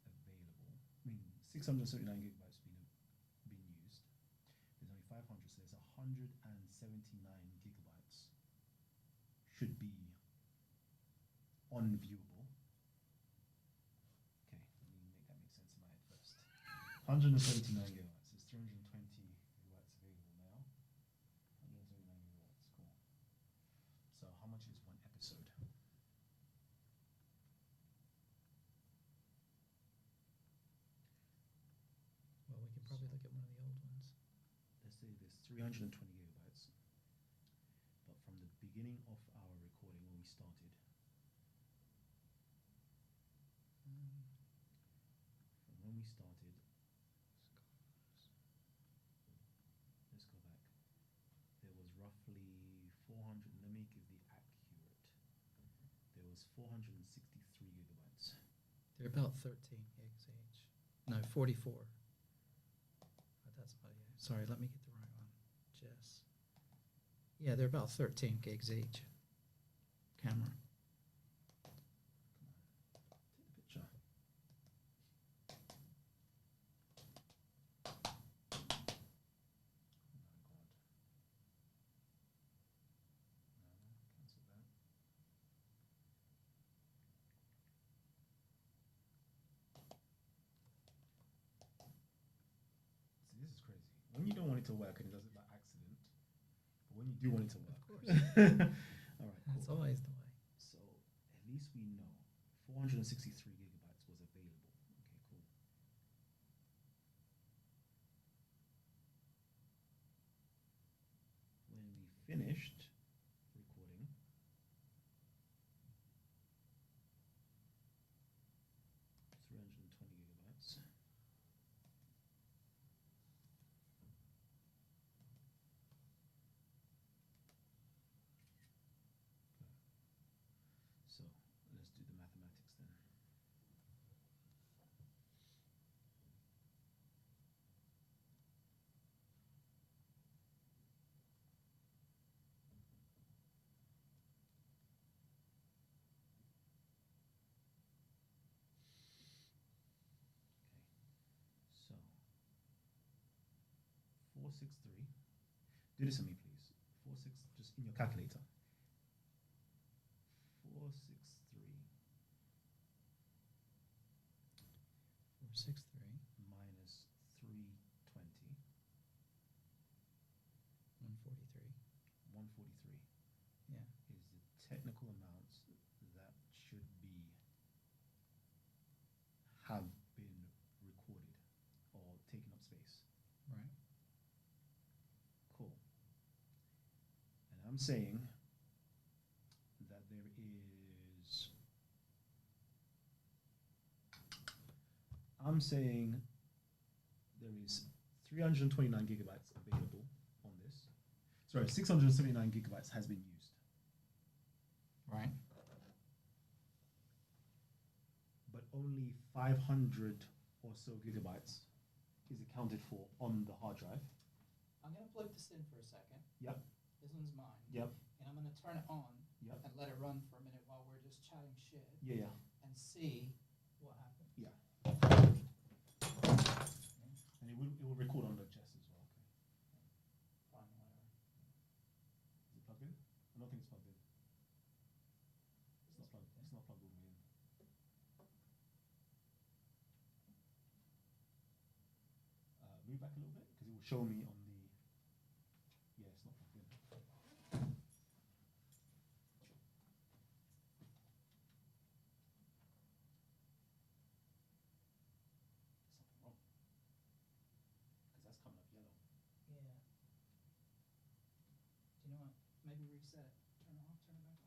available. I mean, 679 gigabytes been used. There's only 500, so there's 179 gigabytes should be unviewable. Okay, let me make that make sense in my head first. 179 gigabytes. There's 320 gigabytes available now. 179 gigabytes. Cool. So how much is one episode? Well, we could probably look at one of the old ones. Let's say there's 320 gigabytes, but from the beginning of our recording when we started, from when we started, let's go back. There was roughly 400. Let me give the accurate. There was 463 gigabytes. They're about 13 gigs each. No, 44. Oh, that's about it. Sorry, let me get the right one. Jess. Yeah, they're about 13 gigs each. Camera. Take the picture. Cancel that. See, this is crazy. When you don't want it to work and it does it by accident, but when you do want it to work. Of course. All right. That's Cool. always the way. So at least we know 463 gigabytes was available. Okay, cool. When we finished recording, 320 gigabytes. So let's do the mathematics then. So 463. Do this for me, please. 46, just in your calculator. 463 463. minus 320, 143. 143 Yeah. is the technical amount that should have been recorded or taken up space. Right. Cool. And I'm saying that there is. I'm saying there is 329 gigabytes available on this. Sorry, 679 gigabytes has been used. Right. But only 500 or so gigabytes is accounted for on the hard drive. I'm going to plug this in for a second. Yep. This one's mine. Yep. And I'm going to turn it on Yep. and let it run for a minute while we're just chatting shit Yeah. and see what happens. Yeah. And it will record on the chest as well. Okay. Fine, whatever. Is it plugged in? I don't think it's plugged in. It's not plugged. It's not plugged all the way in. Move back a little bit because it will show me on the. Yeah, it's not plugged in. Something wrong. Because that's coming up yellow. Yeah. Do you know what? Maybe reset it. Turn it off, turn it back on.